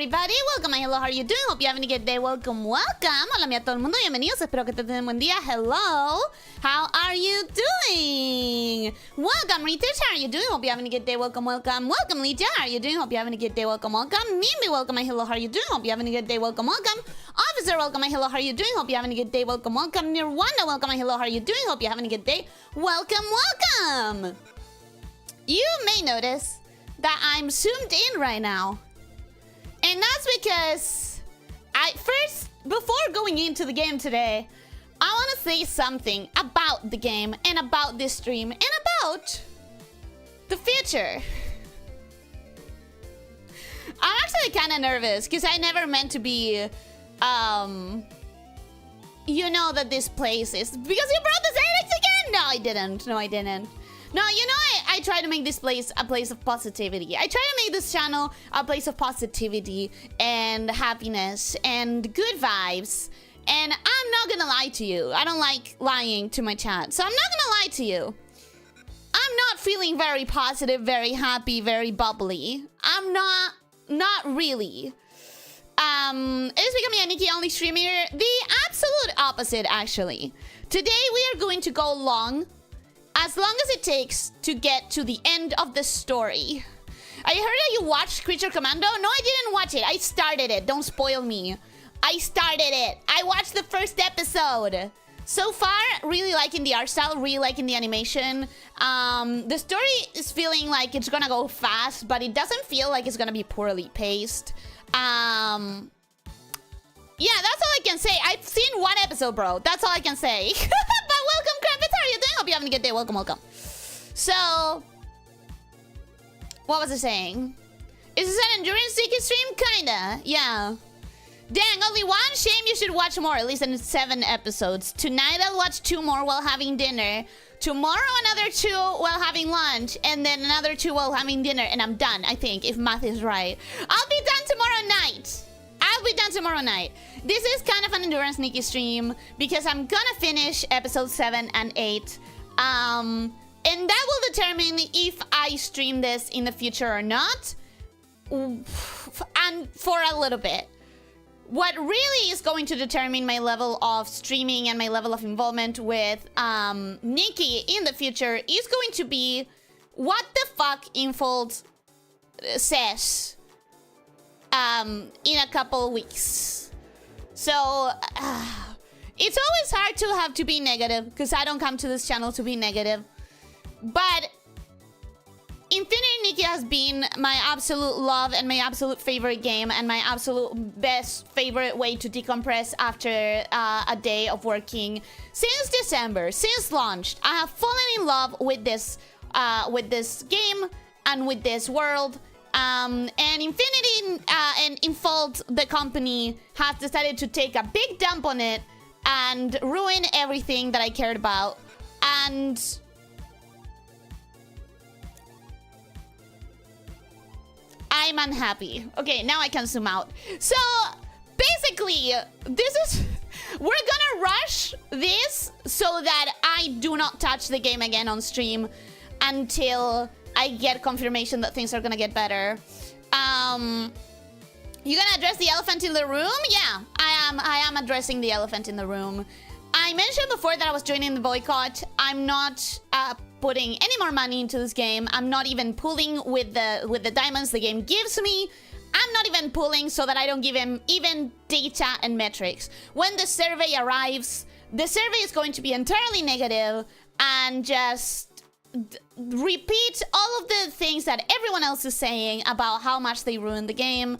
everybody, welcome, hello, how are you doing? Hope you're having a good day, welcome. Hola a todo el mundo, bienvenidos, espero que tengan un buen día. Hello, how are you doing? Welcome, Ritish, how are you doing? Hope you're having a good day, welcome. Welcome, Lydia, how are you doing? Hope you're having a good day, welcome. Mimi, welcome, hello, how are you doing? Hope you're having a good day, welcome. Officer, welcome, hello, how are you doing? Hope you're having a good day, welcome. Nirwanda, welcome, hello, how are you doing? Hope you're having a good day, welcome. You may notice that I'm zoomed in right now. And that's because before going into the game today, I want to say something about the game and about this stream and about the future. I'm actually kind of nervous because I never meant to be, you know that this place is, because you brought the Xanax again? No, I didn't. No, you know, I try to make this place a place of positivity. I try to make this channel a place of positivity and happiness and good vibes. And I'm not gonna lie to you. I don't like lying to my chat. So I'm not gonna lie to you. I'm not feeling very positive, very happy, very bubbly. I'm not really. It's becoming a Nikki only streamer. The absolute opposite, actually. Today we are going to go as long as it takes to get to the end of the story. I heard that you watched Creature Commando. No, I didn't watch it. I started it. Don't spoil me. I started it. I watched the first episode. So far, really liking the art style, really liking the animation. The story is feeling like it's gonna go fast, but it doesn't feel like it's gonna be poorly paced. Yeah, that's all I can say. I've seen one episode, bro. That's all I can say. But welcome, Crumpets. How are you doing? Hope you're having a good day. Welcome. So, what was I saying? Is this an endurance seeking stream? Kinda, yeah. Dang, only one? Shame, you should watch more. At least in 7 episodes. Tonight I'll watch 2 more while having dinner. Tomorrow another 2 while having lunch. And then another 2 while having dinner. And I'm done, I think, if math is right. I'll be done tomorrow night. This is kind of an endurance Nikki stream because I'm gonna finish episode 7 and 8. And that will determine if I stream this in the future or not. And for a little bit. What really is going to determine my level of streaming and my level of involvement with Nikki in the future is going to be what the fuck Infold says in a couple weeks. So it's always hard to have to be negative because I don't come to this channel to be negative. But Infinity Nikki has been my absolute love and my absolute favorite game and my absolute best favorite way to decompress after a day of working since December, since launched. I have fallen in love with this game and with this world. And Infinity and Infold, the company, have decided to take a big dump on it and ruin everything that I cared about. And I'm unhappy. Okay, now I can zoom out. So basically, we're gonna rush this so that I do not touch the game again on stream until I get confirmation that things are gonna get better. You gonna address the elephant in the room? Yeah, I am addressing the elephant in the room. I mentioned before that I was joining the boycott. I'm not putting any more money into this game. I'm not even pulling with the diamonds the game gives me. I'm not even pulling so that I don't give him even data and metrics. When the survey arrives, the survey is going to be entirely negative and just repeat all of the things that everyone else is saying about how much they ruined the game.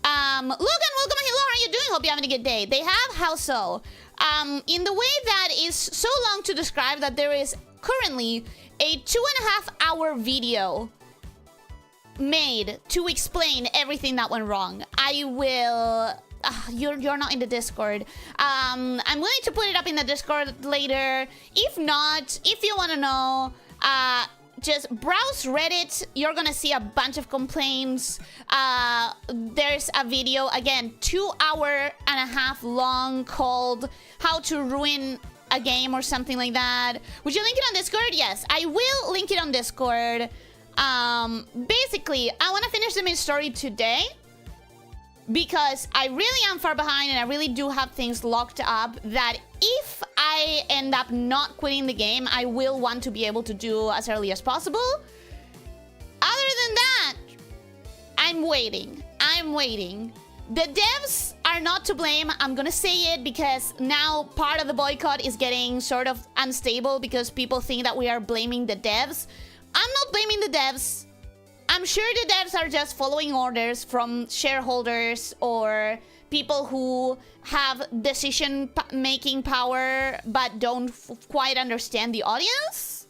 Logan, welcome. Hello, how are you doing? Hope you're having a good day. They have how so. In the way that is so long to describe that there is currently a 2.5-hour video made to explain everything that went wrong. I will... you're not in the Discord. I'm willing to put it up in the Discord later. If not, if you want to know, just browse Reddit. You're gonna see a bunch of complaints. There's a video, again, 2.5 long, called How to Ruin a Game or something like that. Would you link it on Discord? Yes, I will link it on Discord. Basically, I want to finish the main story today. because I really am far behind and I really do have things locked up that if I end up not quitting the game, I will want to be able to do as early as possible. Other than that, I'm waiting. I'm waiting. The devs are not to blame. I'm gonna say it because now part of the boycott is getting sort of unstable because people think that we are blaming the devs. I'm not blaming the devs. I'm sure the devs are just following orders from shareholders or people who have decision-making power but don't quite understand the audience.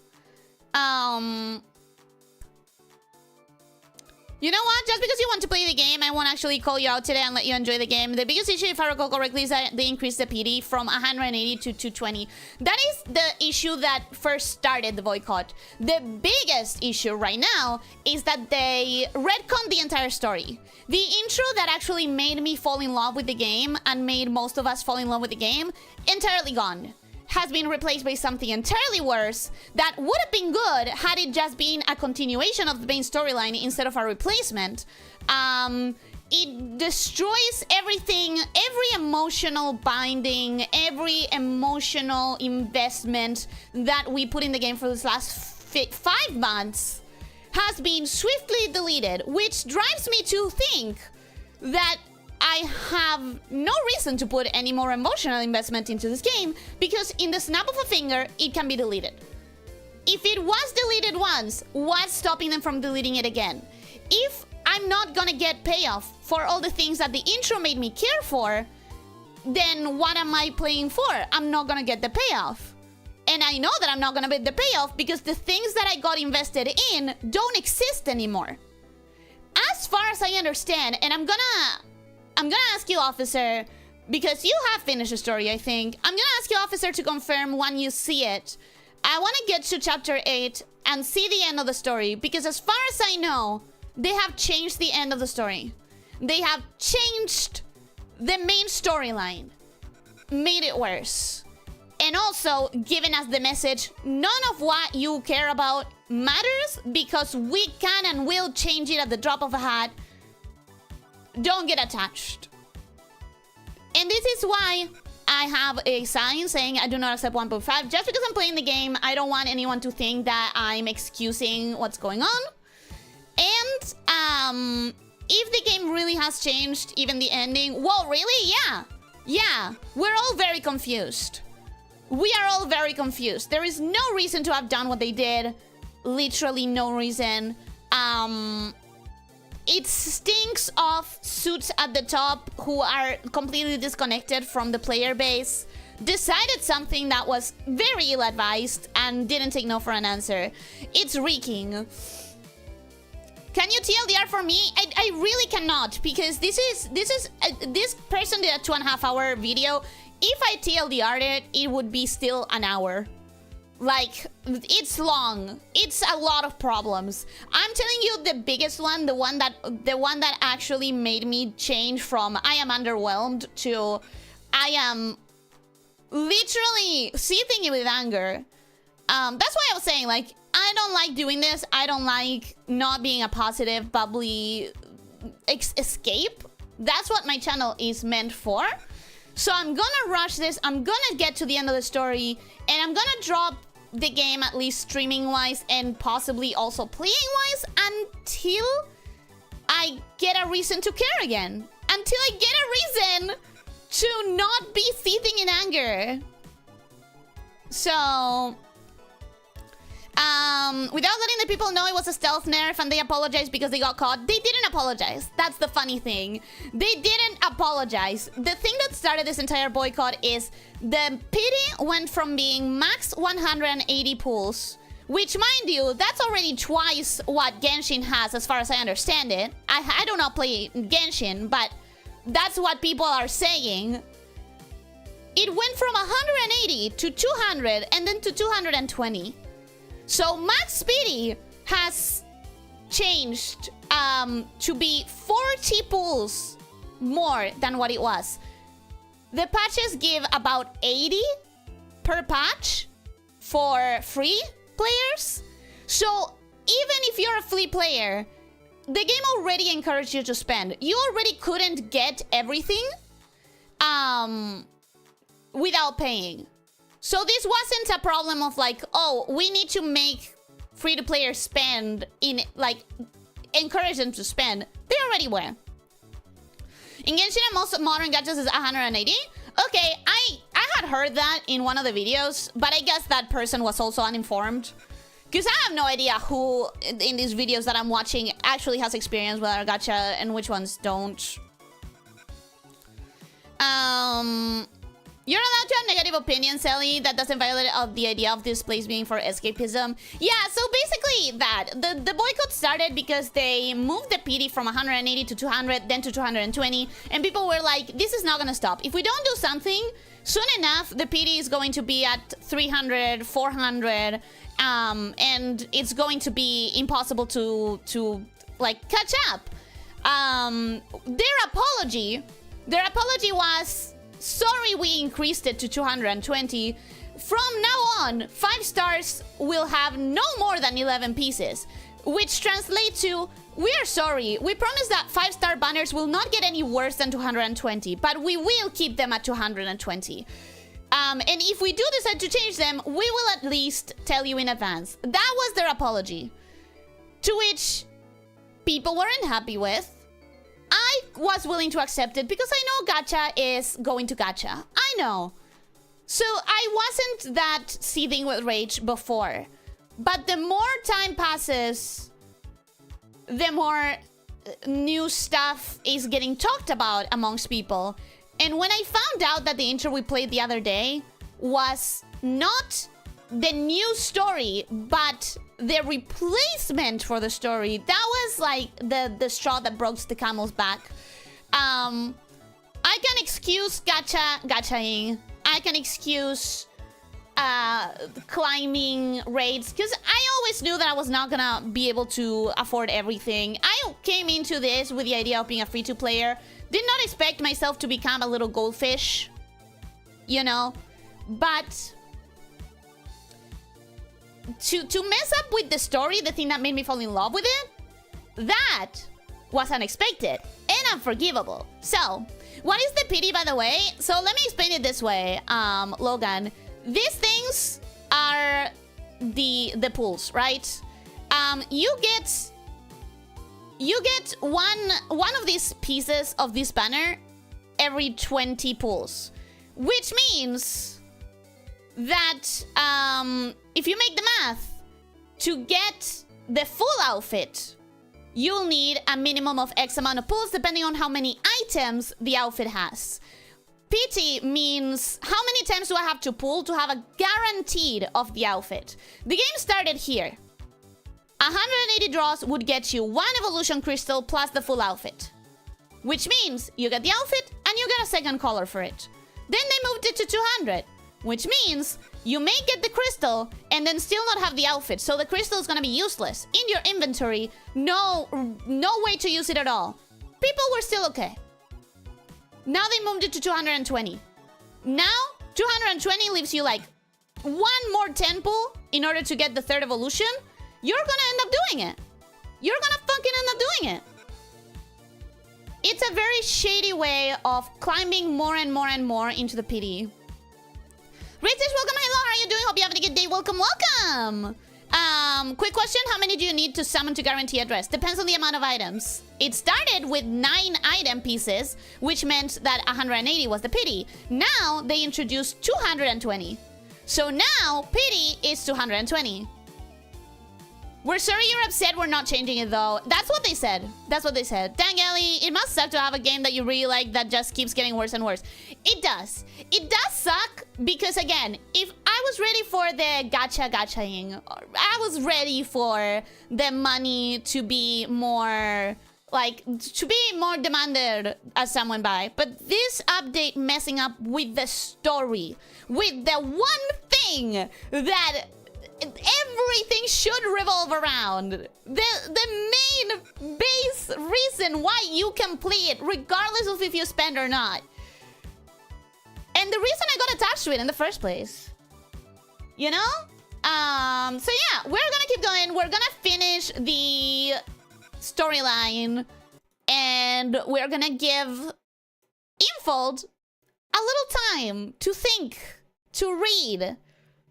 You know what? Just because you want to play the game, I won't actually call you out today and let you enjoy the game. The biggest issue, if I recall correctly, is that they increased the PD from 180 to 220. That is the issue that first started the boycott. The biggest issue right now is that they retconned the entire story. The intro that actually made me fall in love with the game and made most of us fall in love with the game, entirely gone. Has been replaced by something entirely worse that would have been good had it just been a continuation of the main storyline instead of a replacement. It destroys everything, every emotional binding, every emotional investment that we put in the game for this last 5 months has been swiftly deleted, which drives me to think that I have no reason to put any more emotional investment into this game because in the snap of a finger, it can be deleted. If it was deleted once, what's stopping them from deleting it again? If I'm not gonna get payoff for all the things that the intro made me care for, then what am I playing for? I'm not gonna get the payoff. And I know that I'm not gonna get the payoff because the things that I got invested in don't exist anymore. As far as I understand, and I'm gonna ask you, officer, because you have finished the story, I think. I'm gonna ask you, officer, to confirm when you see it. I want to get to chapter 8 and see the end of the story, because as far as I know, they have changed the end of the story. They have changed the main storyline, made it worse, and also given us the message, none of what you care about matters because we can and will change it at the drop of a hat. Don't get attached. And this is why I have a sign saying I do not accept 1.5. Just because I'm playing the game, I don't want anyone to think that I'm excusing what's going on. And if the game really has changed, even the ending, well, really? Yeah. We're all very confused. We are all very confused. There is no reason to have done what they did. Literally no reason. It stinks of suits at the top who are completely disconnected from the player base, decided something that was very ill-advised, and didn't take no for an answer. It's reeking. Can you TLDR for me? I really cannot, because this person did a 2.5 hour video. If I TLDR'd it, it would be still an hour. Like, it's long. It's a lot of problems. I'm telling you the biggest one, the one that actually made me change from I am underwhelmed to I am literally seething with anger. That's why I was saying, like, I don't like doing this. I don't like not being a positive, bubbly escape. That's what my channel is meant for. So I'm gonna rush this. I'm gonna get to the end of the story, and I'm gonna drop the game, at least streaming-wise and possibly also playing-wise, until I get a reason to care again. Until I get a reason to not be seething in anger. So, without letting the people know it was a stealth nerf and they apologized because they got caught, they didn't apologize. That's the funny thing. They didn't apologize. The thing that started this entire boycott is the pity went from being max 180 pulls, which, mind you, that's already twice what Genshin has as far as I understand it. I do not play Genshin, but that's what people are saying. It went from 180 to 200 and then to 220. So max speedy has changed to be 40 pulls more than what it was. The patches give about 80 per patch for free players. So even if you're a free player, the game already encouraged you to spend. You already couldn't get everything without paying. So this wasn't a problem of like, oh, we need to make free-to-players spend in, like, encourage them to spend. They already were. Engagement in most modern gachas is 180. Okay, I had heard that in one of the videos, but I guess that person was also uninformed. Because I have no idea who in these videos that I'm watching actually has experience with our gacha and which ones don't. You're allowed to have negative opinions, Ellie. That doesn't violate the idea of this place being for escapism. Yeah, so basically that. The boycott started because they moved the PD from 180 to 200, then to 220. And people were like, this is not going to stop. If we don't do something, soon enough, the PD is going to be at 300, 400. And it's going to be impossible to like, catch up. Their apology was... Sorry we increased it to 220. From now on, 5 stars will have no more than 11 pieces. Which translates to, we are sorry. We promise that 5-star banners will not get any worse than 220. But we will keep them at 220. And if we do decide to change them, we will at least tell you in advance. That was their apology. To which people weren't happy with. I was willing to accept it because I know gacha is going to gacha. I know. So I wasn't that seething with rage before. But the more time passes, the more new stuff is getting talked about amongst people. And when I found out that the intro we played the other day was not the new story, but the replacement for the story, that was like the straw that broke the camel's back. I can excuse gachaing. I can excuse climbing raids, because I always knew that I was not gonna be able to afford everything. I came into this with the idea of being a free-to-player. Did not expect myself to become a little goldfish, you know, but to mess up with the story, the thing that made me fall in love with it, that was unexpected and unforgivable. So, what is the pity, by the way? So let me explain it this way, Logan. These things are the pools, right? You get one of these pieces of this banner every 20 pulls, which means that if you make the math, to get the full outfit, you'll need a minimum of X amount of pulls depending on how many items the outfit has. PT means how many times do I have to pull to have a guaranteed of the outfit. The game started here. 180 draws would get you 1 evolution crystal plus the full outfit, which means you get the outfit and you get a second color for it. Then they moved it to 200, which means you may get the crystal and then still not have the outfit. So the crystal is gonna be useless in your inventory. No way to use it at all. People were still okay. Now they moved it to 220. Now 220 leaves you like 1 more 10 pull in order to get the 3rd evolution. You're gonna end up doing it. You're gonna fucking end up doing it. It's a very shady way of climbing more and more and more into the PD. British, welcome, hello, how are you doing? Hope you're having a good day. Welcome, welcome. Quick question, how many do you need to summon to guarantee a dress? Depends on the amount of items. It started with 9 item pieces, which meant that 180 was the pity. Now they introduced 220. So now pity is 220. We're sorry you're upset we're not changing it though. That's what they said. That's what they said. Dang, Ellie, it must suck to have a game that you really like that just keeps getting worse and worse. It does. It does suck because, again, if I was ready for the gachaing, I was ready for the money to be more, like, to be more demanded as someone by. But this update messing up with the story, with the one thing that everything should revolve around, the main base reason why you can play it regardless of if you spend or not, and the reason I got attached to it in the first place, you know. So yeah, we're gonna keep going. We're gonna finish the storyline, and we're gonna give Infold a little time to think, to read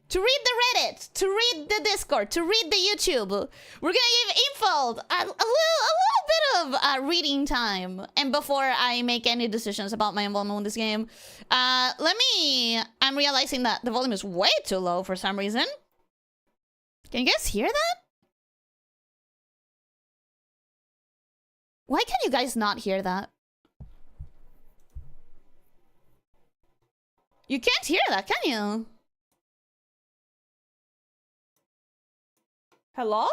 the Reddit, to read the Discord, to read the YouTube. We're gonna give Infold a little bit of reading time, and before I make any decisions about my involvement with this game, I'm realizing that the volume is way too low for some reason. Can you guys hear that? Why can you guys not hear that? You can't hear that, can you? Hello?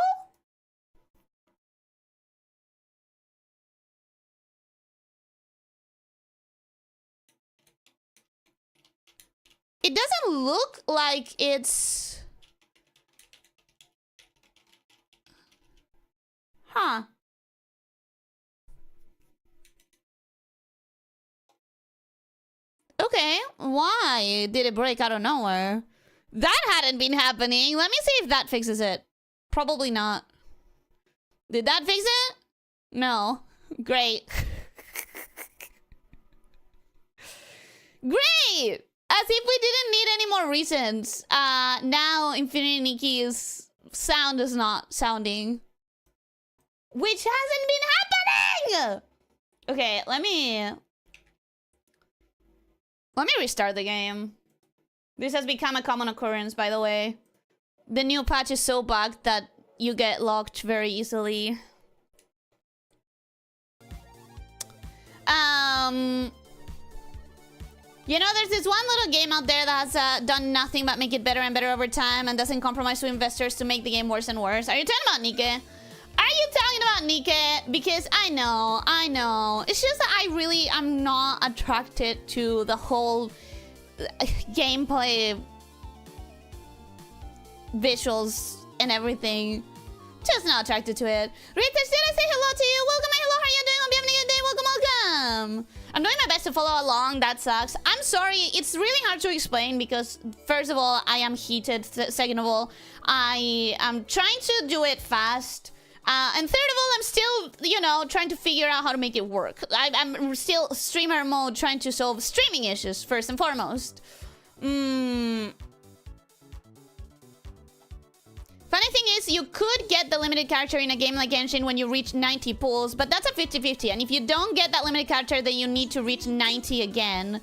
It doesn't look like it's... Huh. Okay, why did it break out of nowhere? That hadn't been happening. Let me see if that fixes it. Probably not. Did that fix it? No. Great. Great! As if we didn't need any more reasons. Now Infinity Nikki's sound is not sounding. Which hasn't been happening! Okay, let me restart the game. This has become a common occurrence, by the way. The new patch is so bugged that you get locked very easily. You know, there's this one little game out there that has done nothing but make it better and better over time and doesn't compromise to investors to make the game worse and worse. Are you talking about Nikki? Are you talking about Nikki? Because I know. It's just that I'm not attracted to the whole gameplay, visuals, and everything. Just not attracted to it. Ritters, did I say hello to you? Welcome, hello, how are you doing? Hope you're having a good day. Welcome. I'm doing my best to follow along. That sucks. I'm sorry. It's really hard to explain because, first of all, I am heated. Second of all, I am trying to do it fast. And third of all, I'm still, you know, trying to figure out how to make it work. I'm still streamer mode, trying to solve streaming issues, first and foremost. Funny thing is, you could get the limited character in a game like Genshin when you reach 90 pulls, but that's a 50-50. And if you don't get that limited character, then you need to reach 90 again.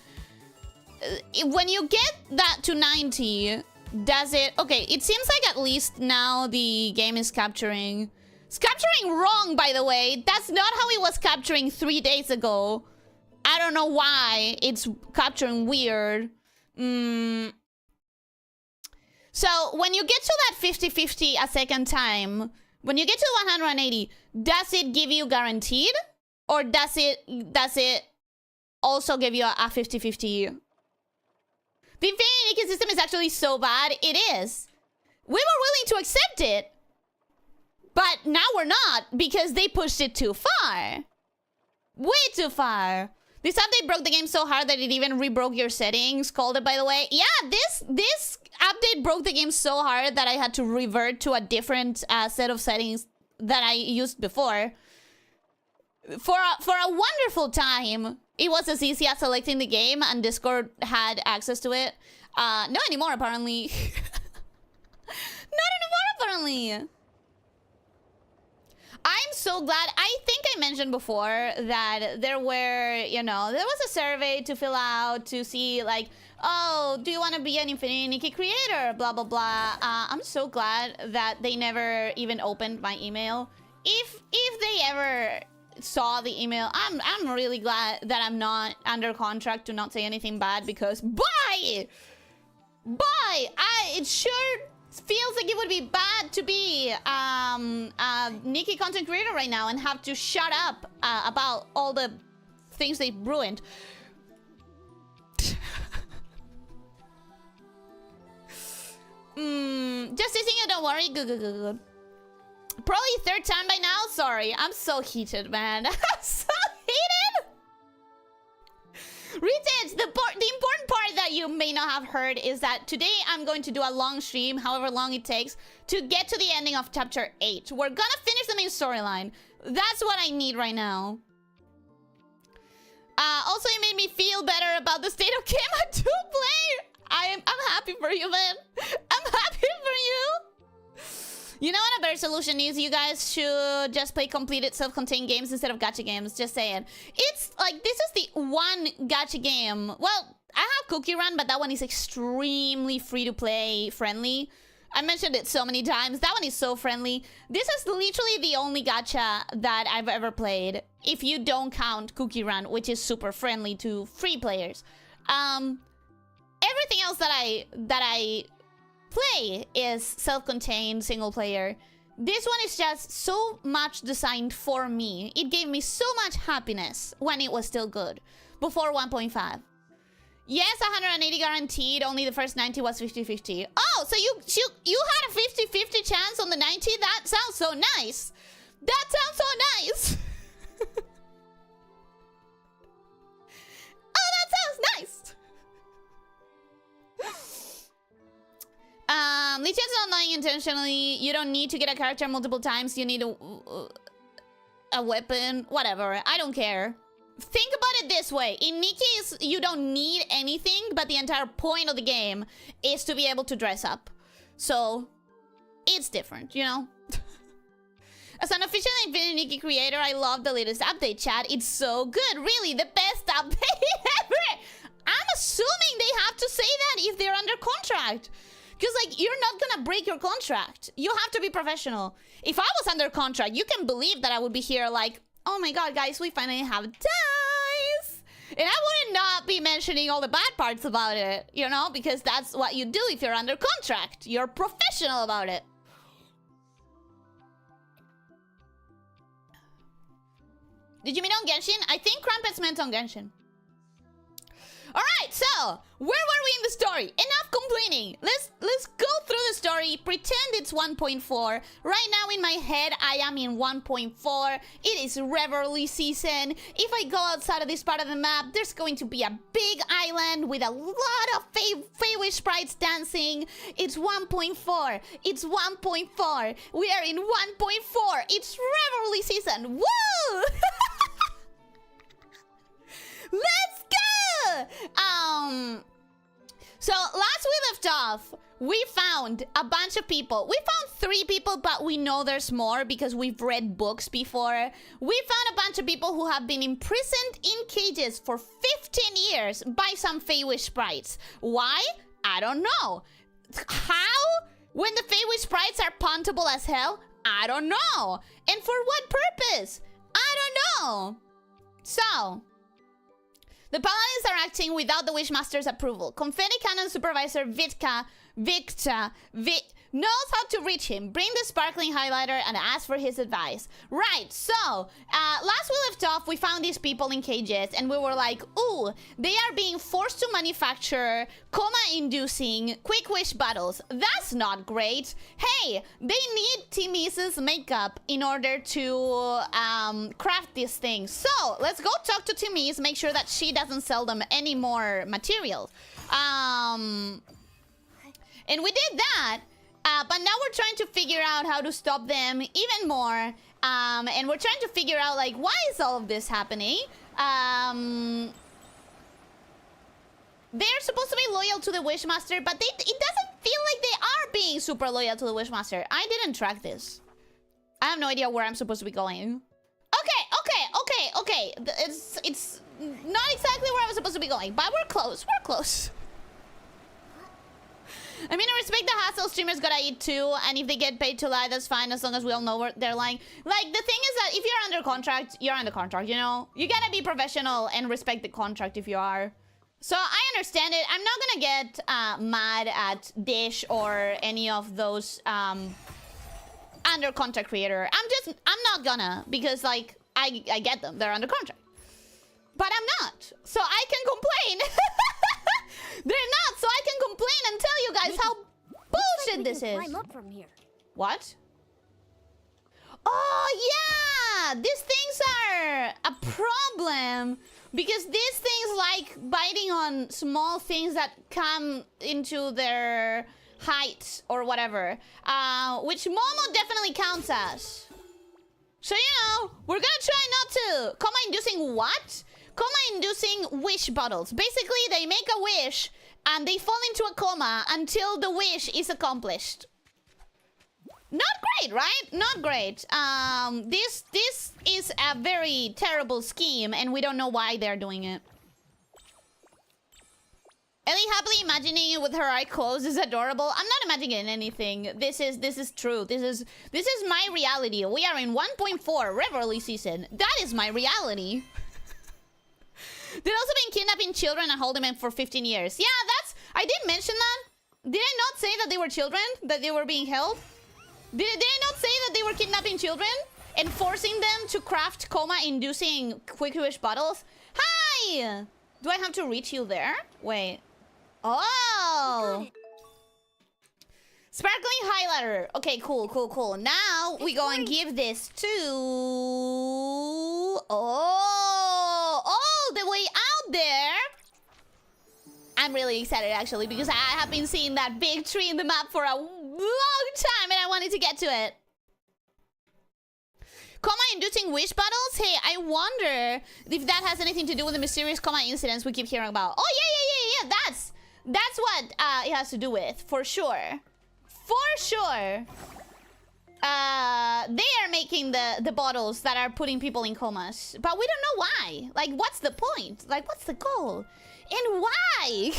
When you get that to 90, does it... Okay, it seems like at least now the game is capturing... It's capturing wrong, by the way. That's not how it was capturing 3 days ago. I don't know why it's capturing weird. So, when you get to that 50-50 a second time, when you get to 180, does it give you guaranteed? Or does it also give you a 50-50? The Infinity Nikki system is actually so bad. It is. We were willing to accept it. But now we're not, because they pushed it too far. Way too far. This update broke the game so hard that it even re-broke your settings. Called it, by the way. Yeah, this update broke the game so hard that I had to revert to a different set of settings that I used before. For a wonderful time, it was as easy as selecting the game and Discord had access to it. Not anymore, apparently. Not anymore, apparently. I'm so glad. I think I mentioned before that there were, you know, there was a survey to fill out to see, like, oh, do you want to be an Infinity Nikki creator? Blah, blah, blah. I'm so glad that they never even opened my email. If they ever saw the email, I'm really glad that I'm not under contract to not say anything bad because, bye! It sure feels like it would be bad to be a Nikki content creator right now and have to shut up about all the things they ruined. Just teasing you, don't worry. Good. Probably third time by now. Sorry, I'm so heated, man. I'm so heated. Retouch, the important part that that you may not have heard is that today I'm going to do a long stream, however long it takes, to get to the ending of chapter 8. We're gonna finish the main storyline. That's what I need right now. Also, it made me feel better about the state of game at 2-player. I'm happy for you, man. I'm happy for you. You know what a better solution is? You guys should just play completed self-contained games instead of gacha games. Just saying. It's like, this is the one gacha game. Well, I have Cookie Run, but that one is extremely free-to-play friendly. I mentioned it so many times. That one is so friendly. This is literally the only gacha that I've ever played, if you don't count Cookie Run, which is super friendly to free players. Everything else that I play is self-contained, single player. This one is just so much designed for me. It gave me so much happiness when it was still good, before 1.5. Yes, 180 guaranteed, only the first 90 was 50-50. Oh, so you had a 50-50 chance on the 90? That sounds so nice. That sounds so nice. Oh, that sounds nice. Lichens not lying intentionally. You don't need to get a character multiple times. You need a weapon. Whatever. I don't care. Think about it this way. In Nikki's, you don't need anything, but the entire point of the game is to be able to dress up. So, it's different, you know? As an official Infinity Nikki creator, I love the latest update, chat. It's so good. Really, the best update ever. I'm assuming they have to say that if they're under contract. Because, like, you're not gonna break your contract. You have to be professional. If I was under contract, you can believe that I would be here like, oh my god, guys, we finally have dice. And I wouldn't not be mentioning all the bad parts about it, you know? Because that's what you do if you're under contract. You're professional about it. Did you mean on Genshin? I think Crumpets meant on Genshin. Alright, so, where were we in the story? Enough complaining. Let's go through the story, pretend it's 1.4. Right now in my head, I am in 1.4. It is Revelry season. If I go outside of this part of the map, there's going to be a big island with a lot of Feywish sprites dancing. It's 1.4. It's 1.4. We are in 1.4. It's Revelry season. Woo! Let's go! So last we left off, we found a bunch of people. We found 3 people, but we know there's more because we've read books before. We found a bunch of people who have been imprisoned in cages for 15 years by some Feywish sprites. Why? I don't know. How? When the Feywish sprites are puntable as hell? I don't know. And for what purpose? I don't know. So, the paladins are acting without the Wishmaster's approval. Confetti Cannon Supervisor Victa knows how to reach him. Bring the sparkling highlighter and ask for his advice. Right, so, last we left off, we found these people in cages and we were like, ooh, they are being forced to manufacture coma-inducing quick wish bottles. That's not great. Hey, they need Timisa's makeup in order to craft these things. So, let's go talk to Timis, make sure that she doesn't sell them any more materials. And we did that. But now we're trying to figure out how to stop them even more. And we're trying to figure out, like, why is all of this happening? They're supposed to be loyal to the Wishmaster, but it doesn't feel like they are being super loyal to the Wishmaster. I didn't track this. I have no idea where I'm supposed to be going. Okay. It's not exactly where I was supposed to be going, but we're close. We're close. I mean, I respect the hassle. Streamers gotta eat too, and if they get paid to lie, that's fine, as long as we all know where they're lying. Like, the thing is that if you're under contract, you're under contract, you know? You gotta be professional and respect the contract if you are. So, I understand it. I'm not gonna get mad at Dish or any of those under contract creator. I'm not gonna, because, like, I get them. They're under contract. But I'm not. So, I can complain. They're not, so I can complain and tell you guys how bullshit this is. Climb up from here. What? Oh, yeah! These things are a problem Because these things like biting on small things that come into their height or whatever. Which Momo definitely counts as. So, you know, we're gonna try not to... Coma-inducing what? Coma-inducing wish bottles. Basically, they make a wish and they fall into a coma until the wish is accomplished. Not great, right? Not great. This is a very terrible scheme and we don't know why they're doing it. Ellie happily imagining it with her eye closed is adorable. I'm not imagining anything. This is true. This is my reality. We are in 1.4 Revelry season. That is my reality. They've also been kidnapping children and holding them for 15 years. Yeah, I did mention that. Did I not say that they were children? That they were being held? Did I not say that they were kidnapping children? And forcing them to craft coma-inducing quick wish bottles? Hi! Do I have to reach you there? Wait. Oh! Sparkling highlighter. Okay, cool. Now we go and give this to... Oh, the way out there. I'm really excited actually because I have been seeing that big tree in the map for a long time and I wanted to get to it. Coma-inducing wish bottles? Hey, I wonder if that has anything to do with the mysterious coma incidents we keep hearing about. Oh, yeah. That's what it has to do with, for sure. For sure. They are making the bottles that are putting people in comas. But we don't know why. Like, what's the point? Like, what's the goal? And why?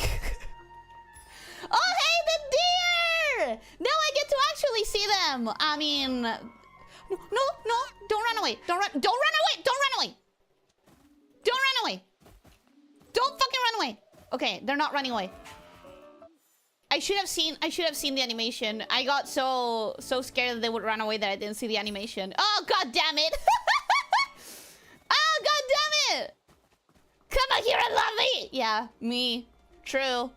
Oh, hey, the deer! Now I get to actually see them. I mean... No, don't run away. Don't run away. Don't fucking run away. Okay, they're not running away. I should have seen the animation. I got so scared that they would run away that I didn't see the animation. Oh, god damn it. Oh, god damn it. Come on here and love me. Yeah, me. True.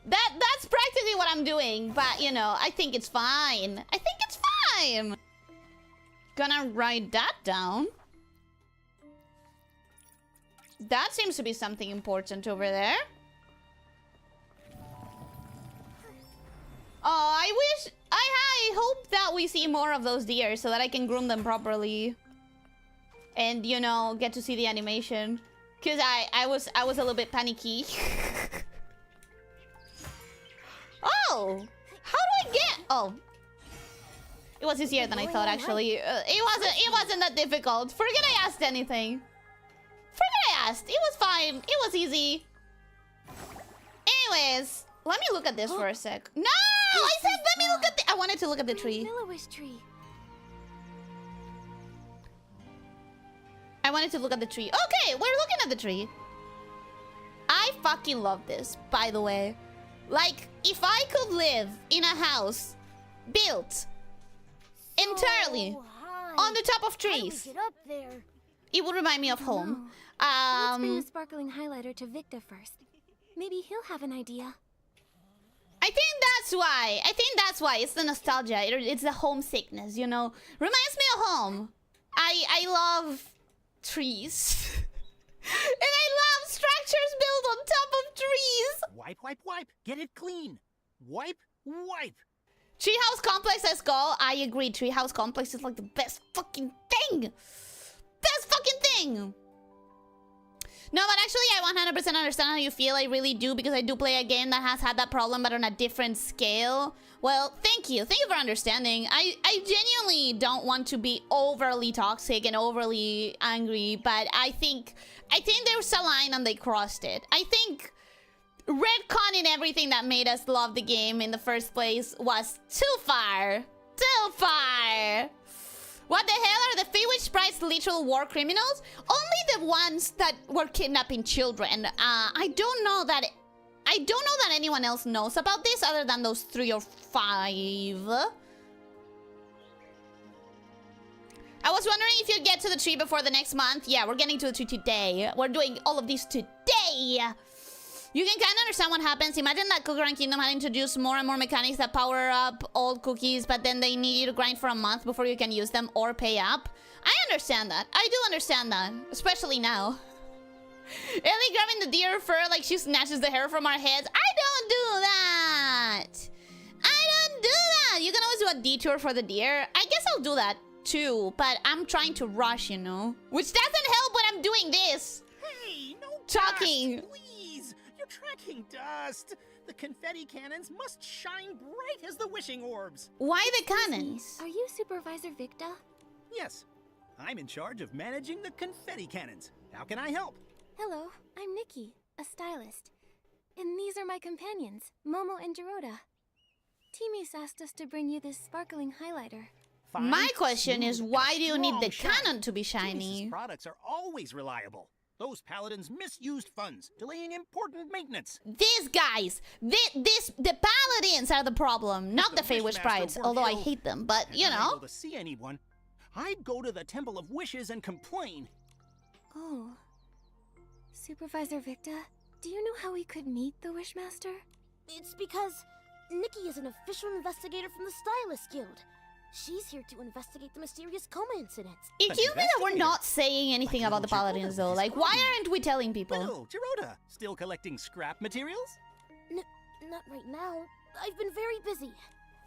That's practically what I'm doing, but you know, I think it's fine. Gonna write that down. That seems to be something important over there. Oh, I hope that we see more of those deer so that I can groom them properly. And, you know, get to see the animation. Because I was a little bit panicky. Oh! How do I get... Oh. It was easier than I thought, actually. It wasn't that difficult. Forget I asked anything. It was fine. It was easy. Anyways, let me look at this for a sec. No! I said let me look at the... I wanted to look at the tree. I wanted to look at the tree. Okay, we're looking at the tree. I fucking love this, by the way. Like, if I could live in a house built entirely on the top of trees, it would remind me of home. Let's bring the sparkling highlighter to Victor first. Maybe he'll have an idea. I think that's why. It's the nostalgia. It's the homesickness, you know. Reminds me of home. I love trees. And I love structures built on top of trees. Wipe. Get it clean. Wipe. Treehouse Complex, let's go. I agree. Treehouse Complex is like the best fucking thing. No, but actually, I 100% understand how you feel. I really do, because I do play a game that has had that problem, but on a different scale. Well, thank you. Thank you for understanding. I genuinely don't want to be overly toxic and overly angry, but I think there was a line and they crossed it. I think retconning everything that made us love the game in the first place was too far. What the hell are the Feywish sprites literal war criminals? Only the ones that were kidnapping children. I don't know that anyone else knows about this other than those 3 or 5. I was wondering if you'd get to the tree before the next month. Yeah, we're getting to the tree today. We're doing all of these today. You can kind of understand what happens. Imagine that Cookie Run Kingdom had introduced more and more mechanics that power up old cookies, but then they need you to grind for a month before you can use them or pay up. I understand that. I do understand that, especially now. Ellie grabbing the deer fur like she snatches the hair from our heads. I don't do that. I don't do that. You can always do a detour for the deer. I guess I'll do that too, but I'm trying to rush, you know? Which doesn't help when I'm doing this. Hey, no Talking. dust, please. You're tracking dust. The confetti cannons must shine bright as the wishing orbs. Why the cannons? Are you Supervisor Victa? Yes, I'm in charge of managing the confetti cannons. How can I help? Hello, I'm Nikki, a stylist. And these are my companions, Momo and Jiroda. Timus asked us to bring you this sparkling highlighter. Fine, My question is, smooth, why and do you need the strong shine. cannon to be Timus's shiny? products are always reliable. Those paladins misused funds, delaying important maintenance. These guys, the paladins are the problem, not the The Fey Wish Wishmaster Sprites. were Although I killed, hate them, but and you unable know. to see anyone, I'd go to the Temple of Wishes and complain. Oh. Supervisor Victa, do you know how we could meet the Wishmaster? It's because Nikki is an official investigator from the Stylist Guild. She's here to investigate the mysterious coma incidents. It An kills me that we're investigator. not saying anything Like about the little Jiroda paladins with though. his Like, why clothing. aren't we telling people? Little Jiroda, still collecting scrap materials? Not right now. I've been very busy.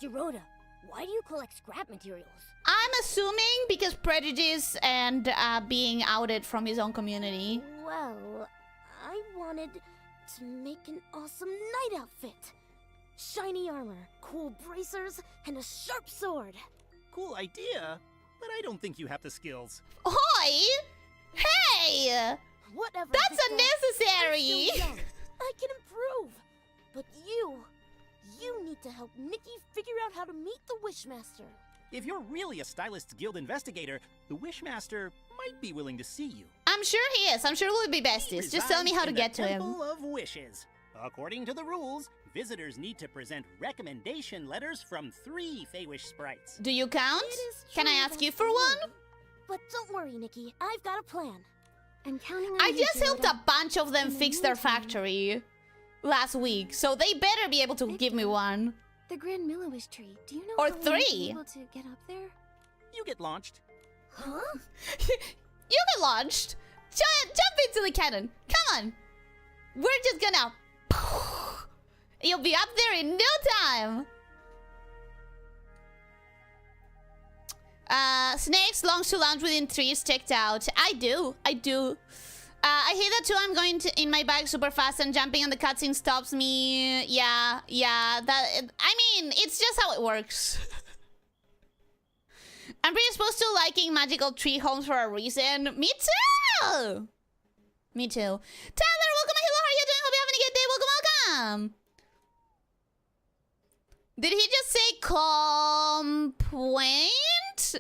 Jiroda, why do you collect scrap materials? I'm assuming because prejudice and being outed from his own community. Well, I wanted to make an awesome night outfit. Shiny armor, cool bracers, and a sharp sword. Cool idea, but I don't think you have the skills. Hoi! Hey! Whatever. That's Victa, unnecessary! I'm still young. I can improve. But you need to help Nikki figure out how to meet the Wishmaster. If you're really a Stylist's Guild investigator, the Wishmaster might be willing to see you. I'm sure he is. I'm sure we'll be besties. Just tell me how to get to him. Temple of Wishes. According to the rules, visitors need to present recommendation letters from 3 Feywish sprites. Do you count? It is Can I true ask you that's for the one? rule. But don't worry, Nikki. I've got a plan. I'm counting on I you, just helped Jiroda. a bunch of them In the fix their meantime- factory last week, so they better be able to give me one. The Grand Milliwish tree. Do you know Or how we might 3. be able to get up there? You get launched. Huh? You get launched. Jump into the cannon. Come on. We're just gonna... You'll be up there in no time. Snakes longs to launch within 3 is checked out. I do. I hate that too. I'm going to in my bag super fast and jumping on the cutscene stops me. Yeah. I mean, it's just how it works. I'm predisposed to liking magical tree homes for a reason. Me too. Me too. Tyler, welcome. Hello, how are you doing? Hope you're having a good day. Welcome. Did he just say complaint?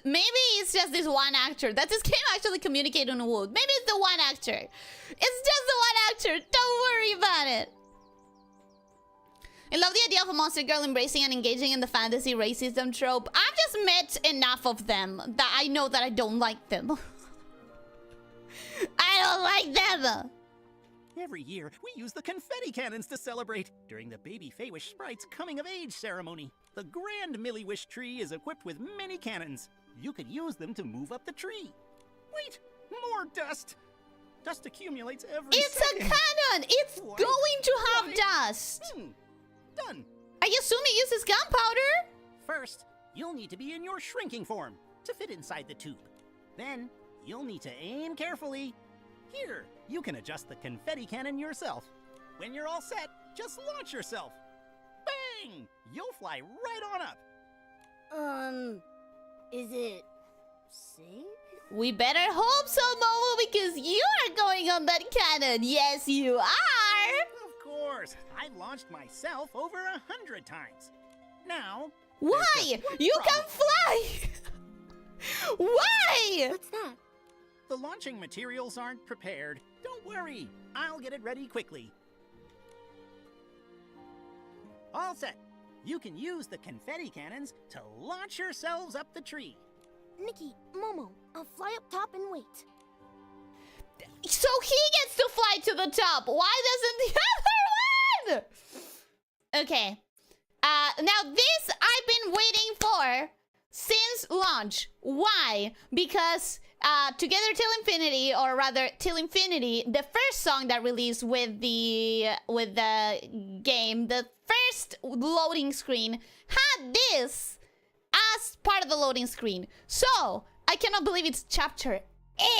Maybe it's just this one actor. That this game actually communicate on wood. Maybe it's the one actor. It's just the one actor. Don't worry about it. I love the idea of a monster girl embracing and engaging in the fantasy racism trope. I've just met enough of them that I know that I don't like them. I don't like them. Every year, we use the confetti cannons to celebrate during the baby Feywish sprite's coming-of-age ceremony. The Grand Milliwish tree is equipped with many cannons. You could use them to move up the tree. Wait, more dust! Dust accumulates every It's a second. cannon. It's What? going to have Why? dust. Done. I assume it uses gunpowder. First, you'll need to be in your shrinking form to fit inside the tube. Then, you'll need to aim carefully. Here, you can adjust the confetti cannon yourself. When you're all set, just launch yourself. Bang! You'll fly right on up. Is it safe? We better hope so, Momo, because you are going on that cannon. Yes, you are. Of course, I've launched myself over 100 times. Now, Why? there's just one You can problem. fly. Why? What's that? The launching materials aren't prepared. Don't worry, I'll get it ready quickly. All set. You can use the confetti cannons to launch yourselves up the tree. Nikki, Momo, I'll fly up top and wait. So he gets to fly to the top. Why doesn't the other one? Okay. Now this I've been waiting for since launch. Why? Because Together Till Infinity, or rather Till Infinity, the first song that released with the game, the first loading screen had this as part of the loading screen. So I cannot believe it's chapter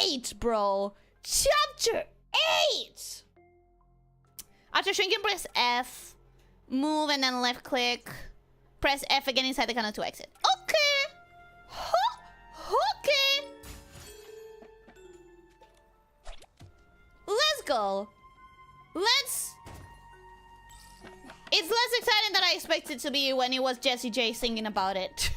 8, bro. Chapter 8. After shrinking, press F, move, and then left click. Press F again inside the cannon to exit. Okay. Okay. Let's go. It's less exciting than I expected it to be when it was Jessie J singing about it.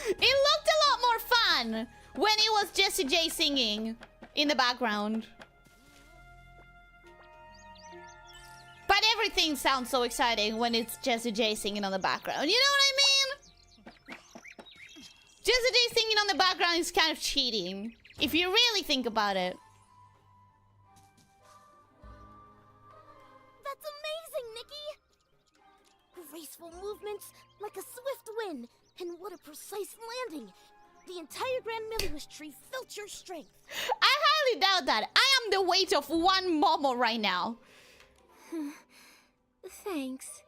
It looked a lot more fun when it was Jessie J singing in the background. But everything sounds so exciting when it's Jessie J singing on the background. You know what I mean? Jessie J singing on the background is kind of cheating, if you really think about it. That's amazing, Nikki! Graceful movements, like a swift wind, and what a precise landing. The entire Grand Milliwish tree felt your strength. I highly doubt that. I am the weight of one Momo right now. Thanks.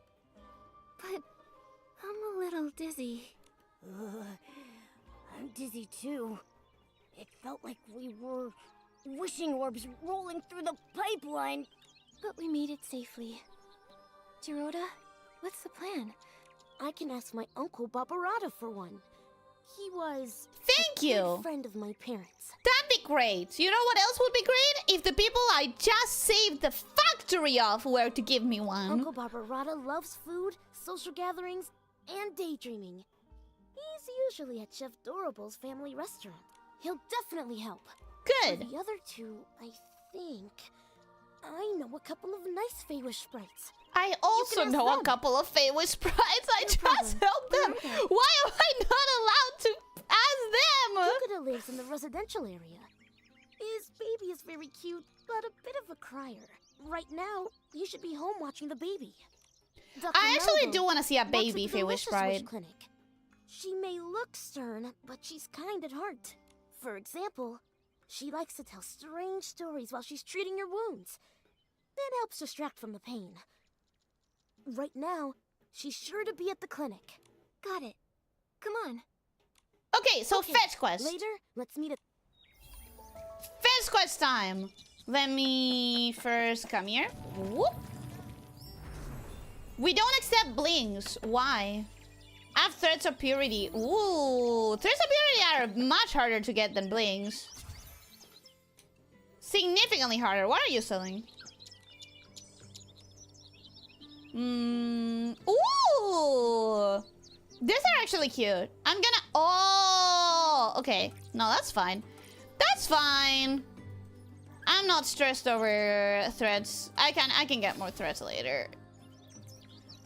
But I'm a little dizzy. I'm dizzy too. It felt like we were wishing orbs rolling through the pipeline. But we made it safely. Jiroda, what's the plan? I can ask my uncle Barbarata for one. He was Thank a you. good friend of my parents. That'd be great. You know what else would be great? If the people I just saved the factory of were to give me one. Uncle Barbarata loves food, social gatherings, and daydreaming. He's usually at Chef Dorable's family restaurant. He'll definitely help. Good. For the other two, I think I know a couple of nice Feywish sprites. I also ask know a them. couple of Feywish sprites. I No just problem. helped them. Where are they? Why am I not allowed to ask them? Yukata lives in the residential area. His baby is very cute, but a bit of a crier. Right now, he should be home watching the baby. Dr. I actually Melville do want to see a works baby at the Feywish Delicious sprite. Wish Clinic. She may look stern, but she's kind at heart. For example, she likes to tell strange stories while she's treating your wounds. It helps distract from the pain. Right now, she's sure to be at the clinic. Got it. Come on. Okay, so Okay, fetch quest. Later, let's meet at... Fetch quest time. Let me first come here. Whoop. We don't accept blings. Why? I have threads of purity. Ooh, threads of purity are much harder to get than blings. Significantly harder. What are you selling? Ooh. These are actually cute. I'm gonna... Oh, okay. No, that's fine. That's fine. I'm not stressed over threads. I can get more threads later.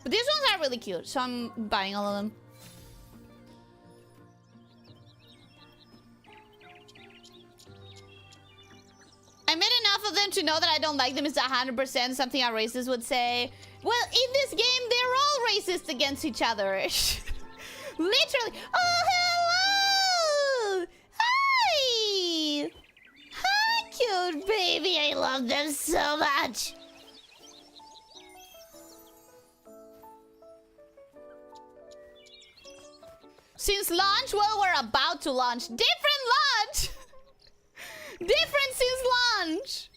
But these ones are really cute, so I'm buying all of them. I made enough of them to know that I don't like them. It's 100% something a racist would say. Well, in this game, they're all racist against each other. Literally. Oh, hello! Hi! Hi, cute baby. I love them so much. Since launch? Well, we're about to launch. Different launch! Different since launch!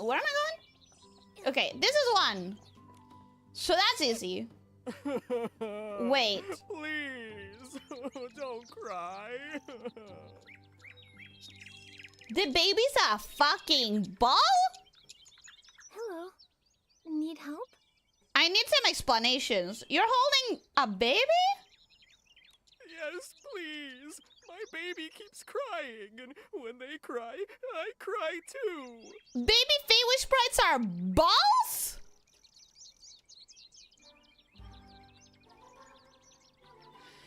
Where am I going? Okay, this is one. So that's easy. Wait. Please, don't cry. The baby's a fucking ball? Hello. Need help? I need some explanations. You're holding a baby? Yes, please. My baby keeps crying, and when they cry, I cry too. Baby Feywish sprites are balls?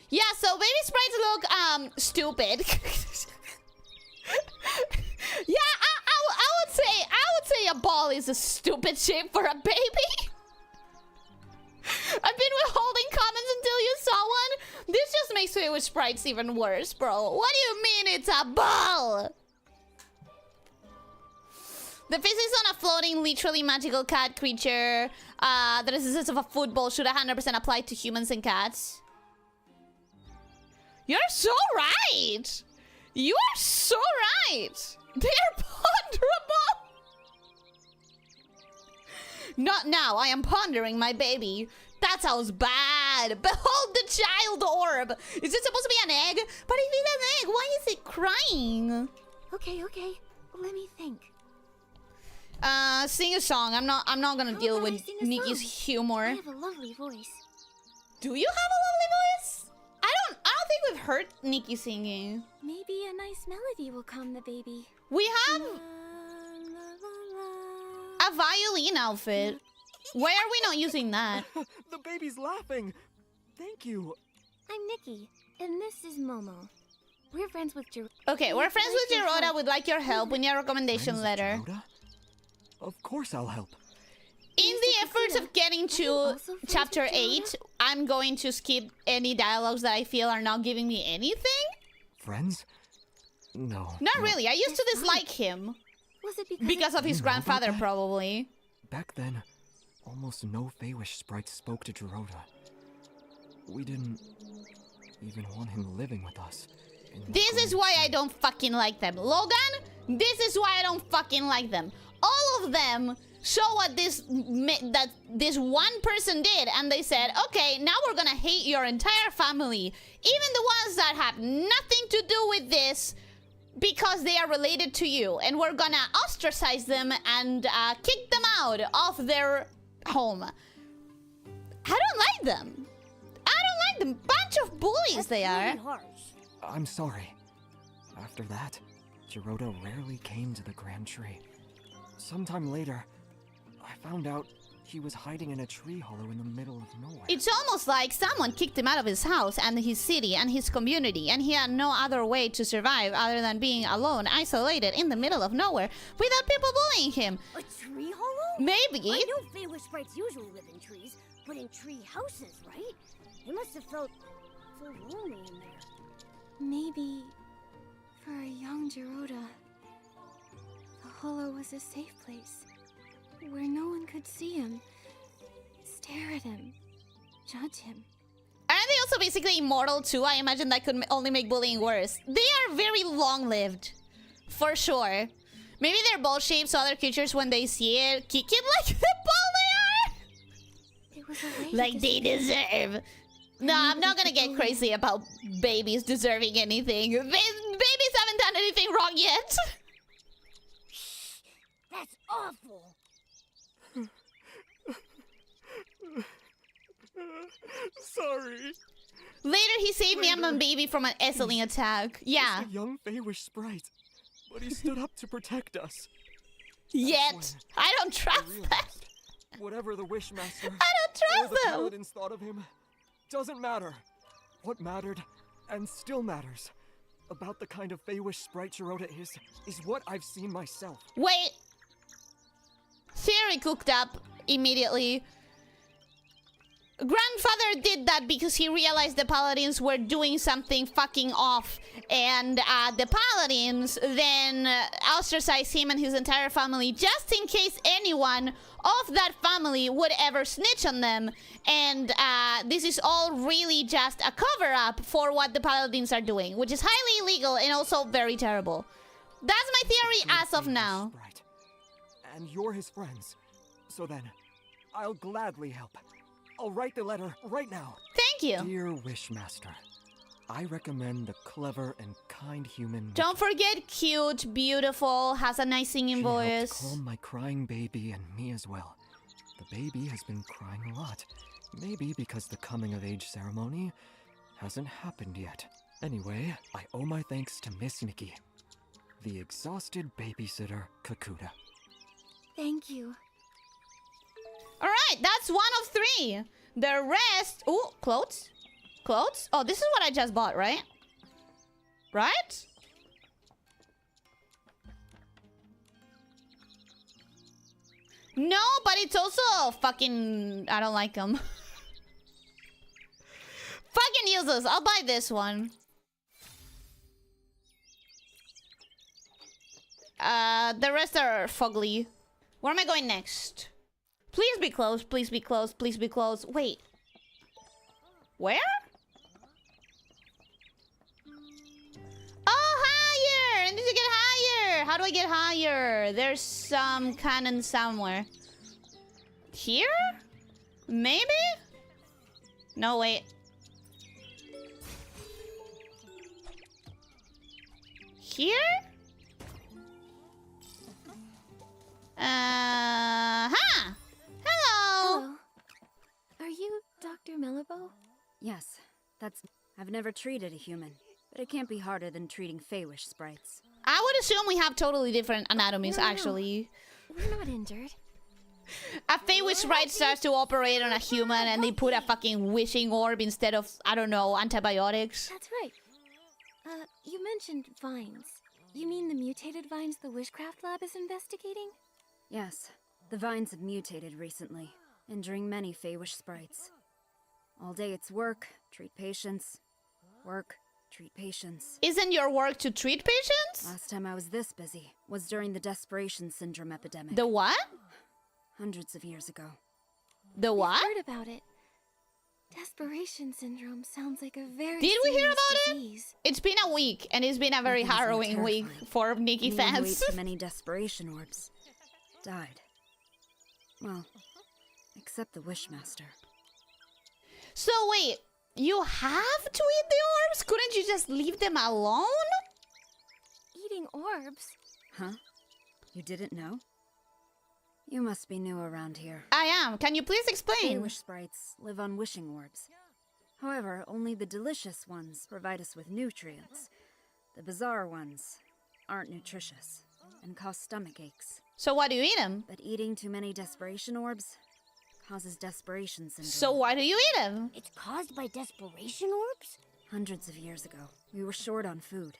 Yeah, so baby sprites look stupid. Yeah, I would say a ball is a stupid shape for a baby. I've been withholding comments until you saw makes Feywish sprites even worse, bro. What do you mean it's a ball? The physics on a floating, literally magical cat creature that is the size of a football should 100% apply to humans and cats. You're so right! You are so right! They're ponderable! Not now, I am pondering my baby. That sounds bad. Behold the child orb. Is it supposed to be an egg? But if it's an egg, why is it crying? Okay, okay. Let me think. Sing a song. I'm not gonna deal about I with sing a Nikki's song? humor. I have a lovely voice. Do you have a lovely voice? I don't think we've heard Nikki singing. Maybe a nice melody will calm the baby. We have La, la, la, la. a violin outfit. Why are we not using that? The baby's laughing. Thank you. I'm Nikki, and this is Momo. We're friends with Okay, we're friends with Gerota. We'd like your help. We need a recommendation Friends, letter. Rhoda? Of course I'll help. In the efforts of getting you to also friends chapter with 8, I'm going to skip any dialogues that I feel are not giving me anything. Friends? No. Not really. I used to dislike him Was it because of his You know about grandfather, that? probably. Back then, almost no Feywish sprites spoke to Gerota. We didn't even want him living with us. in the This is Grand why I Tree. don't fucking like them. Logan, this is why I don't fucking like them. All of them show what this one person did, and they said, okay, now we're gonna hate your entire family, even the ones that have nothing to do with this, because they are related to you, and we're gonna ostracize them and kick them out of their home. I don't like them. I don't like them. Bunch of bullies they are. I'm sorry. After that, Gerota rarely came to the Grand Tree. Sometime later, I found out he was hiding in a tree hollow in the middle of nowhere. It's almost like someone kicked him out of his house and his city and his community, and he had no other way to survive other than being alone, isolated in the middle of nowhere, without people bullying him. A tree hollow? Maybe. I know Feywish sprites usually live in trees, but in tree houses, right? It must have felt so lonely in there. Maybe for a young Gerota, the hollow was a safe place where no one could see him, stare at him, judge him. Aren't they also basically immortal too? I imagine that could only make bullying worse. They are very long-lived, for sure. Maybe they're ball-shaped, so other creatures, when they see it, kick it like the ball It was a way they are! Like they deserve. No, I'm not gonna get crazy about babies deserving anything. Babies haven't done anything wrong yet. That's awful. Sorry. Later, he saved me and my baby from an Esseling attack. Yeah. Just a young Feywish sprite, but he stood up to protect us. Yet. I don't I trust them. realized, whatever the Wishmaster I don't or trust the them. Paladins thought of him, doesn't matter. What mattered, and still matters, about the kind of Feywish sprite Gerota is what I've seen myself. Wait. Theory cooked up immediately. Grandfather did that because he realized the Paladins were doing something fucking off, and the Paladins then ostracized him and his entire family just in case anyone of that family would ever snitch on them, and this is all really just a cover-up for what the Paladins are doing, which is highly illegal and also very terrible. That's my theory as of Feywish now. Sprite. And you're his friends, so then, I'll gladly help. I'll write the letter right now. Thank you. Dear Wishmaster, I recommend the clever and kind human. Don't forget cute, beautiful, has a nice singing She helped voice. calm my crying baby and me as well. The baby has been crying a lot. Maybe because the coming of age ceremony hasn't happened yet. Anyway, I owe my thanks to Miss Nikki, the exhausted babysitter Kakuta. Thank you. Alright, that's 1 of 3. The rest... Ooh, clothes? Clothes? Oh, this is what I just bought, right? Right? No, but it's also fucking... I don't like them. Fucking useless. I'll buy this one. The rest are fugly. Where am I going next? Please be close. Please be close. Please be close. Wait. Where? Oh, higher! I need to get higher. How do I get higher? There's some cannon somewhere. Here? Maybe? No, wait. Here? Huh! Hello! Hello. Are you Dr. Mellibo? Yes, that's... I've never treated a human, but it can't be harder than treating Feywish sprites. I would assume we have totally different anatomies, No. actually. We're not injured. A Feywish sprite starts to operate on a human and they put a fucking wishing orb instead of, I don't know, antibiotics. That's right. You mentioned vines. You mean the mutated vines the Wishcraft Lab is investigating? Yes, the vines have mutated recently, injuring many Feywish sprites. All day it's work, treat patients. Work, treat patients. Isn't your work to treat patients? Last time I was this busy was during the Desperation Syndrome epidemic. The what? Hundreds of years ago. The what? I've heard about it. Desperation syndrome sounds like a very Did we hear serious about it? disease. It's been a week, and it's been a very Nothing's more harrowing week terrifying. for Nikki Anyone who fans. ate too many desperation orbs died. Well, except the Wishmaster. So wait, you have to eat the orbs? Couldn't you just leave them alone? Eating orbs? Huh? You didn't know? You must be new around here. I am. Can you please explain? Feywish sprites live on wishing orbs. However, only the delicious ones provide us with nutrients. The bizarre ones aren't nutritious and cause stomach aches. So why do you eat them? But eating too many desperation orbs causes desperation syndrome. So why do you eat them? It's caused by desperation orbs? Hundreds of years ago, we were short on food.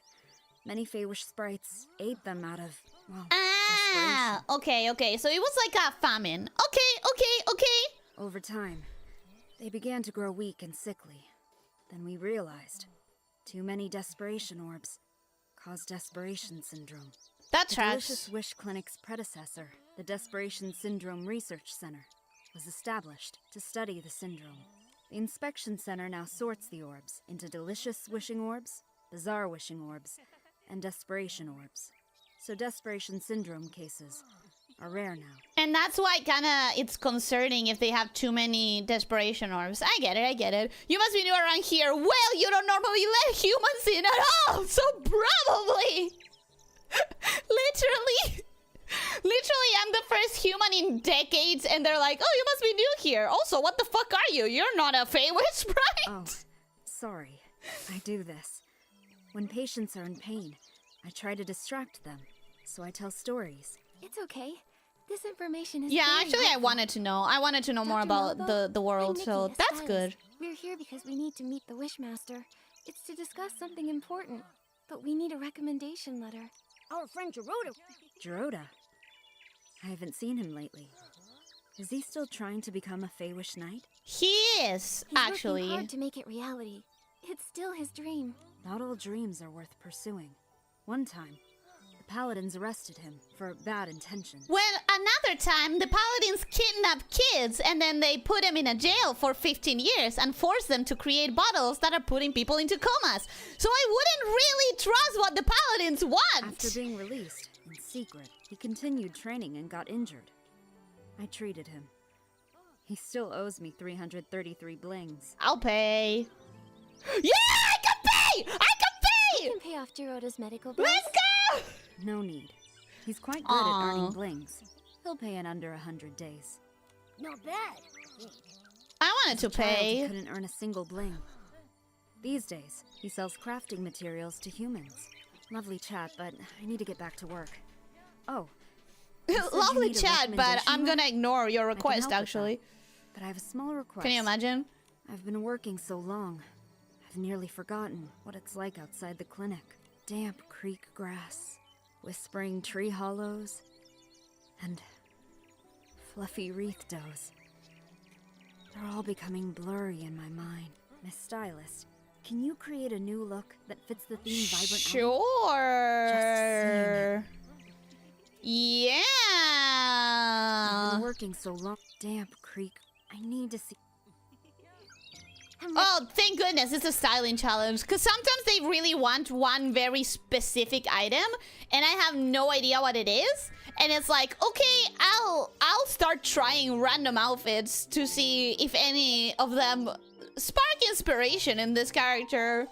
Many Feywish sprites ate them out of, well, Ah, okay. So it was like a famine. Okay. Over time, they began to grow weak and sickly. Then we realized too many desperation orbs cause desperation syndrome. That The tracks. Delicious Wish Clinic's predecessor, the Desperation Syndrome Research Center, was established to study the syndrome. The inspection center now sorts the orbs into delicious wishing orbs, bizarre wishing orbs, and desperation orbs. So desperation syndrome cases are rare now. And that's why it's concerning if they have too many desperation orbs. I get it. You must be new around here. Well, you don't normally let humans in at all, so probably. Literally, I'm the first human in decades, and they're like, oh, you must be new here. Also, what the fuck are you? You're not a Feywish sprite. Oh, sorry. I do this. When patients are in pain, I try to distract them, so I tell stories. It's okay. This information is Yeah, very actually, I helpful. wanted to know. I wanted to know more Dr. about Melba, the world, I'm so Nikki, a that's stylist. good. We're here because we need to meet the Wishmaster. It's to discuss something important, but we need a recommendation letter. Our friend Gerudo. Gerudo? I haven't seen him lately. Is he still trying to become a Feywish knight? He is, He's actually. working hard to make it reality. It's still his dream. Not all dreams are worth pursuing. One time, the Paladins arrested him for bad intentions. Well, another time, the Paladins kidnapped kids and then they put them in a jail for 15 years and forced them to create bottles that are putting people into comas. So I wouldn't really trust what the Paladins want. After being released, in secret, he continued training and got injured. I treated him. He still owes me 333 blings. I'll pay. Yeah, I can pay! You can pay off Gerudo's medical bills. Let's go! No need. He's quite good Aw. at earning blings. He'll pay in under 100 days. Not bad. I wanted to Child, he pay. couldn't earn a single bling. These days, he sells crafting materials to humans. Lovely chat, but I need to get back to work. Oh. you said you Lovely need a chat, but I'm recommendation gonna letter? ignore your I can request, help with actually. that. But I have a small request. Can you imagine? I've been working so long. I've nearly forgotten what it's like outside the clinic. Damp creek grass, whispering tree hollows, and fluffy wreath doughs. They're all becoming blurry in my mind. Miss Stylist, can you create a new look that fits the theme vibrant? Sure. Yeah. I've been working so long. Damp Creek. I need to see. Oh, thank goodness, it's a styling challenge. Because sometimes they really want one very specific item, and I have no idea what it is. And it's like, okay, I'll start trying random outfits to see if any of them spark inspiration in this character.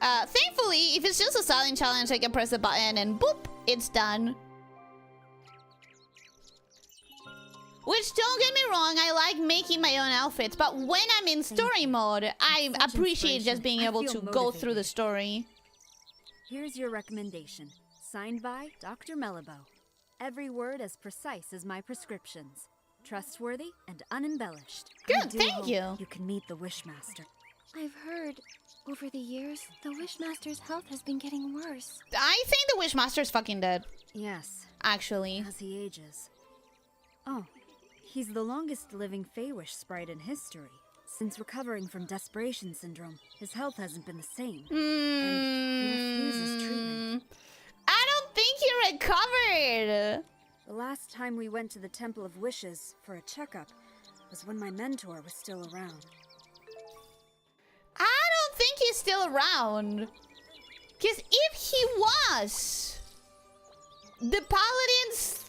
Thankfully, if it's just a styling challenge, I can press a button and boop, it's done. Which, don't get me wrong, I like making my own outfits, but when I'm in story mode, I appreciate just being able to go through the story. Here's your recommendation. Signed by Dr. Mellibo. Every word as precise as my prescriptions. Trustworthy and unembellished. Good, thank you. You can meet the Wishmaster. I've heard, over the years, the Wishmaster's health has been getting worse. I think the Wishmaster's fucking dead, Yes, actually. as he ages. Oh, he's the longest living Feywish sprite in history. Since recovering from Desperation Syndrome, his health hasn't been the same. And he refuses treatment. I don't think he recovered. The last time we went to the Temple of Wishes for a checkup was when my mentor was still around. I don't think he's still around. Because if he was, the Paladin's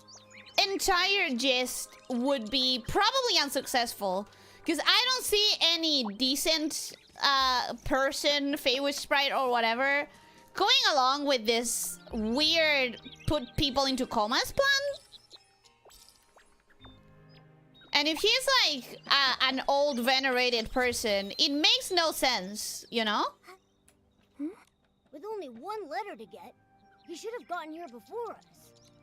entire gist would be probably unsuccessful. Because I don't see any decent person, Feywish sprite or whatever, going along with this weird put people into comas plan. And if he's like an old venerated person, it makes no sense, you know? With only one letter to get, he should have gotten here before us.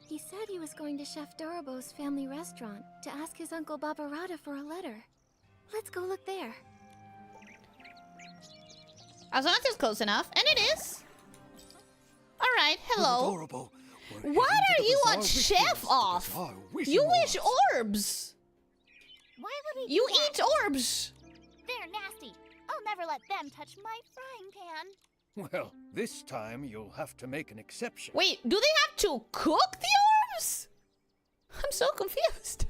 He said he was going to Chef Dorobo's family restaurant to ask his uncle Babarata for a letter. Let's go look there. As long as it's close enough. And it is. Alright, hello. Adorable. What are you on chef off? You wish orbs. Why would he You do that? eat orbs. They're nasty. I'll never let them touch my frying pan. Well, this time you'll have to make an exception. Wait, do they have to cook the orbs? I'm so confused.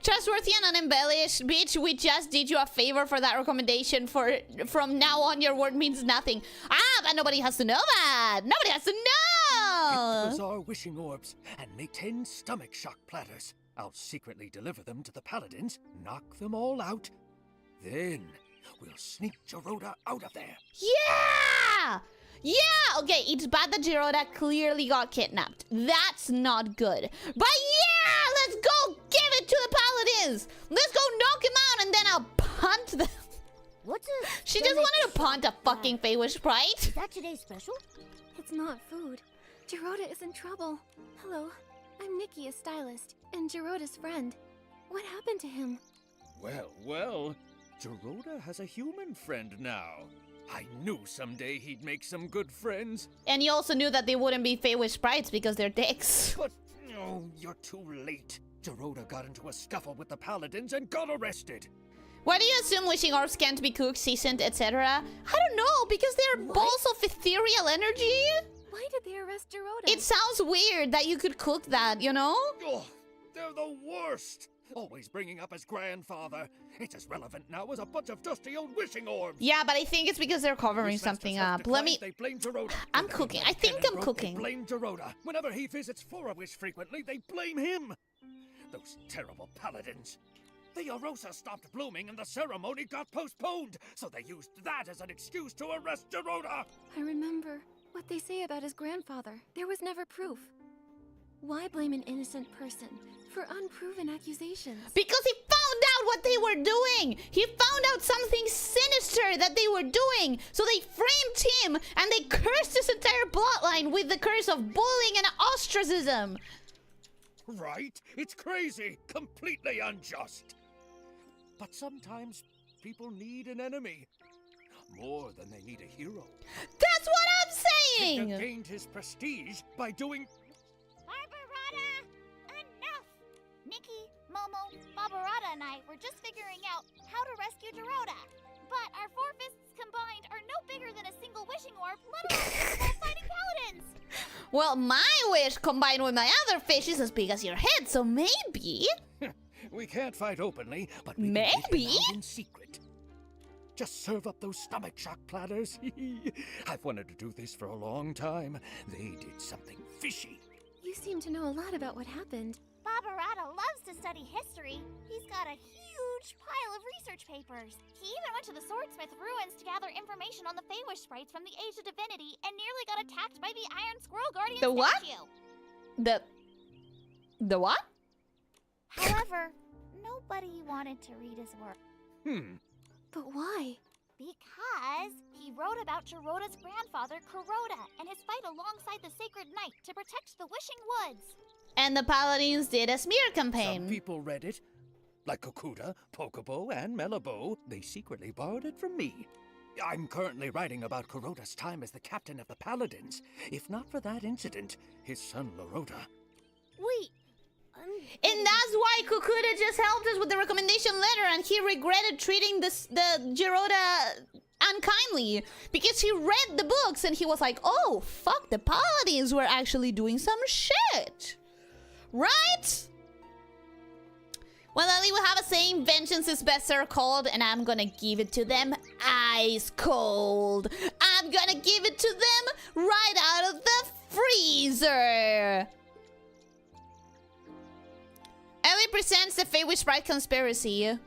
Trustworthy and unembellished. Bitch, we just did you a favor for that recommendation. From now on, your word means nothing. Ah, but nobody has to know that. Nobody has to Get know. the Bazaar wishing orbs and make 10 stomach shock platters. I'll secretly deliver them to the paladins, knock them all out. Then we'll sneak Geroda out of there. Yeah! Yeah! Okay, it's bad that Geroda clearly got kidnapped. That's not good. But yeah! Let's go give it to the paladins! Let's go knock him out and then I'll punt them. What's a She just wanted to punt a fucking Feywish sprite. Is that today's special? It's not food. Geroda is in trouble. Hello, I'm Nikki, a stylist, and Geroda's friend. What happened to him? Well, Geroda has a human friend now. I knew someday he'd make some good friends. And you also knew that they wouldn't be Feywish sprites because they're dicks. But, no, you're too late. Geroda got into a scuffle with the paladins and got arrested. Why do you assume wishing orbs can't be cooked, seasoned, etc.? I don't know, because they're balls of ethereal energy. Why did they arrest Geroda? It sounds weird that you could cook that, you know? Oh, they're the worst. Always bringing up his grandfather. It's as relevant now as a bunch of dusty old wishing orbs. Yeah, but I think it's because they're covering Wishmasters something have up. Let declined me... They blame Geroda. I'm Whenever cooking. he I think cannon I'm broke, cooking. They blame Geroda. Whenever he visits For-a-Wish frequently, they blame him. Those terrible paladins. The Arosa stopped blooming and the ceremony got postponed, so they used that as an excuse to arrest Geroda. I remember what they say about his grandfather. There was never proof. Why blame an innocent person for unproven accusations? Because he found out what they were doing! He found out something sinister that they were doing! So they framed him and they cursed his entire bloodline with the curse of bullying and ostracism! Right? It's crazy. Completely unjust. But sometimes people need an enemy. More than they need a hero. That's what I'm Victor saying! gained his prestige by doing... Barbarata! Enough! Nikki, Momo, Barbarata, and I were just figuring out how to rescue Dorota. But our four fists combined are no bigger than a single wishing orb, let alone capable of fighting paladins. Well, my wish combined with my other fish is as big as your head, so maybe... We can't fight openly, but we Maybe? can fight it out in secret. Just serve up those stomach shock platters. I've wanted to do this for a long time. They did something fishy. You seem to know a lot about what happened. Barbarata loves to study history. He's got a huge pile of research papers. He even went to the Swordsmith ruins to gather information on the Feywish sprites from the Age of Divinity and nearly got attacked by the Iron Squirrel Guardian The what? statue. The what? However, nobody wanted to read his work. But why? Because he wrote about Geroda's grandfather, Kuroda, and his fight alongside the Sacred Knight to protect the Wishing Woods. And the paladins did a smear campaign. Some people read it. Like Kokuda, Pokobo, and Melabo, they secretly borrowed it from me. I'm currently writing about Kuroda's time as the captain of the Paladins. If not for that incident, his son Lorota. Wait, And that's why Kukuda just helped us with the recommendation letter, and he regretted treating the Geroda unkindly because he read the books and he was like, oh, fuck, the paladins were actually doing some shit. Right? Well, Ellie will have a saying, vengeance is better cold, and I'm gonna give it to them ice cold. I'm gonna give it to them right out of the freezer. Ellie presents the Feywish Sprite conspiracy.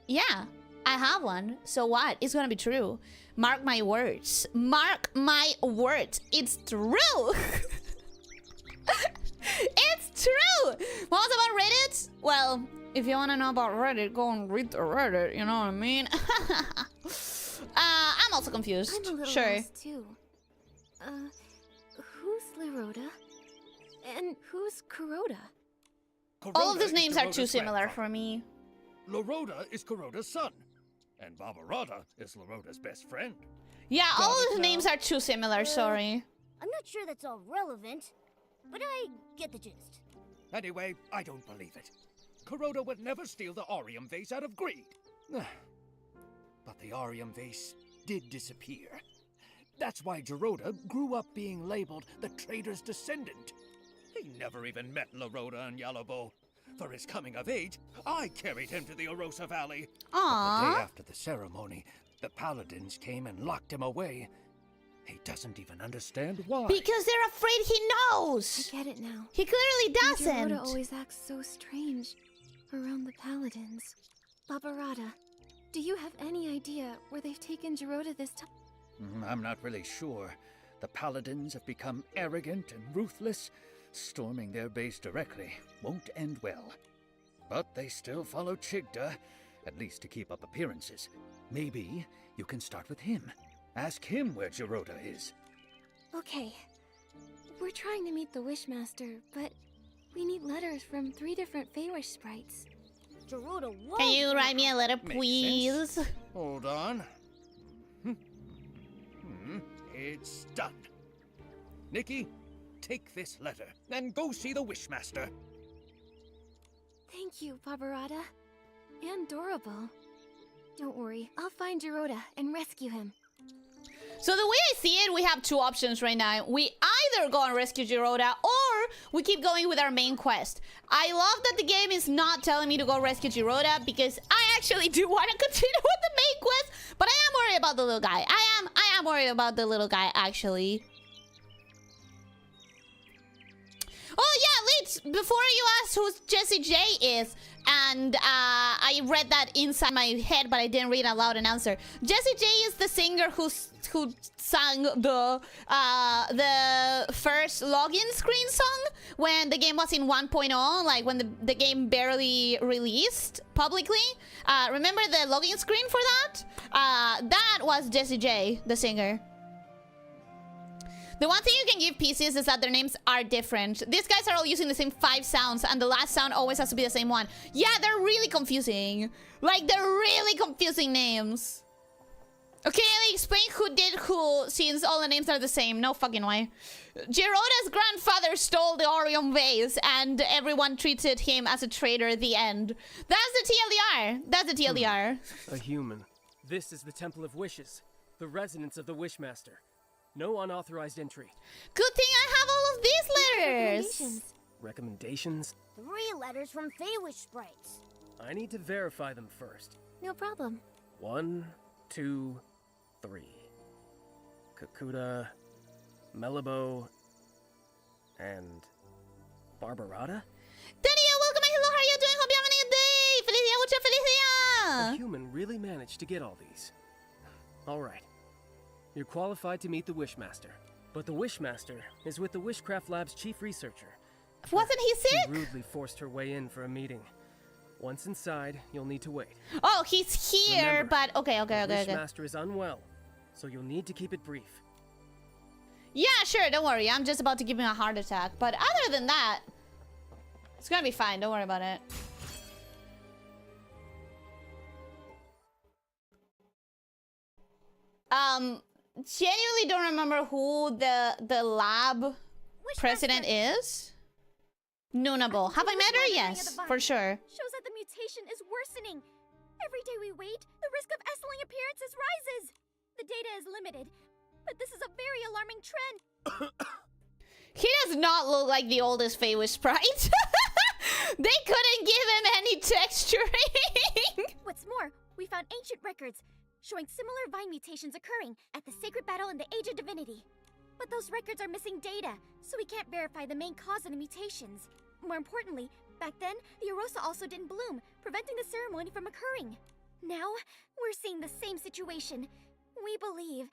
Yeah, I have one. So what? It's gonna be true. Mark my words. Mark my words. It's true. It's true. What was about Reddit? Well, if you want to know about Reddit, go and read the Reddit. You know what I mean? I'm also confused. I'm a little Sure. lost too. Who's Lorota? And who's Kuroda? All of Kuroda these is names are Kuroda's too similar grandfather. for me. Lorota is Kuroda's son. And Barbarata is Lorota's best friend. Yeah, Got all it of these now? names are too similar. Sorry. I'm not sure that's all relevant, but I get the gist. Anyway, I don't believe it. Kuroda would never steal the Arium vase out of greed. But the Arium vase did disappear. That's why Geroda grew up being labeled the traitor's descendant. He never even met Lorota and Yalabo. For his coming of age, I carried him to the Orosa Valley. But the day Aww. after the ceremony, the paladins came and locked him away. He doesn't even understand why. Because they're afraid he I knows. get it now. He clearly Why doesn't. Geroda always acts so strange around the paladins. Barbarata, do you have any idea where they've taken Geroda this time? I'm not really sure. The paladins have become arrogant and ruthless. Storming their base directly won't end well. But they still follow Chigda, at least to keep up appearances. Maybe you can start with him. Ask him where Geroda is. Okay. We're trying to meet the Wishmaster, but we need letters from 3 different Feywish sprites. Geroda was. Can you write me a letter, Makes please? Hold on. It's done. Nikki, take this letter and go see the Wishmaster. Thank you, Barbarata. And Dorable. Don't worry, I'll find Geroda and rescue him. So the way I see it, we have two options right now. We either go and rescue Geroda, or we keep going with our main quest. I love that the game is not telling me to go rescue Geroda, because I actually do want to continue with the main quest, but I am worried about the little guy. I am worried about the little guy, actually. Oh yeah, Leech, before you asked who Jessie J is, and I read that inside my head, but I didn't read out loud an answer. Jessie J is the singer who sang the first login screen song when the game was in 1.0, like when the game barely released publicly. Remember the login screen for that? That was Jessie J, the singer. The one thing you can give PCs is that their names are different. These guys are all using the same 5 sounds, and the last sound always has to be the same one. Yeah, they're really confusing. Like, they're really confusing names. Okay, explain who did who, since all the names are the same. No fucking way. Geroda's grandfather stole the Orion vase, and everyone treated him as a traitor at the end. That's the TLDR. That's the TLDR. A human. This is the Temple of Wishes, the residence of the Wishmaster. No unauthorized entry. Good thing I have all of these letters. Recommendations. Recommendations? 3 letters from Feywish sprites. I need to verify them first. No problem. 1, 2, 3. Kakuta, Melabo, and Barbarata? Daniel, welcome and hello, how are you doing? Hope you have a good day. Felicia, mucha A felicidad. human really managed to get all these. Alright. You're qualified to meet the Wishmaster. But the Wishmaster is with the Wishcraft Lab's chief researcher. Wasn't he She sick? rudely forced her way in for a meeting. Once inside, you'll need to wait. Oh, he's here, Remember, but okay. The Wishmaster is unwell, so you'll need to keep it brief. Yeah, sure, don't worry. I'm just about to give him a heart attack. But other than that, it's gonna be fine. Don't worry about it. Genuinely don't remember who the lab president is. Nunable. Have I met her? Yes, for sure. Shows that the mutation is worsening. Every day we wait, the risk of Essling appearances rises. The data is limited, but this is a very alarming trend. He does not look like the oldest Feywish sprite. They couldn't give him any texturing. What's more, we found ancient records showing similar vine mutations occurring at the sacred battle in the Age of Divinity. But those records are missing data, so we can't verify the main cause of the mutations. More importantly, back then, the Arosa also didn't bloom, preventing the ceremony from occurring. Now, we're seeing the same situation. We believe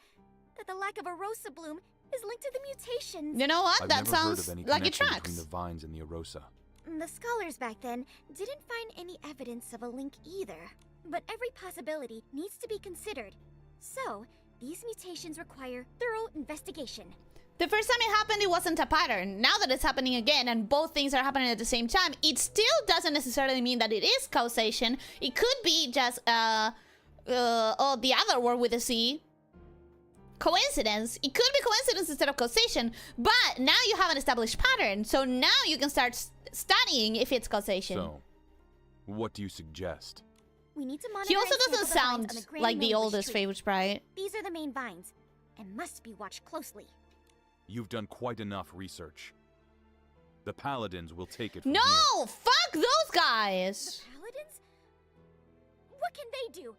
that the lack of Arosa bloom is linked to the mutations. You know what? I've That never heard sounds of any like it connection tracks. between the vines and the Arosa. The scholars back then didn't find any evidence of a link either. But every possibility needs to be considered. So, these mutations require thorough investigation. The first time it happened, it wasn't a pattern. Now that it's happening again and both things are happening at the same time, it still doesn't necessarily mean that it is causation. It could be just, the other word with a C. Coincidence. It could be coincidence instead of causation, but now you have an established pattern. So now you can start studying if it's causation. So, what do you suggest? We need to monitor He also and doesn't sample the vines sound on the Grand like the Millwish oldest tree. favorite sprite. These are the main vines, and must be watched closely. You've done quite enough research. The Paladins will take it from No! here. Fuck those guys! The Paladins? What can they do?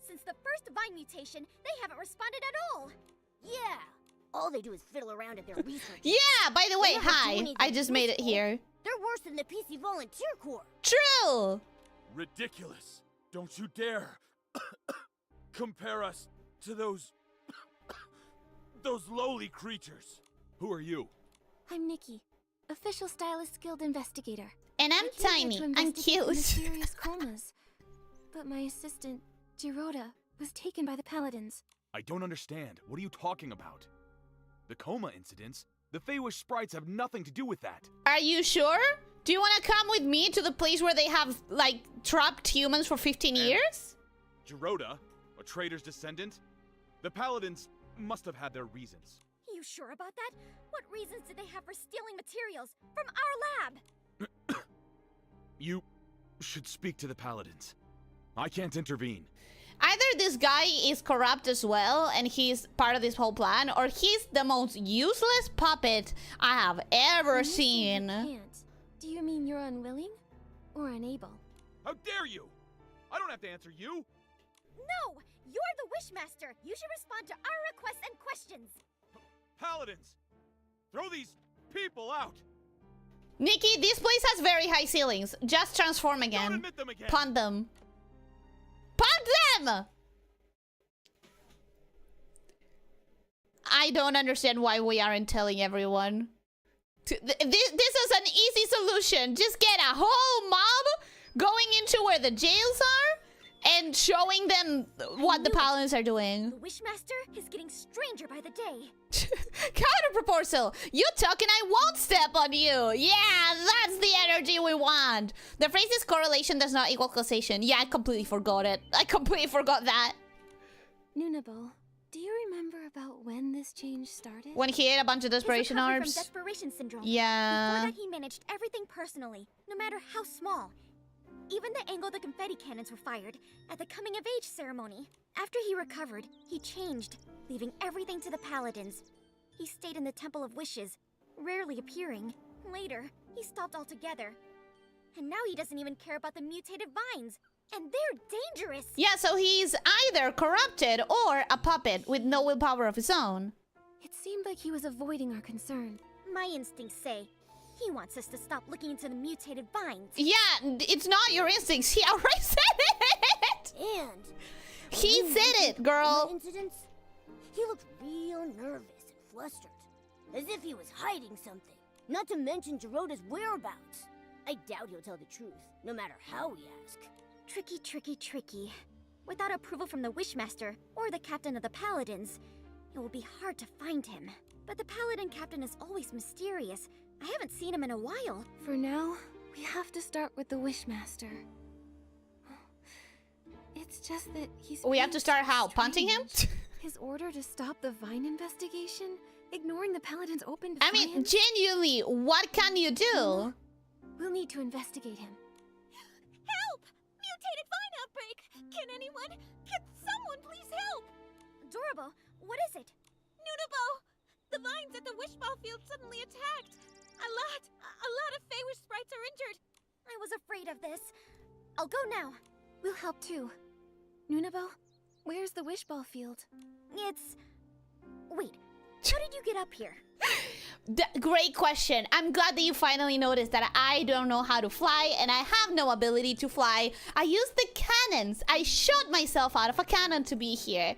Since the first vine mutation, they haven't responded at all. Yeah. All they do is fiddle around at their research. Yeah, by the way, They never do hi. anything I just made it useful. here. They're worse than the PC Volunteer Corps. True! Ridiculous. Don't you dare compare us to those lowly creatures. Who are you? I'm Nikki, official Stylist Guild investigator. And I'm I came tiny. here to I'm investigate the cute. mysterious comas. But my assistant, Geroda, was taken by the Paladins. I don't understand. What are you talking about? The coma incidents? The Feywish sprites have nothing to do with that. Are you sure? Do you want to come with me to the place where they have, like, trapped humans for 15 years? Geroda, a traitor's descendant? The Paladins must have had their reasons. You sure about that? What reasons did they have for stealing materials from our lab? You should speak to the Paladins. I can't intervene. Either this guy is corrupt as well, and he's part of this whole plan, or he's the most useless puppet I have ever When you say you seen. can't, do you mean you're unwilling? Or unable? How dare you! I don't have to answer you! No! You're the Wishmaster! You should respond to our requests and questions! Paladins! Throw these people out! Nikki, this place has very high ceilings. Just transform Don't again. admit them again! Punt them. Punt them! I don't understand why we aren't telling everyone. This is an easy solution. Just get a whole mob going into where the jails are and showing them what the Paladins are doing. The Wishmaster is getting stranger by the day. Counter proposal. You talk and I won't step on you. Yeah, that's the energy we want. The phrase is correlation does not equal causation. Yeah, I completely forgot it. I completely forgot that. Nunabo, do you remember about when this change started? When he ate a bunch of desperation His recovery orbs. from desperation syndrome. Yeah. Before that, he managed everything personally, no matter how small. Even the angle the confetti cannons were fired at the coming of age ceremony. After he recovered, he changed, leaving everything to the paladins. He stayed in the Temple of Wishes, rarely appearing. Later, he stopped altogether. And now he doesn't even care about the mutated vines. And they're dangerous! Yeah, so he's either corrupted or a puppet with no willpower of his own. It seemed like he was avoiding our concern. My instincts say he wants us to stop looking into the mutated vines. Yeah, it's not your instincts. He already said it! And He said it, girl! incidents, he looked real nervous and flustered, as if he was hiding something. Not to mention Geroda's whereabouts. I doubt he'll tell the truth, no matter how we ask. Tricky, tricky, tricky. Without approval from the Wishmaster or the captain of the Paladins, it will be hard to find him. But the Paladin captain is always mysterious. I haven't seen him in a while. For now, we have to start with the Wishmaster. It's just that he's... We have to being start so how? Punting him? strange. His order to stop the Vine investigation? Ignoring the Paladin's open I defiance? mean, genuinely, what can you do? We'll need to investigate him. Help! Mutated vine outbreak! Can someone please help? Dorabo, what is it? Nunabo! The vines at the Wishball Field suddenly attacked! A lot of Feywish sprites are injured! I was afraid of this. I'll go now. We'll help too. Nunabo, where's the Wishball Field? It's... Wait, how did you get up here? Great question. I'm glad that you finally noticed that I don't know how to fly and I have no ability to fly. I used the cannons. I shot myself out of a cannon to be here.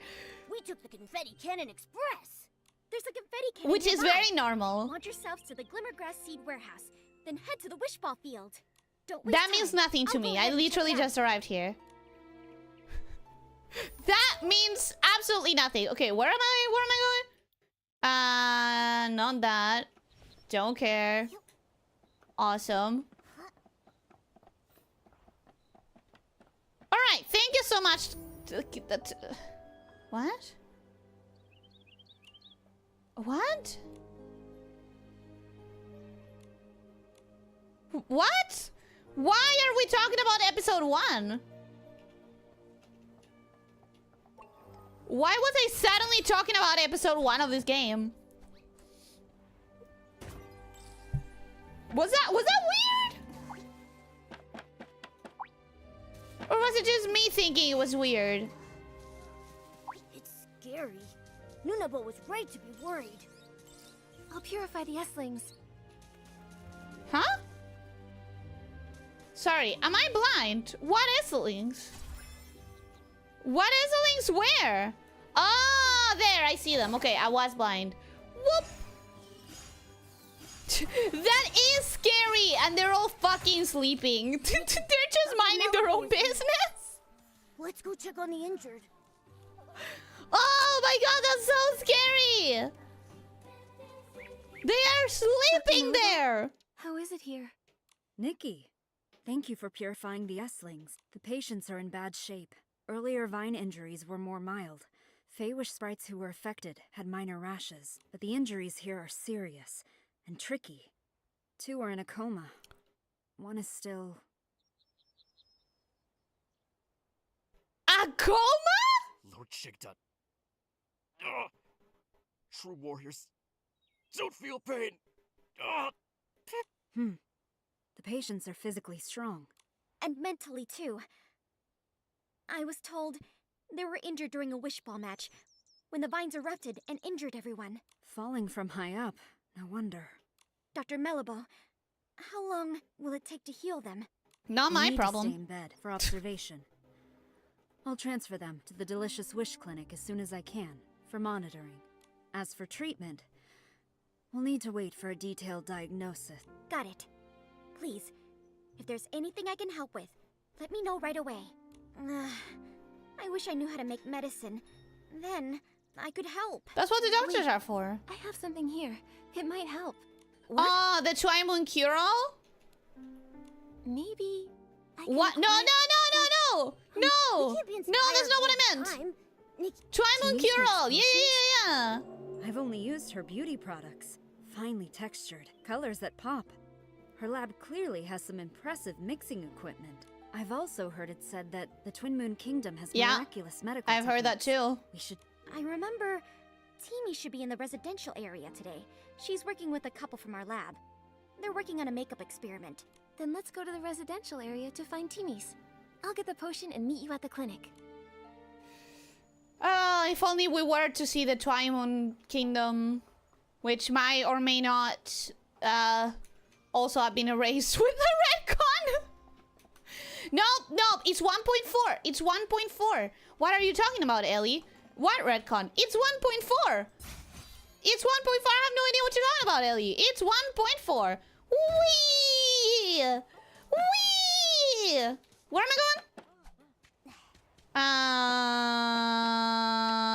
We took the Confetti Cannon Express. There's a confetti cannon Which is nearby. very normal. Launch yourselves to the Glimmergrass Seed Warehouse, then head to the Wishball Field. Don't waste That means time. nothing to I'll go me. ahead I and check literally it out. just arrived here. That means absolutely nothing. Okay, where am I? Where am I going? Not that. Don't care. Awesome. Alright, thank you so much. What? What? What? Why are we talking about episode 1? Why was I suddenly talking about episode 1 of this game? Was that weird? Or was it just me thinking it was weird? It's scary. Nunabo was right to be worried. I'll purify the S-lings. Huh? Sorry, am I blind? What Esselings? What Esselings where? Oh, there, I see them. Okay, I was blind. Whoop! That is scary, and they're all fucking sleeping. They're just minding their own business. Let's go check on the injured. Oh my god, that's so scary! They are sleeping there! How is it here? Nikki, thank you for purifying the S-lings. The patients are in bad shape. Earlier vine injuries were more mild. Feywish sprites who were affected had minor rashes, but the injuries here are serious and tricky. 2 are in a coma. 1 is still... A coma? Lord Shigdut. Ugh. True warriors don't feel pain. Ugh. The patients are physically strong. And mentally, too. I was told they were injured during a wishball match, when the vines erupted and injured everyone. Falling from high up, no wonder. Dr. Melabo, how long will it take to heal them? Not They my need problem. to stay in bed for observation. I'll transfer them to the Delicious Wish Clinic as soon as I can, for monitoring. As for treatment, we'll need to wait for a detailed diagnosis. Got it. Please, if there's anything I can help with, let me know right away. I wish I knew how to make medicine. Then, I could help. That's what the doctors are for. I have something here. It might help. What? Oh, the Trimun Cure-All? Maybe... I can What? No, quiet- no, no, no, no! No! We can't be No, that's inspired not what all I the meant! time. Twymoon Timmy's Cure-All! makes Yeah. I've only used her beauty products. Finely textured, colors that pop. Her lab clearly has some impressive mixing equipment. I've also heard it said that the Twin Moon Kingdom has miraculous medical I've heard that techniques. too. We should... I remember Timmy should be in the residential area today. She's working with a couple from our lab. They're working on a makeup experiment. Then let's go to the residential area to find Timmy's. I'll get the potion and meet you at the clinic. If only we were to see the Twymoon Kingdom, which might or may not also have been erased with the retcon. No, it's 1.4. It's 1.4. What are you talking about, Ellie? What retcon? It's 1.4. It's 1.4. I have no idea what you're talking about, Ellie. It's 1.4. Wee! Where am I going?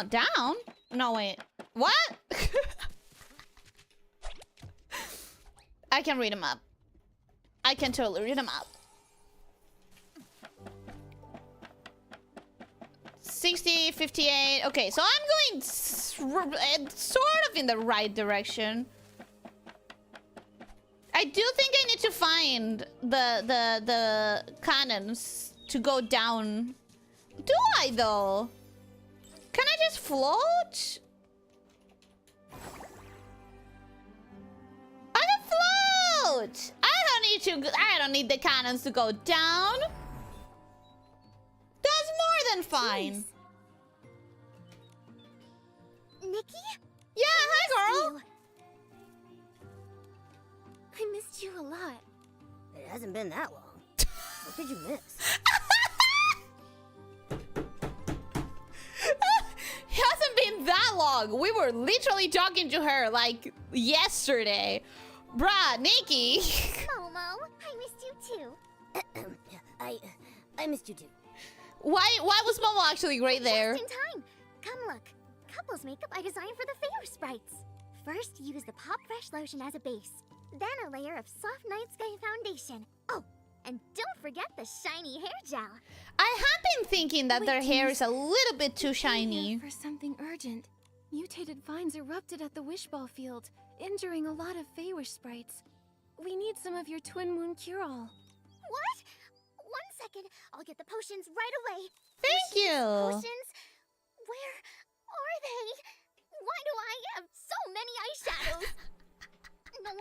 Down? No, wait. What? I can read them up. I can totally read them up. 60, 58. Okay, so I'm going sort of in the right direction. I do think I need to find the cannons to go down. Do I though? Can I just float? I can float. I don't need the cannons to go down. That's more than fine. Jeez. Nikki? Yeah, hi girl. I missed you a lot. It hasn't been that long. What did you miss? It hasn't been that long. We were literally talking to her like yesterday. Bruh, Nikki. Momo, I missed you too. I missed you too. Why was Momo actually right there? Just in time. Come look. Couples makeup I designed for the Favor Sprites. First, use the Pop Fresh lotion as a base. Then a layer of soft Night Sky foundation. Oh, and don't forget the shiny hair gel. I have been thinking that their hair is a little bit too shiny. For something urgent. Mutated vines erupted at the Wishball field, injuring a lot of Feywish sprites. We need some of your Twin Moon Cure-All. What? 1 second. I'll get the potions right away. Thank you. Potions? Where are they? Why do I have so many eyeshadows? No,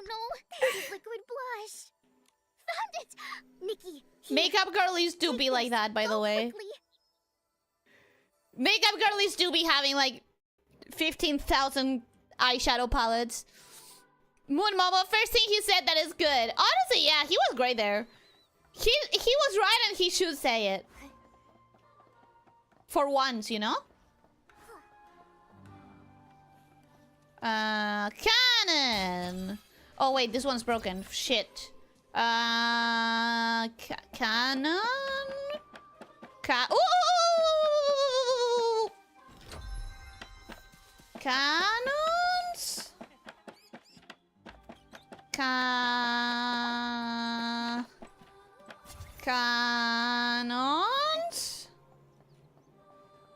this is liquid blush. Found it! Nikki, here. Makeup girlies do Take be like this. that, by the Go way. quickly. Makeup girlies do be having like 15,000 eyeshadow palettes. Moon Momo, first thing he said that is good. Honestly, yeah, he was great there. He was right and he should say it. For once, you know? Cannon. Oh wait, this one's broken. Shit. Cannon. Ooh! Cannons. Cannons.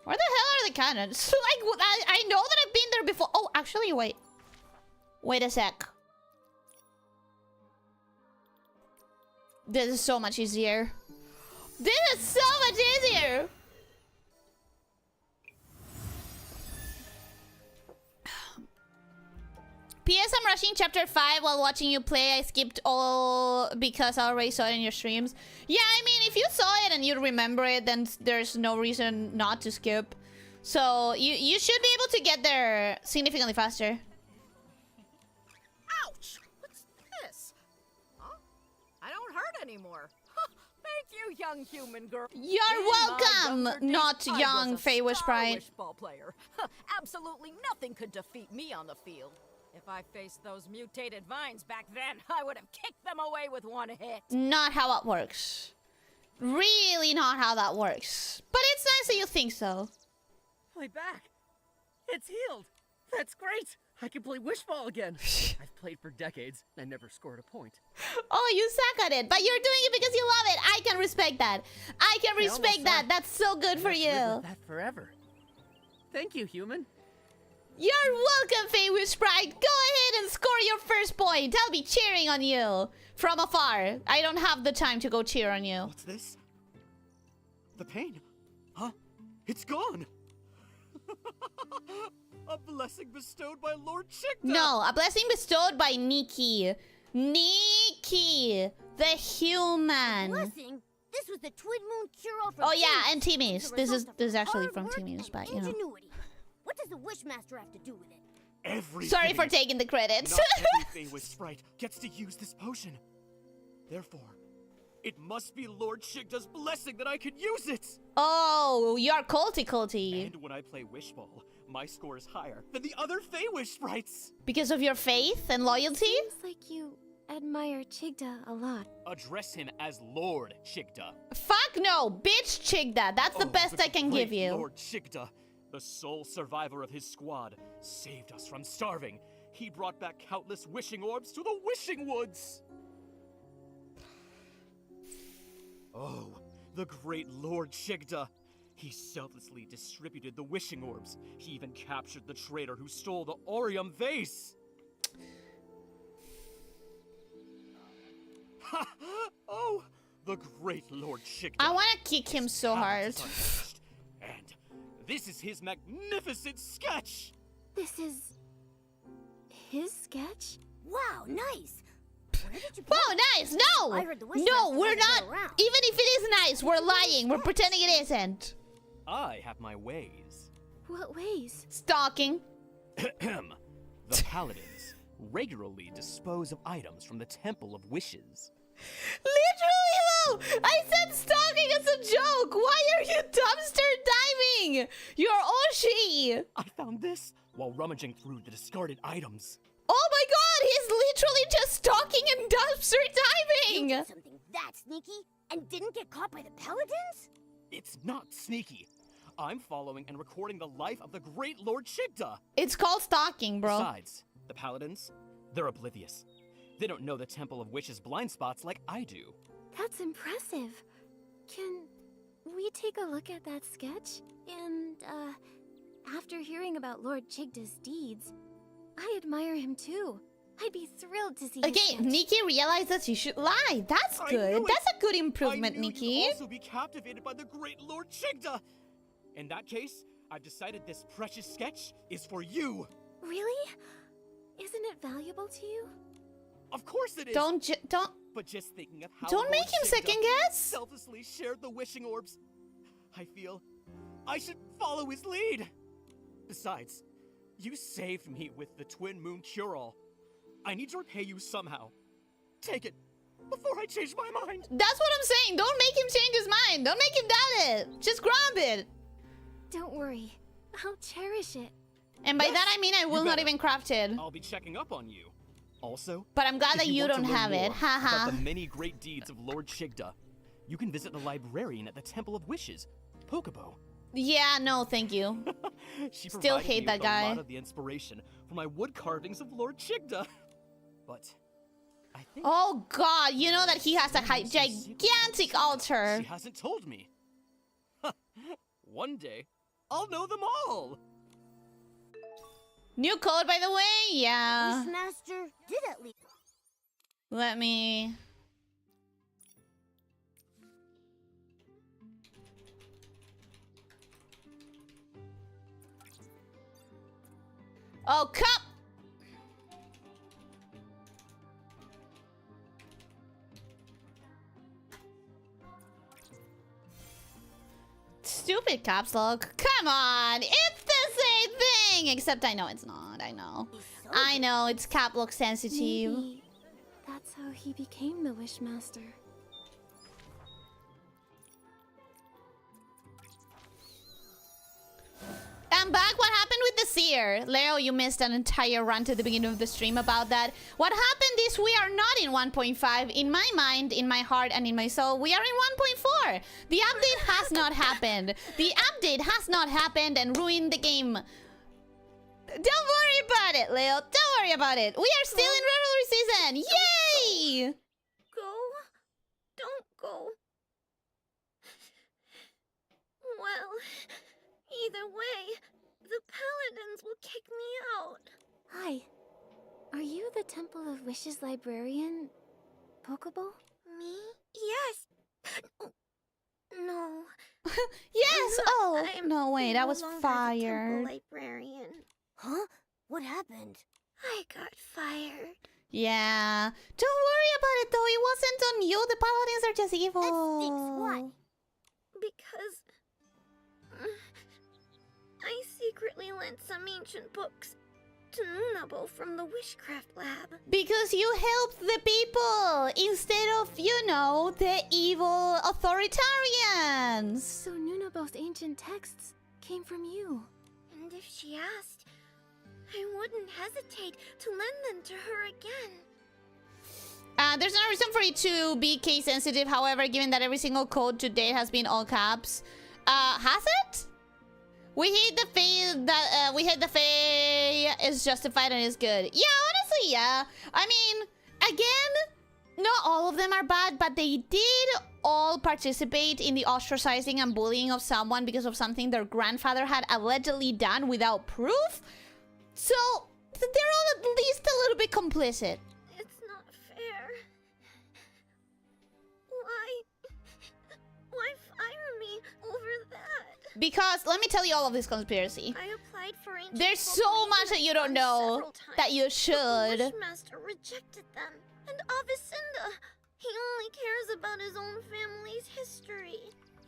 Where the hell are the cannons? Like, I know that I've been there before. Oh, actually, wait. Wait a sec. This is so much easier. This is so much easier. P.S. I'm rushing chapter 5 while watching you play. I skipped all because I already saw it in your streams. Yeah, I mean, if you saw it and you remember it, then there's no reason not to skip. So you should be able to get there significantly faster. Ouch! What's this? Huh? I don't hurt anymore. Thank you, young human girl. You're In my welcome, younger days, not I young was a Feywish star Sprite. Wishball player. Absolutely nothing could defeat me on the field. If I faced those mutated vines back then, I would have kicked them away with one hit. Not how it works. Really not how that works. But it's nice that you think so. My back. It's healed. That's great. I can play Wishball again. I've played for decades and never scored a point. Oh, you suck at it, but you're doing it because you love it. I can respect that. I can respect that. That's so good for Live you. with that forever. Thank you, human. You're welcome, Feywish Sprite. Go ahead and score your first point. I'll be cheering on you from afar. I don't have the time to go cheer on you. What's this? The pain? Huh? It's gone! A blessing bestowed by Lord Chigda! No, a blessing bestowed by Nikki. Nikki, the human. Blessing? This was the Twin Moon cure-all from Oh yeah, Phoenix. and Timmy's. The This is result of actually hard from work Timmy's, and but you know. ingenuity. What does the Wishmaster have to do with it? Every Sorry for Fey- taking the credits. Not every Feywish sprite gets to use this potion. Therefore, it must be Lord Chigda's blessing that I can use it! Oh, you're culty. And when I play Wish Ball, my score is higher than the other Feywish sprites! Because of your faith and loyalty? Seems like you admire Chigda a lot. Address him as Lord Chigda. Fuck no, bitch Chigda. That's the best I can give you. Lord Chigda, the sole survivor of his squad, saved us from starving. He brought back countless wishing orbs to the wishing woods. Oh, the great Lord Chigda. He selflessly distributed the wishing orbs. He even captured the traitor who stole the Orium vase. Ha! Oh, the great Lord Chigda. I want to kick him so hard. And this is his magnificent sketch! This is his sketch? Wow, nice! Where did you Oh, nice! No! I heard the No, Wishmaster we're hasn't not. been around. Even if it is nice, we're lying. We're pretending it isn't. I have my ways. What ways? Stalking. Ahem. The paladins regularly dispose of items from the Temple of Wishes. Literally though! I said stalking as a joke! Why are you dumpster diving? You're Oshi! I found this while rummaging through the discarded items. Oh my god! He's literally just stalking and dumpster You diving! did something that sneaky and didn't get caught by the paladins? It's not sneaky. I'm following and recording the life of the great Lord Chigda. It's called stalking, bro. Besides, the paladins, they're oblivious. They don't know the Temple of Wishes blind spots like I do. That's impressive. Can we take a look at that sketch? And, after hearing about Lord Chigda's deeds, I admire him too. I'd be thrilled to see his Okay, sketch. Nikki realized that she should lie. That's I good. knew it. That's a good I improvement, knew Nikki. you'd also be captivated by the great Lord Chigda. In that case, I've decided this precious sketch is for you. Really? Isn't it valuable to you? Of course it is. Don't. But just thinking of how Don't Lord make him Chigda second guess. selflessly shared the wishing orbs, I feel I should follow his lead. Besides, you saved me with the Twin Moon cure-all. I need to repay you somehow. Take it before I change my mind. That's what I'm saying. Don't make him change his mind. Don't make him doubt it. Just grab it. Don't worry. I'll cherish it. And by Yes, that I mean I will not better. even craft it. I'll be checking up on you. Also, But I'm glad if that you want to don't learn have it. more Haha. about the many great deeds of Lord Chigda, you can visit the librarian at the Temple of Wishes, Pocobo. Yeah, no, thank you. She Still provided hate me that with a guy. lot of the inspiration for my wood carvings of Lord Chigda. But I think Oh god, you know that he has a gigantic altar. she hasn't told me. One day, I'll know them all. New code, by the way? Yeah. Wishmaster did at least. Let me... Oh, cup! Stupid caps lock. Come on! It's the same thing! Except I know it's not. I know. I know, it's cap lock sensitive. Maybe that's how he became the Wishmaster. I'm back. What happened with the seer? Leo, you missed an entire rant at the beginning of the stream about that. What happened is we are not in 1.5. In my mind, in my heart, and in my soul, we are in 1.4. The update has not happened. The update has not happened and ruined the game. Don't worry about it, Leo. Don't worry about it. We are still in Rivalry Season. Yay! Go. Don't go. Well, either way, Temple of Wishes librarian, Pokeball? Me? Yes. No. Yes! Oh! I'm No, wait, that no was longer the fired. temple librarian. Huh? What happened? I got fired. Yeah. Don't worry about it, though. It wasn't on you. The paladins are just evil. That stinks. Why? Because I secretly lent some ancient books to Nunabo from the Wishcraft Lab. Because you helped the people instead of, you know, the evil authoritarians. So Nunabo's ancient texts came from you. And if she asked, I wouldn't hesitate to lend them to her again. There's no reason for it to be case sensitive, however, given that every single code to date has been all caps. Has it? We hate the Fae we hate the Fae is justified and is good. Yeah, honestly, yeah. I mean, again, not all of them are bad, but they did all participate in the ostracizing and bullying of someone because of something their grandfather had allegedly done without proof. So, they're all at least a little bit complicit. It's not fair. Why fire me over that? Because, let me tell you all of this conspiracy. I applied for ancient There's so much that you don't know that you should. The Wishmaster rejected them. And Avicenda, he only cares about his own family's history.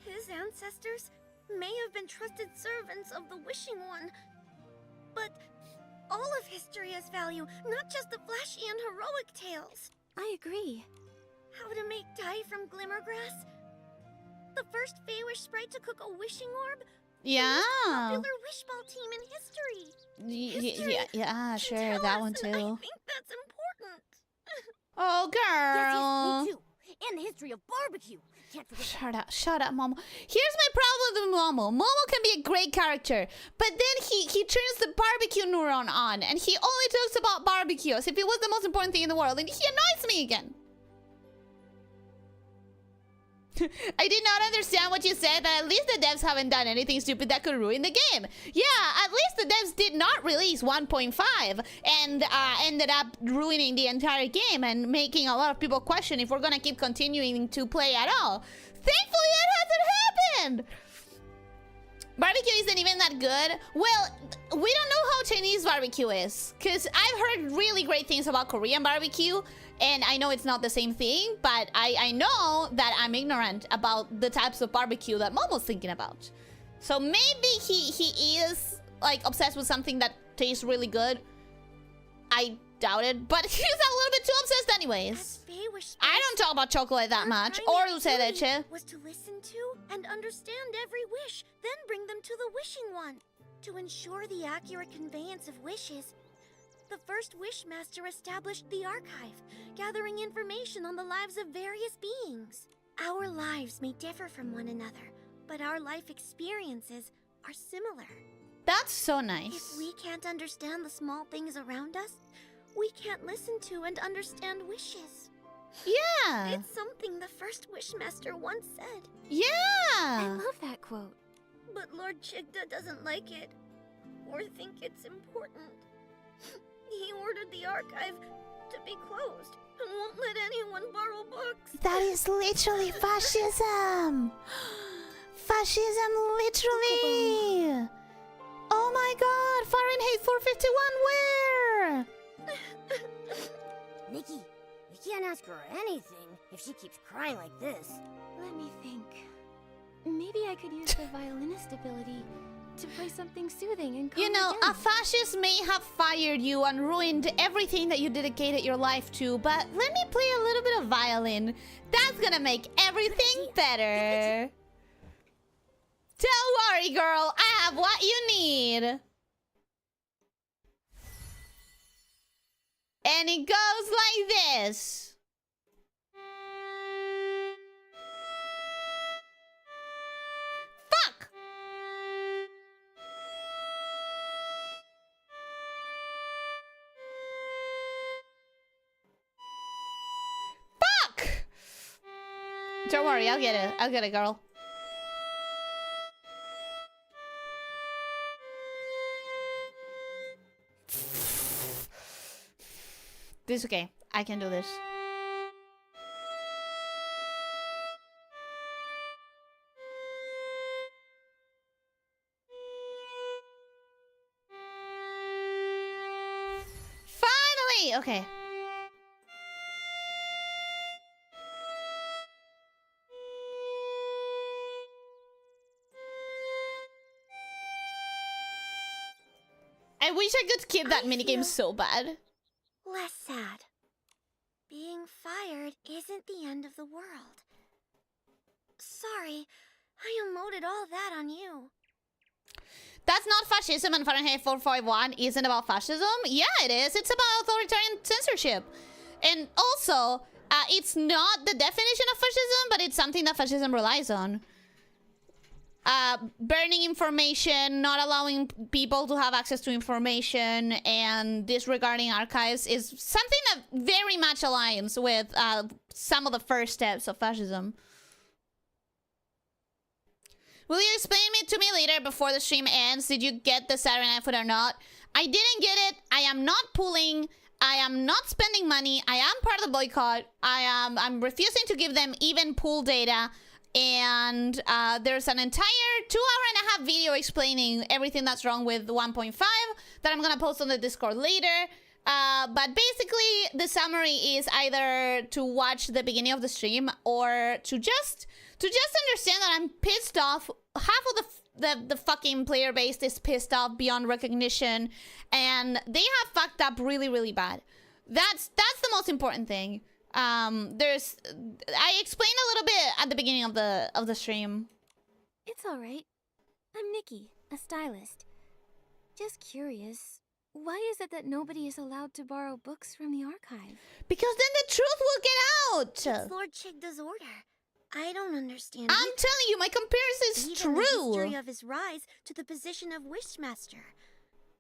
His ancestors may have been trusted servants of the Wishing One, but all of history has value, not just the flashy and heroic tales. I agree. How to make dye from glimmergrass? The first Feywish sprite to cook a wishing orb? Yeah. The most popular wishball team in history. Yeah, sure, Tell that us, one and I too. think that's important. Oh, girl. Yes, me too. And the history of barbecue. Can't forget. Shut up, Momo. Here's my problem with Momo. Momo can be a great character, but then he turns the barbecue neuron on, and he only talks about barbecue as if it was the most important thing in the world, and he annoys me again. I did not understand what you said, but at least the devs haven't done anything stupid that could ruin the game. Yeah, at least the devs did not release 1.5 and ended up ruining the entire game and making a lot of people question if we're gonna keep continuing to play at all. Thankfully, that hasn't happened! Barbecue isn't even that good. Well, we don't know how Chinese barbecue is, because I've heard really great things about Korean barbecue, and I know it's not the same thing, but I know that I'm ignorant about the types of barbecue that Momo's thinking about. So maybe he is, like, obsessed with something that tastes really good. I doubt it, but he's a little bit too obsessed anyways. I don't talk about chocolate that much, or dulce de leche. Was to listen to and understand every wish, then bring them to the Wishing One. To ensure the accurate conveyance of wishes, the first Wishmaster established the archive, gathering information on the lives of various beings. Our lives may differ from one another, but our life experiences are similar. That's so nice. If we can't understand the small things around us, we can't listen to and understand wishes. Yeah. It's something the first Wishmaster once said. Yeah. I love that quote. But Lord Chigda doesn't like it, or think it's important. He ordered the archive to be closed and won't let anyone borrow books. That is literally fascism. Fascism, literally. Oh my god, Fahrenheit 451, where? Nikki, you can't ask her anything if she keeps crying like this. Let me think. Maybe I could use the violinist ability to play something soothing and calm You know, her down. a fascist may have fired you and ruined everything that you dedicated your life to, but let me play a little bit of violin. That's gonna make everything better. Don't worry, girl. I have what you need. And it goes like this. Fuck! Fuck! Don't worry, I'll get it. I'll get it, girl. This is okay. I can do this. Finally! Okay. I wish I could skip that minigame so bad. Less sad. Being fired isn't the end of the world. Sorry, I emoted all that on you. That's not fascism, and Fahrenheit 451 isn't about fascism. Yeah, it is. It's about authoritarian censorship. And also, it's not the definition of fascism, but it's something that fascism relies on. Burning information, not allowing people to have access to information, and disregarding archives is something that very much aligns with some of the first steps of fascism. Will you explain it to me later before the stream ends? Did you get the Saturday Night Food or not? I didn't get it. I am not pulling. I am not spending money. I am part of the boycott. I'm refusing to give them even pool data. And there's an entire 2.5-hour video explaining everything that's wrong with 1.5 that I'm gonna post on the Discord later. But basically, the summary is either to watch the beginning of the stream or to just understand that I'm pissed off. Half of the fucking player base is pissed off beyond recognition, and they have fucked up really, really bad. That's the most important thing. I explained a little bit at the beginning of the stream. It's all right. I'm Nikki, a stylist. Just curious, why is it that nobody is allowed to borrow books from the archive? Because then the truth will get out. It's Lord Chigda's order. I don't understand. I'm telling you, my comparison is Even true. The history of his rise to the position of Wishmaster.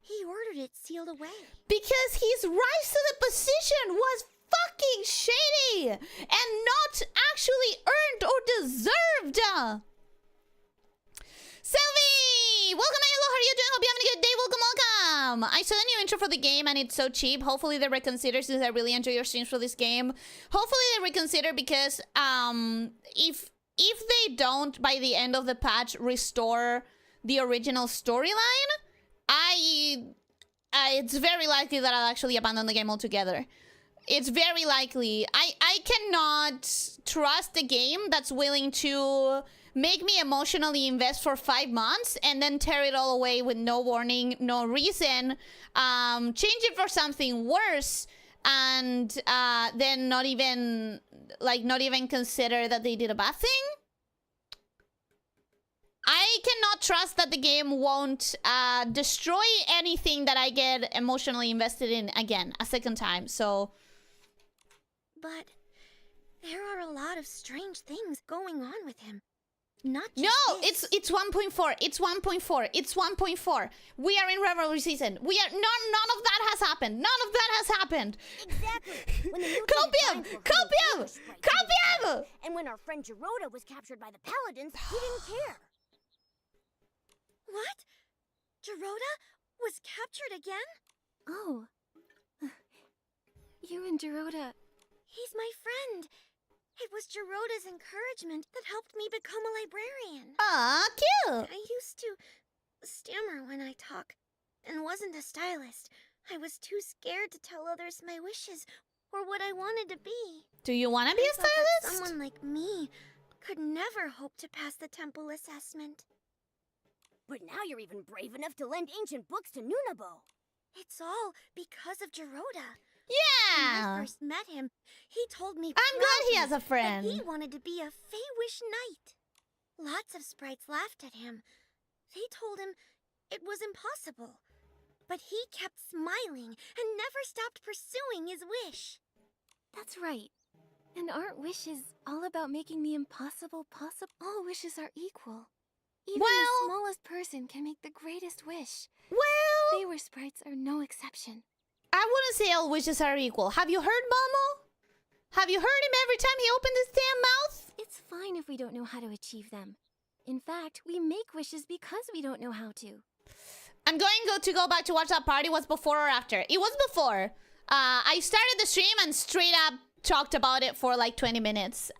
He ordered it sealed away. Because his rise to the position was fucking shady and not actually earned or deserved. Sylvie! Welcome, hello, how are you doing? Hope you're having a good day. Welcome. I saw the new intro for the game and it's so cheap. Hopefully they reconsider, since I really enjoy your streams for this game. Hopefully they reconsider, because if they don't, by the end of the patch, restore the original storyline, it's very likely that I'll actually abandon the game altogether. It's very likely. I cannot trust a game that's willing to make me emotionally invest for 5 months and then tear it all away with no warning, no reason, change it for something worse, and then not even consider that they did a bad thing. I cannot trust that the game won't destroy anything that I get emotionally invested in again, a second time, so... But there are a lot of strange things going on with him. Not just No, this. it's 1.4. It's 1.4. It's 1.4. We are in Revelry season. We are none of that has happened. None of that has happened. Exactly. When the Copium! Copium! And when our friend Gerota was captured by the Paladins, he didn't care. What? Gerota was captured again? Oh. You and Gerota... He's my friend. It was Gerota's encouragement that helped me become a librarian. Aw, cute. I used to stammer when I talk and wasn't a stylist. I was too scared to tell others my wishes or what I wanted to be. Do you want to be a I thought that stylist? someone like me could never hope to pass the temple assessment. But now you're even brave enough to lend ancient books to Nunabo. It's all because of Gerota. Yeah. When I first met him, he told me I'm glad he has a proudly friend. that he wanted to be a Feywish knight. Lots of sprites laughed at him. They told him it was impossible. But he kept smiling and never stopped pursuing his wish. That's right. And aren't wishes all about making the impossible possible? All wishes are equal. Even the smallest person can make the greatest wish. Well... Feywish sprites are no exception. I wouldn't say all wishes are equal. Have you heard Momo? Have you heard him every time he opened his damn mouth? It's fine if we don't know how to achieve them. In fact, we make wishes because we don't know how to. I'm going to go back to watch that party. Was before or after? It was before. I started the stream and straight up talked about it for like 20 minutes.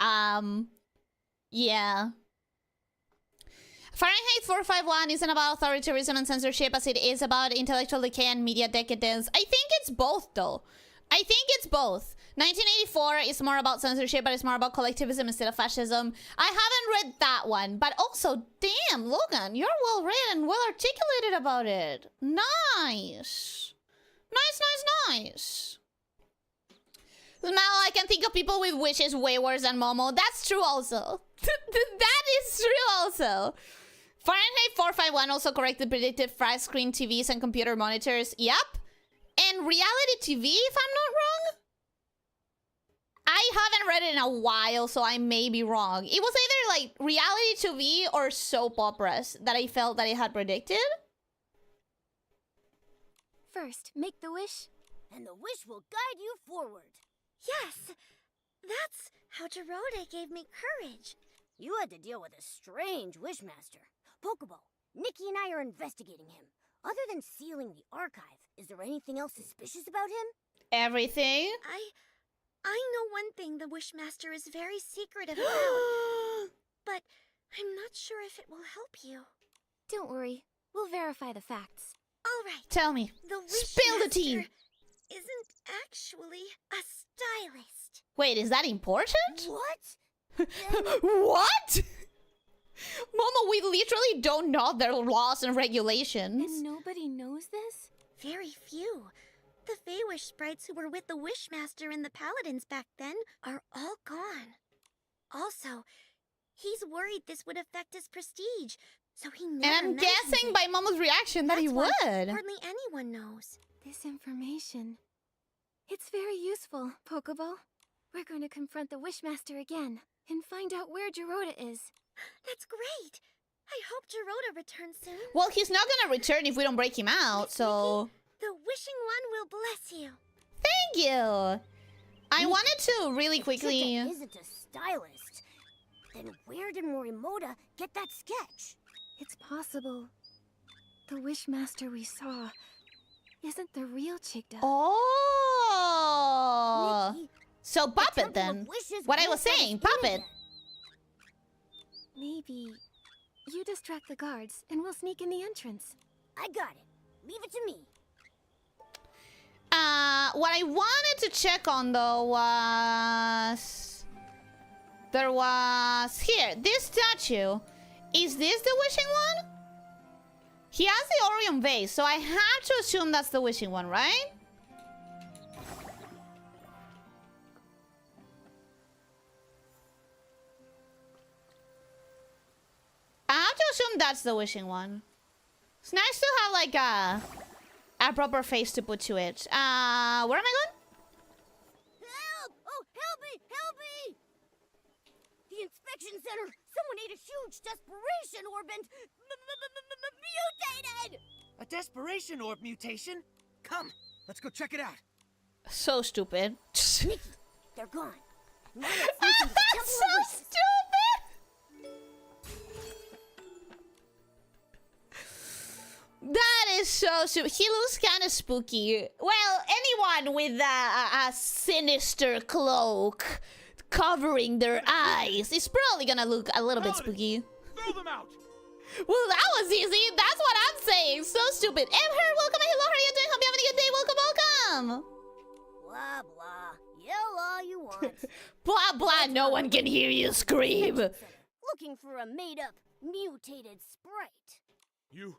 Yeah. Fahrenheit 451 isn't about authoritarianism and censorship as it is about intellectual decay and media decadence. I think it's both, though. I think it's both. 1984 is more about censorship, but it's more about collectivism instead of fascism. I haven't read that one, but also, damn, Logan, you're well read and well articulated about it. Nice. Nice. Now I can think of people with wishes way worse than Momo. That's true also. That is true also. Fahrenheit 451 also corrected predicted flat screen TVs and computer monitors. Yep. And reality TV, if I'm not wrong. I haven't read it in a while, so I may be wrong. It was either like reality TV or soap operas that I felt that it had predicted. First, make the wish. And the wish will guide you forward. Yes! That's how Gerode gave me courage. You had to deal with a strange wishmaster. Pokeball, Nikki and I are investigating him. Other than sealing the archive, is there anything else suspicious about him? Everything. I know one thing the Wishmaster is very secretive about, but I'm not sure if it will help you. Don't worry, we'll verify the facts. All right. Tell me. The Spill the tea. Isn't actually a stylist. Wait, is that important? What? What? Momo, we literally don't know their laws and regulations. And nobody knows this? Very few. The Feywish sprites who were with the Wishmaster and the Paladins back then are all gone. Also, he's worried this would affect his prestige, so he never And I'm guessing by Momo's reaction that he would. Hardly anyone knows. This information, it's very useful, Pokeball. We're going to confront the Wishmaster again and find out where Gerode is. That's great! I hope Gerode returns soon. Well, he's not gonna return if we don't break him out, so... The Wishing One will bless you. Thank you! I wanted to really quickly... Chica isn't a stylist. Then where did Morimoto get that sketch? It's possible the Wishmaster we saw isn't the real Chigda. Oh! Nikki, So Puppet then. What I was saying, Puppet. Maybe you distract the guards and we'll sneak in the entrance. I got it. Leave it to me. What I wanted to check on though was... There was... Here, this statue. Is this the wishing one? He has the Orion vase, so I have to assume that's the wishing one, right? I have to assume that's the wishing one. It's nice to have like a proper face to put to it. Where am I going? Help! Oh, help me! Help me! The inspection center! Someone ate a huge desperation orb and mutated! A desperation orb mutation? Come, let's go check it out. So stupid. Nikki, they're gone. Now let's sneak into the Temple of So Wishes. stupid! That is so stupid. He looks kind of spooky. Well, anyone with a sinister cloak covering their eyes is probably gonna look a little bit spooky. Throw them out! Well, that was easy. That's what I'm saying. So stupid. Emher, welcome. Hello, how are you doing? Hope you're having a good day. Welcome, welcome. Blah, blah. Yell all you want. Blah, blah. No one can hear you scream. Looking for a made-up, mutated sprite. You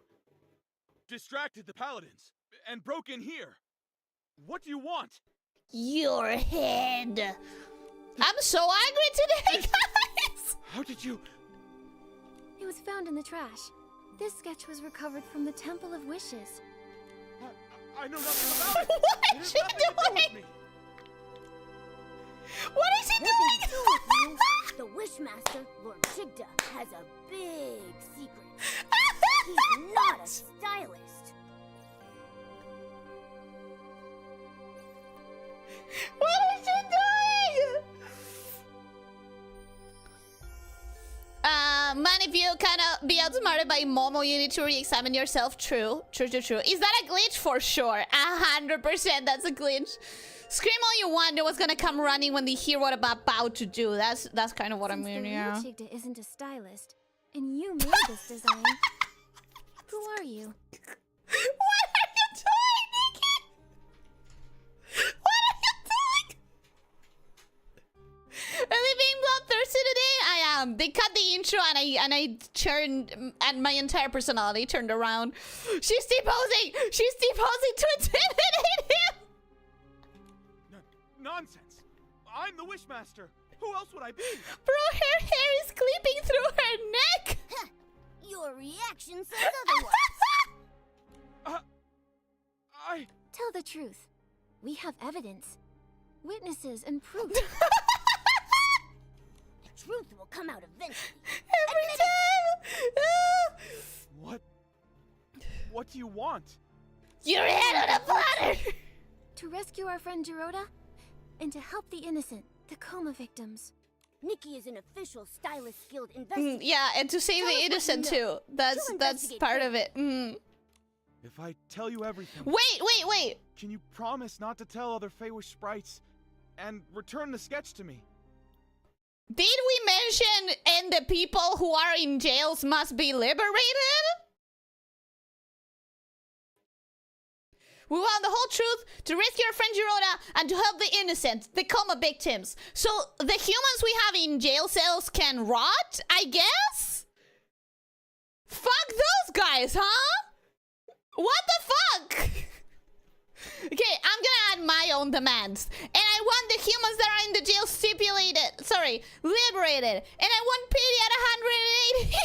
distracted the paladins and broke in here. What do you want? Your head. I'm so angry today, guys. How did you... It was found in the trash. This sketch was recovered from the Temple of Wishes. I know nothing about it. What is she doing? What is he doing? Nothing to do with you. The Wishmaster, Lord Chigda, has a big secret. He's not a stylist. What is she doing? Man, if you cannot be outsmarted by Momo, you need to re-examine yourself. True. Is that a glitch? For sure. 100% that's a glitch. Scream all you want, no one's gonna come running when they hear what I'm about to do. That's kind of what I mean, yeah. The real Chigda isn't a stylist, and you made this design. Who are you? What are you doing, Nikki? What are you doing? Are they being bloodthirsty today? I am. They cut the intro and I turned, and my entire personality turned around. She's T-posing! She's T-posing to intimidate him! Nonsense! I'm the Wishmaster! Who else would I be? Bro, her hair is clipping through her neck! Your reaction says otherwise. Tell the truth. We have evidence, witnesses, and proof. The truth will come out eventually. Every time! What do you want? Your head on a platter! To rescue our friend Jiroda, and to help the innocent, the coma victims. Nikki is an official stylist guild investigator. Yeah, and to save the innocent too. That's part of it. If I tell you everything... Wait! Can you promise not to tell other Feywish sprites and return the sketch to me? Did we mention and the people who are in jails must be liberated? We want the whole truth, to rescue our friend Jiroda, and to help the innocent, the coma victims. So the humans we have in jail cells can rot, I guess? Fuck those guys, huh? What the fuck? Okay, I'm gonna add my own demands. And I want the humans that are in the jail liberated. And I want pity at 180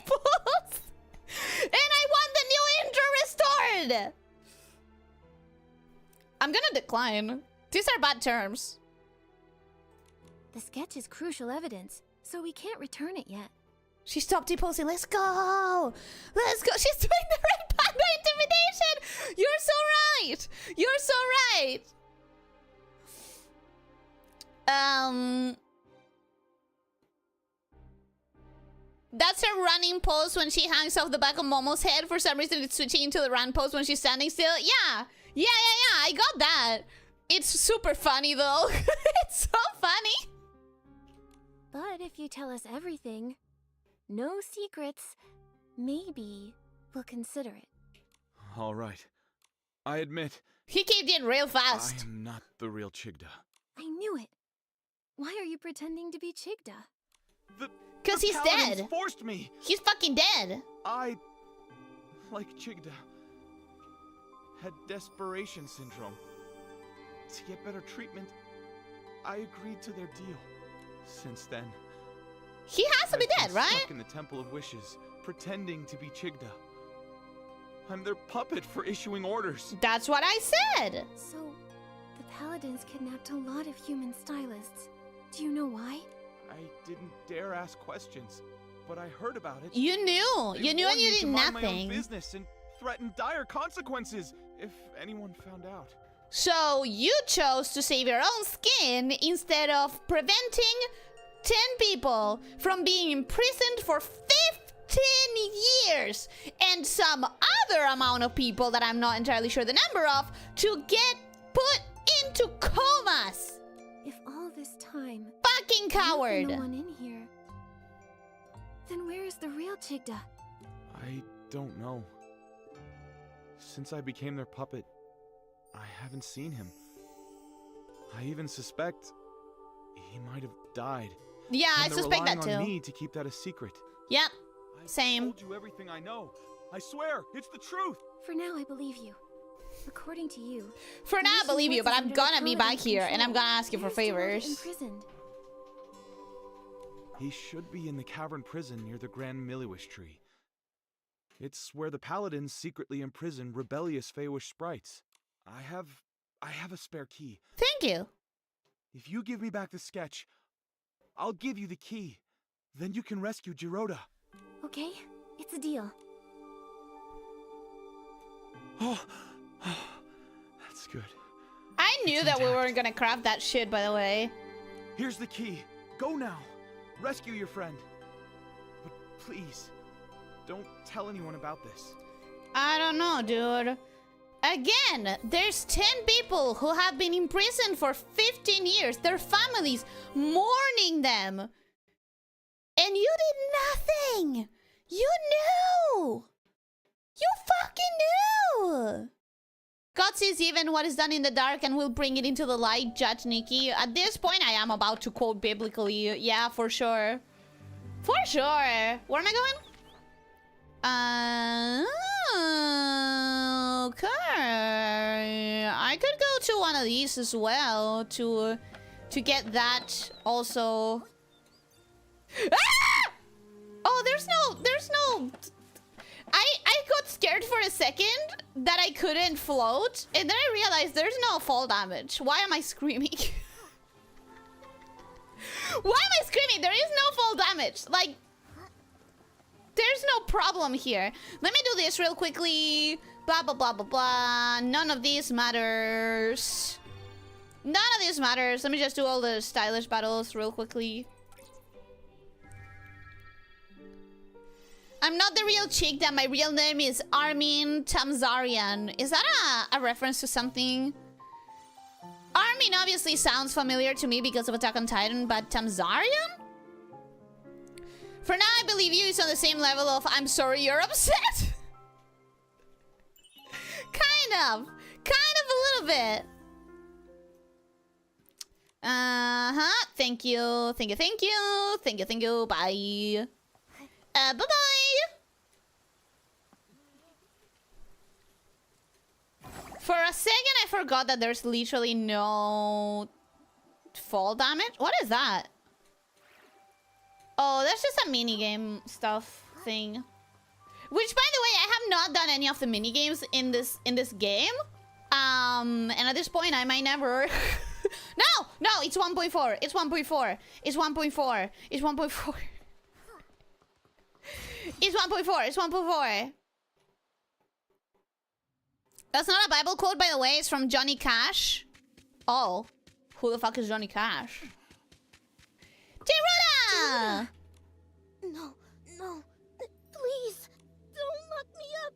pulls. And I want the new intro restored. I'm gonna decline. These are bad terms. The sketch is crucial evidence, so we can't return it yet. She stopped deposing. Let's go. Let's go. She's doing the right panda intimidation. You're so right. You're so right. That's her running pose when she hangs off the back of Momo's head. For some reason, it's switching into the run pose when she's standing still. Yeah. I got that. It's super funny, though. It's so funny. But if you tell us everything, no secrets, maybe we'll consider it. All right. I admit... He caved in real fast. I am not the real Chigda. I knew it. Why are you pretending to be Chigda? Because he's dead. Forced me. He's fucking dead. I, like Chigda, had desperation syndrome. To get better treatment, I agreed to their deal. Since then, he has to be dead, right? Stuck in the Temple of Wishes, pretending to be Chigda. I'm their puppet for issuing orders. That's what I said. So, the Paladins kidnapped a lot of human stylists. Do you know why? I didn't dare ask questions, but I heard about it. You knew. You knew and you did nothing. My own business and threatened dire consequences if anyone found out. So you chose to save your own skin instead of preventing 10 people from being imprisoned for 15 years and some other amount of people that I'm not entirely sure the number of to get put into comas. If all this time, fucking coward. No one in here. Then where is the real Chigda? I don't know. Since I became their puppet, I haven't seen him. I even suspect he might have died. Yeah, I suspect that too. They're relying on me to keep that a secret. Yep, same. I told you everything I know. I swear, it's the truth. For now, I believe you. According to you. For now, I believe you, but I'm gonna be back here and I'm gonna ask you for favors. Imprisoned. He should be in the cavern prison near the Grand Milliwish tree. It's where the Paladins secretly imprison rebellious Feywish sprites. I have a spare key. Thank you. If you give me back the sketch, I'll give you the key. Then you can rescue Jiroda. Okay, it's a deal. Oh, that's good. I knew that we weren't gonna craft that shit, by the way. Here's the key. Go now. Rescue your friend. But please, don't tell anyone about this. I don't know, dude. Again, there's 10 people who have been imprisoned for 15 years. Their families mourning them. And you did nothing. You knew. You fucking knew. God sees even what is done in the dark and will bring it into the light, Judge Nikki. At this point, I am about to quote biblically. Yeah, for sure. For sure. Where am I going? Okay. I could go to one of these as well to get that also. Ah! Oh, there's no. I got scared for a second that I couldn't float, and then I realized there's no fall damage. Why am I screaming? Why am I screaming? There is no fall damage. Like, there's no problem here. Let me do this real quickly. Blah, blah, blah, blah, blah. None of this matters. None of this matters. Let me just do all the stylish battles real quickly. I'm not the real chick. That my real name is Armin Tamzarian. Is that a reference to something? Armin obviously sounds familiar to me because of Attack on Titan, but Tamzarian? For now, I believe you is on the same level of I'm sorry you're upset. Kind of a little bit. Thank you. Bye. Bye-bye. For a second, I forgot that there's literally no fall damage. What is that? Oh, that's just a minigame stuff thing. Which, by the way, I have not done any of the minigames in this game. And at this point, I might never... No, it's 1.4. It's 1.4. It's 1.4. It's 1.4. It's 1.4. It's 1.4. That's not a Bible quote, by the way. It's from Johnny Cash. Oh. Who the fuck is Johnny Cash? Tiruta! No. Please. Don't lock me up.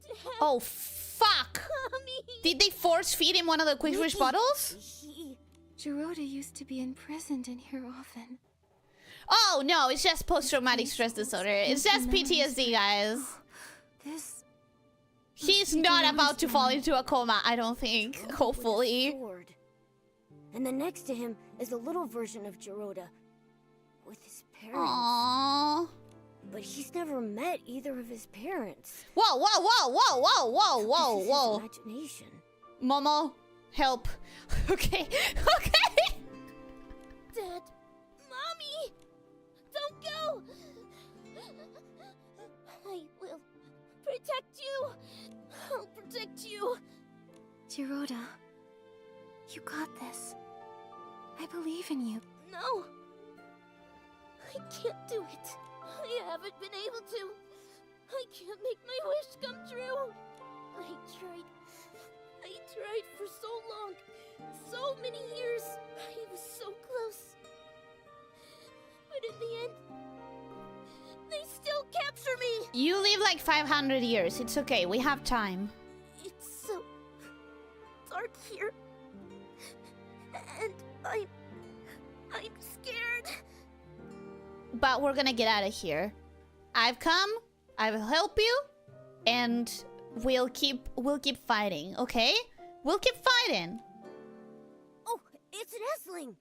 Dad. Oh, fuck. Mommy. Did they force feed him one of the quick fish bottles? Jiroda used to be imprisoned in here often. Oh, no. It's just post-traumatic stress disorder. It's just PTSD, guys. He's not about to fall into a coma, I don't think. Hopefully. And then next to him is a little version of Jiroda with his parents. Aww. But he's never met either of his parents. Whoa. Imagination. Momo, help. Okay. Dad. Mommy. Don't go. I will protect you. I'll protect you. Jiroda, you got this. I believe in you. No. I can't do it. I haven't been able to. I can't make my wish come true. I tried for so long. So many years. I was so close. But in the end, they still capture me. You live like 500 years. It's okay. We have time. It's so dark here. And I'm scared. But we're gonna get out of here. I've come. I will help you, and we'll keep fighting. Okay? We'll keep fighting. Oh, it's an Esling.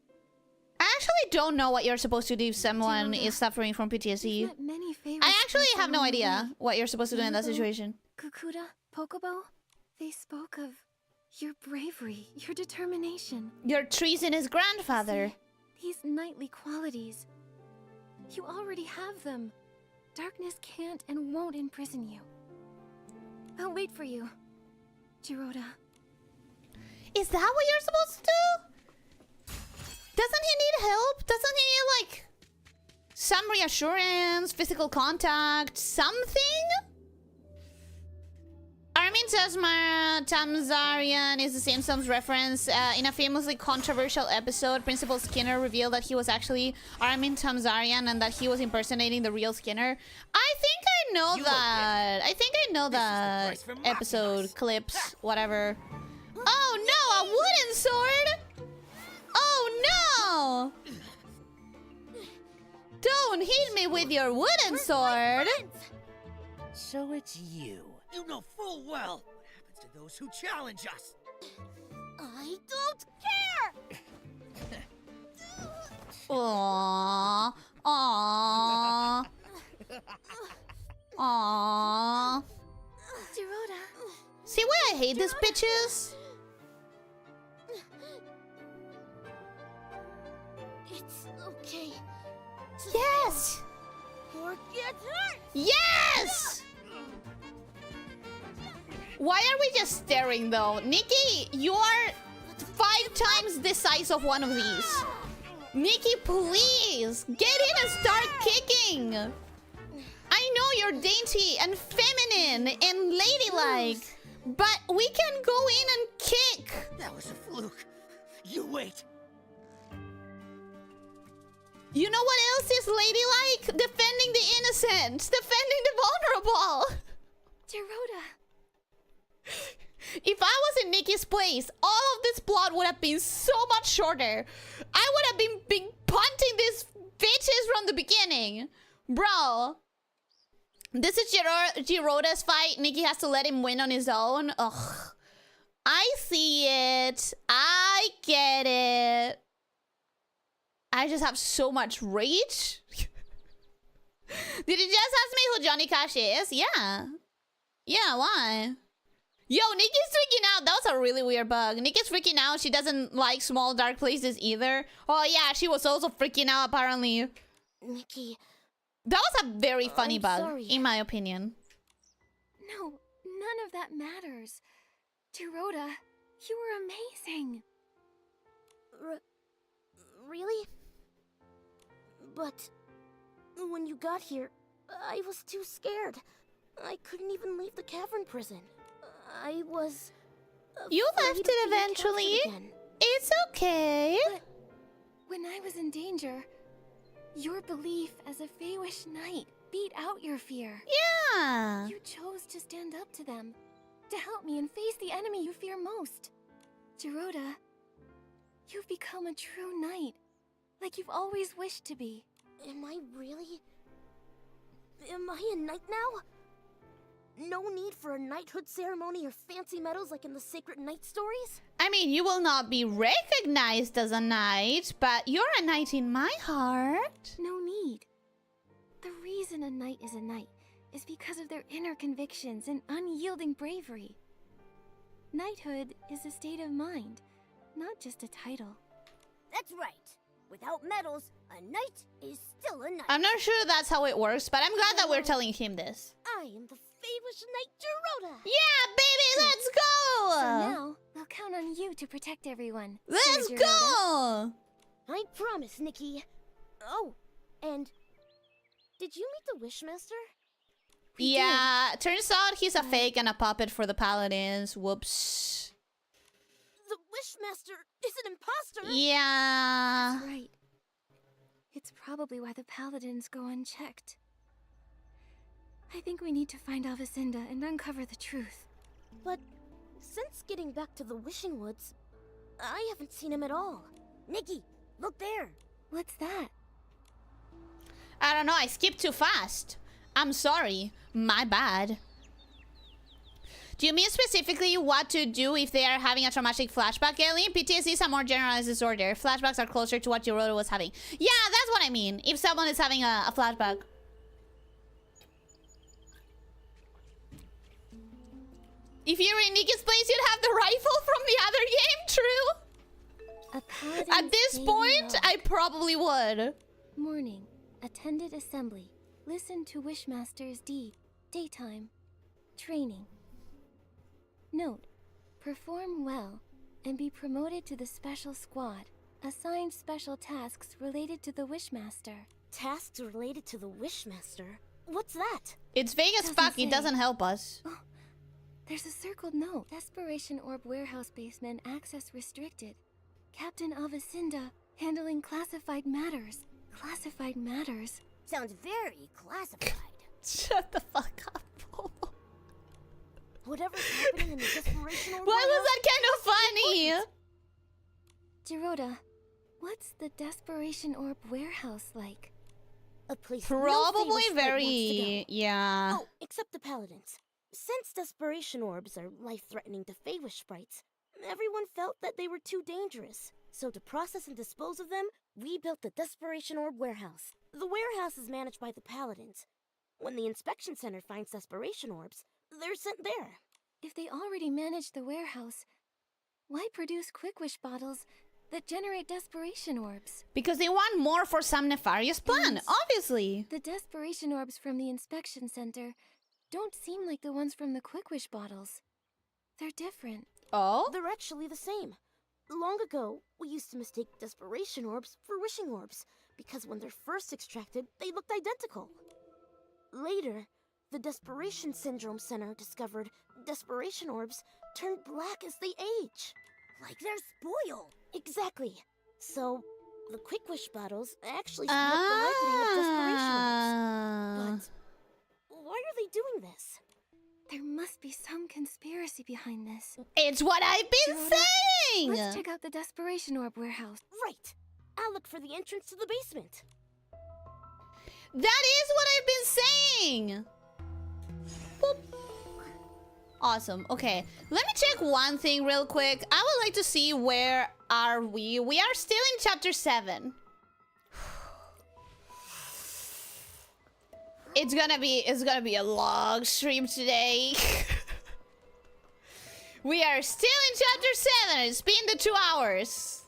I actually don't know what you're supposed to do if someone is suffering from PTSD. I actually have no idea what you're supposed to do in that situation. Kukuda, Pokobo, they spoke of your bravery, your determination. Your treasonous grandfather. See, these knightly qualities. You already have them. Darkness can't and won't imprison you. I'll wait for you, Jiroda. Is that what you're supposed to do? Doesn't he need help? Doesn't he need, like, some reassurance, physical contact, something? Armin Tamzarian is the Simpsons reference. In a famously controversial episode, Principal Skinner revealed that he was actually Armin Tamzarian and that he was impersonating the real Skinner. I think I know You that. I think I know that price for mocking episode, us. clips, whatever. Oh no, a wooden sword! Oh no! Don't hit me with your wooden sword! So it's you. You know full well what happens to those who challenge us. I don't care! Aww. Aww. Aww. Dorota. See why I hate these bitches? It's okay. Yes! Or get hurt! Yes! Why are we just staring though? Nikki, you are 5 times the size of one of these. Nikki, please! Get in and start kicking! I know you're dainty and feminine and ladylike, but we can go in and kick! That was a fluke. You wait. You know what else is ladylike? Defending the innocent! Defending the vulnerable! Dorota. If I was in Nikki's place, all of this plot would have been so much shorter. I would have been punting these bitches from the beginning. Bro. This is Giroda's fight. Nikki has to let him win on his own. Ugh. I see it. I get it. I just have so much rage. Did you just ask me who Johnny Cash is? Yeah. Yeah, why? Yo, Nikki's freaking out. That was a really weird bug. Nikki's freaking out. She doesn't like small dark places either. Oh yeah, she was also freaking out apparently. Nikki. That was a very funny bug, sorry. in my opinion. No, none of that matters. Dorota, you were amazing. Really? But when you got here, I was too scared. I couldn't even leave the cavern prison. I was... You left afraid of it being eventually. captured again. It's okay. But when I was in danger, your belief as a Feywish knight beat out your fear. Yeah. You chose to stand up to them, to help me and face the enemy you fear most. Dorota, you've become a true knight, like you've always wished to be. Am I really? Am I a knight now? No need for a knighthood ceremony or fancy medals like in the sacred knight stories? I mean, you will not be recognized as a knight, but you're a knight in my heart. No need. The reason a knight is because of their inner convictions and unyielding bravery. Knighthood is a state of mind, not just a title. That's right. Without medals, a knight is still a knight. I'm not sure that's how it works, but I'm glad that we're telling him this. I am the Feywish Knight Dorota! Yeah, baby, let's go! So now, we'll count on you to protect everyone. Let's Sir go! I promise, Nikki. Oh, and did you meet the Wishmaster? Yeah, turns out he's a fake and a puppet for the paladins. Whoops. The Wishmaster is an imposter! Yeah. That's right. It's probably why the paladins go unchecked. I think we need to find Alvacinda and uncover the truth. But since getting back to the Wishing Woods, I haven't seen him at all. Nikki, look there. What's that? I don't know, I skipped too fast. I'm sorry. My bad. Do you mean specifically what to do if they are having a traumatic flashback, Ellie? PTSD is a more generalized disorder. Flashbacks are closer to what Giroda was having. Yeah, that's what I mean. If someone is having a flashback. If you were in Nikki's place, you'd have the rifle from the other game, true? At this point, I probably would. Morning. Attended assembly. Listened to Wishmaster's deed. Daytime. Training. Note. Perform well and be promoted to the special squad. Assigned special tasks related to the Wishmaster. Tasks related to the Wishmaster? What's that? It's vague as fuck, it doesn't help us. Oh, there's a circled note. Desperation Orb warehouse basement access restricted. Captain Alvacinda handling classified matters. Classified matters? Sounds very classified. Shut the fuck up. Whatever's happening in the Desperation Orb. Why was that kind of funny? Jirota, what's the Desperation Orb warehouse like? A place Probably no famous sprite very, wants to go. yeah. Oh, except the paladins. Since Desperation Orbs are life-threatening to Feywish sprites, everyone felt that they were too dangerous. So to process and dispose of them, we built the Desperation Orb warehouse. The warehouse is managed by the paladins. When the inspection center finds Desperation Orbs, they're sent there. If they already manage the warehouse, why produce Quick Wish bottles that generate Desperation Orbs? Because they want more for some nefarious plan, obviously. The Desperation Orbs from the inspection center don't seem like the ones from the Quick Wish bottles. They're different. Oh? They're actually the same. Long ago, we used to mistake Desperation Orbs for Wishing Orbs, because when they're first extracted, they looked identical. Later, the Desperation Syndrome Center discovered Desperation Orbs turn black as they age. Like they're spoiled. Exactly. So, the Quick Wish bottles actually split the ripening of Desperation Orbs. But why are they doing this? There must be some conspiracy behind this. It's what I've been saying! Let's check out the Desperation Orb warehouse. Right. I'll look for the entrance to the basement. That is what I've been saying! Boop. Awesome. Okay, let me check one thing real quick. I would like to see where are we. We are still in chapter 7. It's gonna be a long stream today. We are still in chapter 7. It's been the 2 hours.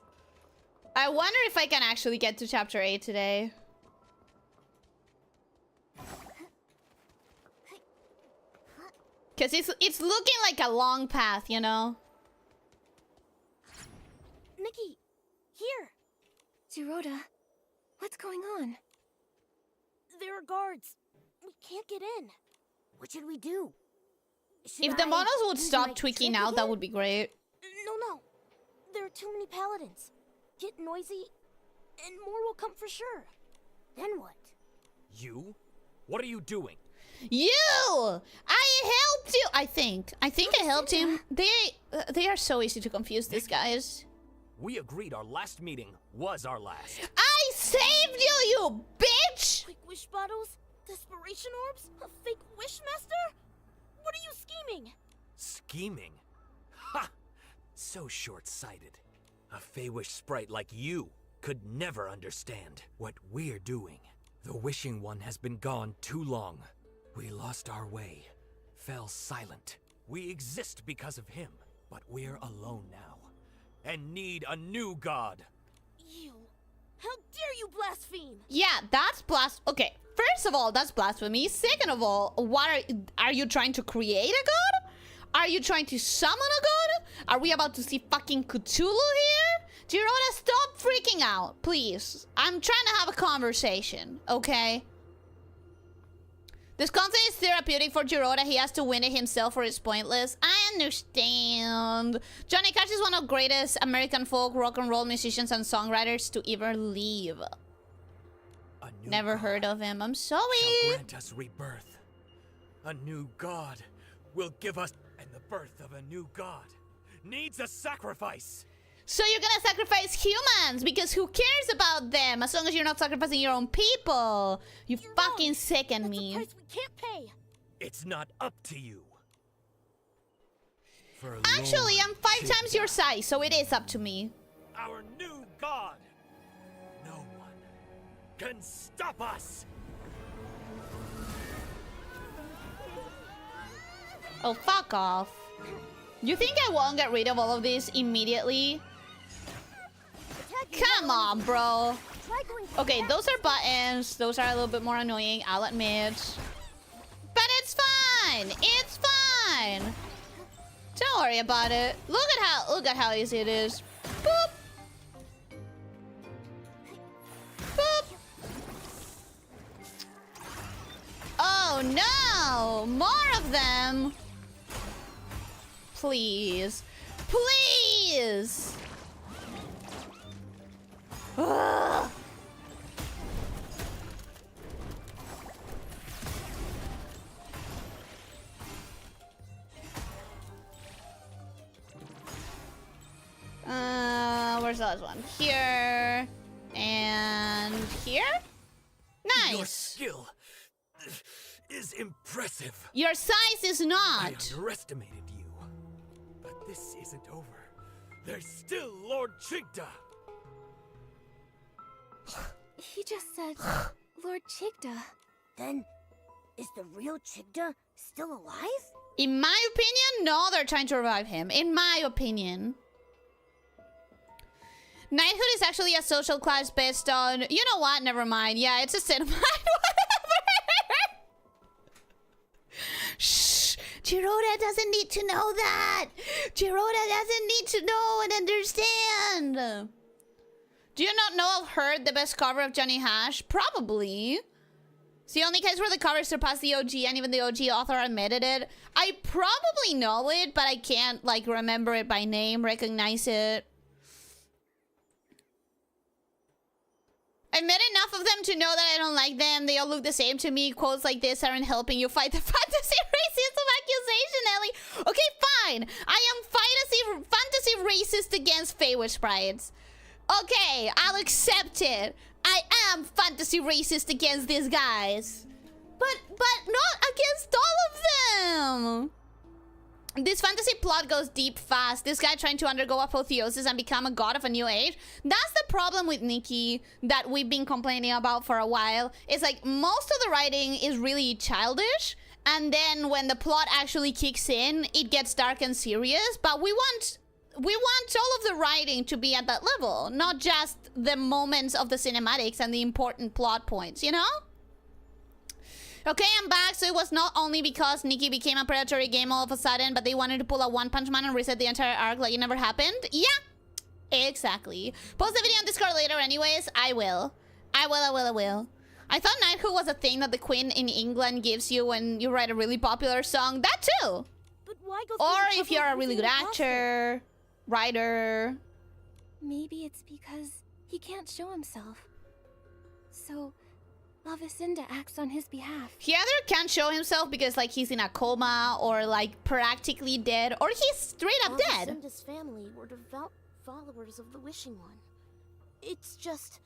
I wonder if I can actually get to chapter 8 today. Cause it's looking like a long path, you know? Nikki, here. Jirota, what's going on? There are guards. We can't get in. What should we do? If the models would stop tweaking out, that would be great. No. There are too many paladins. Get noisy, and more will come for sure. Then what? You? What are you doing? You! I helped you! I think I helped him. They are so easy to confuse, these guys. We agreed our last meeting was our last. I saved you, you bitch! Quick Wish bottles? Desperation Orbs? A fake Wishmaster? What are you scheming? Scheming? Ha! So short-sighted. A Feywish sprite like you could never understand what we're doing. The Wishing One has been gone too long. We lost our way, fell silent. We exist because of him, but we're alone now, and need a new god. You. How dare you blaspheme? Yeah, that's okay, first of all, that's blasphemy. Second of all, what are you trying to create a god? Are you trying to summon a god? Are we about to see fucking Cthulhu here? Jirota, stop freaking out, please. I'm trying to have a conversation, okay? This content is therapeutic for Jirota. He has to win it himself or it's pointless. I understand. Johnny Cash is one of the greatest American folk rock and roll musicians and songwriters to ever live. Never heard of him. I'm sorry. Shall grant us rebirth. A new god will give us, and the birth of a new god needs a sacrifice. So you're gonna sacrifice humans because who cares about them as long as you're not sacrificing your own people? You fucking sicken me. That's a price we can't pay. It's not up to you. Actually, I'm 5 times your size, so it is up to me. Our new god. No one can stop us. Oh, fuck off. You think I won't get rid of all of this immediately? Come on, bro. Okay, those are buttons. Those are a little bit more annoying, I'll admit. But it's fine. It's fine. Don't worry about it. Look at how easy it is. Boop. Boop. Oh no! More of them. Please. Please! Ugh. Where's the last one? Here. And here? Nice. Your skill is impressive. Your size is I not. underestimated you. But this isn't over. There's still Lord Chigda. He just said Lord Chigda. Then, is the real Chigda still alive? In my opinion, no, they're trying to revive him. In my opinion. Knighthood is actually a social class based on... You know what? Never mind. Yeah, it's a cinema. Whatever. Shh. Jiroda doesn't need to know that. Jiroda doesn't need to know and understand. Do you not know I've heard the best cover of Johnny Hash? Probably. It's the only case where the cover surpassed the OG and even the OG author admitted it. I probably know it, but I can't, like, remember it by name, recognize it. I met enough of them to know that I don't like them. They all look the same to me. Quotes like this aren't helping you fight the fantasy racism accusation, Ellie. Okay, fine. I am fantasy racist against Feywish sprites. Okay, I'll accept it. I am fantasy racist against these guys. But not against all of them. This fantasy plot goes deep fast. This guy trying to undergo apotheosis and become a god of a new age. That's the problem with Nikki that we've been complaining about for a while. It's like most of the writing is really childish. And then when the plot actually kicks in, it gets dark and serious. But we want all of the writing to be at that level. Not just the moments of the cinematics and the important plot points, you know? Okay, I'm back. So it was not only because Nikki became a predatory game all of a sudden, but they wanted to pull a One Punch Man and reset the entire arc like it never happened. Yeah, exactly. Post the video on Discord later anyways. I will. I thought knighthood was a thing that the Queen in England gives you when you write a really popular song. That too. But why go Or if you're a really good actor, writer. Maybe it's because he can't show himself. So... Lavicinda acts on his behalf. He either can't show himself because like he's in a coma or like practically dead, or he's straight up dead. Lavicinda's family were devout followers of the Wishing One. It's just,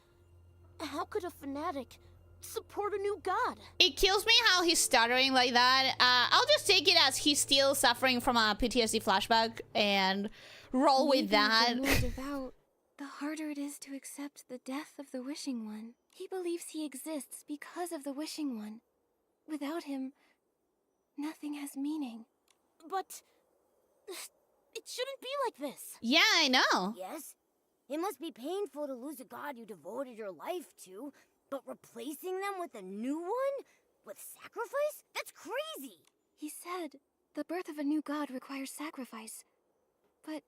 how could a fanatic support a new god? It kills me how he's stuttering like that. I'll just take it as he's still suffering from a PTSD flashback and roll with that. The more devout, the harder it is to accept the death of the Wishing One. He believes he exists because of the Wishing One. Without him, nothing has meaning. But it shouldn't be like this. Yeah, I know. Yes, it must be painful to lose a god you devoted your life to, but replacing them with a new one? With sacrifice? That's crazy! He said the birth of a new god requires sacrifice. But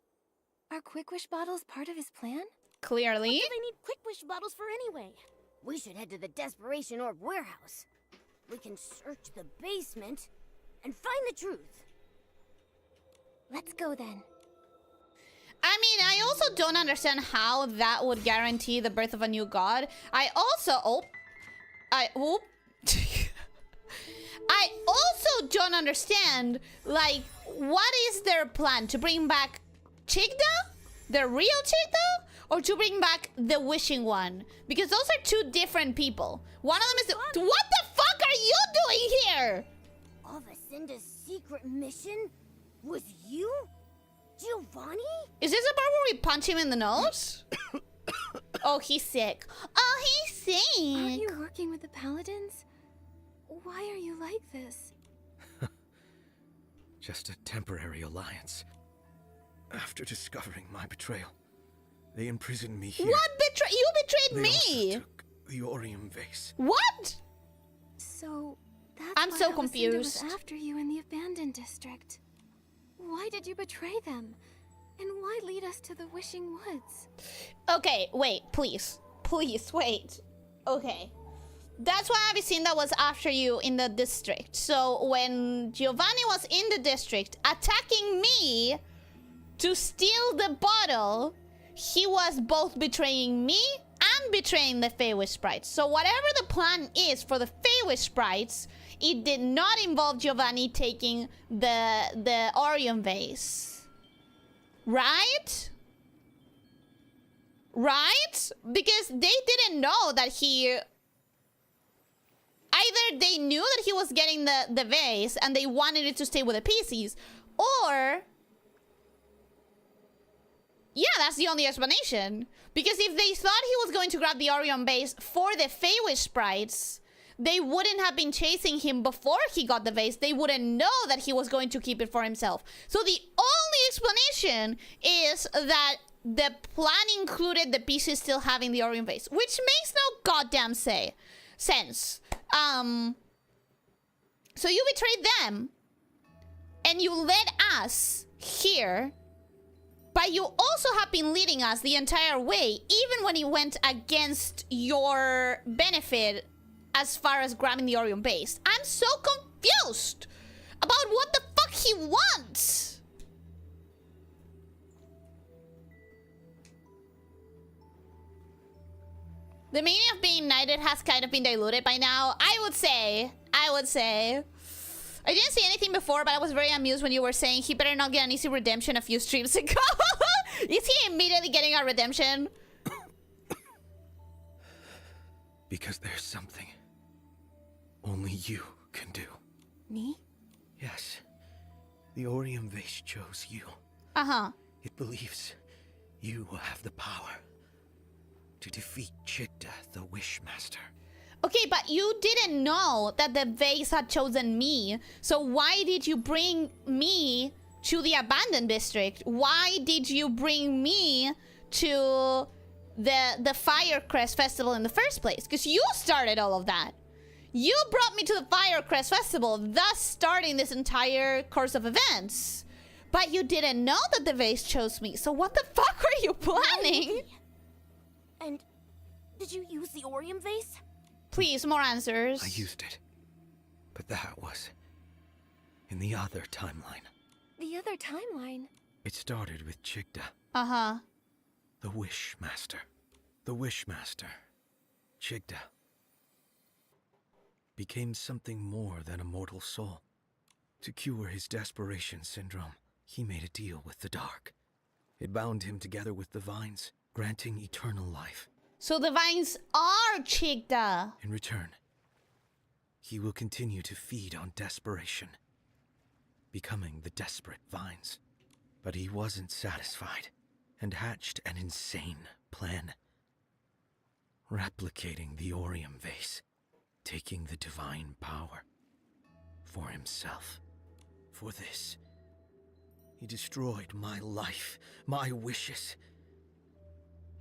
are Quick Wish bottles part of his plan? Clearly. What do they need Quick Wish bottles for anyway? We should head to the Desperation Orb warehouse. We can search the basement and find the truth. Let's go then. I mean, I also don't understand how that would guarantee the birth of a new god. I also don't understand, like, what is their plan? To bring back Chigda? The real Chigda? Or to bring back the Wishing One? Because those are two different people. One of them is the... What the fuck are you doing here? Lavicinda's secret mission was you? Giovanni? Is this the part where we punch him in the nose? Oh, he's sick. Oh, he's sick. Aren't you working with the Paladins? Why are you like this? Just a temporary alliance. After discovering my betrayal, they imprisoned me here. What betrayed? You betrayed me. Also took the Orium vase. What? So that's I'm why so Lavicinda confused. was after you in the abandoned district. Why did you betray them? And why lead us to the Wishing Woods? Okay, wait, please. Please, wait. Okay. That's why Avicenda was after you in the district. So when Giovanni was in the district attacking me to steal the bottle, he was both betraying me and betraying the Feywish sprites. So whatever the plan is for the Feywish sprites, it did not involve Giovanni taking the Orium vase. Right? right? Because they didn't know that he... Either they knew that he was getting the vase and they wanted it to stay with the PCs, or... Yeah, that's the only explanation. Because if they thought he was going to grab the Orion vase for the Feywish sprites, they wouldn't have been chasing him before he got the vase. They wouldn't know that he was going to keep it for himself. So the only explanation is that the plan included the pieces still having the Orion vase, which makes no goddamn sense. So you betrayed them, and you led us here, but you also have been leading us the entire way, even when it went against your benefit as far as grabbing the Orion base. I'm so confused about what the fuck he wants. The meaning of being knighted has kind of been diluted by now. I would say. I didn't see anything before, but I was very amused when you were saying he better not get an easy redemption a few streams ago. Is he immediately getting a redemption? Because there's something only you can do. Me? Yes. The Orion vase chose you. Uh-huh. It believes you will have the power to defeat Chigda, the Wishmaster. Okay, but you didn't know that the vase had chosen me. So why did you bring me to the abandoned district? Why did you bring me to the Firecrest Festival in the first place? Because you started all of that. You brought me to the Firecrest Festival, thus starting this entire course of events. But you didn't know that the vase chose me. So what the fuck were you planning? And did you use the Orion vase? Please, more answers. I used it. But that was in the other timeline. The other timeline? It started with Chigda. Uh-huh. The Wishmaster. The Wishmaster, Chigda, became something more than a mortal soul. To cure his desperation syndrome, he made a deal with the dark. It bound him together with the vines, granting eternal life. So the vines are Chigda. In return, he will continue to feed on desperation, becoming the desperate vines. But he wasn't satisfied, and hatched an insane plan. Replicating the Orion vase, taking the divine power for himself. For this, he destroyed my life, my wishes.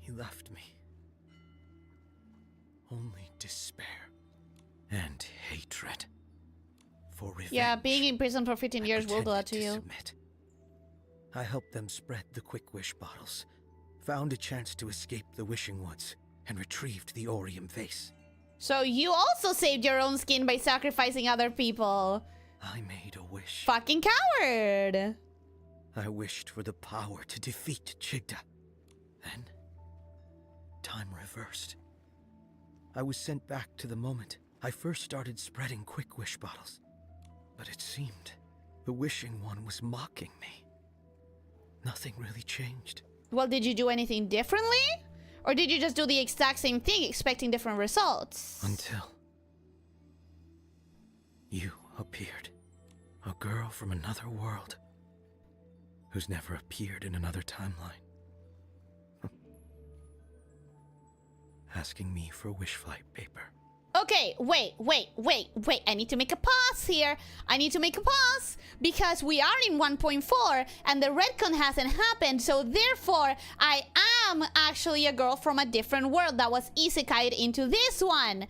He left me only despair and hatred. For revenge, Yeah, being in prison for 15 years will do that to you. Submit. I helped them spread the quick wish bottles, found a chance to escape the wishing woods, and retrieved the Orion vase. So you also saved your own skin by sacrificing other people. I made a wish. Fucking coward. I wished for the power to defeat Chigda. Then, time reversed. I was sent back to the moment I first started spreading quick wish bottles. But it seemed the wishing one was mocking me. Nothing really changed. Well, did you do anything differently? Or did you just do the exact same thing, expecting different results? Until you appeared. A girl from another world who's never appeared in another timeline. Asking me for wish flight paper. Okay, wait. I need to make a pause here. Because we are in 1.4 and the retcon hasn't happened. So therefore, I am actually a girl from a different world that was isekai'd into this one.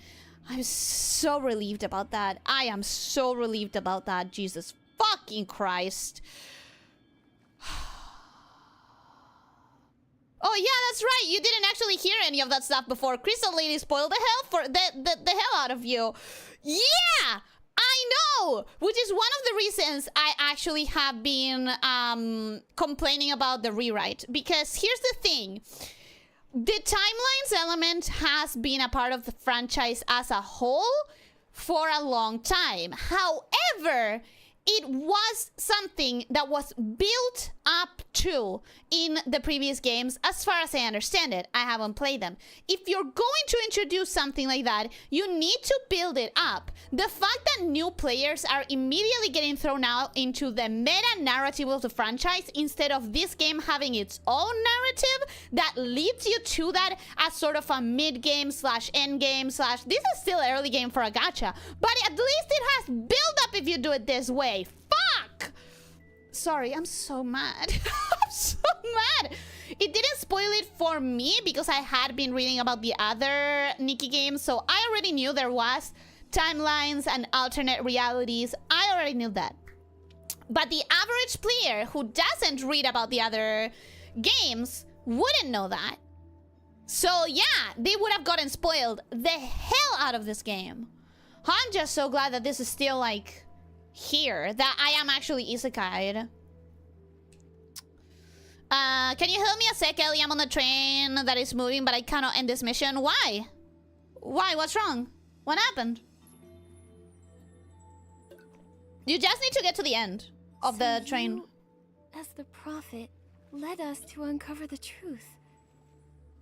I'm so relieved about that. I am so relieved about that. Jesus fucking Christ. Oh yeah, that's right. You didn't actually hear any of that stuff before. Crystal Lady spoiled the hell out of you. Yeah, I know. Which is one of the reasons I actually have been complaining about the rewrite. Because here's the thing. The timelines element has been a part of the franchise as a whole for a long time. However, it was something that was built up to in the previous games, as far as I understand it. I haven't played them. If you're going to introduce something like that, you need to build it up. The fact that new players are immediately getting thrown out into the meta narrative of the franchise instead of this game having its own narrative that leads you to that as sort of a mid-game slash end-game slash... This is still early game for a gacha, but at least it has build-up if you do it this way. Fuck! Sorry, I'm so mad. I'm so mad. It didn't spoil it for me because I had been reading about the other Nikki games, so I already knew there was timelines and alternate realities. I already knew that. But the average player who doesn't read about the other games wouldn't know that. So yeah, they would have gotten spoiled the hell out of this game. I'm just so glad that this is still like here, that I am actually isekai'd. Can you help me a sec, Ellie? I'm on the train that is moving, but I cannot end this mission. Why? Why? What's wrong? What happened? You just need to get to the end of the train. You, as the prophet, led us to uncover the truth.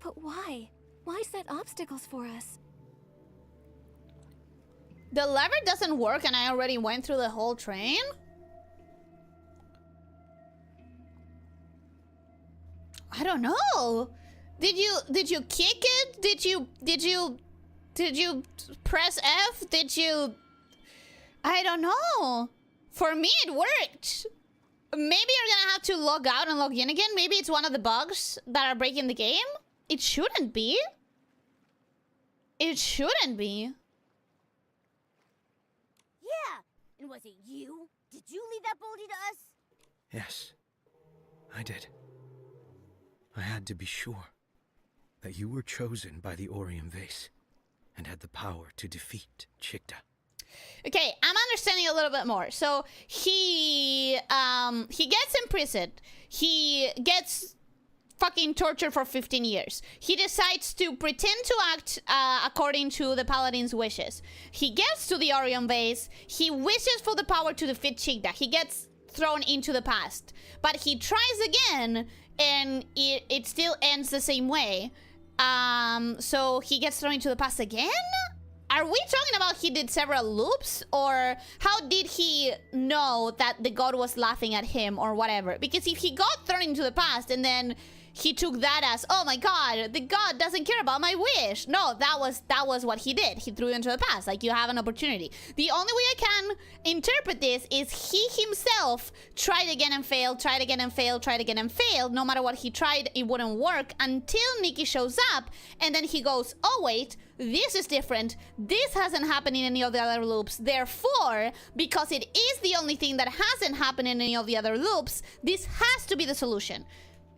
But why? Why set obstacles for us? The lever doesn't work and I already went through the whole train? I don't know. Did you kick it? Did you press F? I don't know. For me it worked. Maybe you're gonna have to log out and log in again. Maybe it's one of the bugs that are breaking the game. It shouldn't be. It shouldn't be. Yeah, and was it you? Did you leave that boulder to us? Yes, I did. I had to be sure that you were chosen by the Orium Vase and had the power to defeat Chigda. Okay, I'm understanding a little bit more. So he gets imprisoned. He gets fucking tortured for 15 years. He decides to pretend to act according to the Paladin's wishes. He gets to the Orium Vase. He wishes for the power to defeat Chigda. He gets thrown into the past. But he tries again, and it still ends the same way. So he gets thrown into the past again? Are we talking about he did several loops? Or how did he know that the god was laughing at him or whatever? Because if he got thrown into the past and then he took that as, oh my god, the god doesn't care about my wish. No, that was what he did. He threw it into the past. Like, you have an opportunity. The only way I can interpret this is he himself tried again and failed, tried again and failed, tried again and failed. No matter what he tried, it wouldn't work until Nikki shows up. And then he goes, oh wait, this is different. This hasn't happened in any of the other loops. Therefore, because it is the only thing that hasn't happened in any of the other loops, this has to be the solution.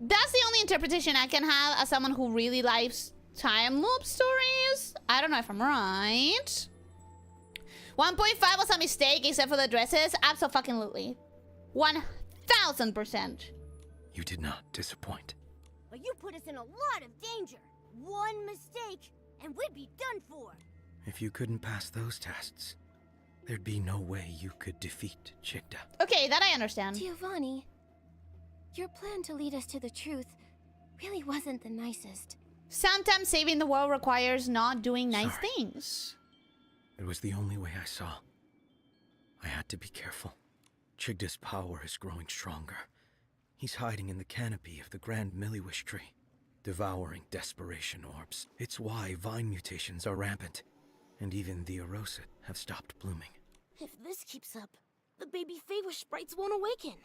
That's the only interpretation I can have as someone who really likes time loop stories. I don't know if I'm right. 1.5 was a mistake except for the dresses. Abso-fucking-lutely. 1000%. You did not disappoint. But you put us in a lot of danger. One mistake, and we'd be done for. If you couldn't pass those tests, there'd be no way you could defeat Chigda. Okay, that I understand. Giovanni, your plan to lead us to the truth really wasn't the nicest. Sometimes saving the world requires not doing nice things. It was the only way I saw. I had to be careful. Chigda's power is growing stronger. He's hiding in the canopy of the Grand Milliwish tree, devouring desperation orbs. It's why vine mutations are rampant, and even the Erosit have stopped blooming. If this keeps up, the baby Feywish sprites won't awaken.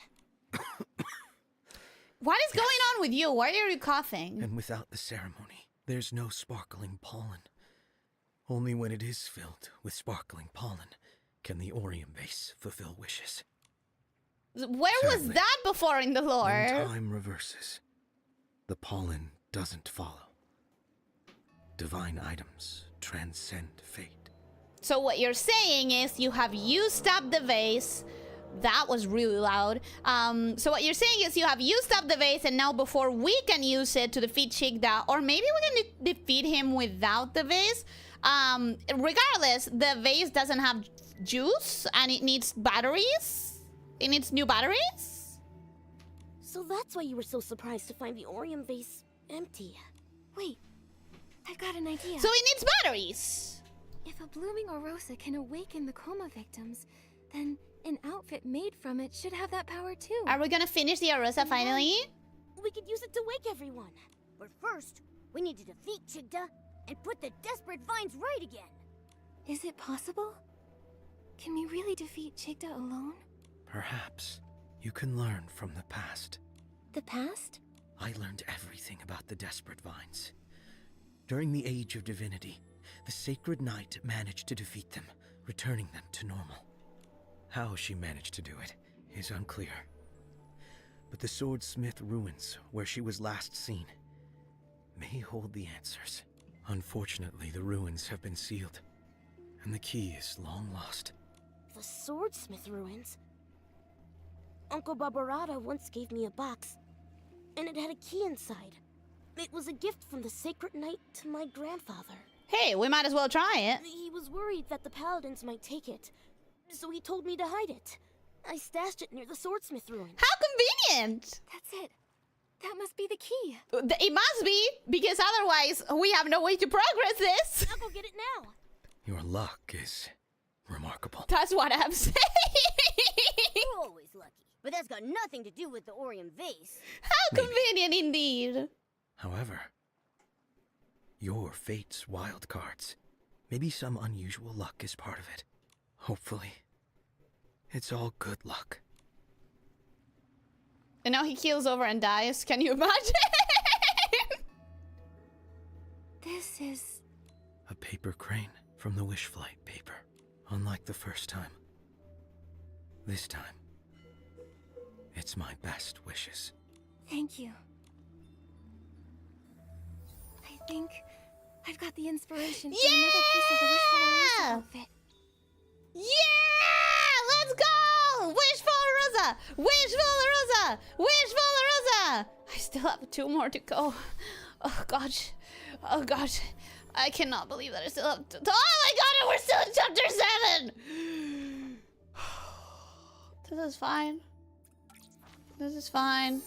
What is going on with you? Why are you coughing? And without the ceremony, there's no sparkling pollen. Only when it is filled with sparkling pollen can the Orium Vase fulfill wishes. Where was that before in the lore? When time reverses, the pollen doesn't follow. Divine items transcend fate. So what you're saying is you have used up the vase. That was really loud. So what you're saying is you have used up the vase, and now before we can use it to defeat Chigda, or maybe we can defeat him without the vase. Regardless, the vase doesn't have juice and it needs batteries. in its new batteries? So that's why you were so surprised to find the Orium vase empty. Wait, I've got an idea. So it needs batteries. If a blooming Orosa can awaken the coma victims, then an outfit made from it should have that power too. Are we gonna finish the Arosa finally? We could use it to wake everyone. But first, we need to defeat Chigda and put the desperate vines right again. Is it possible? Can we really defeat Chigda alone? Perhaps you can learn from the past. The past? I learned everything about the desperate vines. During the Age of Divinity, the Sacred Knight managed to defeat them, returning them to normal. How she managed to do it is unclear. But the Swordsmith ruins, where she was last seen, may hold the answers. Unfortunately, the ruins have been sealed, and the key is long lost. The Swordsmith ruins? Uncle Barbarata once gave me a box, and it had a key inside. It was a gift from the Sacred Knight to my grandfather. Hey, we might as well try it. He was worried that the paladins might take it, so he told me to hide it. I stashed it near the Swordsmith ruins. How convenient! That's it. That must be the key. It must be, because otherwise we have no way to progress this. I'll go get it now. Your luck is remarkable. That's what I'm saying. You're always lucky. But that's got nothing to do with the Orium vase. How convenient indeed. However, your fate's wild cards. Maybe some unusual luck is part of it. Hopefully, it's all good luck. And now he keels over and dies. Can you imagine? This is... A paper crane from the wish flight paper. Unlike the first time. This time, it's my best wishes. Thank you. I think I've got the inspiration for another piece of the Wishful Arosa outfit. Yeah! Let's go! Wishful Arosa! Wishful Arosa! Wishful Arosa! I still have 2 more to go. Oh gosh. Oh gosh. I cannot believe that I still have oh my god, and we're still in chapter 7! This is fine. This is fine.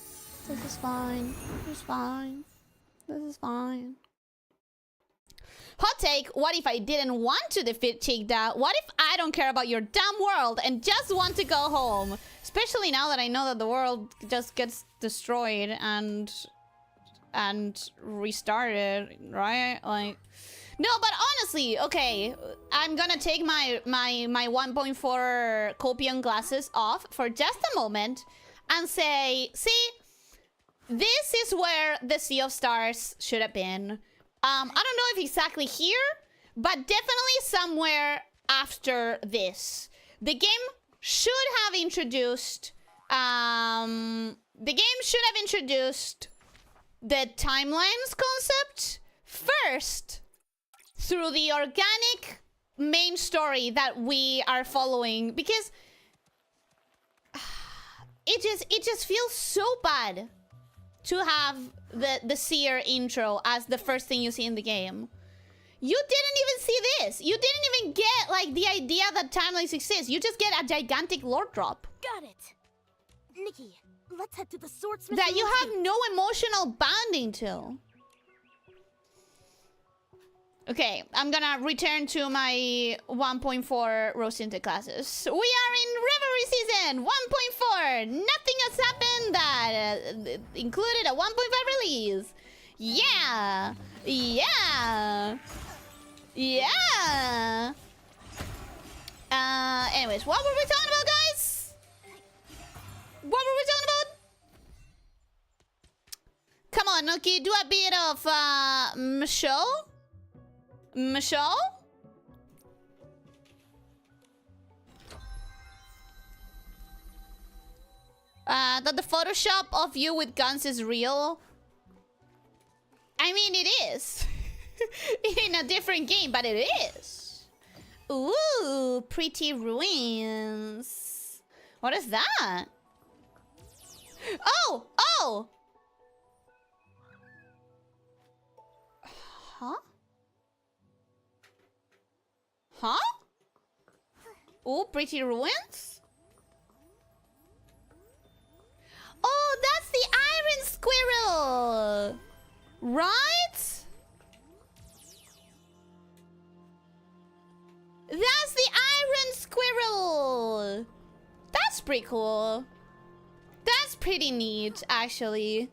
This is fine. This is fine. This is fine. Hot take, what if I didn't want to defeat Chigda? What if I don't care about your damn world and just want to go home? Especially now that I know that the world just gets destroyed and restarted, right? Like, no, but honestly, okay, I'm gonna take my 1.4 Copium glasses off for just a moment and say, see, this is where the Sea of Stars should have been. I don't know if exactly here, but definitely somewhere after this. The game should have introduced the timelines concept first through the organic main story that we are following, because it just feels so bad to have the Seer intro as the first thing you see in the game. You didn't even see this. You didn't even get, like, the idea that timelines exist. You just get a gigantic lore drop. Got it. Nikki, let's head to the Swordsmith. That you have no emotional bonding to. Okay, I'm gonna return to my 1.4 Rosinta classes. We are in Reverie Season 1.4. Nothing has happened that included a 1.5 release. Yeah. Yeah. Yeah. Anyways, what were we talking about, guys? What were we talking about? Come on, Nikki, do a bit of Michelle? Michelle? That the Photoshop of you with guns is real? I mean, it is. In a different game, but it is. Ooh, pretty ruins. What is that? Oh! Oh! Huh? Huh? Oh, pretty ruins? squirrel! Right? That's the iron squirrel! That's pretty cool. That's pretty neat, actually.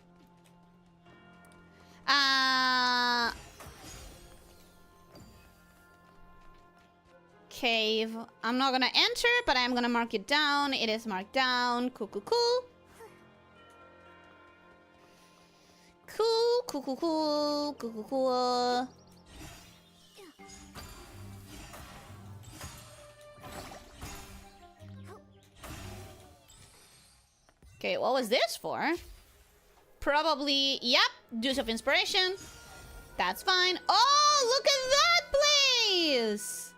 Cave. I'm not gonna enter, but I'm gonna mark it down. It is marked down. Cool, cool, cool. Cool, cool, cool, cool, cool, cool, cool. Okay, what was this for? Probably, yep, Juice of Inspiration. That's fine. Oh, look at that place!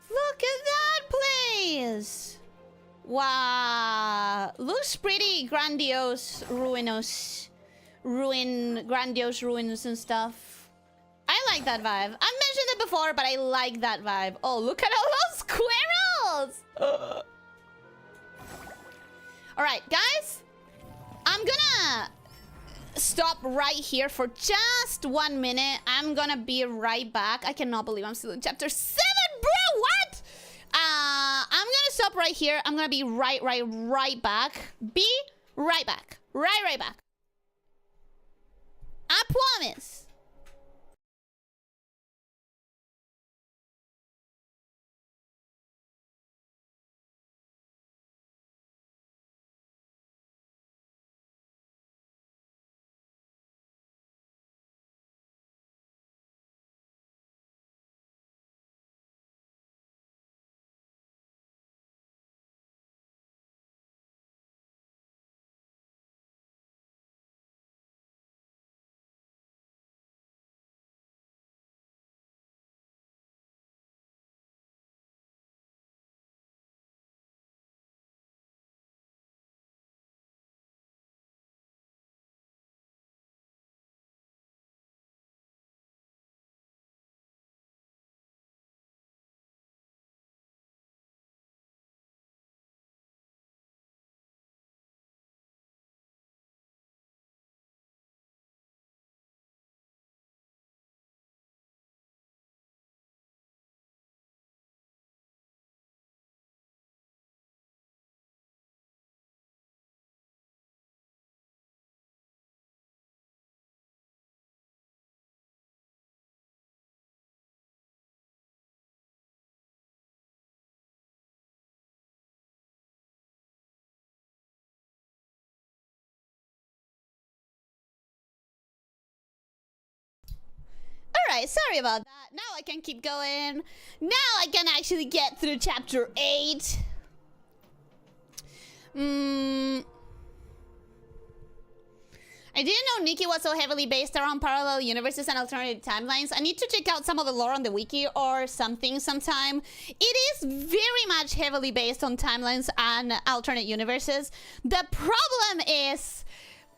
Look at that place! Wow, looks pretty grandiose, grandiose ruins and stuff. I like that vibe. I've mentioned it before, but I like that vibe. Oh, look at all those squirrels! Alright, guys. I'm gonna stop right here for just 1 minute. I'm gonna be right back. I cannot believe I'm still in chapter 7, bro! What? I'm gonna stop right here. I'm gonna be right back. Be right back. Right back. I promise. Alright, sorry about that. Now I can keep going. Now I can actually get through chapter 8. I didn't know Nikki was so heavily based around parallel universes and alternative timelines. I need to check out some of the lore on the wiki or something sometime. It is very much heavily based on timelines and alternate universes. The problem is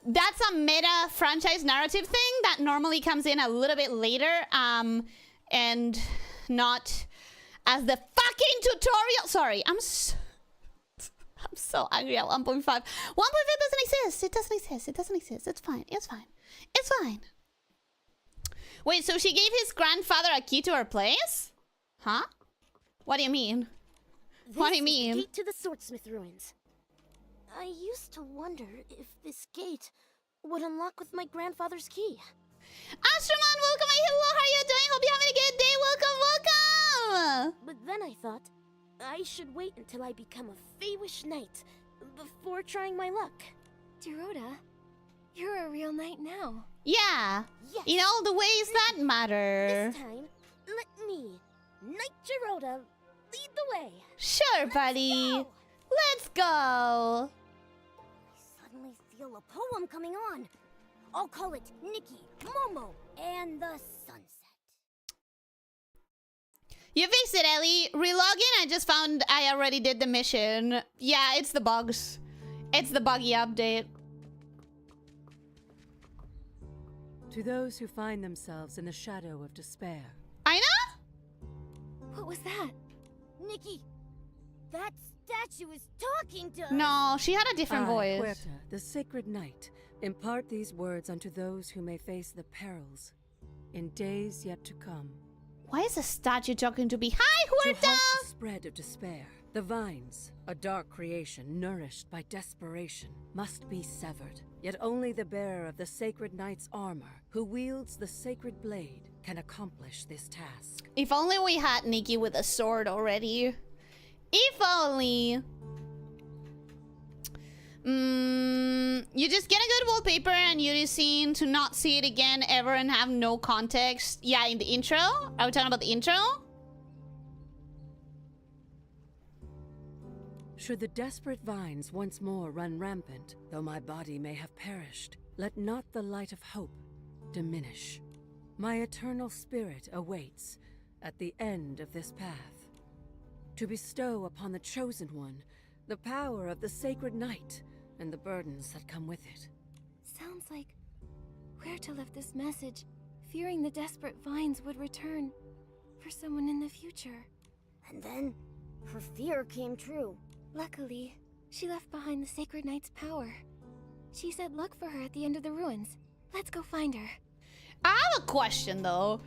that's a meta franchise narrative thing that normally comes in a little bit later, and not as the fucking tutorial. Sorry, I'm so angry at 1.5. 1.5 doesn't exist. It doesn't exist. It doesn't exist. It's fine. It's fine. It's fine. Wait, so she gave his grandfather a key to her place? Huh? What do you mean? What do you mean? This is the gate to the Swordsmith ruins. I used to wonder if this gate would unlock with my grandfather's key. Astroman, welcome. Hello, how are you doing? Hope you're having a good day. Welcome, welcome. But then I thought I should wait until I become a Feywish knight before trying my luck. Dorota, you're a real knight now. Yeah. Yes. In all the ways that matter. This time, let me, Knight Dorota, lead the way. Sure, buddy. Let's go. I suddenly feel a poem coming on. I'll call it Nikki, Momo, and the Sunset. You fixed it, Ellie. Relog in. I just found I already did the mission. Yeah, it's the bugs. It's the buggy update. To those who find themselves in the shadow of despair. I know? What was that? Nikki, that's statue is talking to us. No, she had a different I, voice. Huerta, the sacred knight, impart these words unto those who may face the perils in days yet to come. Why is a statue talking to me? Hi, To Huerta! halt the spread of despair, the vines, a dark creation nourished by desperation, must be severed. Yet only the bearer of the sacred knight's armor, who wields the sacred blade, can accomplish this task. If only we had Nikki with a sword already. If only. You just get a good wallpaper and you seem to not see it again ever and have no context. Yeah, in the intro. Are we talking about the intro? Should the desperate vines once more run rampant, though my body may have perished, let not the light of hope diminish. My eternal spirit awaits at the end of this path, to bestow upon the chosen one the power of the sacred night and the burdens that come with it. Sounds like Huerta left this message, fearing the desperate vines would return for someone in the future. And then, her fear came true. Luckily, she left behind the sacred knight's power. She said look for her at the end of the ruins. Let's go find her. I have a question though.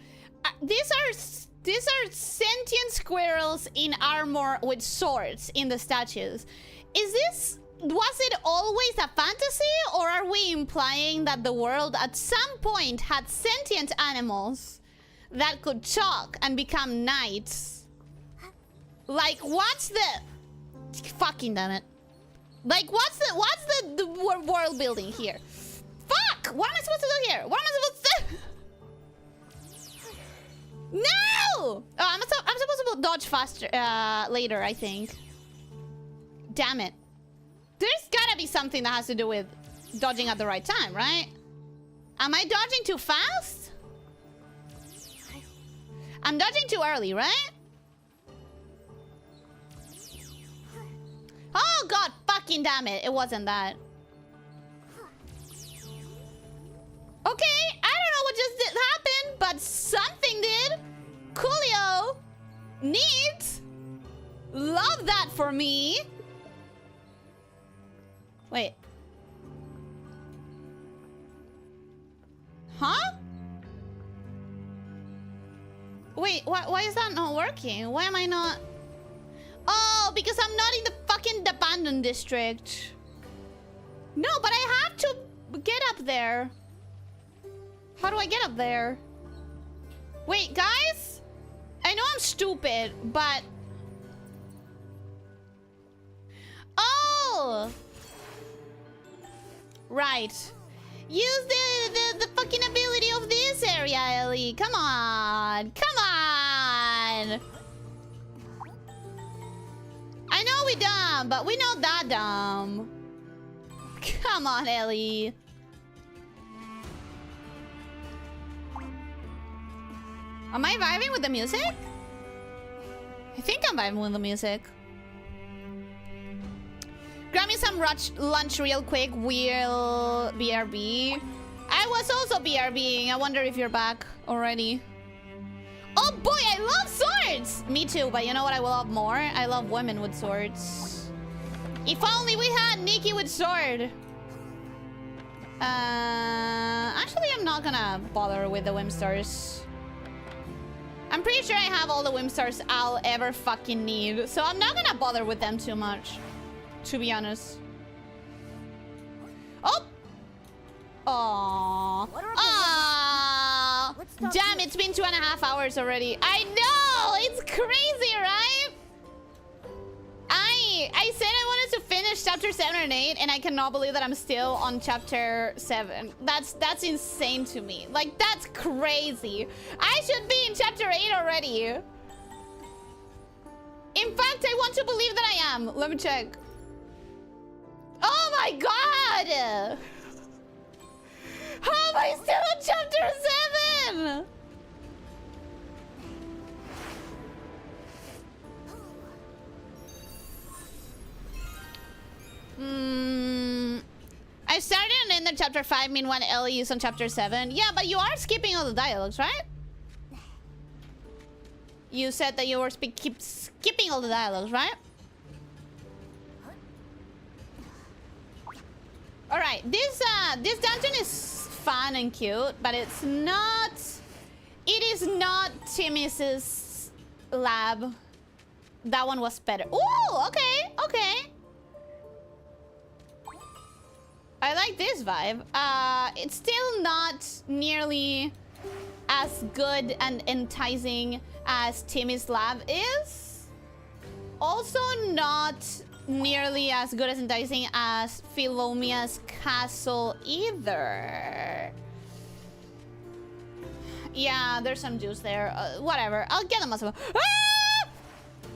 These are sentient squirrels in armor with swords in the statues. Was it always a fantasy, or are we implying that the world at some point had sentient animals that could talk and become knights? Like, what's the fucking damn it? Like, what's the world building here? Fuck! What am I supposed to do here? What am I supposed to do? No! Oh, I'm supposed to dodge faster later, I think. Damn it. There's gotta be something that has to do with dodging at the right time, right? Am I dodging too fast? I'm dodging too early, right? Oh god, fucking damn it. It wasn't that. Okay, I don't know what just happened, but something did. Coolio. Neat. Love that for me. Wait. Huh? Wait, why is that not working? Why am I not... Oh, because I'm not in the fucking abandoned district. No, but I have to get up there. How do I get up there? Wait, guys? I know I'm stupid, but... Oh! Right. Use the fucking ability of this area, Ellie. Come on. Come on. I know we dumb, but we're not that dumb. Come on, Ellie. Am I vibing with the music? I think I'm vibing with the music. Grab me some lunch real quick. We'll BRB. I was also BRBing. I wonder if you're back already. Oh boy, I love swords! Me too, but you know what I love more? I love women with swords. If only we had Nikki with sword. Actually, I'm not gonna bother with the Wimstars. I'm pretty sure I have all the Wimstars I'll ever fucking need. So I'm not gonna bother with them too much. To be honest. Oh! Aww. Aww. Damn, it's been 2.5 hours already. I know! It's crazy, right? I said I wanted to finish chapter 7 and 8, and I cannot believe that I'm still on chapter 7. That's insane to me. Like, that's crazy. I should be in chapter 8 already. In fact, I want to believe that I am. Let me check. Oh my god! How am I still on chapter 7? I started and ended chapter 5, meanwhile Ellie is on chapter 7. Yeah, but you are skipping all the dialogues, right? You said that you were keep skipping all the dialogues, right? All right, this dungeon is fun and cute, but it's not. It is not Timmy's lab. That one was better. Ooh, okay, okay. I like this vibe. It's still not nearly as good and enticing as Timmy's lab is. Also not nearly as good as enticing as Philomia's castle either. Yeah, there's some juice there. Whatever. I'll get him at some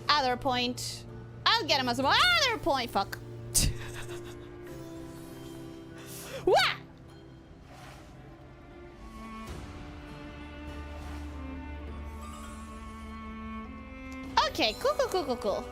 other point. I'll get him at some other point. Fuck. Wah! Okay, cool. Cool.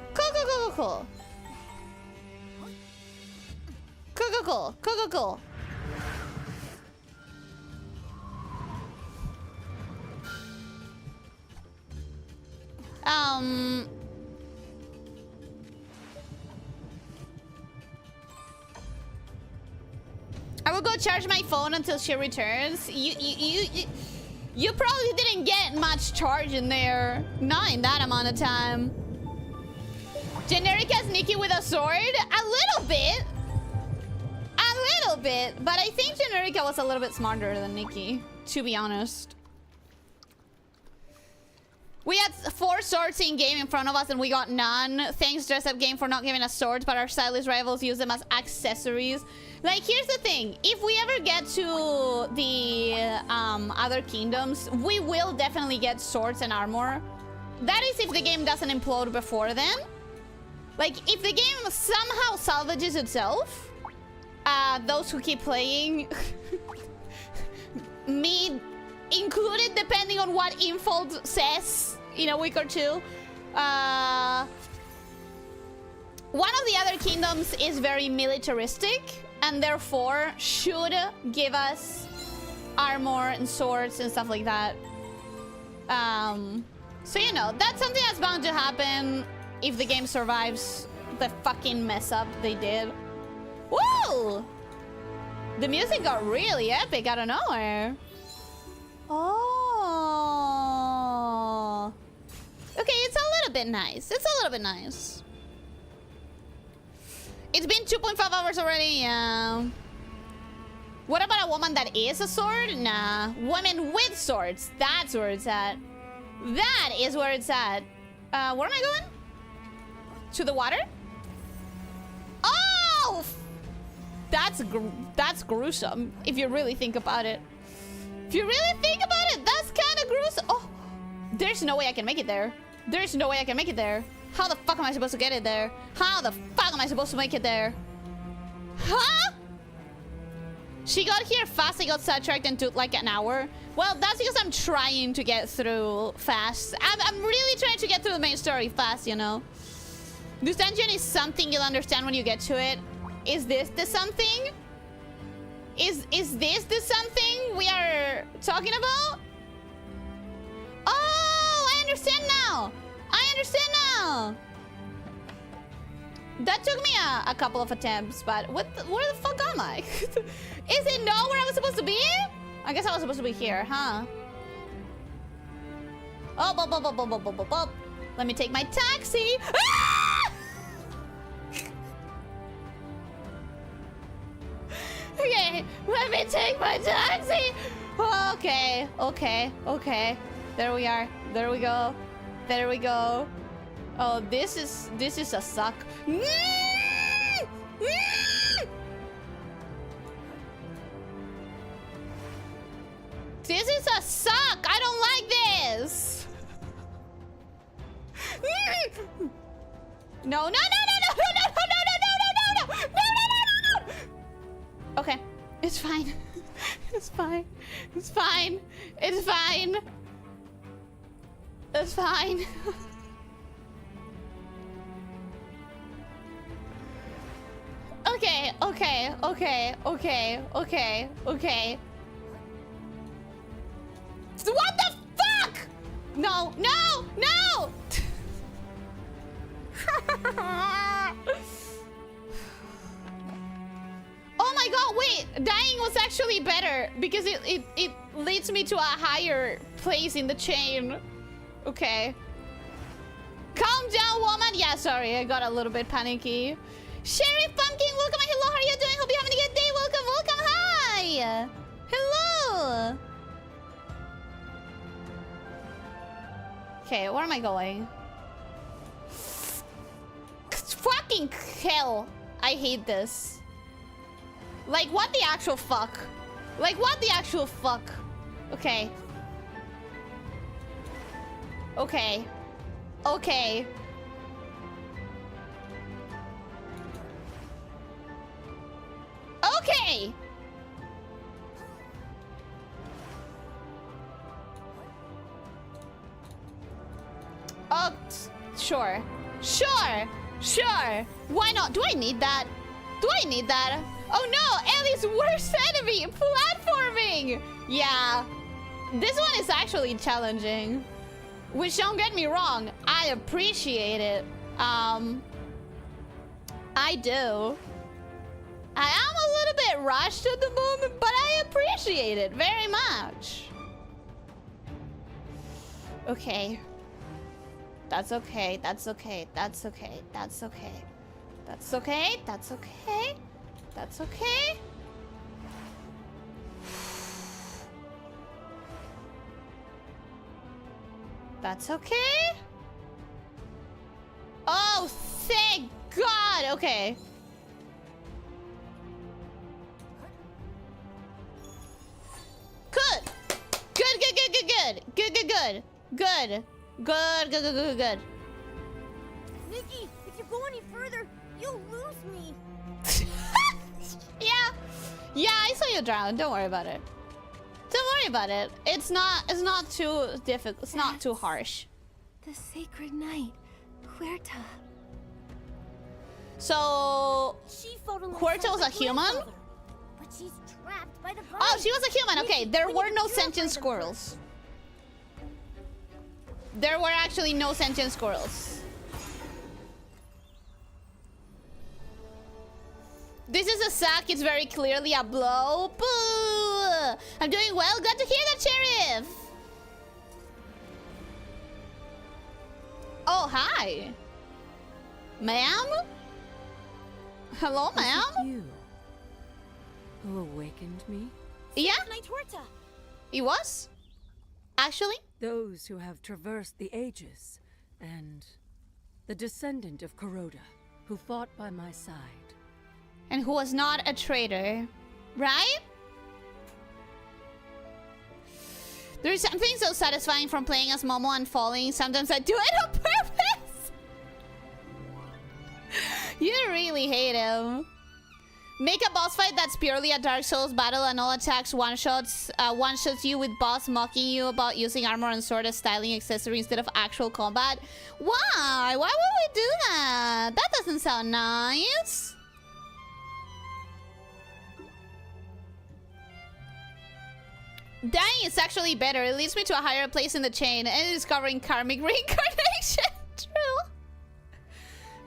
I will go charge my phone until she returns. You probably didn't get much charge in there. Not in that amount of time. Generica's Nikki with a sword? A little bit. But I think Generica was a little bit smarter than Nikki, to be honest. We had 4 swords in game in front of us and we got none. Thanks Dress Up Game for not giving us swords, but our stylish rivals use them as accessories. Like, here's the thing. If we ever get to the other kingdoms, we will definitely get swords and armor. That is if the game doesn't implode before then. Like, if the game somehow salvages itself, those who keep playing, me included, depending on what Infold says in a week or two. One of the other kingdoms is very militaristic and therefore should give us armor and swords and stuff like that. So, you know, that's something that's bound to happen if the game survives the fucking mess up they did. Woo! The music got really epic out of nowhere. Oh. Okay, it's a little bit nice. It's been 2.5 hours already, yeah. What about a woman that is a sword? Nah. Women with swords. That's where it's at. That is where it's at. Where am I going? To the water? Oh! That's gruesome, if you really think about it. If you really think about it, that's kind of gruesome. Oh, there's no way I can make it there. How the fuck am I supposed to get it there? How the fuck am I supposed to make it there? Huh? She got here fast. I got sidetracked and took like an hour. Well, that's because I'm trying to get through fast. I'm really trying to get through the main story fast, you know. This dungeon is something you'll understand when you get to it. Is this the something? Is this the something we are talking about? Oh, I understand now. That took me a couple of attempts, but where the fuck am I? Is it not where I was supposed to be? I guess I was supposed to be here, huh? Oh, let me take my taxi. Ah! Okay, let me take my taxi. Okay. There we are. There we go. Oh, this is a suck. This is a suck. I don't like this. No. Okay, it's fine. It's fine. Okay. What the fuck? No. Oh my god, Dying was actually better because it leads me to a higher place in the chain. Okay. Calm down, woman. Yeah, sorry, I got a little bit panicky. Sheriff Pumpkin, welcome. Hello, how are you doing? Hope you're having a good day. Welcome, welcome. Hi. Hello. Okay, where am I going? Fucking hell. I hate this. Like, what the actual fuck? Like, what the actual fuck? Okay. Okay. Okay. Okay! Oh, sure. Sure! Sure! Why not? Do I need that? Do I need that? Oh no! Ellie's worst enemy! Platforming! Yeah. This one is actually challenging. Which, don't get me wrong, I appreciate it. I do. I am a little bit rushed at the moment, but I appreciate it very much. Okay. That's okay, that's okay, that's okay, that's okay. That's okay, that's okay, that's okay. That's okay. Oh, thank God. Okay. Good. Good, good, good, good, good. Good, good, good. Good. Good, good, good, good, good. Nikki, if you go any further, you'll lose me. Yeah. Yeah, I saw you drown. Don't worry about it. Don't worry about it. It's not too difficult. It's not too harsh. The sacred night, Huerta. So Huerta was a human? But she's trapped by the vine. Oh, she was a human. Okay, there were no sentient squirrels. There were actually no sentient squirrels. This is a sack. It's very clearly a blow. Boo! I'm doing well. Glad to hear that, Sheriff. Oh, hi. Ma'am? Hello, ma'am? You who awakened me? Yeah? Night Huerta. He was? Actually? Those who have traversed the ages, and the descendant of Kuroda, who fought by my side. And who was not a traitor, right? There's something so satisfying from playing as Momo and falling. Sometimes I do it on purpose. You really hate him. Make a boss fight that's purely a Dark Souls battle and all attacks one-shots you with boss mocking you about using armor and sword as styling accessory instead of actual combat. Why? Why would we do that? That doesn't sound nice. Dying is actually better. It leads me to a higher place in the chain and discovering karmic reincarnation. True.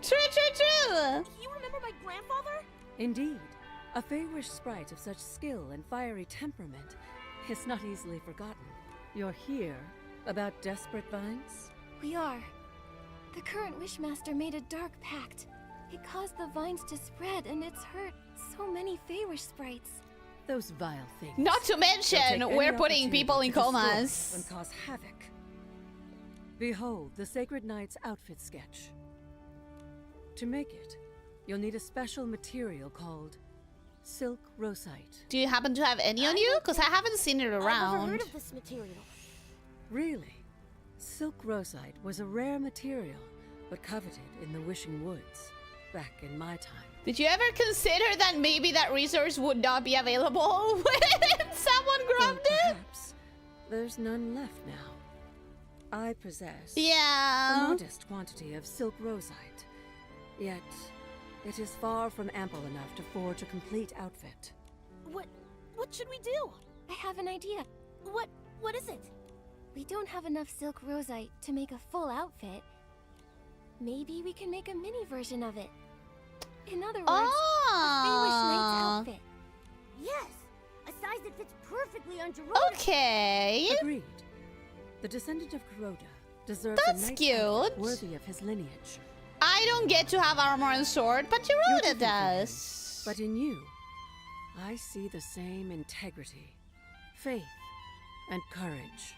True, true, true. Do you remember my grandfather? Indeed, a Feywish sprite of such skill and fiery temperament is not easily forgotten. You're here about desperate vines? We are. The current Wishmaster made a dark pact. It caused the vines to spread, and it's hurt so many Feywish sprites. Those vile things. Not to mention, we're putting people in comas. And cause havoc. Behold the Sacred Knight's outfit sketch. To make it, you'll need a special material called silk rosite. Do you happen to have any on you? Because I haven't seen it around. I've never heard of this material. Really? Silk rosite was a rare material, but coveted in the Wishing Woods back in my time. Did you ever consider that maybe that resource would not be available when someone grabbed it? Perhaps there's none left now. I possess a modest quantity of silk rosite, yet it is far from ample enough to forge a complete outfit. What should we do? I have an idea. What is it? We don't have enough silk rosite to make a full outfit. Maybe we can make a mini version of it. In other words, a Feywish Knight's outfit. Yes, a size that fits perfectly on Geroda. Okay. Agreed. The descendant of Kuroda deserves That's a knight's cute. outfit worthy of his lineage. I don't get to have armor and sword, but Geroda does. But in you, I see the same integrity, faith, and courage.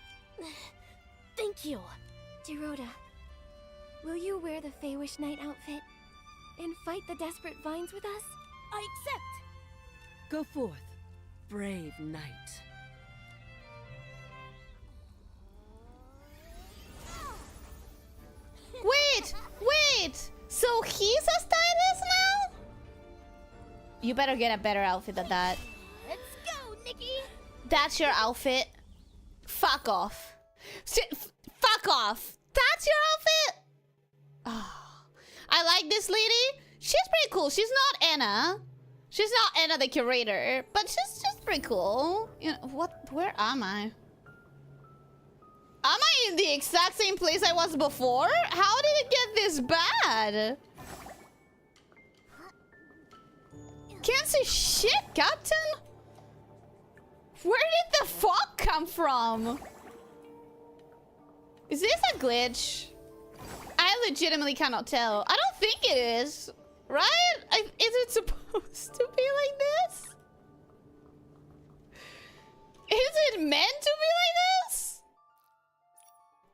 Thank you. Geroda, will you wear the Feywish Knight outfit and fight the desperate vines with us? I accept. Go forth, brave knight. Wait! So he's a stylist now? You better get a better outfit than that. Let's go, Nikki. That's your outfit? Fuck off. Fuck off. That's your outfit? Oh, I like this lady. She's pretty cool. She's not Anna. She's not Anna the curator, but she's just pretty cool. You know, what? Where am I? Am I in the exact same place I was before? How did it get this bad? Can't see shit, Captain. Where did the fog come from? Is this a glitch? I legitimately cannot tell. I don't think it is. Right? Is it supposed to be like this? Is it meant to be like this?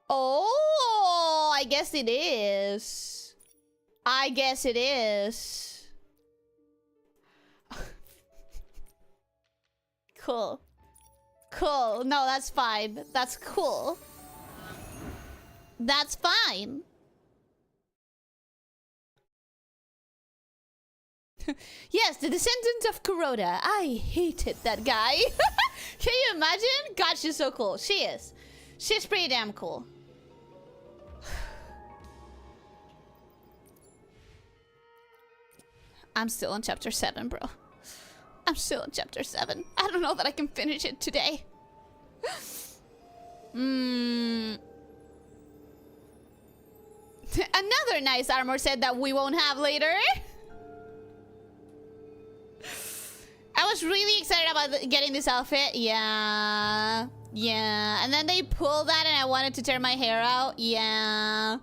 Oh, I guess it is. I guess it is. Cool. Cool. No, that's fine. That's cool. That's fine. Yes, the descendant of Kuroda. I hated that guy. Can you imagine? God, she's so cool. She is. She's pretty damn cool. I'm still on chapter 7, bro. I'm still on chapter 7. I don't know that I can finish it today. Another nice armor set that we won't have later. I was really excited about getting this outfit. Yeah. Yeah. And then they pulled that and I wanted to tear my hair out. Yeah.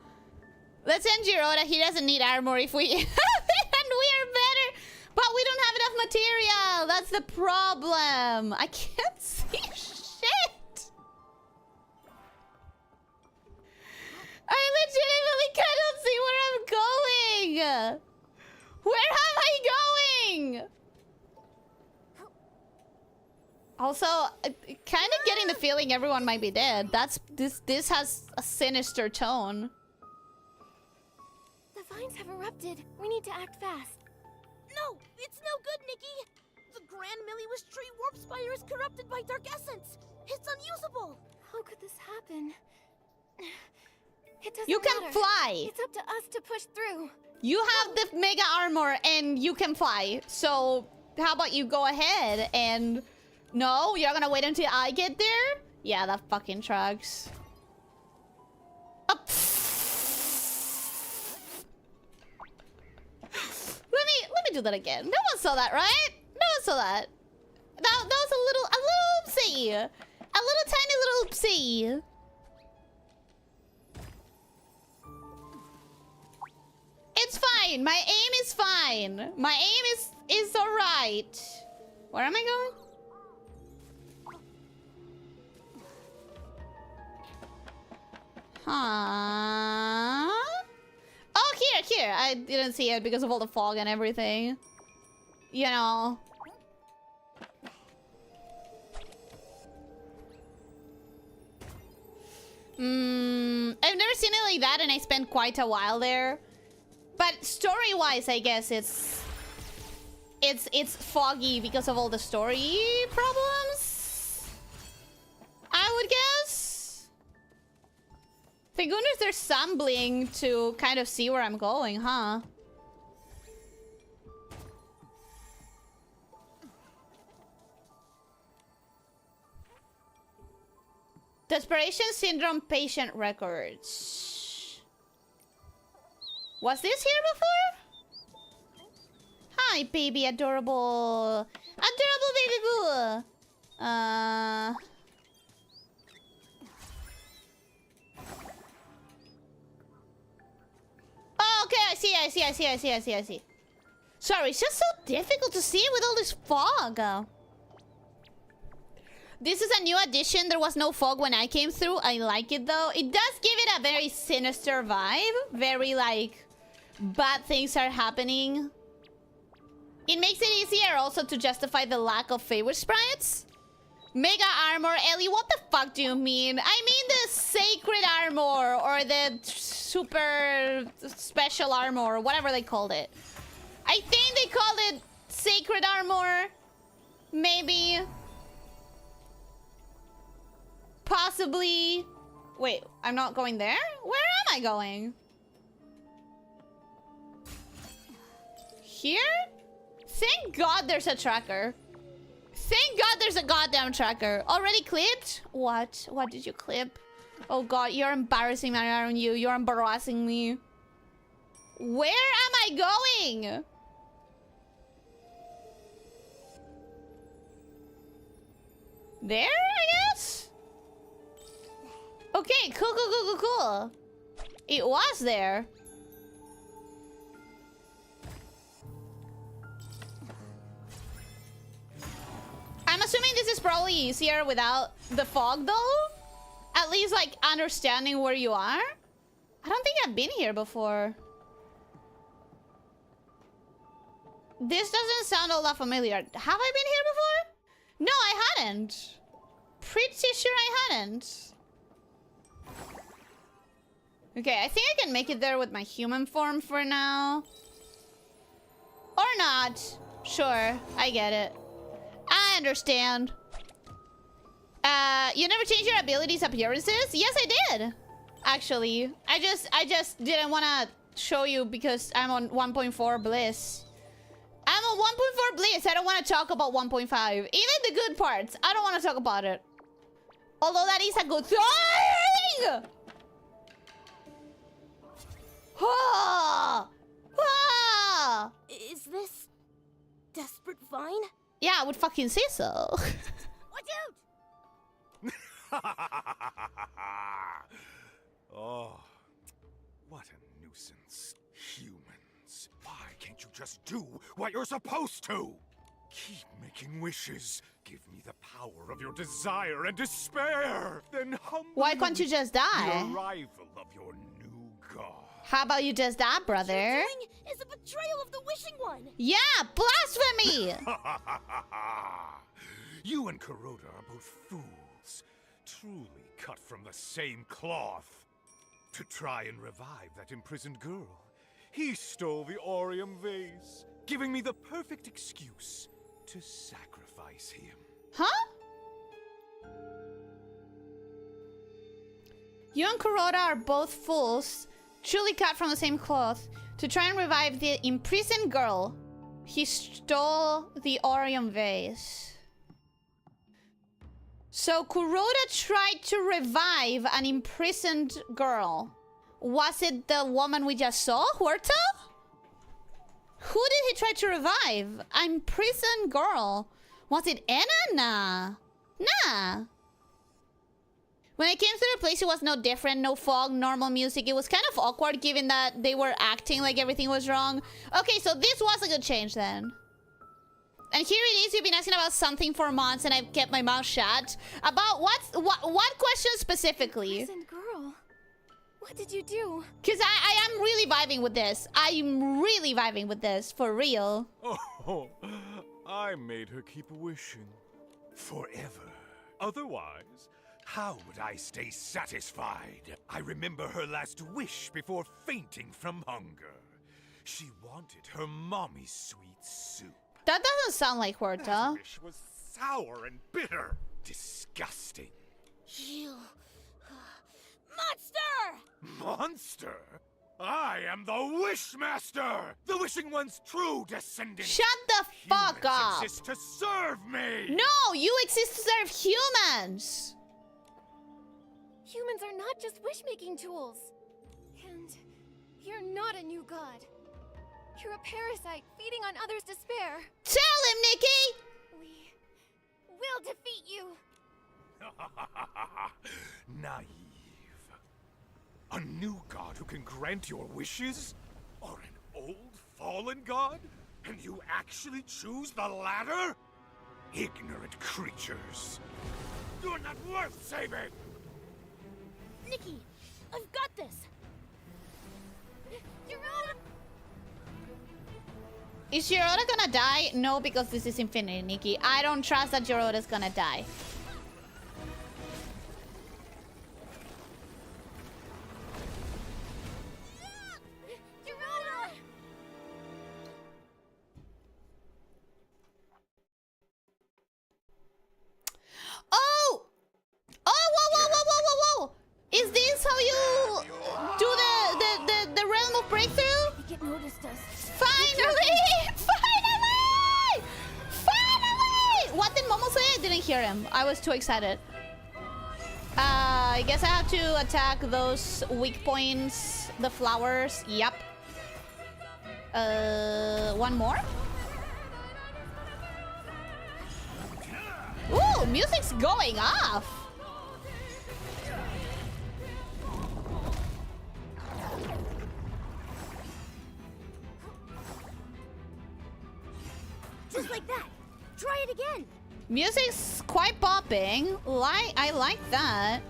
Let's send Geroda. He doesn't need armor if we have it and we are better. But we don't have enough material. That's the problem. I can't see shit. I legitimately cannot see where I'm going. Where am I going? Also, kind of getting the feeling everyone might be dead. This has a sinister tone. The vines have erupted. We need to act fast. No, it's no good, Nikki. The Grand Milliwish Tree Warp Spire is corrupted by dark essence. It's unusable. How could this happen? It doesn't You can matter. fly. It's up to us to push through. You have the mega armor and you can fly. So how about you go ahead and... No, you're gonna wait until I get there? Yeah, that fucking tracks. Up. Let me do that again. No one saw that, right? No one saw that. That was a little oopsie. A little tiny little oopsie. It's fine. My aim is fine. My aim is alright. Where am I going? Huh? Oh, here. I didn't see it because of all the fog and everything. You know. I've never seen it like that and I spent quite a while there. But story-wise, I guess it's foggy because of all the story problems. I would guess. Thank goodness there's some bling to kind of see where I'm going, huh? Desperation Syndrome patient records. Was this here before? my baby adorable baby boo. Oh, okay, I see. Sorry, it's just so difficult to see with all this fog. This is a new addition. There was no fog when I came through. I like it though. It does give it a very sinister vibe. Very like bad things are happening. It makes it easier also to justify the lack of Feywish sprites. Mega armor. Ellie, what the fuck do you mean? I mean the sacred armor or the super special armor, whatever they called it. I think they called it sacred armor. Maybe. Possibly. Wait, I'm not going there? Where am I going? Here? Thank God there's a tracker. Thank God there's a goddamn tracker. Already clipped? What? What did you clip? Oh God, you're embarrassing me, aren't you? You're embarrassing me. Where am I going? There, I guess? Okay, cool. It was there. I'm assuming this is probably easier without the fog, though. At least, like, understanding where you are. I don't think I've been here before. This doesn't sound all that familiar. Have I been here before? No, I hadn't. Pretty sure I hadn't. Okay, I think I can make it there with my human form for now. Or not. Sure, I get it. I understand. You never change your abilities' appearances? Yes, I did. Actually, I just didn't want to show you because I'm on 1.4 Bliss. I'm on 1.4 Bliss. I don't want to talk about 1.5. Even the good parts. I don't want to talk about it. Although that is a good thing! Is this Desperate Vine? Yeah, I would fucking say so. Watch out! Oh, what a nuisance. Humans. Why can't you just do what you're supposed to? Keep making wishes. Give me the power of your desire and despair. Then humbly Why can't you just die? the arrival of your new god. How about you just die, brother? Is a betrayal of the Wishing One. Yeah, blasphemy! You and Kuroda are both fools, truly cut from the same cloth. To try and revive that imprisoned girl, he stole the Orium vase, giving me the perfect excuse to sacrifice him. Huh? You and Kuroda are both fools, truly cut from the same cloth, to try and revive the imprisoned girl. He stole the Orium vase. So Kuroda tried to revive an imprisoned girl. Was it the woman we just saw, Huerta? Who did he try to revive? An imprisoned girl. Was it Anna? Nah. When I came through the place, it was no different. No fog, normal music. It was kind of awkward given that they were acting like everything was wrong. Okay, so this was a good change then. And here it is. You've been asking about something for months and I've kept my mouth shut. About what question specifically? Prison girl. What did you do? Because I am really vibing with this. I'm really vibing with this. For real. Oh, I made her keep wishing. Forever. Otherwise, how would I stay satisfied? I remember her last wish before fainting from hunger. She wanted her mommy's sweet soup. That doesn't sound like Huerta. That wish was sour and bitter. Disgusting. You... Monster! Monster? I am the Wishmaster! The Wishing One's true descendant! Shut the fuck up! Humans exist to serve me! No! You exist to serve humans! Humans are not just wish-making tools. And you're not a new god. You're a parasite feeding on others' despair. Tell him, Nikki! We will defeat you. Naive. A new god who can grant your wishes? Or an old fallen god? And you actually choose the latter? Ignorant creatures. You're not worth saving! Nikki, I've got this. Jirota! Is Jirota gonna die? No, because this is Infinity, Nikki. I don't trust that Jirota's gonna die. Jirota! Oh! Oh, whoa, whoa, whoa, whoa, whoa, whoa! Is this how you do the realm of breakthrough? I think it noticed us. Finally! Finally! Finally! What did Momo say? I didn't hear him. I was too excited. I guess I have to attack those weak points. The flowers. Yep. One more? Ooh, music's going off. Just like that. Try it again. Music's quite popping. I like that.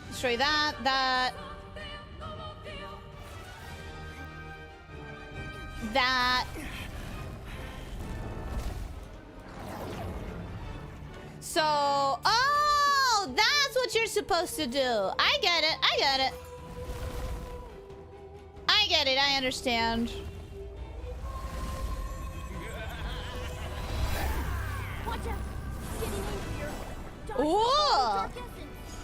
Destroy that. That. So, oh, that's what you're supposed to do. I get it. I get it. I get it. I understand. Watch out. Getting angrier. Dark Ooh. dark essence.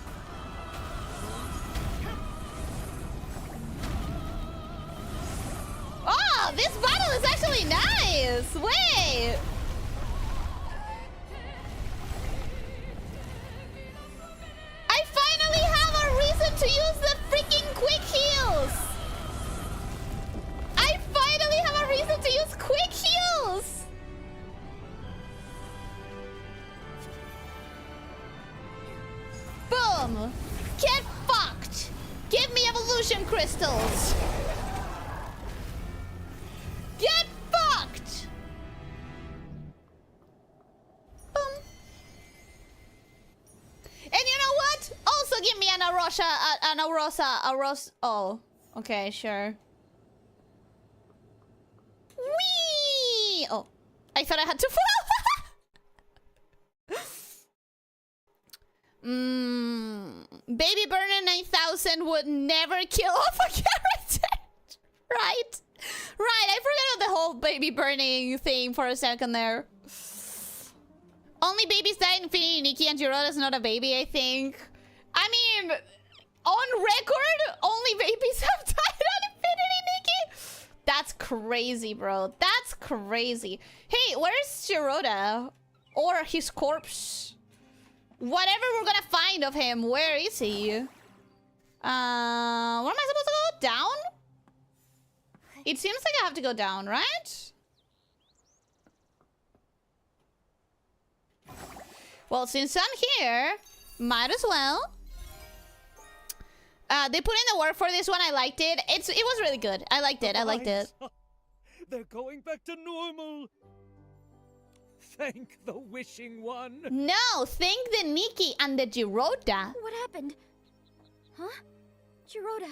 Oh, this battle is actually nice. Wait. I finally have a reason to use the freaking quick heals. I finally have a reason to use quick heals. Boom. Get fucked. Give me evolution crystals. Get fucked. Boom. And you know what? Also give me an Arosa. Oh, okay, sure. Whee! Oh, I thought I had to fall. Baby Burner 9000 would never kill off a character. Right? Right, I forgot the whole baby burning thing for a second there. Only babies die in Infinity, Nikki, and Jirota's not a baby, I think. I mean, on record, only babies have died on Infinity, Nikki. That's crazy, bro. That's crazy. Hey, where's Jirota? Or his corpse? Whatever we're gonna find of him, where is he? Where am I supposed to go? Down? It seems like I have to go down, right? Well, since I'm here, might as well. They put in the work for this one. I liked it. It was really good. I liked it. I liked it. They're going back to normal. Thank the wishing one. No, thank the Nikki and the Jirota. What happened? Huh? Jirota,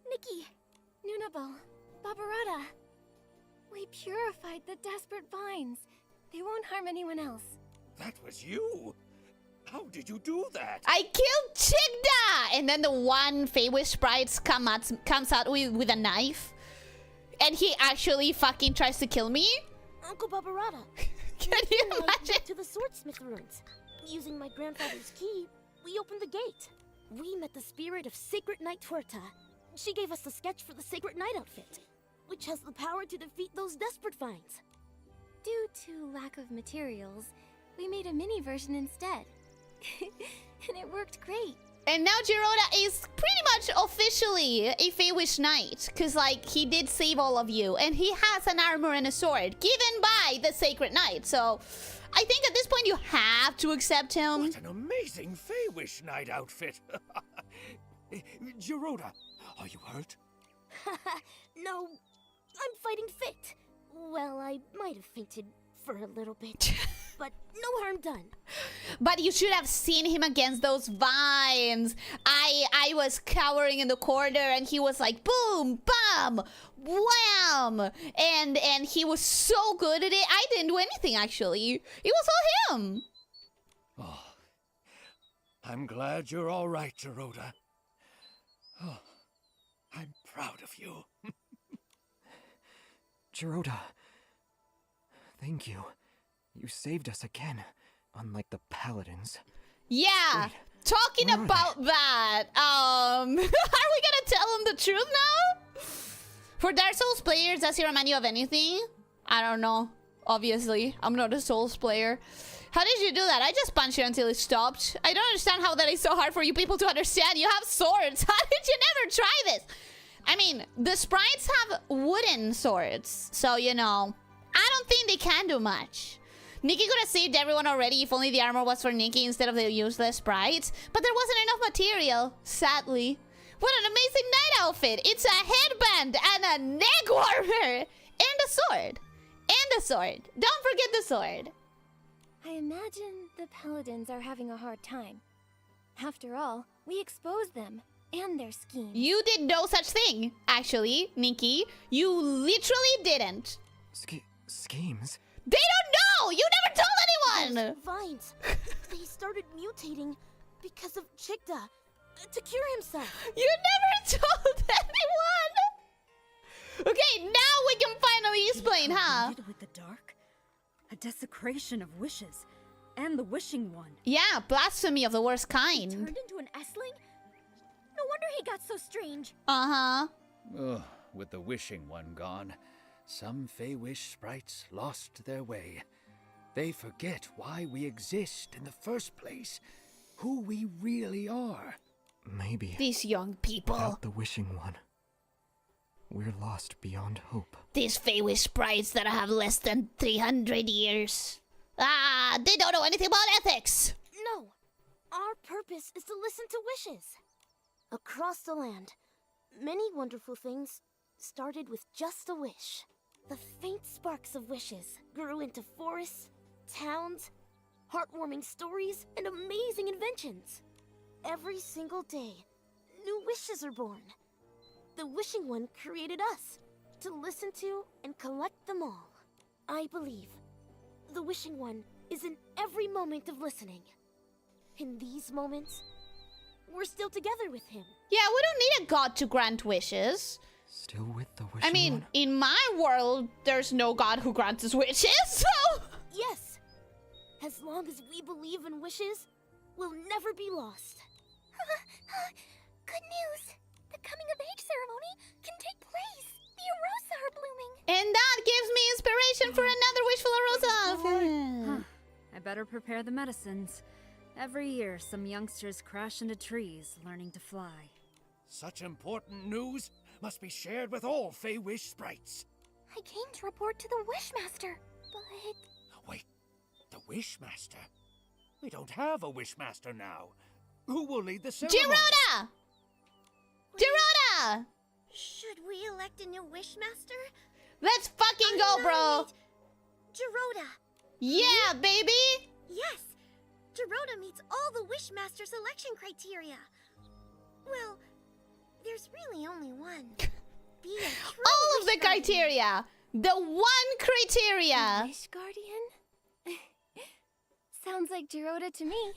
Nikki, Nunabal, Babarata. We purified the desperate vines. They won't harm anyone else. That was you. How did you do that? I killed Chigda! And then the one Feywish Sprite comes out with a knife. And he actually fucking tries to kill me? Uncle Babarata. Can you imagine? To the swordsmith ruins. Using my grandfather's key, we opened the gate. We met the spirit of Sacred Knight Tuerta. She gave us the sketch for the Sacred Knight outfit, which has the power to defeat those desperate vines. Due to lack of materials, we made a mini version instead. And it worked great. And now Geroda is pretty much officially a Feywish Knight. Because, like, he did save all of you. And he has an armor and a sword given by the Sacred Knight. So, I think at this point you have to accept him. What an amazing Feywish Knight outfit. Geroda, are you hurt? No, I'm fighting fit. Well, I might have fainted for a little bit, but no harm done. But you should have seen him against those vines. I was cowering in the corner and he was like boom, bam, wham. And he was so good at it. I didn't do anything actually. It was all him. Oh, I'm glad you're all right, Geroda. Oh, I'm proud of you. Geroda, thank you. You saved us again, unlike the paladins. Yeah, Wait, talking where are about that. Are we gonna tell him the truth now? For Dark Souls players, does he remind you of anything? I don't know. Obviously, I'm not a Souls player. How did you do that? I just punched you until it stopped. I don't understand how that is so hard for you people to understand. You have swords. How did you never try this? I mean, the sprites have wooden swords. So, you know, I don't think they can do much. Nikki could have saved everyone already if only the armor was for Nikki instead of the useless sprites. But there wasn't enough material, sadly. What an amazing night outfit. It's a headband and a neck warmer. And a sword. And a sword. Don't forget the sword. I imagine the paladins are having a hard time. After all, we exposed them and their schemes. You did no such thing, actually, Nikki. You literally didn't. Schemes? They don't know! You never told anyone! Those vines. They started mutating because of Chigda to cure himself. You never told anyone! Okay, now we can finally explain, huh? With the dark? A desecration of wishes. And the wishing one. Yeah, blasphemy of the worst kind. Turned into an Essling? No wonder he got so strange. Uh-huh. Ugh, with the wishing one gone, some Feywish sprites lost their way. They forget why we exist in the first place, who we really are. Maybe. These young people. Without the wishing one, we're lost beyond hope. These Feywish sprites that have less than 300 years. Ah, they don't know anything about ethics. No, our purpose is to listen to wishes. Across the land, many wonderful things started with just a wish. The faint sparks of wishes grew into forests, towns, heartwarming stories, and amazing inventions. Every single day, new wishes are born. The Wishing One created us to listen to and collect them all. I believe the Wishing One is in every moment of listening. In these moments, we're still together with him. Yeah, we don't need a god to grant wishes. Still with the wishing I mean, one? in my world, there's no god who grants us wishes, so... Yes. As long as we believe in wishes, we'll never be lost. Good news! The coming of age ceremony can take place. The Arosa are blooming. And that gives me inspiration for another wishful Arosa. I better prepare the medicines. Every year, some youngsters crash into trees, learning to fly. Such important news must be shared with all Feywish sprites. I came to report to the Wishmaster, but... Wait, the Wishmaster? We don't have a Wishmaster now. Who will lead the ceremony? Geroda! Geroda! Should we elect a new Wishmaster? Let's fucking go, bro! Geroda! Yeah, baby! Yes! Geroda meets all the Wishmaster selection criteria. Well, there's really only one. Be a true all of the Wish Guardian. criteria! The one criteria! A Wish Guardian? Sounds like Geroda to me.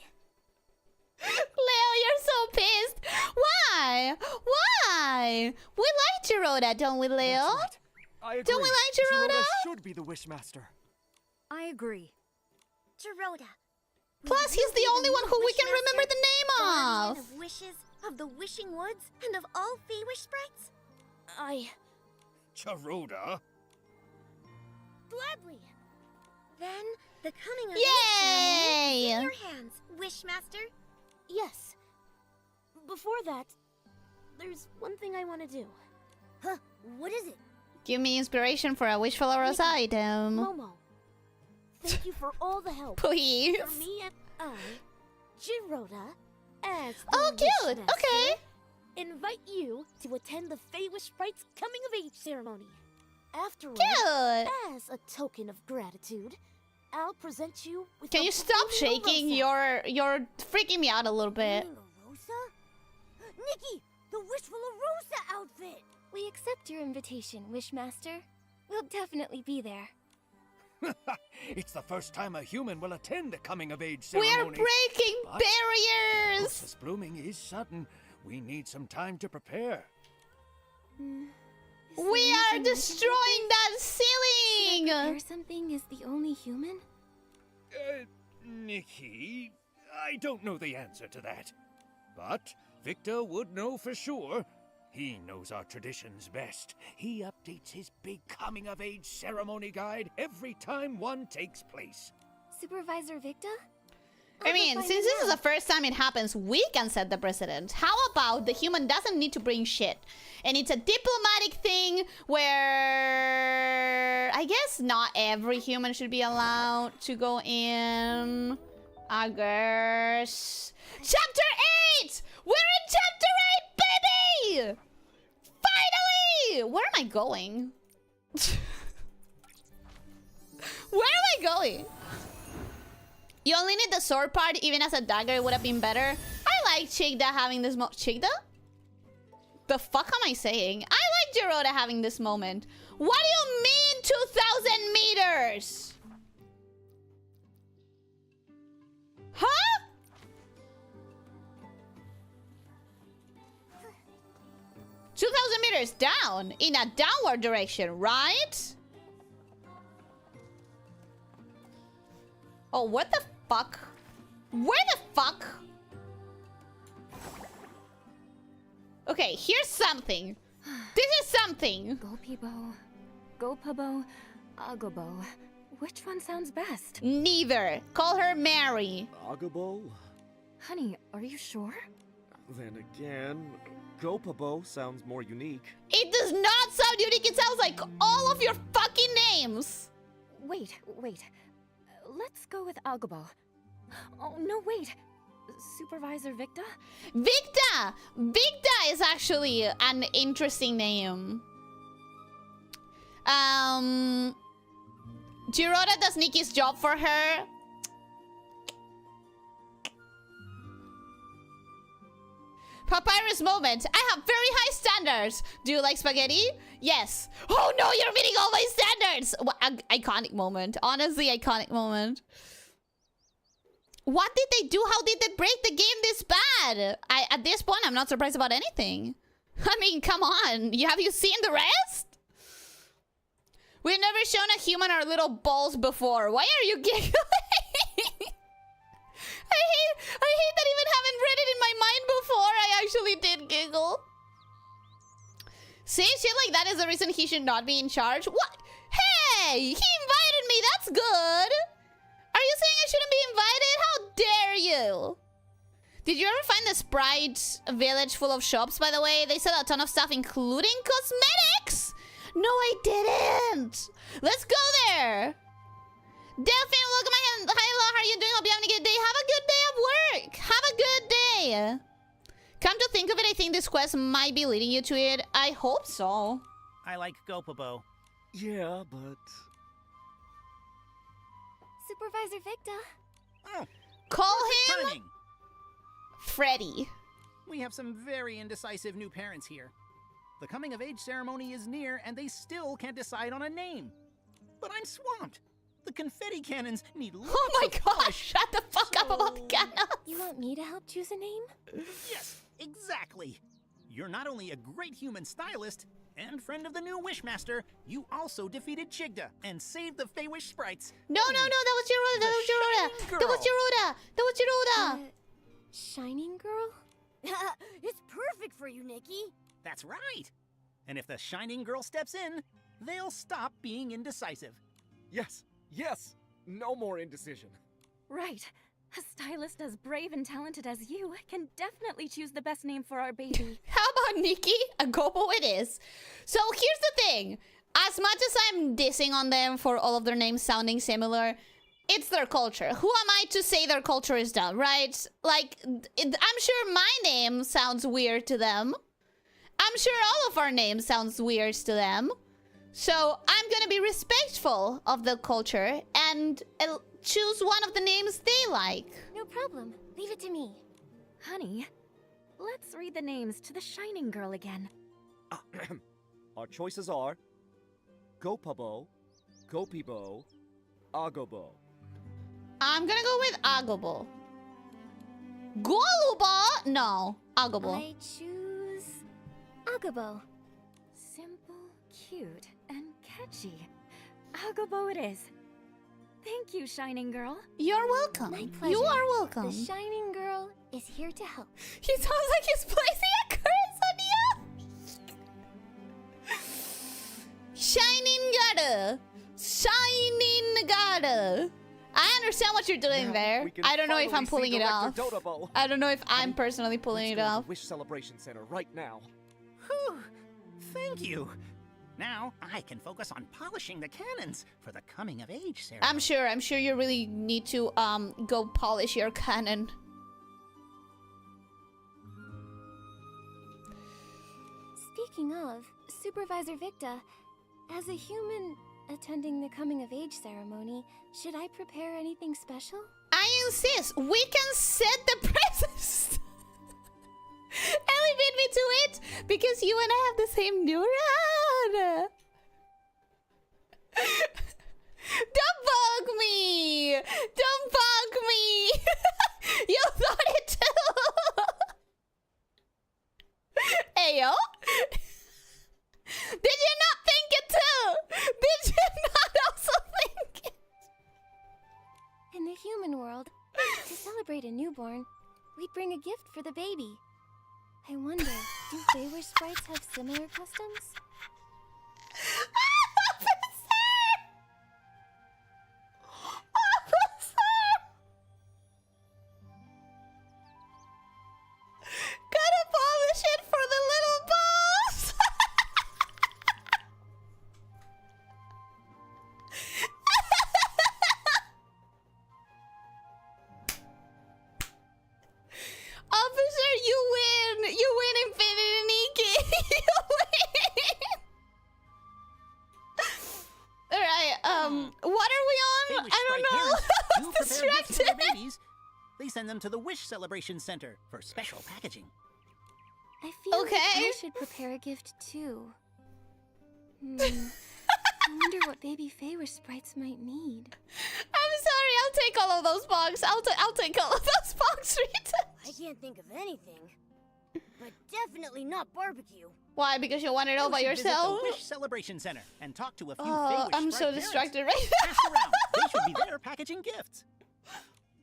Leo, you're so pissed! Why? Why? We like Geroda, don't we, Leo? That's right. I agree. Don't we like Geroda? Geroda should be the Wishmaster. I agree. Geroda. Plus, he's the only one who we can remember the name Guardian of. of wishes, of the Wishing Woods, and of all Feywish sprites? Geroda? Gladly. Then, the coming of Yay! age ceremony is in your hands, Wishmaster. Yes. before that, there's one thing I want to do. Huh? What is it? Give me inspiration for a wish for a Rosa item. Momo, thank you for all the help. Please. For me and I, Jiroda, as the Oh, cute. Wishmaster, Okay. invite you to attend the Feywish Sprite's coming of age ceremony. Afterwards, Cute. as a token of gratitude, I'll present you with. Can a you stop blooming shaking? Rosa. You're freaking me out a little bit. Blooming a Rosa? Nikki, the Wishful Rosa outfit! We accept your invitation, Wishmaster. We'll definitely be there. It's the first time a human will attend a coming-of-age We ceremony. are breaking But barriers. Rosa's blooming is sudden. We need some time to prepare. We are destroying that ceiling. Prepare something as the only human? Nikki, I don't know the answer to that. But Victor would know for sure. He knows our traditions best. He updates his big coming-of-age ceremony guide every time one takes place. Supervisor Victor? I mean, since this is the first time it happens, we can set the precedent. How about the human doesn't need to bring shit? And it's a diplomatic thing where I guess not every human should be allowed to go in. I guess. Chapter 8! We're in Chapter 8, baby! Finally! Where am I going? Where am I going? You only need the sword part, even as a dagger it would have been better. I like Chigda having this Chigda? The fuck am I saying? I like Jiroda having this moment. What do you mean 2,000 meters? Huh? $2,000 down in a downward direction, right? Oh, what the fuck? Where the fuck? Okay, here's something. This is something. Gopibo, Gopabo, Agobo. Which one sounds best? Neither. Call her Mary. Agabo? Honey, are you sure? Then again, Gopabo sounds more unique. It does not sound unique. It sounds like all of your fucking names. Wait. Let's go with Agobo. Oh, no, wait. Supervisor Victor? Victa! Victa is actually an interesting name. Jiroda does Nikki's job for her. Papyrus moment. I have very high standards. Do you like spaghetti? Yes. Oh no, you're meeting all my standards. Iconic moment. Honestly, iconic moment. What did they do? How did they break the game this bad? At this point, I'm not surprised about anything. I mean, come on. Have you seen the rest? We've never shown a human our little balls before. Why are you giggling? I hate that even having read it in my mind before, I actually did giggle. See, shit like that is the reason he should not be in charge. What? Hey, he invited me. That's good. Are you saying I shouldn't be invited? How dare you? Did you ever find the Sprite village full of shops, by the way? They sell a ton of stuff, including cosmetics. No, I didn't. Let's go there. Delphine, welcome. Hello, how are you doing? Hope you're having a good day. Have a good day of work. Have a good day. Come to think of it, I think this quest might be leading you to it. I hope so. I like Gopabo. Yeah, but... Supervisor Victor. Oh, call him timing. Freddy. We have some very indecisive new parents here. The coming-of-age ceremony is near, and they still can't decide on a name. But I'm swamped. The confetti cannons need lots Oh my of gosh, push. shut the fuck up about the cannons. You want me to help choose a name? Yes, exactly. You're not only a great human stylist and friend of the new Wishmaster, you also defeated Chigda and saved the Feywish sprites. No, that was Jiroda. That was Jiroda. Shining Girl? It's perfect for you, Nikki. That's right. And if the Shining Girl steps in, they'll stop being indecisive. Yes. No more indecision. Right. A stylist as brave and talented as you can definitely choose the best name for our baby. How about Nikki? A Gobo it is. So here's the thing. As much as I'm dissing on them for all of their names sounding similar, it's their culture. Who am I to say their culture is dumb, right? Like, I'm sure my name sounds weird to them. I'm sure all of our names sounds weird to them. So I'm gonna be respectful of the culture and choose one of the names they like. No problem. Leave it to me. Honey, let's read the names to the Shining Girl again. Our choices are Gopabo, Gopibo, Agobo. I'm gonna go with Agobo. Goluba? No, Agobo. I choose Agobo. Simple, cute, and catchy. Agobo it is. Thank you, Shining Girl. You're welcome. My pleasure. You are welcome. The Shining Girl is here to help. He sounds like he's placing a curse on you. Shining Girl. Shining Girl. I understand what you're doing Now there. we can I don't know if finally I'm pulling see it Director off. Dotabo. I don't know if I'm personally pulling it Let's go to off. the Wish Celebration Center right now. Whew. Thank you. Now I can focus on polishing the cannons for the coming of age ceremony. I'm sure you really need to go polish your cannon. Speaking of, Supervisor Victa, as a human attending the coming of age ceremony, should I prepare anything special? I insist. We can set the presents. Ellie beat me to it because you and I have the same neuron. Don't bug me. Don't bug me. You thought it too. Ayo? Did you not think it too? Did you not also think it? In the human world, to celebrate a newborn, we'd bring a gift for the baby. I wonder, do Feywish sprites have similar customs? Gotta polish it for the little boss. Officer, you win. You win, Infinity Nikki. You win. All right. What are we on? Feywish I sprite don't know. parents I do was prepare gifts for their distracted. babies. They send them to the Wish Celebration Center for special packaging. I feel like I Okay. should prepare a gift too. I wonder what baby Feywish sprites might need. I'm sorry. I'll take all of those bugs. I'll take all of those bugs, Rita. I can't think of anything. But definitely not barbecue. Why? Because you want it all You by should visit yourself? the Wish Celebration Center and talk to a few Oh, Feywish I'm sprite so distracted right parents. now. Ask around. They should be there packaging gifts.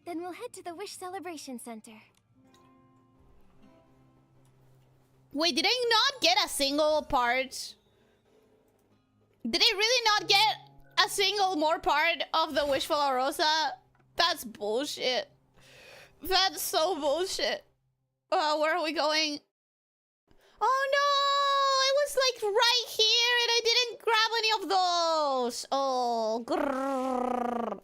Then we'll head to the Wish Celebration Center. Wait, did I not get a single part? Did I really not get a single more part of the Wishful Rosa? That's bullshit. That's so bullshit. Where are we going? Oh no! It was like right here and I didn't grab any of those. Oh, grrr.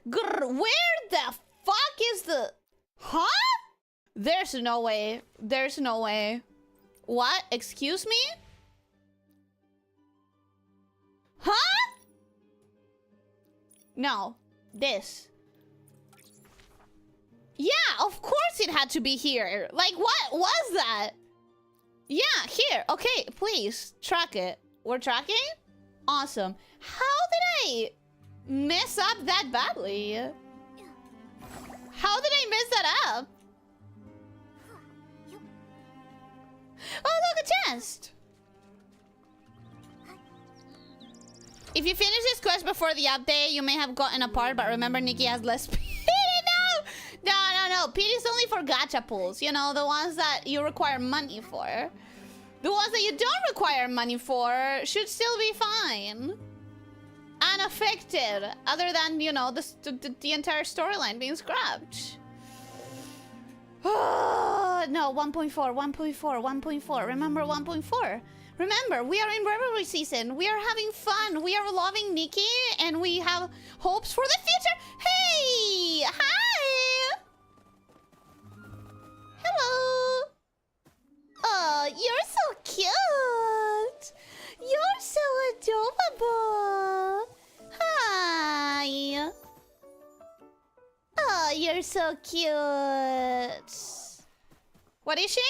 Grrr. Where the fuck is the... Huh? There's no way. There's no way. What? Excuse me? Huh? No. This. Yeah, of course it had to be here. Like, what was that? Yeah, here. Okay, please. Track it. We're tracking? Awesome. How did I mess up that badly? How did I mess that up? Oh, look, a chest! If you finish this quest before the update, you may have gotten a part, but remember, Nikki has less speed. No. Pity is only for gacha pulls. You know, the ones that you require money for. The ones that you don't require money for should still be fine. Unaffected. Other than, you know, the entire storyline being scrapped. No, 1.4, 1.4, 1.4. Remember 1.4. Remember, we are in revelry season. We are having fun. We are loving Nikki, and we have hopes for the future. Hey! Hi! Hello! Oh, you're so cute! You're so adorable! Hi! Oh, you're so cute! What is she?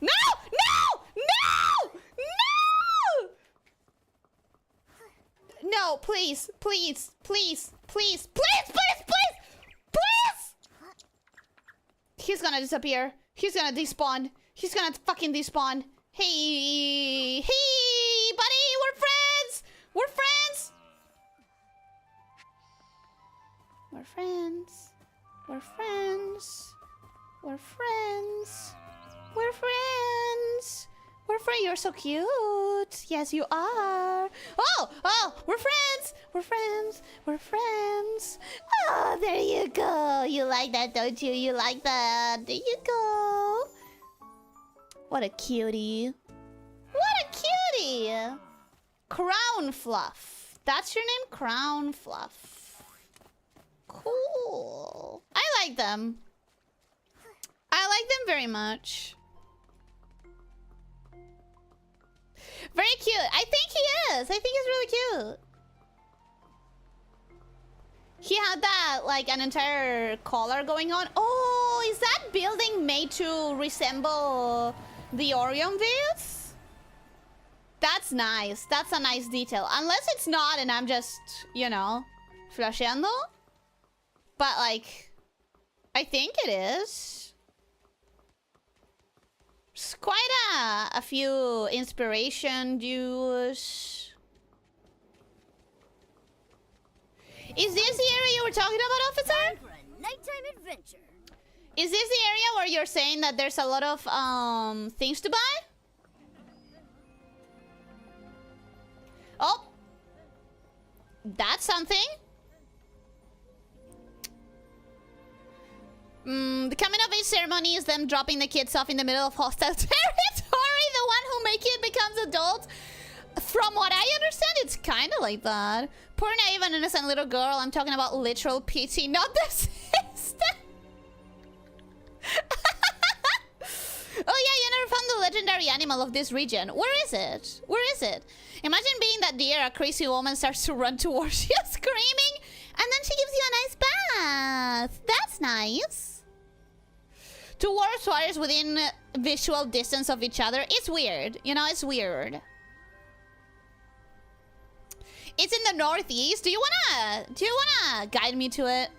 No! No! No! No! No, please, please, please, please, please, please, please, please! He's gonna disappear. He's gonna despawn. He's gonna fucking despawn. Hey, hey, buddy, we're friends. We're friends. We're friends. We're friends. We're friends. We're friends. We're friends. You're so cute. Yes, you are. Oh, we're friends. We're friends. We're friends. Oh, there you go. You like that, don't you? You like that. There you go. What a cutie. What a cutie. Crown Fluff. That's your name? Crown Fluff. Cool. I like them. I like them very much. Very cute. I think he is. I think he's really cute. He had that, like, an entire collar going on. Oh, is that building made to resemble the Orion Vase? That's nice. That's a nice detail. Unless it's not and I'm just, you know, flasheando. But, like, I think it is. It's quite a few inspiration dues. Is this the area you were talking about, officer? Time for a nighttime adventure. Is this the area where you're saying that there's a lot of things to buy? Oh, that's something. The coming of age ceremony is them dropping the kids off in the middle of hostile territory. The one who make it becomes adult. From what I understand, it's kind of like that. Poor naive and innocent little girl. I'm talking about literal pity, not the system. Oh yeah, you never found the legendary animal of this region. Where is it? Where is it? Imagine being that deer. A crazy woman starts to run towards you screaming, and then she gives you a nice bath. That's nice. Two warriors warriors within visual distance of each other. It's weird. You know, it's weird. It's in the northeast. Do you wanna guide me to it?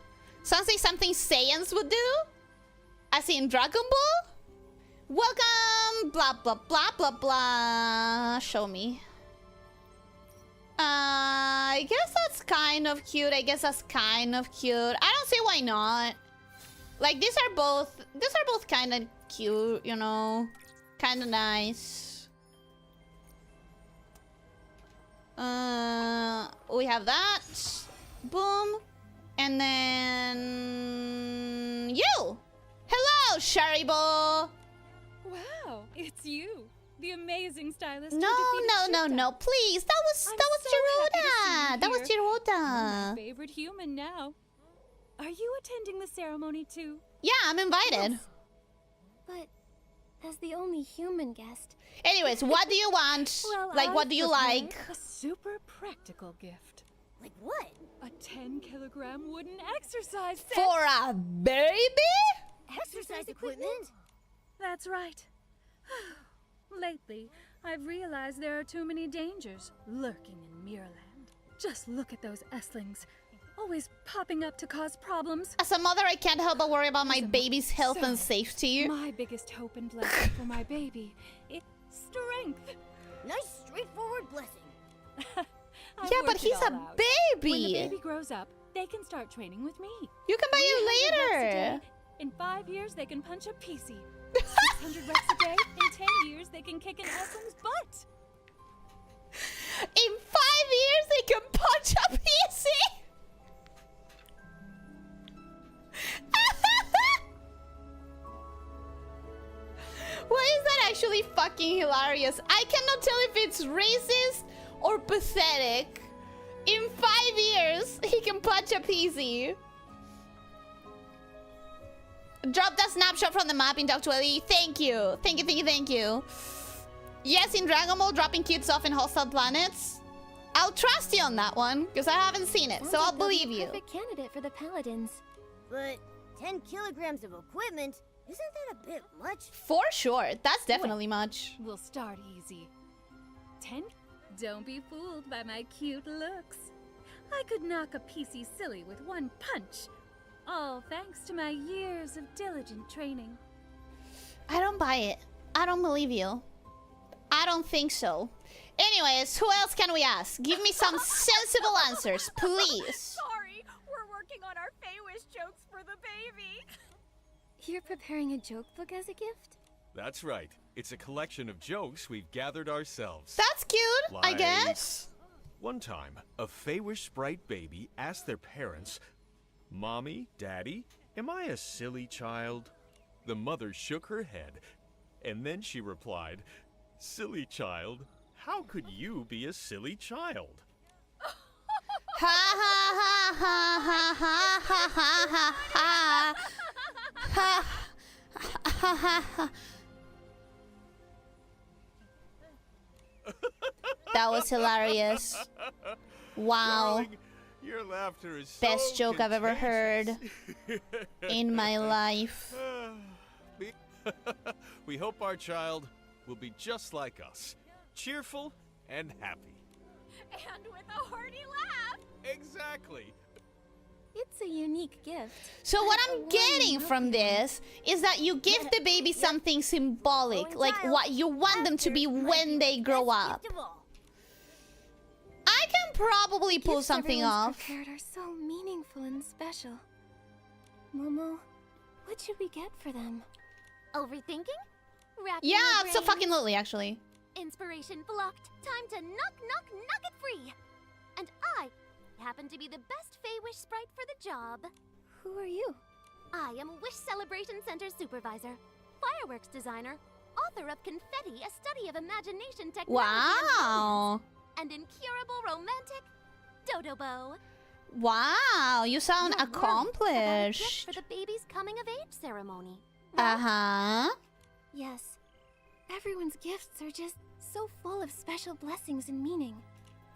Sounds like something Saiyans would do. As in Dragon Ball? Welcome! Blah, blah, blah, blah, blah. Show me. I guess that's kind of cute. I don't see why not. Like, these are both kind of cute, you know? Kind of nice. We have that. Boom. And then... you! Hello, Sharibo! Wow, it's you. The amazing stylist. No, please. That was Jiroda. That was Jiroda. My favorite human now. Are you attending the ceremony too? Yeah, I'm invited. Yes. But as the only human guest. Anyways, what do you want? Well, like, what do you like? A super practical gift. Like what? A 10-kilogram wooden exercise set. For a baby? Exercise equipment? That's right. Lately, I've realized there are too many dangers lurking in Mirrorland. Just look at those Esslings. Always popping up to cause problems. As a mother, I can't help but worry about my baby's health and safety. My biggest hope and blessing for my baby is strength. Nice, straightforward blessing. Yeah, but he's a baby. When the baby grows up, they can start training with me. You can buy it later. In 5 years, they can punch a PC. 600 reps a day. In 10 years, they can kick an Essling's butt. In 5 years, they can punch a PC. hilarious. I cannot tell if it's racist or pathetic. In 5 years, he can punch a PC. Drop that snapshot from the map in Talk to Ellie. Thank you. Thank you, thank you, thank you. Yes, in Dragon Ball, dropping kids off in hostile planets. I'll trust you on that one, because I haven't seen it, so I'll believe you. Perfect candidate for the Paladins. But 10 kilograms of equipment, isn't that a bit much? For sure, that's definitely much. We'll start easy. 10? Don't be fooled by my cute looks. I could knock a PC silly with one punch. All thanks to my years of diligent training. I don't buy it. I don't believe you. I don't think so. Anyways, who else can we ask? Give me some sensible answers, please. Sorry, we're working on our Feywish jokes for the baby. You're preparing a joke book as a gift? That's right. It's a collection of jokes we've gathered ourselves. That's cute, I Like, guess. One time, a Feywish sprite baby asked their parents, "Mommy, Daddy, am I a silly child?" The mother shook her head, and then she replied, "Silly child? How could you be a silly child?" Ha ha ha ha ha ha ha ha ha ha ha ha ha. That was hilarious. Wow. Darling, your laughter is Best so joke I've ever heard contagious. in my life. We hope our child will be just like us, cheerful and happy. And with a hearty laugh. Exactly. It's a unique gift. So what I'm getting from this is that you give the baby something symbolic, like what you want them to be when they grow up. I can probably pull Gifts something everyone's off. prepared are so meaningful and special. Momo, what should we get for them? Overthinking? Racking Yeah, your brains? absolutely, actually. Inspiration blocked. Time to knock it free. And I happen to be the best Feywish sprite for the job. Who are you? I am Wish Celebration Center Supervisor, Fireworks Designer, author of Confetti, a study of imagination technology Wow. and incurable romantic Dodobo. Wow, you sound You're right about a gift accomplished. for the baby's coming of age ceremony. Uh-huh. Yes. Everyone's gifts are just so full of special blessings and meaning.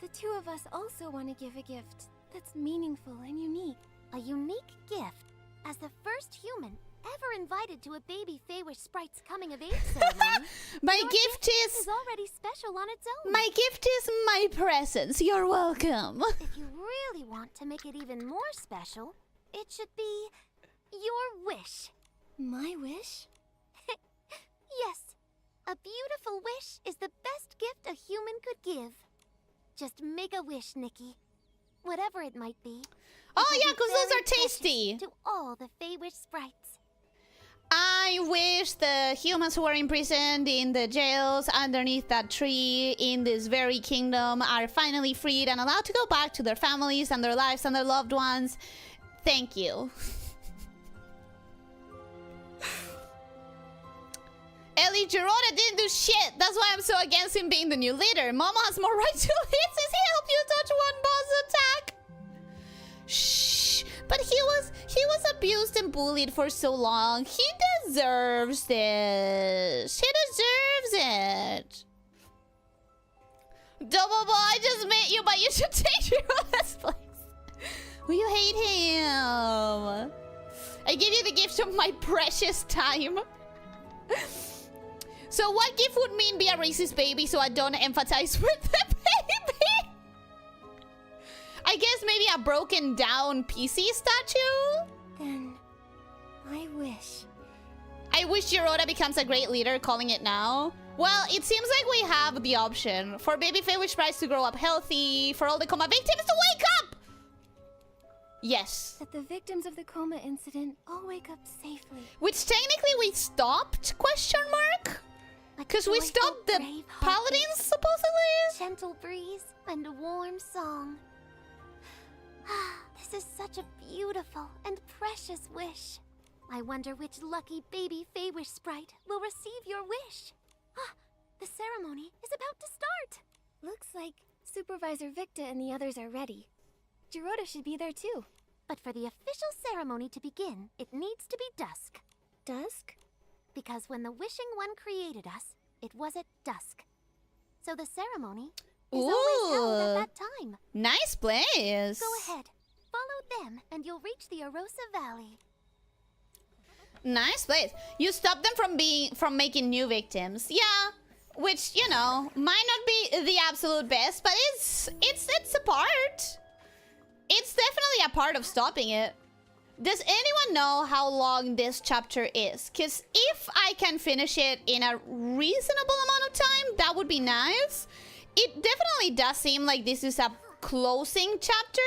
The two of us also want to give a gift that's meaningful and unique. A unique gift. As the first human ever invited to a baby Feywish sprite's coming of age ceremony, My your gift is already special on its own. my gift is my presence. You're welcome. If you really want to make it even more special, it should be your wish. My wish? Yes. A beautiful wish is the best gift a human could give. Just make a wish, Nikki. Whatever it might be. Oh yeah, because those Very are tasty. precious to all the Feywish sprites. I wish the humans who are imprisoned in the jails underneath that tree in this very kingdom are finally freed and allowed to go back to their families and their lives and their loved ones. Thank you. Ellie Giroda didn't do shit. That's why I'm so against him being the new leader. Mama has more right to lead since he helped you touch one boss attack. Shh. But he was abused and bullied for so long. He deserves this. He deserves it. Double Boy, I just met you, but you should take Giroda's place. You hate him. I give you the gift of my precious time. So what gift would mean be a racist baby so I don't empathize with the baby? I guess maybe a broken down PC statue? Then I wish. I wish Giroda becomes a great leader, calling it now. Well, it seems like we have the option for baby Feywish sprites to grow up healthy, for all the coma victims to wake up! Yes. That the victims of the coma incident all wake up safely. Which technically we stopped, question mark? Because we stopped the paladins, supposedly? Gentle breeze and a warm song. This is such a beautiful and precious wish. I wonder which lucky baby Feywish sprite will receive your wish. The ceremony is about to start! Looks like Supervisor Victa and the others are ready. Gerudo should be there too. But for the official ceremony to begin, it needs to be dusk. Dusk? Because when the Wishing One created us, it was at dusk. So the ceremony is always held at that time. Nice place. Go ahead. Follow them, and you'll reach the Arosa Valley. Nice place. You stop them from making new victims. Yeah, which, you know, might not be the absolute best, but it's a part. It's definitely a part of stopping it. Does anyone know how long this chapter is? Because if I can finish it in a reasonable amount of time, that would be nice. It definitely does seem like this is a closing chapter.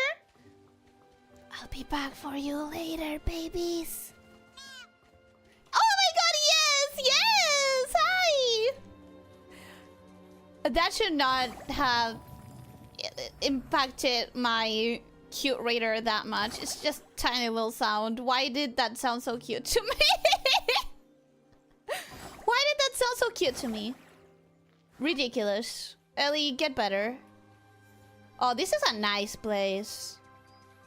I'll be back for you later, babies. Oh my god, yes! Yes! Hi! That should not have impacted my cute radar that much. It's just tiny little sound. Why did that sound so cute to me? Why did that sound so cute to me? Ridiculous. Ellie, get better. Oh, this is a nice place.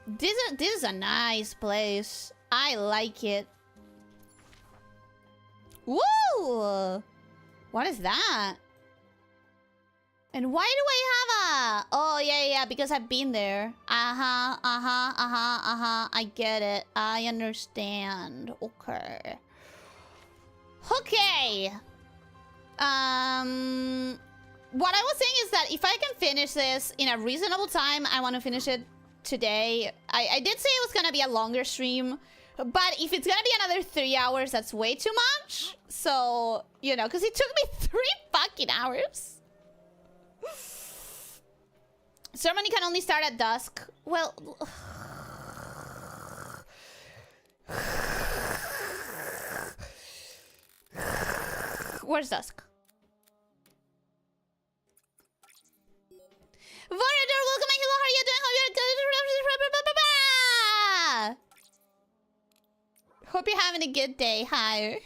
This is a nice place. I like it. Woo! What is that? And why do I have a... Oh, yeah, because I've been there. I get it. I understand. Okay. Okay. What I was saying is that if I can finish this in a reasonable time, I want to finish it today. I did say it was gonna be a longer stream, but if it's gonna be another 3 hours, that's way too much. So, you know, because it took me 3 fucking hours. Ceremony can only start at dusk. Well... Where's dusk? Voyager, welcome and hello, how are you doing? Hope you're having a good day. Hi.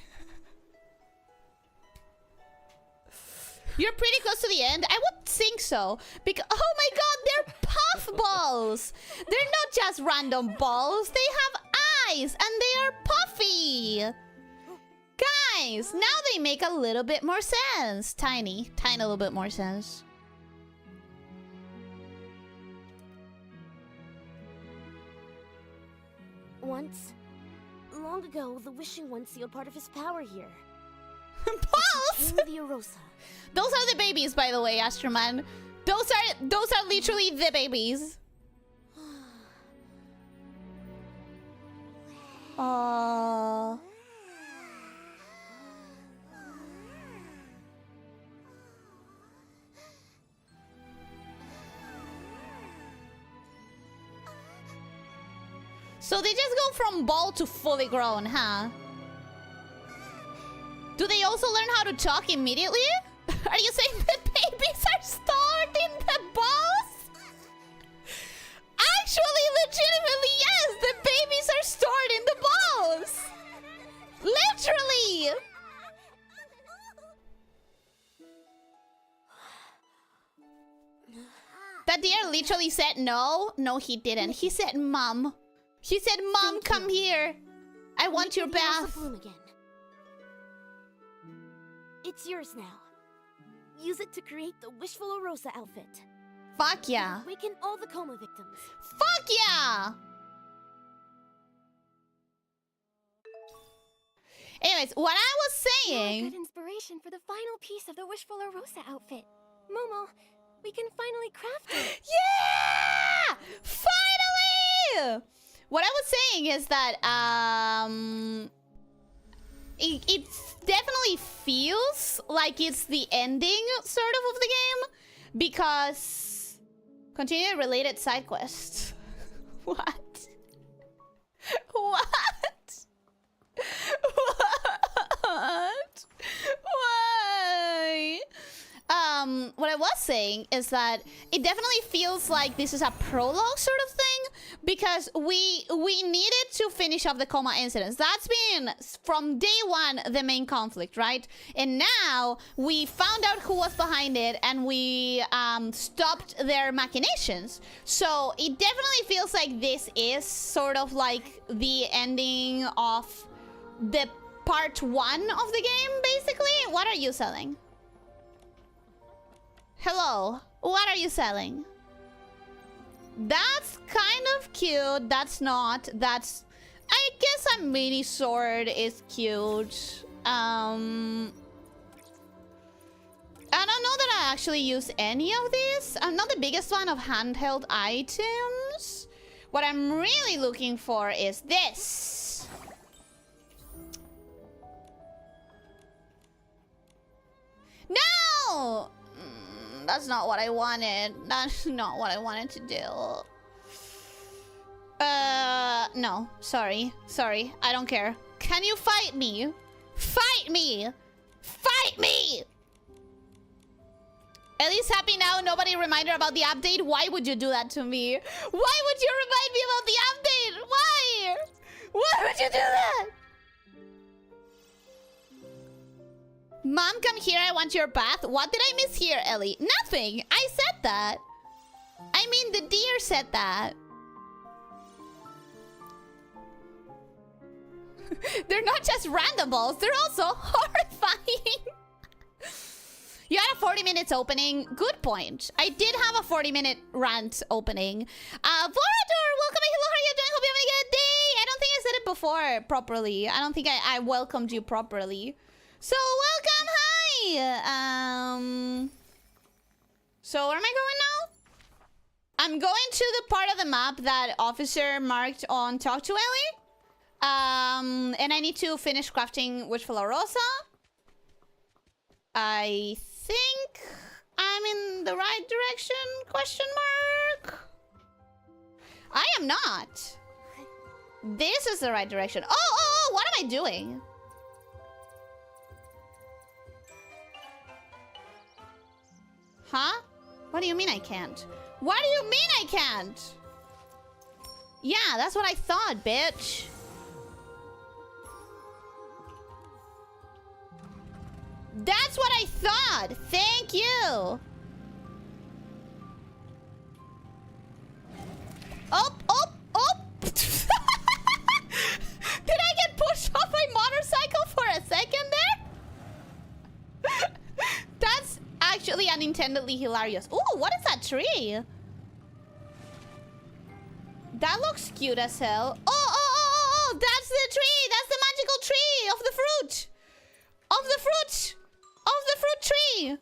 You're pretty close to the end. I would think so. Because, oh my god, they're puff balls. They're not just random balls. They have eyes and they are puffy. Guys, now they make a little bit more sense. Tiny little bit more sense. Once, long ago, the Wishing One sealed part of his power here. Balls! The Arosa. Those are the babies, by the way, Astroman. Those are literally the babies. Oh. So they just go from ball to fully grown, huh? Do they also learn how to talk immediately? Are you saying the babies are stored in the balls? Actually, legitimately, yes! The babies are stored in the balls! Literally! That deer literally said no? No, he didn't. He said, Mom. He said, Mom, come here. I want your bath. It's yours now. Use it to create the Wishful Arosa outfit. Fuck yeah. Awaken all the coma victims. Fuck yeah! Anyways, what I was saying... Good inspiration for the final piece of the Wishful Arosa outfit. Momo, we can finally craft it. Yeah! Finally! What I was saying is that, it definitely feels like it's the ending, sort of the game. Because... Continue related side quests. What? What? What? Why? What I was saying is that it definitely feels like this is a prologue sort of thing, because we needed to finish off the coma incidents. That's been from day one the main conflict, right? And now we found out who was behind it, and we stopped their machinations. So it definitely feels like this is sort of like the ending of the part 1 of the game, basically. What are you selling? Hello, what are you selling? That's kind of cute. That's not. That's... I guess a mini sword is cute. I don't know that I actually use any of these. I'm not the biggest fan of handheld items. What I'm really looking for is this. No! That's not what I wanted. That's not what I wanted to do. No. Sorry. Sorry. I don't care. Can you fight me? Fight me! Fight me! Ellie's happy now. Nobody remind her about the update. Why would you do that to me? Why would you remind me about the update? Why? Why would you do that? Mom, come here. I want your bath. What did I miss here, Ellie? Nothing. I said that. I mean, the deer said that. They're not just randomables. They're also horrifying. You had a 40 minutes opening. Good point. I did have a 40-minute rant opening. Vorador, welcome. Hello, how are you doing? Hope you're having a good day. I don't think I said it before properly. I don't think I welcomed you properly. So, welcome. Hi. So, where am I going now? I'm going to the part of the map that Officer marked on Talk to Ellie. And I need to finish crafting Witchful Rosa. I think I'm in the right direction? Question mark. I am not. This is the right direction. Oh, what am I doing? Huh? What do you mean I can't? What do you mean I can't? Yeah, that's what I thought, bitch. That's what I thought. Thank you. Oh. Did I get pushed off my motorcycle for a second there? That's actually unintendedly hilarious. Ooh, what is that tree? That looks cute as hell. Oh, that's the tree. That's the magical tree of the fruit. Of the fruit tree.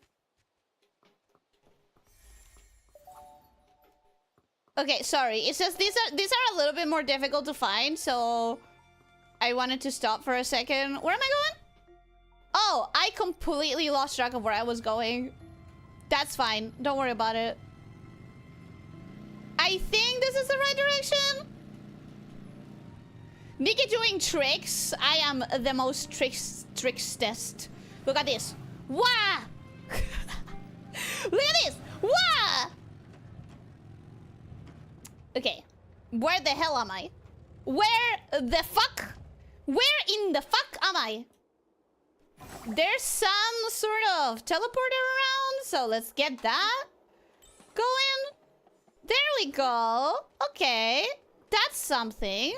Okay, sorry. It's just these are a little bit more difficult to find, so I wanted to stop for a second. Where am I going? Oh, I completely lost track of where I was going. That's fine. Don't worry about it. I think this is the right direction. Nikki doing tricks. I am the most trickstest. Look at this. Wah! Look at this. Wah! Okay. Where the hell am I? Where the fuck? Where in the fuck am I? There's some sort of teleporter around, so let's get that going. There we go. Okay. That's something.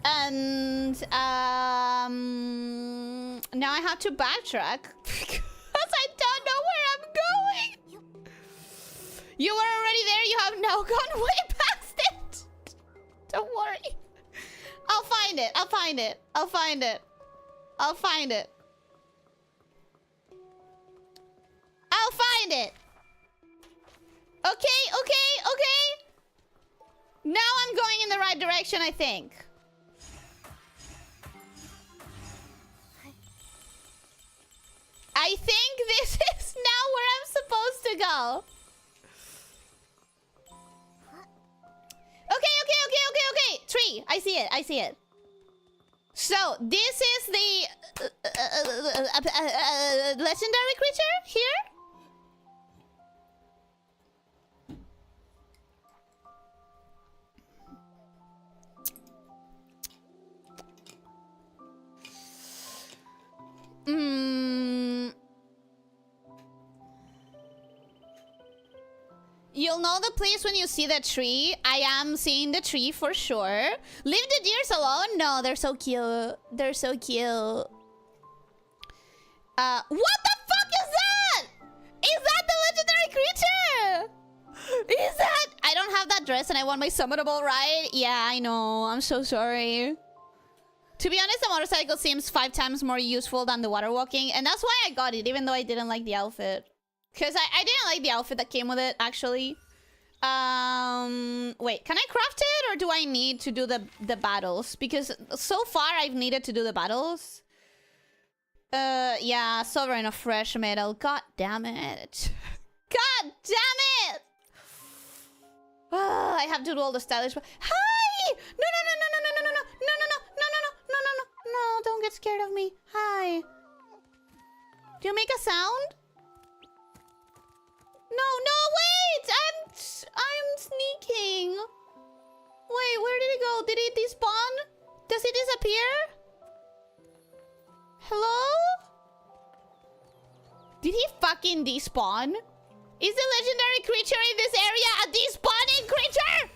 And now I have to backtrack because I don't know where I'm going. You were already there. You have now gone way past it. Don't worry. I'll find it. I'll find it. I'll find it. I'll find it. I'll find it. Okay. Now I'm going in the right direction, I think. I think this is now where I'm supposed to go. Okay. Tree. I see it. So, this is the legendary creature here? You'll know the place when you see the tree. I am seeing the tree for sure. Leave the deers alone? No, they're so cute. They're so cute. What the fuck is that? Is that the legendary creature? Is that? I don't have that dress and I want my summonable, right? Yeah, I know. I'm so sorry. To be honest, the motorcycle seems 5 times more useful than the water walking. And that's why I got it, even though I didn't like the outfit. Because I didn't like the outfit that came with it, actually. Wait, can I craft it? Or do I need to do the battles? Because so far I've needed to do the battles. Yeah, sovereign of fresh metal. God damn it. God damn it! I have to do all the stylish... Hi! No, no, no, no, no, no, no, no, no, no, no, no, no, no, no, no, no, no, don't get scared of me. Hi. Do you make a sound? No, no, wait! I'm sneaking. Wait, where did it go? Did it despawn? Does it disappear? Hello? Did he fucking despawn? Is the legendary creature in this area a despawning creature?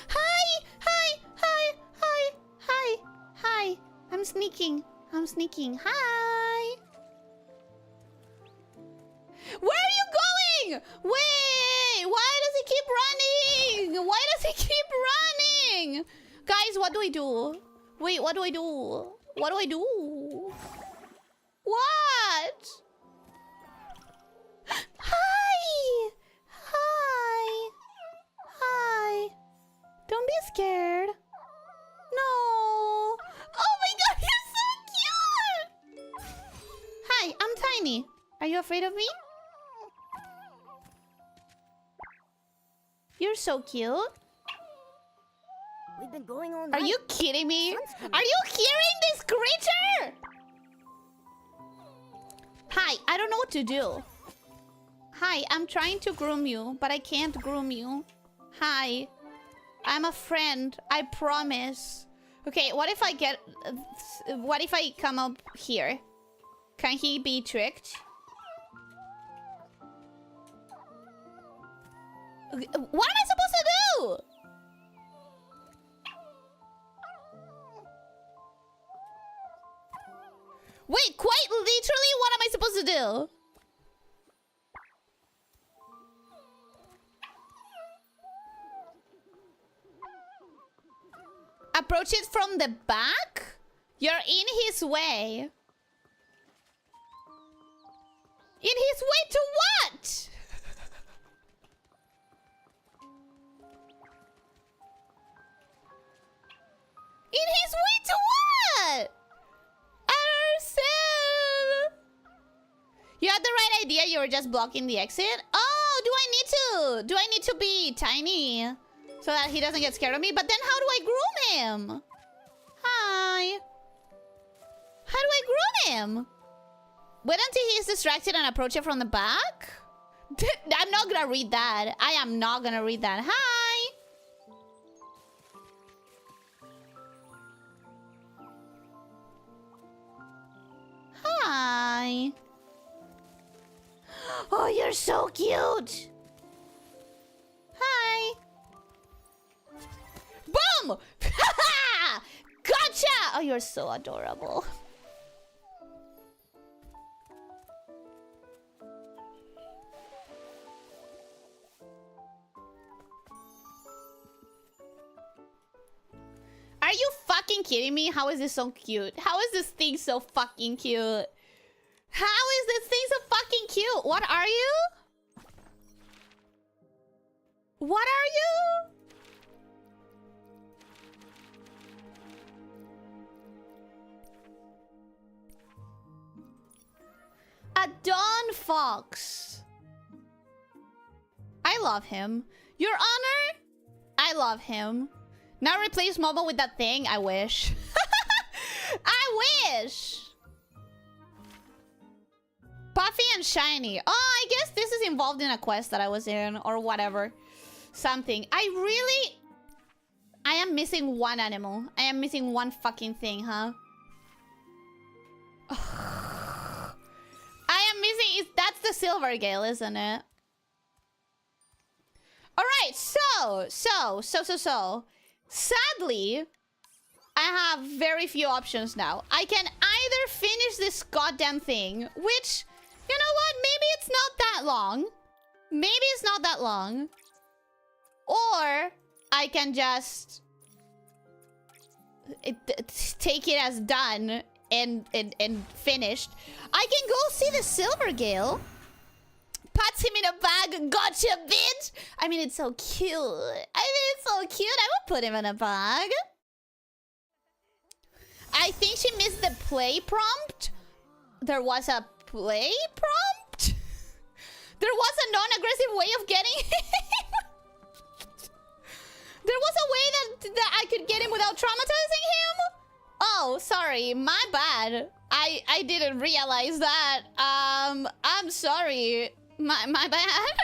Hi! Hi! Hi! Hi! Hi! Hi! I'm sneaking. I'm sneaking. Hi! Where are you going? Wait! Why does he keep running? Why does he keep running? Guys, what do I do? Wait, what do I do? What do I do? What? Hi! Hi! Hi! Don't be scared. No! Oh my god, you're so cute! Hi, I'm tiny. Are you afraid of me? You're so cute. We've been going all night. Are you kidding me? Are you hearing this creature? Hi, I don't know what to do. Hi, I'm trying to groom you, but I can't groom you. Hi. I'm a friend. I promise. Okay, what if I get... what if I come up here? Can he be tricked? What am I supposed to do? Wait, quite literally, what am I supposed to do? Approach it from the back? You're in his way. In his way to what? In his way to what? Arcel! You had the right idea, you were just blocking the exit? Oh, do I need to? Do I need to be tiny? So that he doesn't get scared of me? But then how do I groom him? Hi. How do I groom him? Wait until he's distracted and approach it from the back? I'm not gonna read that. I am not gonna read that. Hi. Hi. Oh, you're so cute. Hi. Boom! Gotcha! Oh, you're so adorable. Are you fucking kidding me? How is this so cute? How is this thing so fucking cute? How is this thing so fucking cute? What are you? What are you? A Dawn Fox. I love him. Your Honor, I love him. Now replace mobile with that thing? I wish. I wish. Puffy and shiny. Oh, I guess this is involved in a quest that I was in or whatever. Something. I am missing one animal. I am missing one fucking thing, huh? I am missing... That's the Silver Gale, isn't it? Alright, so. Sadly, I have very few options now. I can either finish this goddamn thing, which, you know what? Maybe it's not that long. Maybe it's not that long. Or I can just take it as done and finished. I can go see the Silver Gale. Pats him in a bag. Gotcha, bitch. I mean, it's so cute. I would put him in a bag. I think she missed the play prompt. There was a play prompt? There was a non-aggressive way of getting him. There was a way that I could get him without traumatizing him? Oh, sorry. My bad. I didn't realize that. I'm sorry. My bad.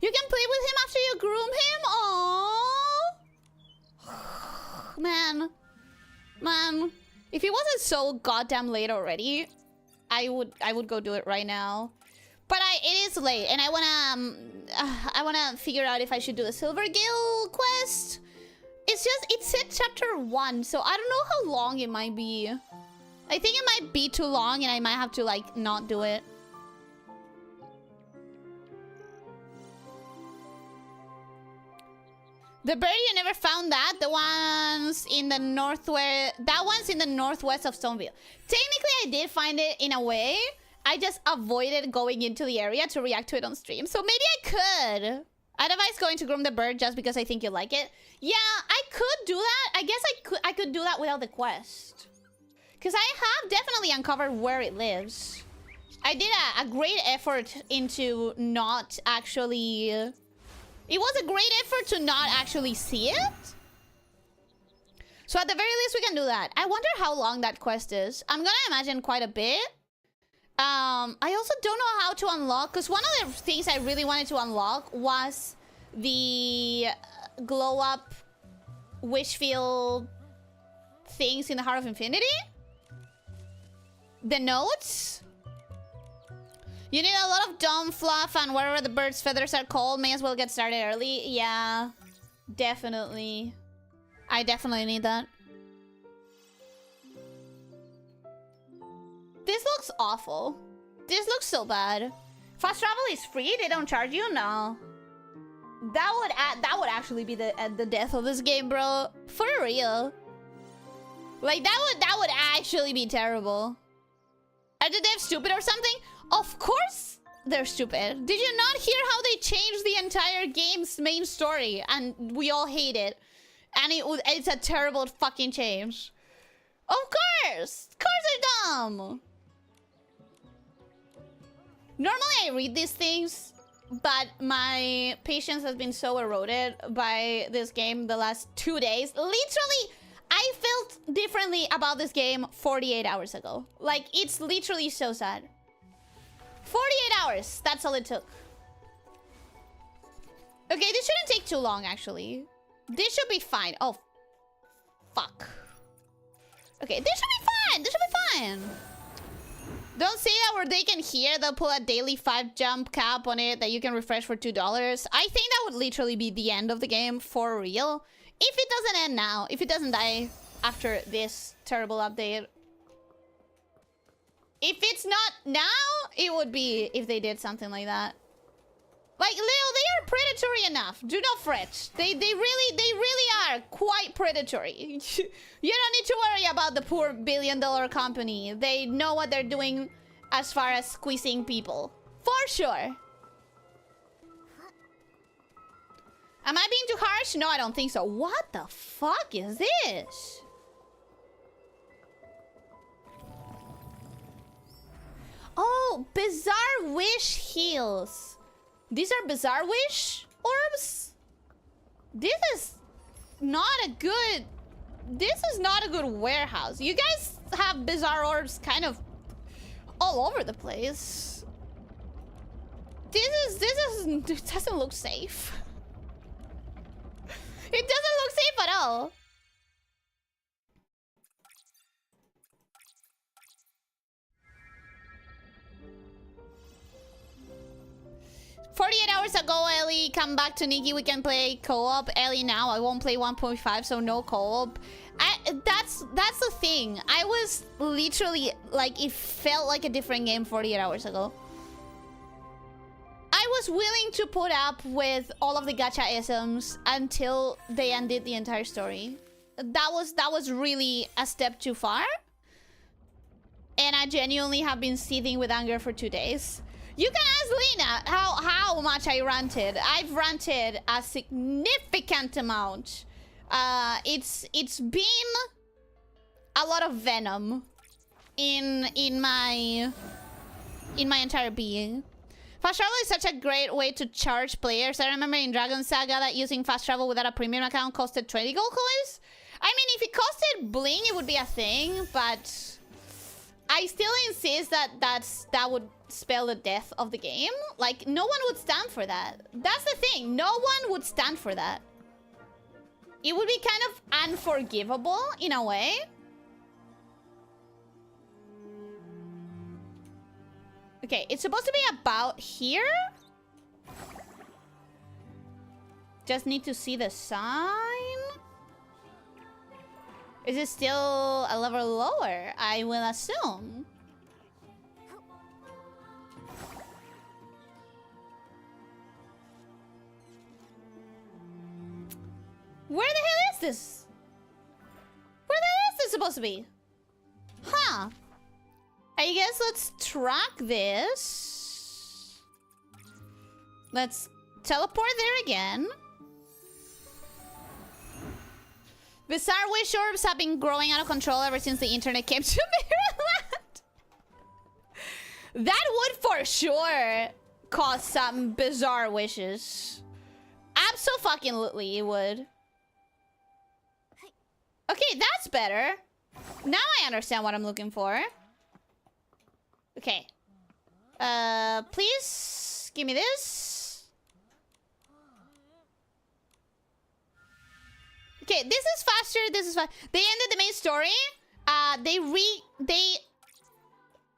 You can play with him after you groom him? Aww. Man. If it wasn't so goddamn late already, I would go do it right now. But it is late, and I wanna figure out if I should do the Silver Gale quest. It said chapter 1, so I don't know how long it might be. I think it might be too long, and I might have to like not do it. The bird you never found that? The ones in the northwest. That one's in the northwest of Stoneville. Technically, I did find it in a way. I just avoided going into the area to react to it on stream. So maybe I could. I'd advise going to groom the bird just because I think you like it. Yeah, I could do that. I guess I could do that without the quest. Because I have definitely uncovered where it lives. I did a great effort into not actually... It was a great effort to not actually see it. So at the very least, we can do that. I wonder how long that quest is. I'm gonna imagine quite a bit. I also don't know how to unlock, because one of the things I really wanted to unlock was the glow-up Wishfield things in the Heart of Infinity. The notes. You need a lot of dumb fluff, and whatever the bird's feathers are called, may as well get started early. Yeah, definitely. I definitely need that. This looks awful. This looks so bad. Fast travel is free? They don't charge you? No. That would actually be the death of this game, bro. For real. Like, that would actually be terrible. Are the devs stupid or something? Of course they're stupid. Did you not hear how they changed the entire game's main story? And we all hate it. And it's a terrible fucking change. Of course! Cars are dumb! Normally I read these things, but my patience has been so eroded by this game the last 2 days. Literally, I felt differently about this game 48 hours ago. Like, it's literally so sad. 48 hours, that's all it took. Okay, this shouldn't take too long, actually. This should be fine. Oh, fuck. Okay, this should be fine. This should be fine. Don't say that where they can hear. They'll pull a daily 5 jump cap on it that you can refresh for $2. I think that would literally be the end of the game for real. If it doesn't end now. If it doesn't die after this terrible update. If it's not now, it would be if they did something like that. Like, Lil, they are predatory enough. Do not fret. They really are quite predatory. You don't need to worry about the poor billion-dollar company. They know what they're doing as far as squeezing people. For sure. Am I being too harsh? No, I don't think so. What the fuck is this? Oh, Bizarre Wish heals. These are Bizarre Wish orbs? This is not a good warehouse. You guys have Bizarre orbs kind of all over the place. It doesn't look safe. It doesn't look safe at all. 48 hours ago, Ellie, come back to Nikki. We can play co-op. Ellie, now I won't play 1.5, so no co-op. That's the thing. I was literally like, it felt like a different game 48 hours ago. I was willing to put up with all of the gacha isms until they ended the entire story. That was really a step too far. And I genuinely have been seething with anger for 2 days. You can ask Lena how much I ranted. I've ranted a significant amount. It's been a lot of venom in my entire being. Fast travel is such a great way to charge players. I remember in Dragon Saga that using fast travel without a premium account costed 20 gold coins. I mean, if it costed bling, it would be a thing, but I still insist that would spell the death of the game. Like, no one would stand for that. That's the thing. No one would stand for that. It would be kind of unforgivable in a way. Okay, it's supposed to be about here. Just need to see the sign. Is it still a level lower? I will assume. Where the hell is this? Where the hell is this supposed to be? Huh. I guess let's track this. Let's teleport there again. Bizarre wish orbs have been growing out of control ever since the internet came to Maryland. That would for sure cause some bizarre wishes. Abso-fucking-lutely it would. Okay, that's better. Now I understand what I'm looking for. Okay. Please give me this. Okay, this is faster. This is fast. They ended the main story.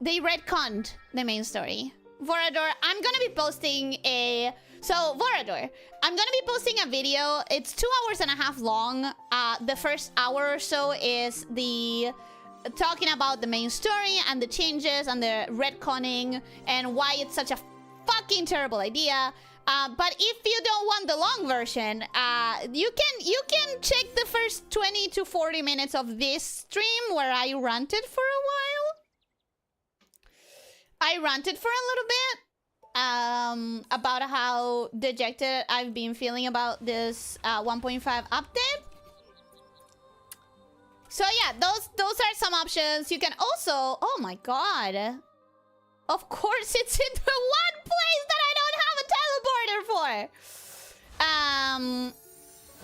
They retconned the main story. Vorador, I'm gonna be posting a... So, Vorador, I'm gonna be posting a video. It's 2.5 hours long. The first hour or so is the... talking about the main story and the changes and the retconning and why it's such a fucking terrible idea. But if you don't want the long version, you can check the first 20 to 40 minutes of this stream where I ranted for a while. I ranted for a little bit about how dejected I've been feeling about this 1.5 update. So yeah, those are some options. You can also... Oh my god. Of course it's in the one place that I don't have a teleporter for.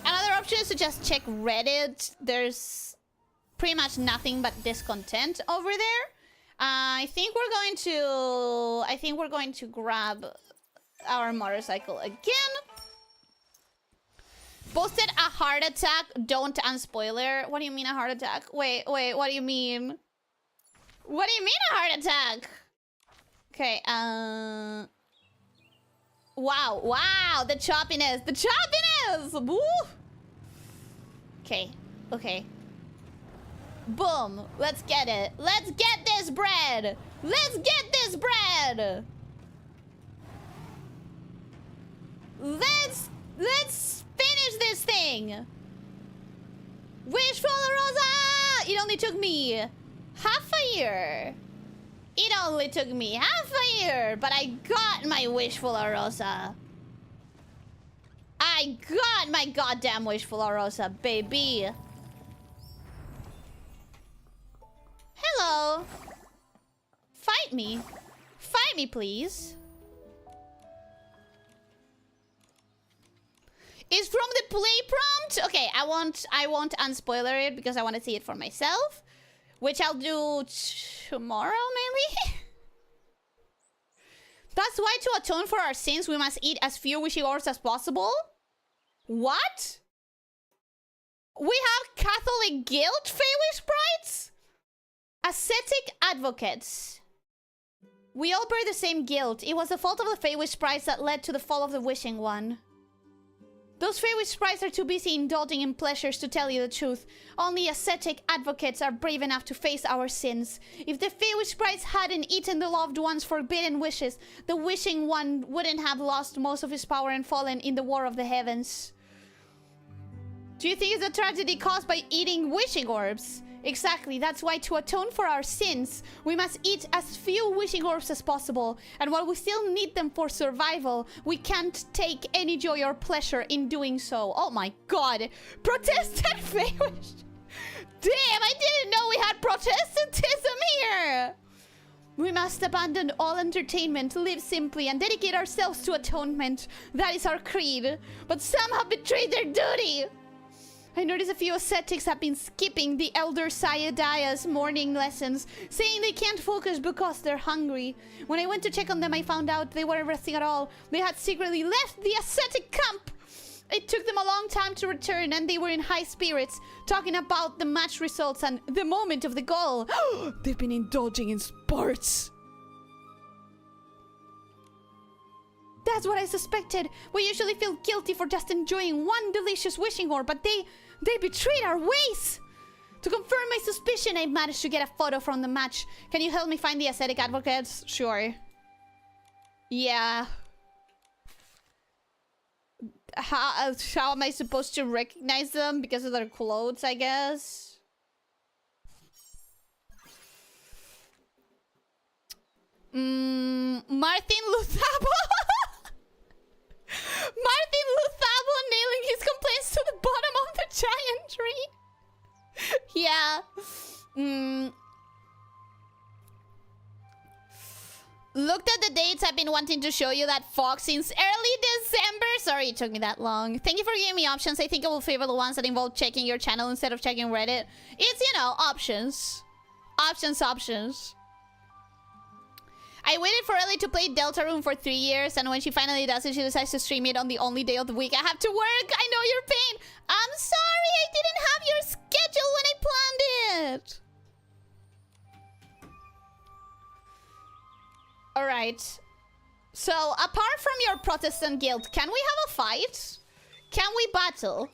Another option is to just check Reddit. There's pretty much nothing but discontent over there. I think we're going to grab our motorcycle again. Posted a heart attack. Don't unspoiler. What do you mean a heart attack? Wait, what do you mean? What do you mean a heart attack? Okay, wow, the choppiness. The choppiness! Woo! Okay. Boom. Let's get it. Let's get this bread. Let's get this bread. Let's finish this thing. Wishful Rosa! It only took me half a year. It only took me half a year, but I got my Wishful Rosa. I got my goddamn Wishful Rosa, baby. Hello. Fight me. Fight me, please. Is from the play prompt? Okay, I won't unspoiler it because I want to see it for myself. Which I'll do tomorrow, maybe? That's why to atone for our sins, we must eat as few wishy orbs as possible? What? We have Catholic guilt, Feywish sprites? Ascetic advocates. We all bear the same guilt. It was the fault of the Feywish sprites that led to the fall of the Wishing One. Those Feywish sprites are too busy indulging in pleasures to tell you the truth. Only ascetic advocates are brave enough to face our sins. If the Feywish sprites hadn't eaten the loved one's forbidden wishes, the Wishing One wouldn't have lost most of his power and fallen in the War of the Heavens. Do you think it's a tragedy caused by eating wishing orbs? Exactly, that's why to atone for our sins, we must eat as few wishing orbs as possible. And while we still need them for survival, we can't take any joy or pleasure in doing so. Oh my god. Protestant Feywish. Damn, I didn't know we had Protestantism here. We must abandon all entertainment, live simply, and dedicate ourselves to atonement. That is our creed. But some have betrayed their duty. I noticed a few ascetics have been skipping the Elder Sayadaya's morning lessons, saying they can't focus because they're hungry. When I went to check on them, I found out they weren't resting at all. They had secretly left the ascetic camp. It took them a long time to return, and they were in high spirits, talking about the match results and the moment of the goal. They've been indulging in sports. That's what I suspected. We usually feel guilty for just enjoying one delicious wishing orb, but they betrayed our ways. To confirm my suspicion, I managed to get a photo from the match. Can you help me find the ascetic advocates? Sure. Yeah. How am I supposed to recognize them? Because of their clothes, I guess. Martin Luthabo. Martin Luthabo nailing his complaints to the bottom of the giant tree. Yeah. Looked at the dates. I've been wanting to show you that Fox since early December. Sorry it took me that long. Thank you for giving me options. I think I will favor the ones that involve checking your channel instead of checking Reddit. It's, you know, options. Options. I waited for Ellie to play Deltarune for 3 years, and when she finally does it, she decides to stream it on the only day of the week I have to work. I know your pain. I'm sorry I didn't have your schedule when I planned it. Alright. So, apart from your Protestant guild, can we have a fight? Can we battle?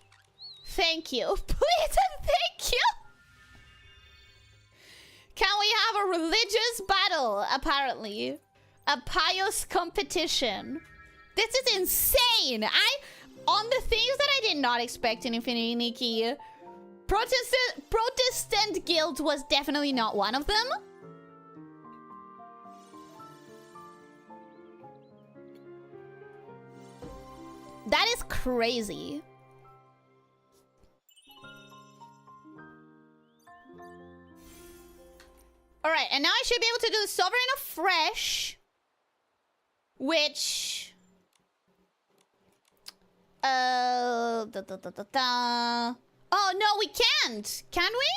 Thank you. Please and thank you. Can we have a religious battle, apparently? A pious competition. This is insane. On the things that I did not expect in Infinity Nikki, Protestant guild was definitely not one of them. That is crazy. Alright, and now I should be able to do the Sovereign afresh. Which... Oh, no, we can't. Can we?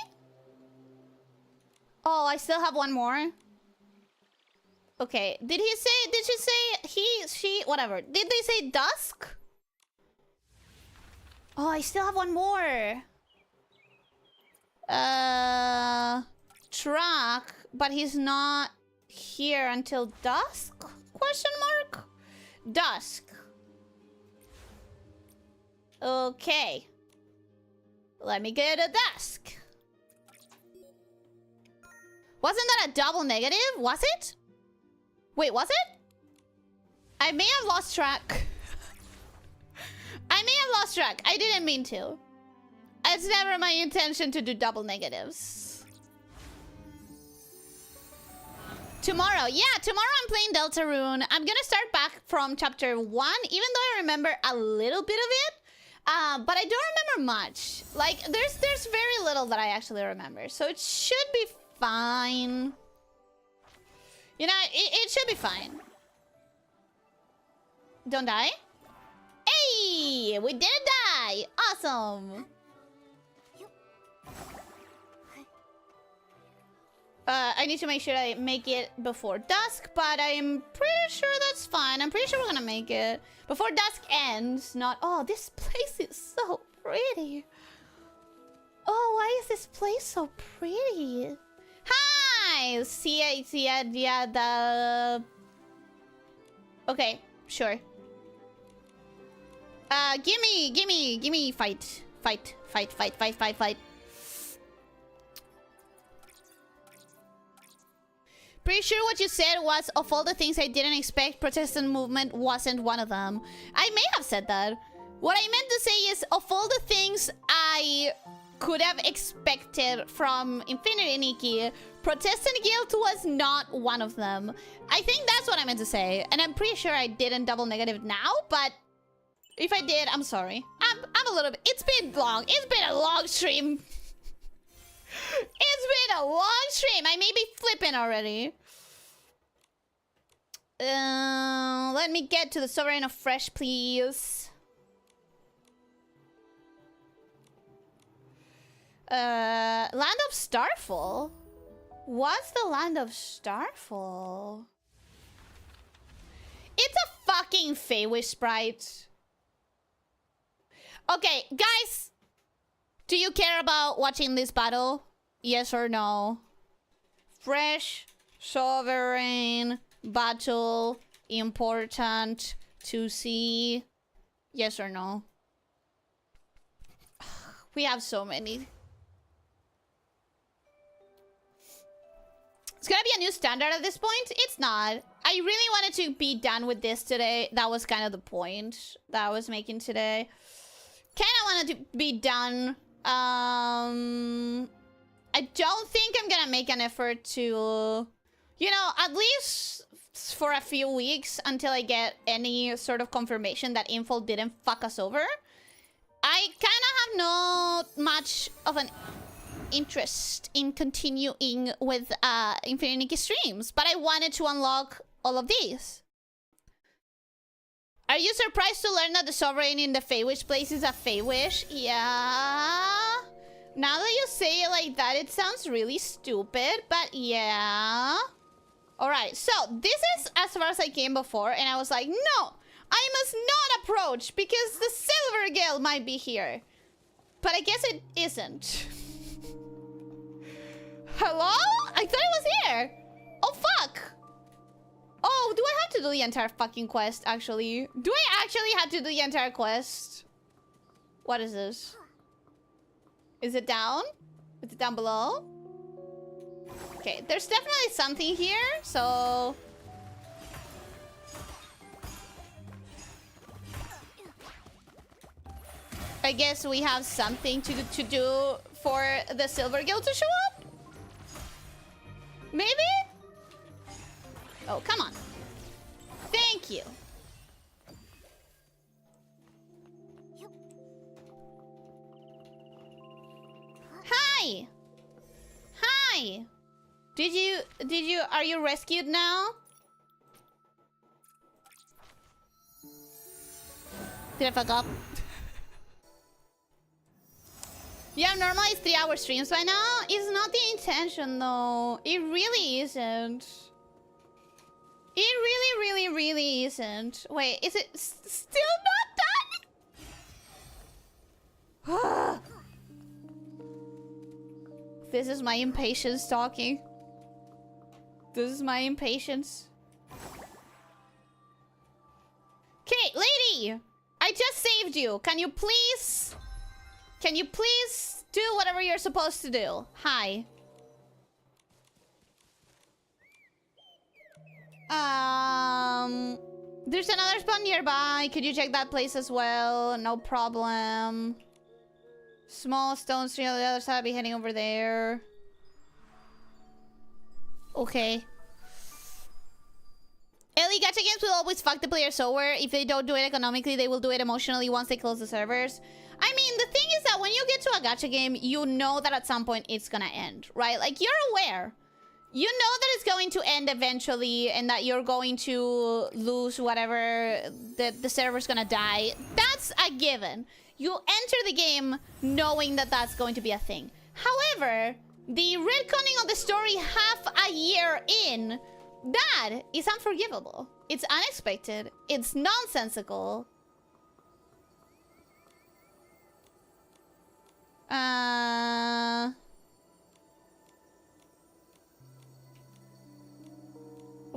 Oh, I still have one more. Okay, did she say he, she, whatever. Did they say dusk? Oh, I still have one more. Track, but he's not here until dusk? Question mark? Dusk. Okay. Let me get a dusk. Wasn't that a double negative? Was it? Wait, was it? I may have lost track. I may have lost track. I didn't mean to. It's never my intention to do double negatives. Tomorrow. Yeah, tomorrow I'm playing Deltarune. I'm gonna start back from chapter 1, even though I remember a little bit of it. But I don't remember much. Like, there's very little that I actually remember. So it should be fine. You know, it should be fine. Don't die? Hey! We didn't die! Awesome! I need to make sure I make it before dusk, but I'm pretty sure that's fine. I'm pretty sure we're gonna make it. Before dusk ends, not... Oh, this place is so pretty. Oh, why is this place so pretty? Hi! nice. Yeah, the... Okay, sure. Gimme fight. Fight. Pretty sure what you said was, of all the things I didn't expect, Protestant movement wasn't one of them. I may have said that. What I meant to say is, of all the things I could have expected from Infinity Nikki, Protestant Guild was not one of them. I think that's what I meant to say. And I'm pretty sure I didn't double negative now, but if I did, I'm sorry. I'm a little bit... It's been long. It's been a long stream. It's been a long stream. I may be flipping already. Let me get to the Sovereign of Fresh, please. Land of Starfall? What's the Land of Starfall? It's a fucking Feywish sprite. Okay, guys. Do you care about watching this battle? Yes or no? Fresh, sovereign, battle, important to see. Yes or no? We have so many. It's gonna be a new standard at this point. It's not. I really wanted to be done with this today. That was kind of the point that I was making today. Kind of wanted to be done. I don't think I'm gonna make an effort to, you know, at least for a few weeks until I get any sort of confirmation that Infold didn't fuck us over. I kind of have not much of an interest in continuing with Infinity Nikki streams, but I wanted to unlock all of these. Are you surprised to learn that the Sovereign in the Feywish place is a Feywish? Yeah. Now that you say it like that, it sounds really stupid, but yeah. Alright, so this is as far as I came before, and I was like, no, I must not approach because the Silver Guild might be here. But I guess it isn't. Hello? I thought it was here. Oh, fuck. Oh, do I have to do the entire fucking quest, actually? Do I actually have to do the entire quest? What is this? Is it down? Is it down below? Okay, there's definitely something here, so... I guess we have something to do for the Silver Guild to show up? Maybe? Oh, come on. Thank you. Hi! Hi! Are you rescued now? Did I fuck up? Yeah, normally it's 3-hour streams by now. It's not the intention though. It really isn't. It really isn't. Wait, is it still not done? This is my impatience talking. This is my impatience. Okay, lady! I just saved you. Can you please do whatever you're supposed to do? Hi. There's another spawn nearby. Could you check that place as well? No problem. Small stone tree on the other side. I'll be heading over there. Okay. Ellie, gacha games will always fuck the players over. If they don't do it economically, they will do it emotionally once they close the servers. I mean, the thing is that when you get to a gacha game, you know that at some point it's gonna end, right? Like, you're aware. You know that it's going to end eventually and that you're going to lose whatever, the server's gonna die. That's a given. You enter the game knowing that that's going to be a thing. However, the retconning of the story half a year in, that is unforgivable. It's unexpected. It's nonsensical.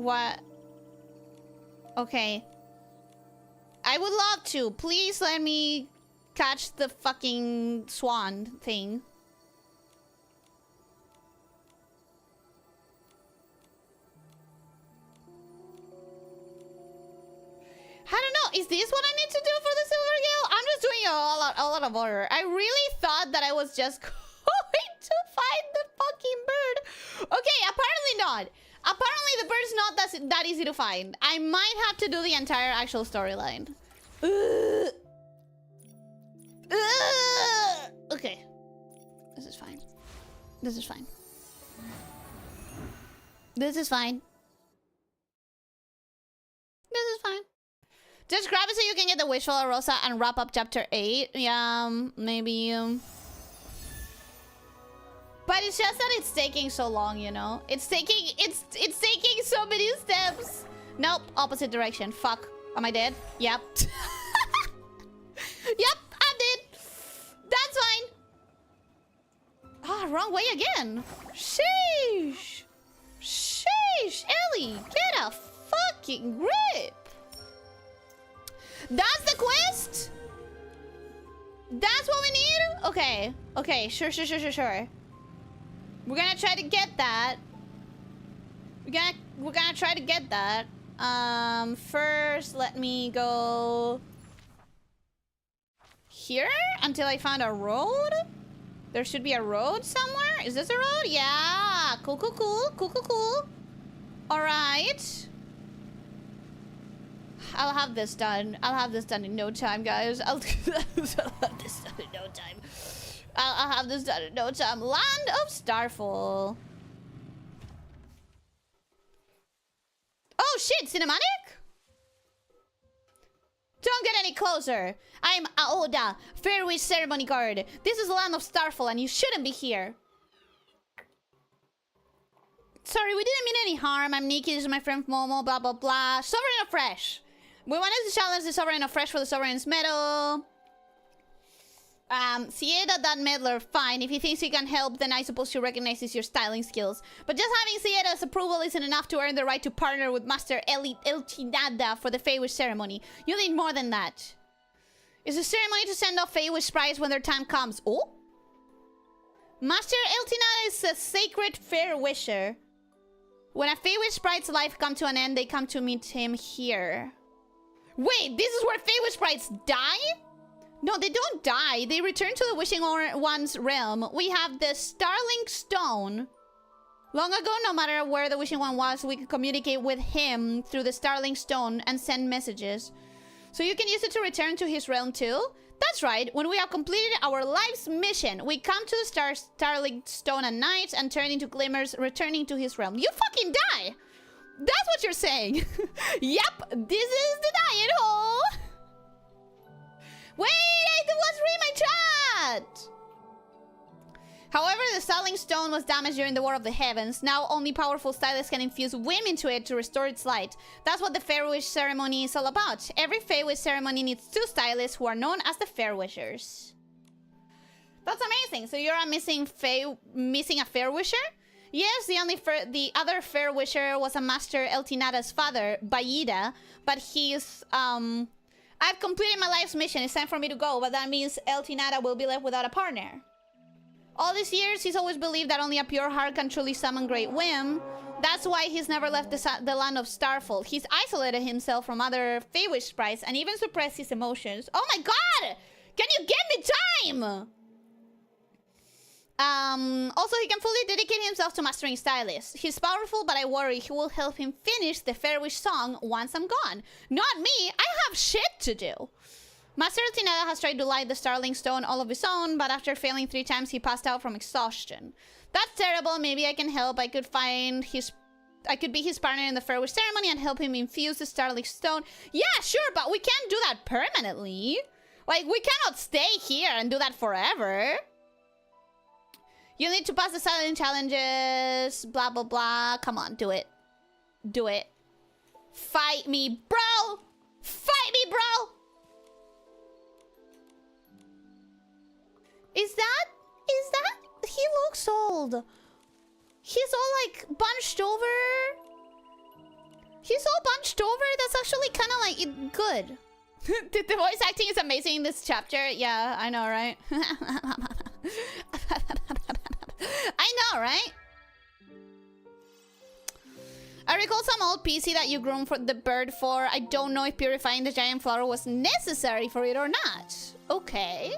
What? Okay. I would love to. Please let me catch the fucking swan thing. I don't know. Is this what I need to do for the silver gill? I'm just doing a lot of order. I really thought that I was just going to find the fucking bird. Okay, apparently not. Apparently the bird's not that easy to find. I might have to do the entire actual storyline. Okay. This is fine. This is fine. This is fine. This is fine. Just grab it so you can get the Wishful Rosa and wrap up chapter 8. Yeah, maybe. But it's just that it's taking so long, you know? It's taking so many steps. Nope, opposite direction. Fuck. Am I dead? Yep. Yep, I'm dead. That's fine. Ah, wrong way again. Sheesh. Sheesh. Ellie, get a fucking grip. That's the quest? That's what we need? Okay. Okay, sure. We're gonna try to get that. We're gonna try to get that. First, let me go here until I found a road. There should be a road somewhere. Is this a road? Yeah. Cool. All right. I'll have this done. I'll have this done in no time, guys. I'll have this done in no time. I'll have this done in no time. Land of Starfall. Oh shit, cinematic? Don't get any closer. I'm Aoda, Fair Wish Ceremony Guard. This is the Land of Starfall and you shouldn't be here. Sorry, we didn't mean any harm. I'm Nikki, this is my friend Momo, blah blah blah. Sovereign of Fresh. We wanted to challenge the Sovereign of Fresh for the Sovereign's Medal. Sieda that meddler, fine. If he thinks he can help, then I suppose he recognizes your styling skills. But just having Sieda's approval isn't enough to earn the right to partner with Master Eltinada for the Feywish ceremony. You need more than that. It's a ceremony to send off Feywish sprites when their time comes. Oh? Master Eltinada is a sacred fair wisher. When a Feywish sprite's life comes to an end, they come to meet him here. Wait, this is where Feywish sprites die? No, they don't die. They return to the Wishing One's realm. We have the Starling Stone. Long ago, no matter where the Wishing One was, we could communicate with him through the Starling Stone and send messages. So you can use it to return to his realm too? That's right. When we have completed our life's mission, we come to the Starling Stone at night and turn into glimmers, returning to his realm. You fucking die! That's what you're saying. Yep, this is the dying hole. Wait, I was reading my chat! However, the Starling Stone was damaged during the War of the Heavens. Now only powerful stylists can infuse whim into it to restore its light. That's what the Fair Wish ceremony is all about. Every Fair Wish ceremony needs 2 stylists who are known as the Fair Wishers. That's amazing. So you're a missing a Fair Wisher? Yes, the other Fair Wisher was a Master Eltinada's father, Baida, but he's I've completed my life's mission. It's time for me to go, but that means Eltinada will be left without a partner. All these years, he's always believed that only a pure heart can truly summon great whim. That's why he's never left the land of Starfall. He's isolated himself from other Feywish sprites and even suppressed his emotions. Oh my god! Can you give me time? Also, he can fully dedicate himself to mastering Stylist. He's powerful, but I worry he will help him finish the Fairwish song once I'm gone. Not me! I have shit to do! Master Eltinada has tried to light the Starling Stone all of his own, but after failing 3 times, he passed out from exhaustion. That's terrible. Maybe I can help. I could be his partner in the Fairwish ceremony and help him infuse the Starling Stone. Yeah, sure, but we can't do that permanently. Like, we cannot stay here and do that forever. You need to pass the silent challenges, blah, blah, blah. Come on, do it. Do it. Fight me, bro! Fight me, bro! Is that... He looks old. He's all, like, bunched over. He's all bunched over. That's actually kind of like good. The voice acting is amazing in this chapter. Yeah, I know, right? I know, right? I recall some old PC that you groomed for the bird for. I don't know if purifying the giant flower was necessary for it or not. Okay.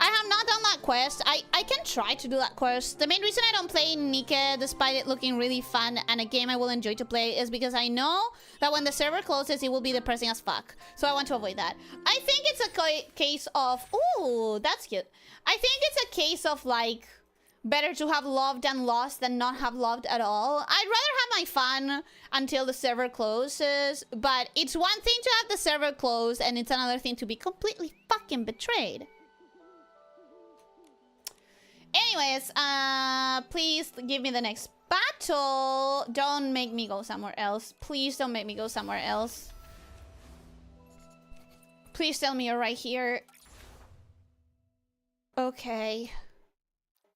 I have not done that quest. I can try to do that quest. The main reason I don't play Nikki, despite it looking really fun and a game I will enjoy to play, is because I know that when the server closes, it will be depressing as fuck. So I want to avoid that. I think it's a case of... Ooh, that's cute. I think it's a case of, like, better to have loved and lost than not have loved at all. I'd rather have my fun until the server closes, but it's one thing to have the server close, and it's another thing to be completely fucking betrayed. Anyways, please give me the next battle. Don't make me go somewhere else. Please don't make me go somewhere else. Please tell me you're right here. Okay.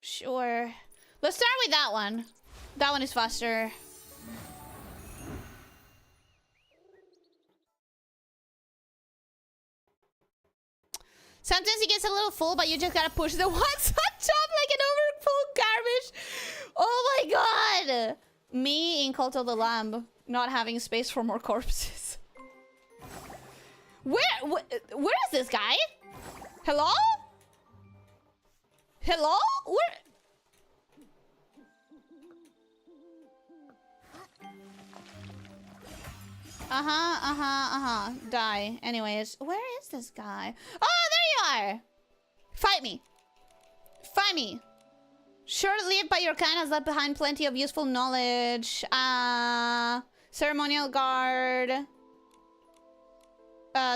Sure. Let's start with that one. That one is faster. Sometimes it gets a little full, but you just gotta push the ones on top like an overfull garbage. Oh my god! Me in Cult of the Lamb, not having space for more corpses. Where is this guy? Hello? Hello? Where? Die. Anyways, where is this guy? Oh, there you are! Fight me. Fight me. Short-lived, but your kind has left behind plenty of useful knowledge. Ceremonial guard.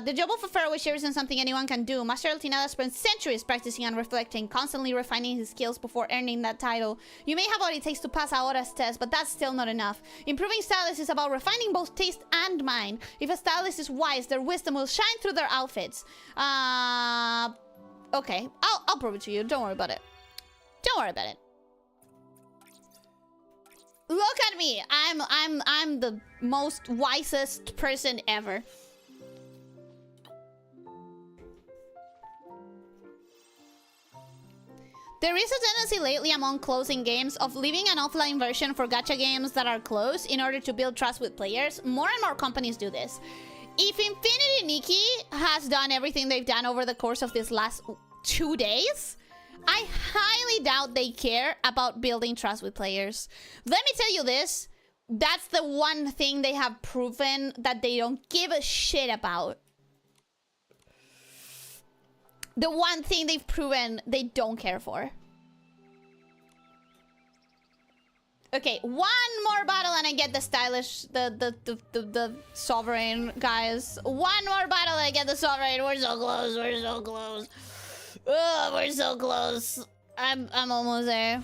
The job of a pharaoh wish isn't something anyone can do. Master Eltinada spent centuries practicing and reflecting, constantly refining his skills before earning that title. You may have what it takes to pass Aora's test, but that's still not enough. Improving stylists is about refining both taste and mind. If a stylist is wise, their wisdom will shine through their outfits. Okay, I'll prove it to you. Don't worry about it. Don't worry about it. Look at me. I'm the most wisest person ever. There is a tendency lately among closing games of leaving an offline version for gacha games that are closed in order to build trust with players. More and more companies do this. If Infinity Nikki has done everything they've done over the course of these last 2 days, I highly doubt they care about building trust with players. Let me tell you this, that's the one thing they have proven that they don't give a shit about. The one thing they've proven they don't care for. Okay, one more battle and I get the stylish, the sovereign, guys. One more battle and I get the sovereign. We're so close, we're so close. Oh, we're so close. I'm almost there.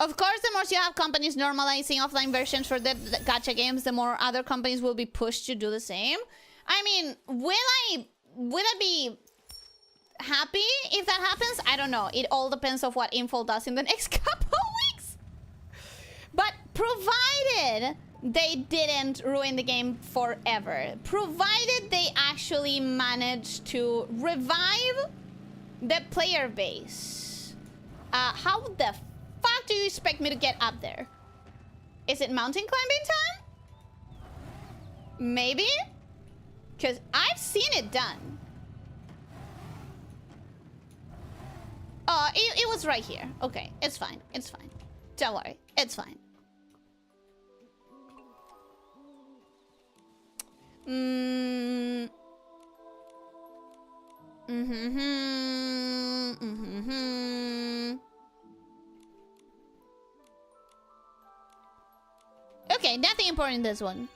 Of course, the more you have companies normalizing offline versions for the gacha games, the more other companies will be pushed to do the same. I mean, will I be happy if that happens? I don't know. It all depends on what Infold does in the next couple of weeks. But provided they didn't ruin the game forever, provided they actually managed to revive the player base, how the fuck do you expect me to get up there? Is it mountain climbing time? Maybe? Because I've seen it done. Oh, it was right here. Okay, it's fine. It's fine. Don't worry. It's fine. Okay, nothing important in this one.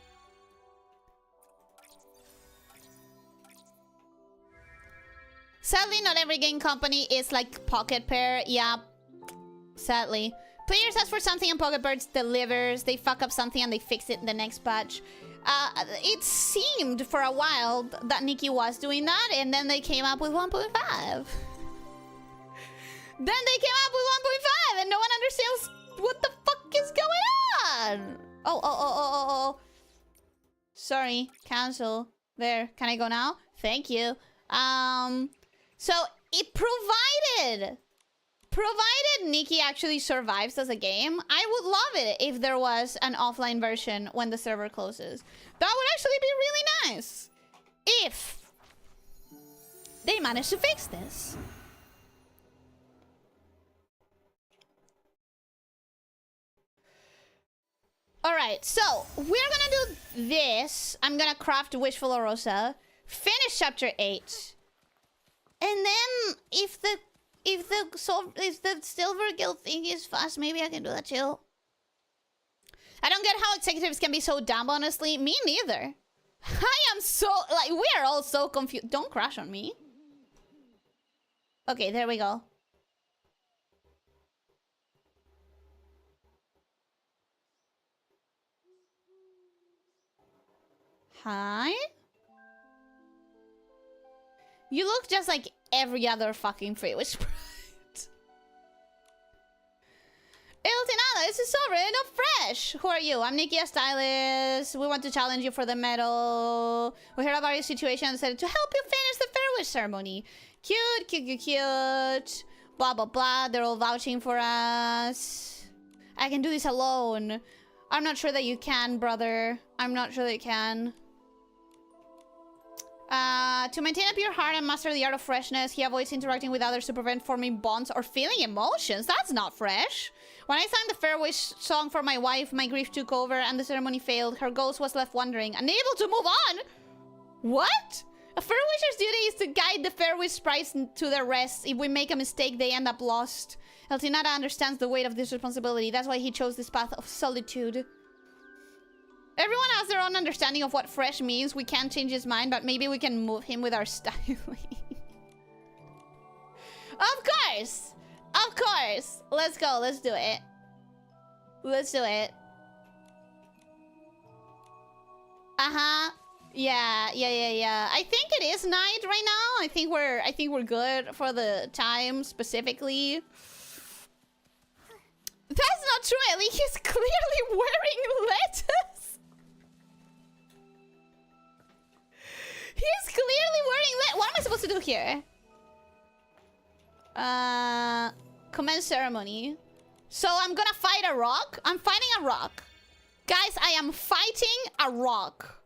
Sadly, not every game company is like Pocket Pair. Yeah, sadly. Players ask for something and Pocket Birds delivers. They fuck up something and they fix it in the next patch. It seemed for a while that Nikki was doing that, and then they came up with 1.5. Then they came up with 1.5, and no one understands what the fuck is going on! Oh. Sorry, cancel. There, can I go now? Thank you. So it provided Nikki actually survives as a game, I would love it if there was an offline version when the server closes. That would actually be really nice. If they manage to fix this. Alright, so we're gonna do this. I'm gonna craft Wishful Rosa, finish chapter 8. And then if the Silver Guild thing is fast, maybe I can do that too. I don't get how executives can be so dumb, honestly. Me neither. I am so, like, we are all so confused. Don't crash on me. Okay, there we go. Hi? You look just like every other fucking Feywish sprite. Iltinada, this is sovereign of fresh. Who are you? I'm Nikki, a stylist. We want to challenge you for the medal. We heard about your situation and decided to help you finish the Fairwish ceremony. Cute. Blah, blah, blah. They're all vouching for us. I can do this alone. I'm not sure that you can, brother. I'm not sure that you can. To maintain a pure heart and master the art of freshness, he avoids interacting with others to prevent forming bonds or feeling emotions. That's not fresh. When I sang the Fairwish song for my wife, my grief took over and the ceremony failed. Her ghost was left wondering, unable to move on. What? A Fairwisher's duty is to guide the Fairwish sprites to their rest. If we make a mistake, they end up lost. Eltinada understands the weight of this responsibility. That's why he chose this path of solitude. Everyone has their own understanding of what fresh means. We can't change his mind, but maybe we can move him with our styling. Of course! Of course! Let's go, let's do it. Let's do it. Uh-huh. Yeah. I think it is night right now. I think we're good for the time specifically. That's not true, Ellie. He's clearly wearing lettuce. He's clearly wearing what am I supposed to do here? Commence ceremony. So I'm gonna fight a rock. I'm fighting a rock. Guys, I am fighting a rock.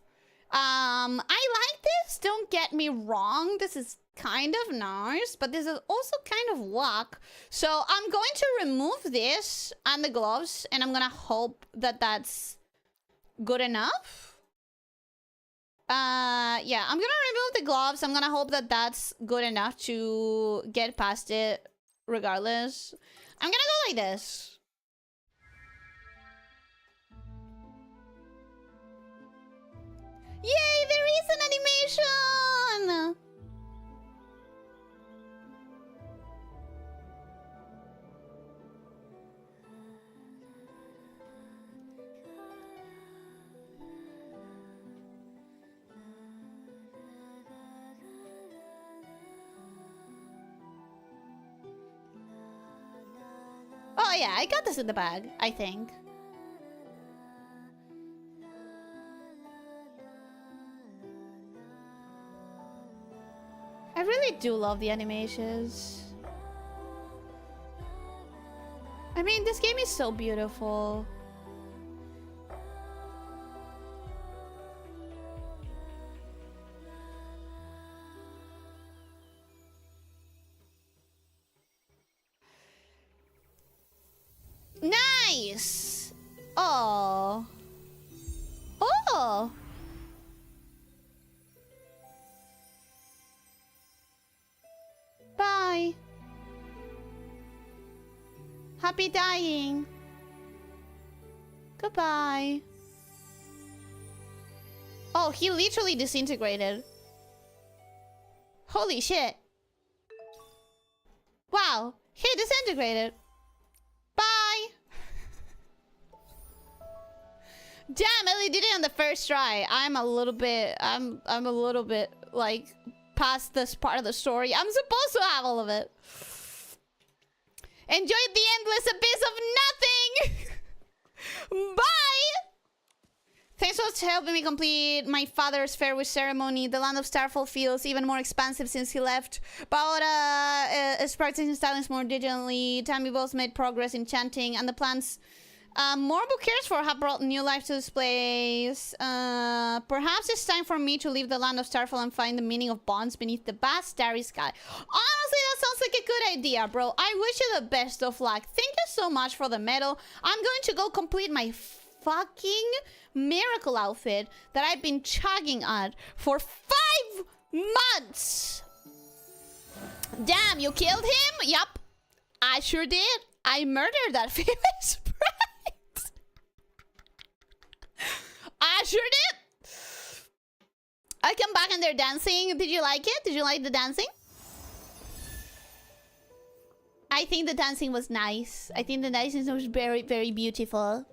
I like this. Don't get me wrong. This is kind of nice, but this is also kind of whack. So I'm going to remove this and the gloves, and I'm gonna hope that that's good enough. Yeah, I'm gonna remove the gloves. I'm gonna hope that that's good enough to get past it regardless. I'm gonna go like this. Yay, there is an animation! Oh yeah, I got this in the bag, I think. I really do love the animations. I mean, this game is so beautiful. Nice! Oh. Oh! Bye. Happy dying. Goodbye. Oh, he literally disintegrated. Holy shit. Wow, he disintegrated. Bye. Damn, Ellie did it on the first try. I'm a little bit like past this part of the story. I'm supposed to have all of it. Enjoyed the endless abyss of nothing. Bye! Thanks for helping me complete my father's farewell ceremony. The land of Starfall feels even more expansive since he left. Paola is practicing stylings more diligently. Tammy both made progress in chanting, and the plants more book cares for have brought new life to this place. Perhaps it's time for me to leave the land of Starfall and find the meaning of bonds beneath the vast starry sky. Honestly, that sounds like a good idea, bro. I wish you the best of luck. Thank you so much for the medal. I'm going to go complete my fucking miracle outfit that I've been chugging at for 5 months. Damn, you killed him? Yup, I sure did. I murdered that famous sprite. I sure did. I come back and they're dancing. Did you like it? Did you like the dancing? I think the dancing was nice. I think the dancing was very, very beautiful.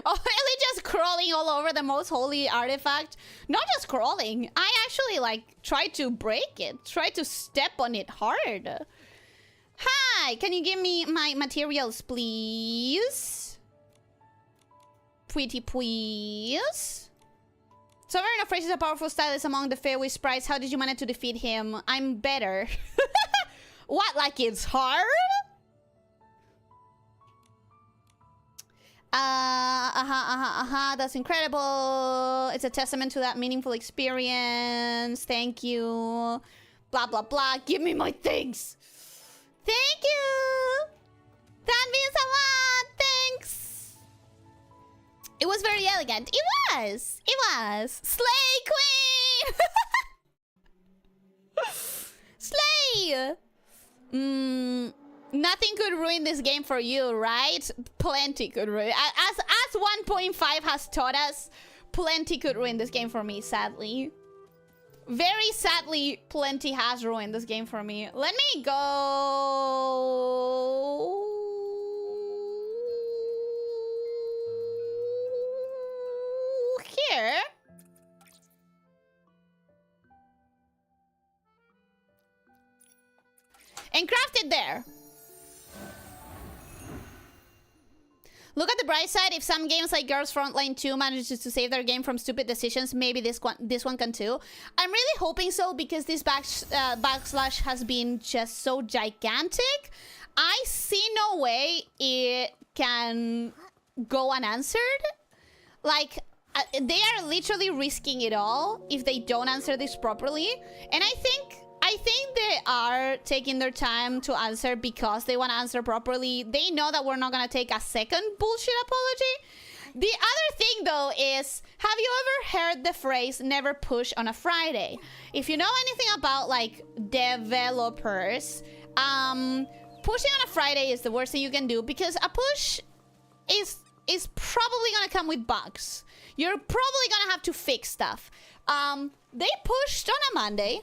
Oh, really just crawling all over the most holy artifact? Not just crawling. I actually, like, tried to break it. Tried to step on it hard. Hi, can you give me my materials, please? Pretty please. Sovereign of Phrase is a powerful stylist among the Fairway sprites. How did you manage to defeat him? I'm better. What, like it's hard? That's incredible. It's a testament to that meaningful experience. Thank you. Blah, blah, blah. Give me my things. Thank you. That means a lot. Thanks. It was very elegant. It was. It was. Slay Queen. Slay. Nothing could ruin this game for you, right? Plenty could ruin. As 1.5 has taught us, plenty could ruin this game for me, sadly. Very sadly, plenty has ruined this game for me. Let me go here. And craft it there. Look at the bright side. If some games like Girls Frontline 2 manages to save their game from stupid decisions, maybe this one can too. I'm really hoping so, because this backslash has been just so gigantic. I see no way it can go unanswered. Like, they are literally risking it all if they don't answer this properly. And I think they are taking their time to answer because they want to answer properly. They know that we're not going to take a second bullshit apology. The other thing, though, is, have you ever heard the phrase, never push on a Friday? If you know anything about, like, developers, pushing on a Friday is the worst thing you can do, because a push is probably going to come with bugs. You're probably going to have to fix stuff. They pushed on a Monday.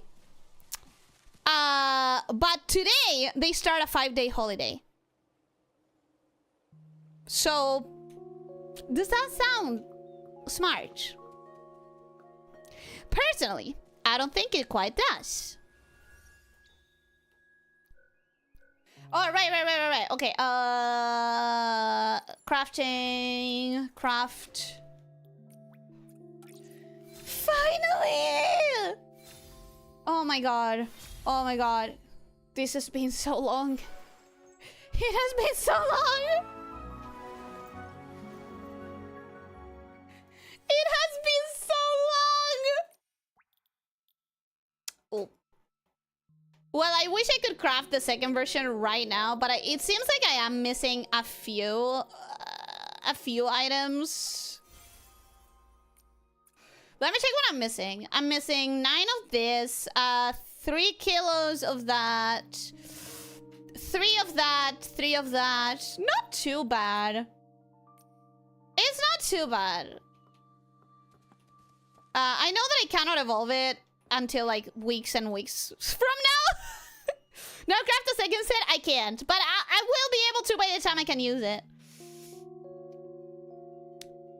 But today, they start a 5-day holiday. So, does that sound smart? Personally, I don't think it quite does. Oh, right. Okay, crafting, craft. Finally! Oh my god. Oh my god. This has been so long. It has been so long. It has been so long. Oh. Well, I wish I could craft the second version right now, but it seems like I am missing a few items. Let me check what I'm missing. I'm missing 9 of this, 3 kilos of that, 3 of that, 3 of that. Not too bad. It's not too bad. I know that I cannot evolve it until like weeks and weeks from now. Now craft the second set, I can't. But I will be able to by the time I can use it.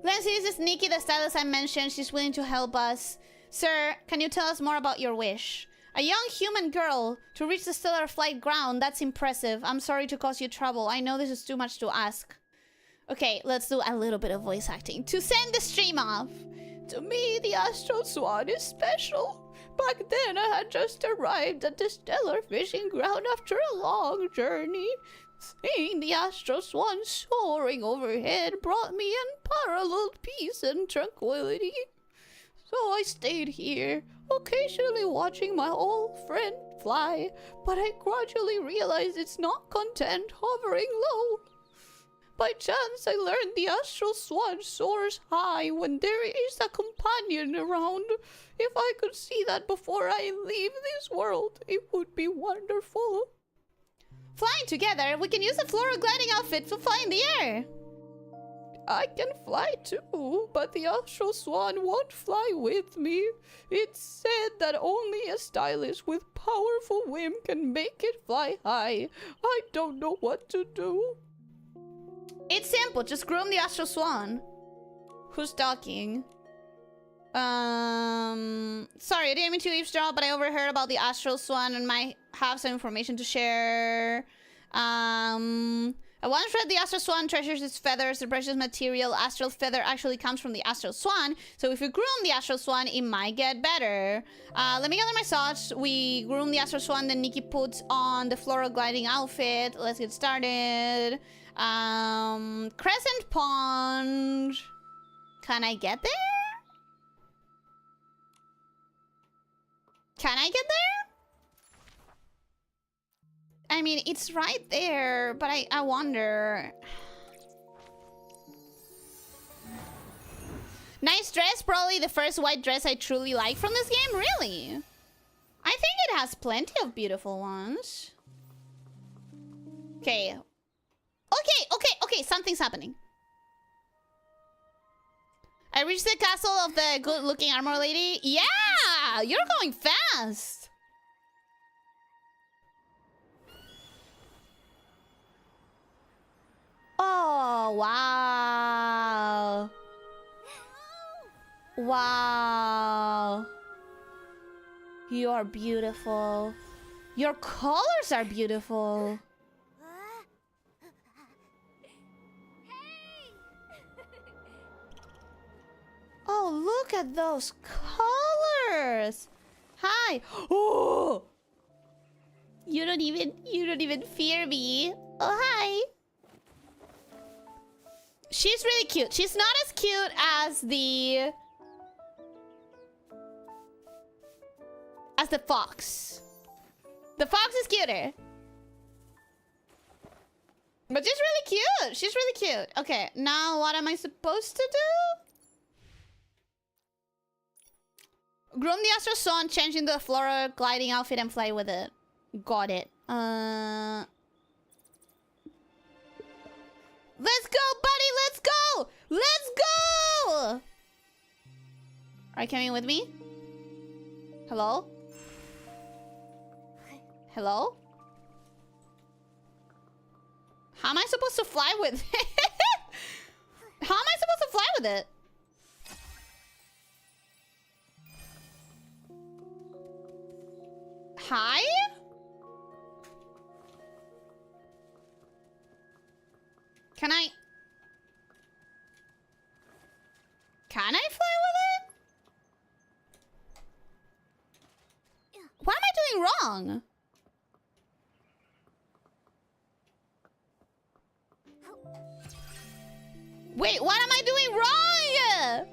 Nancy, this is Nikki, the stylist I mentioned. She's willing to help us. Sir, can you tell us more about your wish? A young human girl to reach the stellar flight ground. That's impressive. I'm sorry to cause you trouble. I know this is too much to ask. Okay, let's do a little bit of voice acting. To send the stream off. To me, the Astral Swan is special. Back then, I had just arrived at the stellar fishing ground after a long journey. Seeing the Astral Swan soaring overhead brought me unparalleled peace and tranquility. So I stayed here, occasionally watching my old friend fly, but I gradually realized it's not content hovering low. By chance, I learned the Astral Swan soars high when there is a companion around. If I could see that before I leave this world, it would be wonderful. Flying together, we can use a floral gliding outfit to fly in the air. I can fly too, but the Astral Swan won't fly with me. It's said that only a stylist with powerful whim can make it fly high. I don't know what to do. It's simple, just groom the Astral Swan. Who's talking? Sorry, I didn't mean to eavesdrop, but I overheard about the Astral Swan and might have some information to share. I once read the Astral Swan treasures its feathers. The precious material astral feather actually comes from the Astral Swan. So if you groom the Astral Swan, it might get better. Let me gather my thoughts. We groom the Astral Swan, then Nikki puts on the floral gliding outfit. Let's get started. Crescent Pond. Can I get there? Can I get there? I mean, it's right there, but I wonder. Nice dress, probably the first white dress I truly like from this game, really. I think it has plenty of beautiful ones. Okay. Okay, something's happening. I reached the castle of the good-looking armor lady. Yeah! You're going fast! Oh, wow. Wow. You are beautiful. Your colors are beautiful. Oh, look at those colors. Hi. Oh. You don't even fear me. Oh, hi. She's really cute. She's not as cute as the fox. The fox is cuter. But she's really cute. She's really cute. Okay, now what am I supposed to do? Groom the Astral Swan, change into the floral gliding outfit and fly with it. Got it. Let's go, buddy! Let's go! Let's go! Are you coming with me? Hello? Hello? How am I supposed to fly with it? How am I supposed to fly with it? Hi? Can I fly with it? What am I doing wrong? Wait, what am I doing wrong?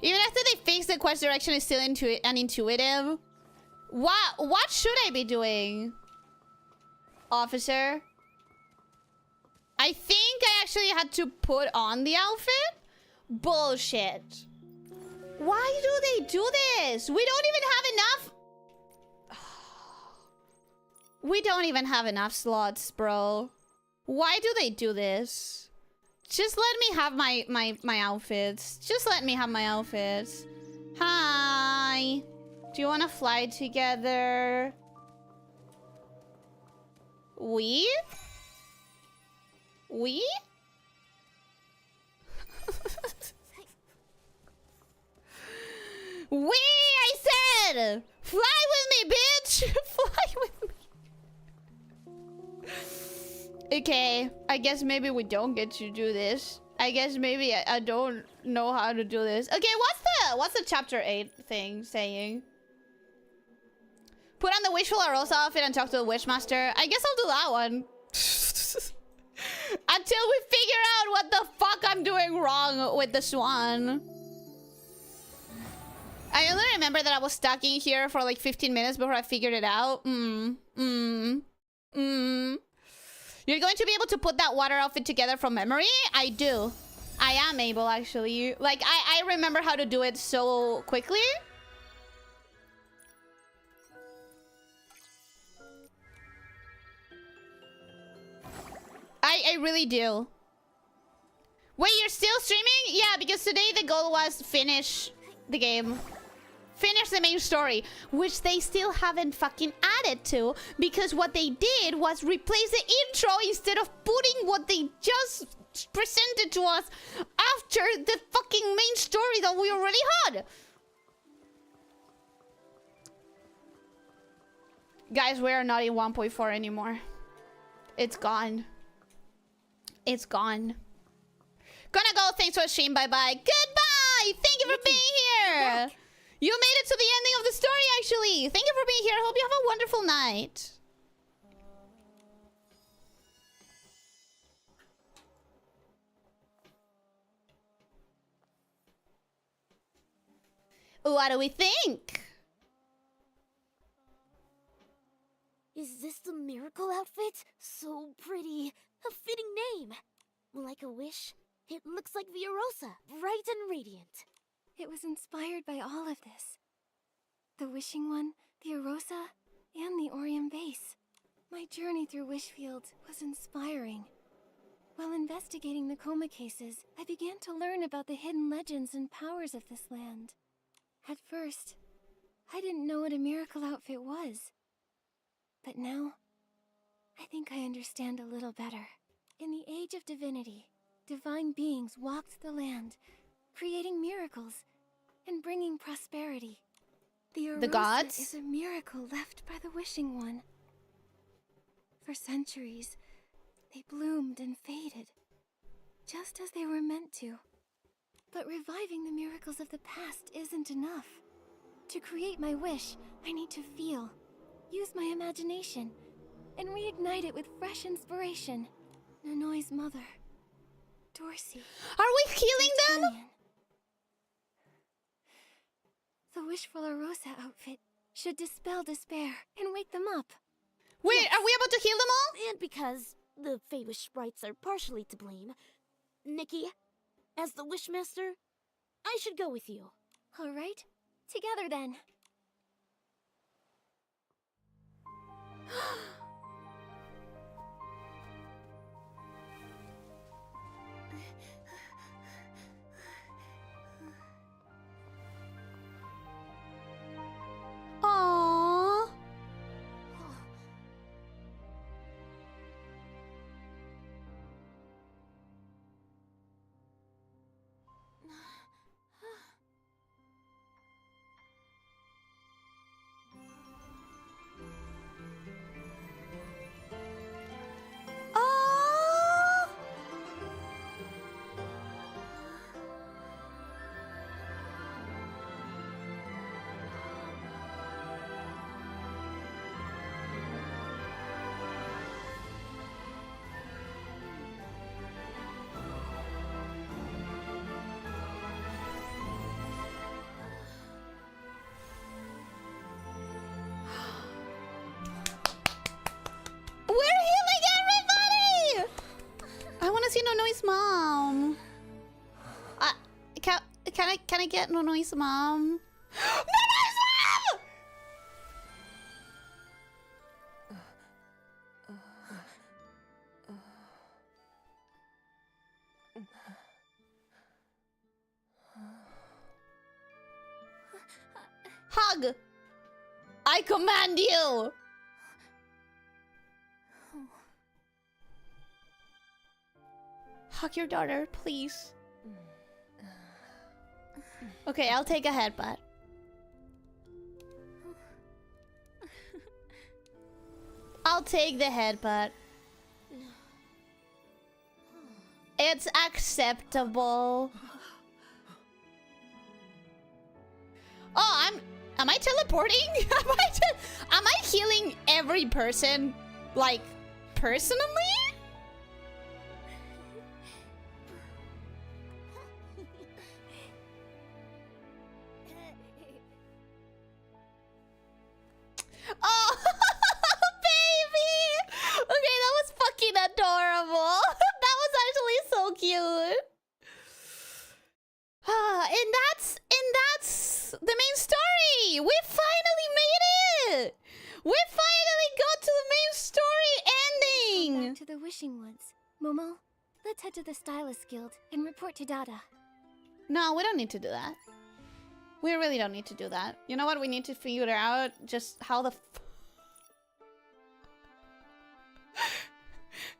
Even after they fix the quest direction is still unintuitive. What should I be doing? Officer? I think I actually had to put on the outfit? Bullshit. Why do they do this? We don't even have enough. We don't even have enough slots, bro. Why do they do this? Just let me have my outfits. Just let me have my outfits. Hi. Do you want to fly together? We? I said! Fly with me, bitch! Fly with me. Okay, I guess maybe we don't get to do this. I guess maybe I don't know how to do this. Okay, what's the chapter 8 thing saying? Put on the wishful Arosa outfit and talk to the Wishmaster. I guess I'll do that one. Until we figure out what the fuck I'm doing wrong with the swan. I only remember that I was stuck in here for like 15 minutes before I figured it out. You're going to be able to put that water outfit together from memory? I do. I am able, actually. Like, I remember how to do it so quickly. I really do. Wait, you're still streaming? Yeah, because today the goal was finish the game. Finish the main story, which they still haven't fucking added to, because what they did was replace the intro instead of putting what they just presented to us after the fucking main story that we already had. Guys, we are not in 1.4 anymore. It's gone. It's gone. Gonna go. Thanks for the stream. Bye-bye. Goodbye. Thank you for being here. You made it to the ending of the story, actually. Thank you for being here. I hope you have a wonderful night. What do we think? Is this the miracle outfit? So pretty. A fitting name. Like a wish. It looks like Viarosa, bright and radiant. It was inspired by all of this. The Wishing One, the Arosa, and the Orium Base. My journey through Wishfield was inspiring. While investigating the coma cases, I began to learn about the hidden legends and powers of this land. At first, I didn't know what a miracle outfit was. But now, I think I understand a little better. In the Age of Divinity, divine beings walked the land, creating miracles and bringing prosperity. The Arosa gods? is a miracle left by the Wishing One. For centuries, they bloomed and faded, just as they were meant to. But reviving the miracles of the past isn't enough. To create my wish, I need to feel, use my imagination, and reignite it with fresh inspiration. Nonoi's mother, Dorsey. Are we healing them? The Wishful Arosa outfit should dispel despair and wake them up. Wait, are we able to heal them all? And because the Feywish sprites are partially to blame, Nikki, as the Wishmaster, I should go with you. All right, together then. Aww. We're healing everybody! I want to see Nonoi's mom. Can I get Nonoi's mom? Nonoi's mom! Hug! I command you! Hug your daughter, please. Okay, I'll take a headbutt. I'll take the headbutt. It's acceptable. Oh, am I teleporting? Am I healing every person, like, personally? Oh, baby! Okay, that was fucking adorable. That was actually so cute. And that's the main story. We finally made it. We finally got to the main story ending. Back to the Wishing Woods. Momo, let's head to the Stylist Guild and report to Dada. No, we don't need to do that. We really don't need to do that. You know what? We need to figure out just how the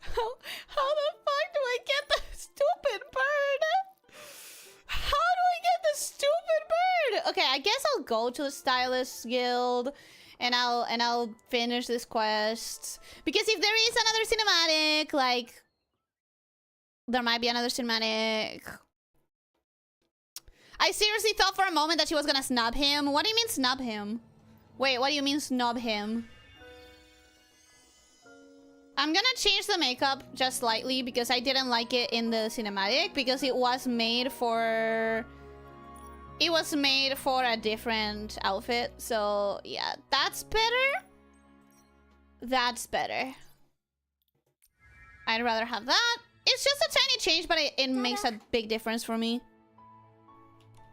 how the fuck do I get the stupid bird? How do I get the stupid bird? Okay, I guess I'll go to the Stylist Guild and I'll finish this quest. Because if there is another cinematic, like there might be another cinematic. I seriously thought for a moment that she was gonna snub him. What do you mean snub him? Wait, what do you mean snub him? I'm gonna change the makeup just slightly because I didn't like it in the cinematic because it was made for a different outfit. So yeah, that's better. That's better. I'd rather have that. It's just a tiny change, but it makes a big difference for me.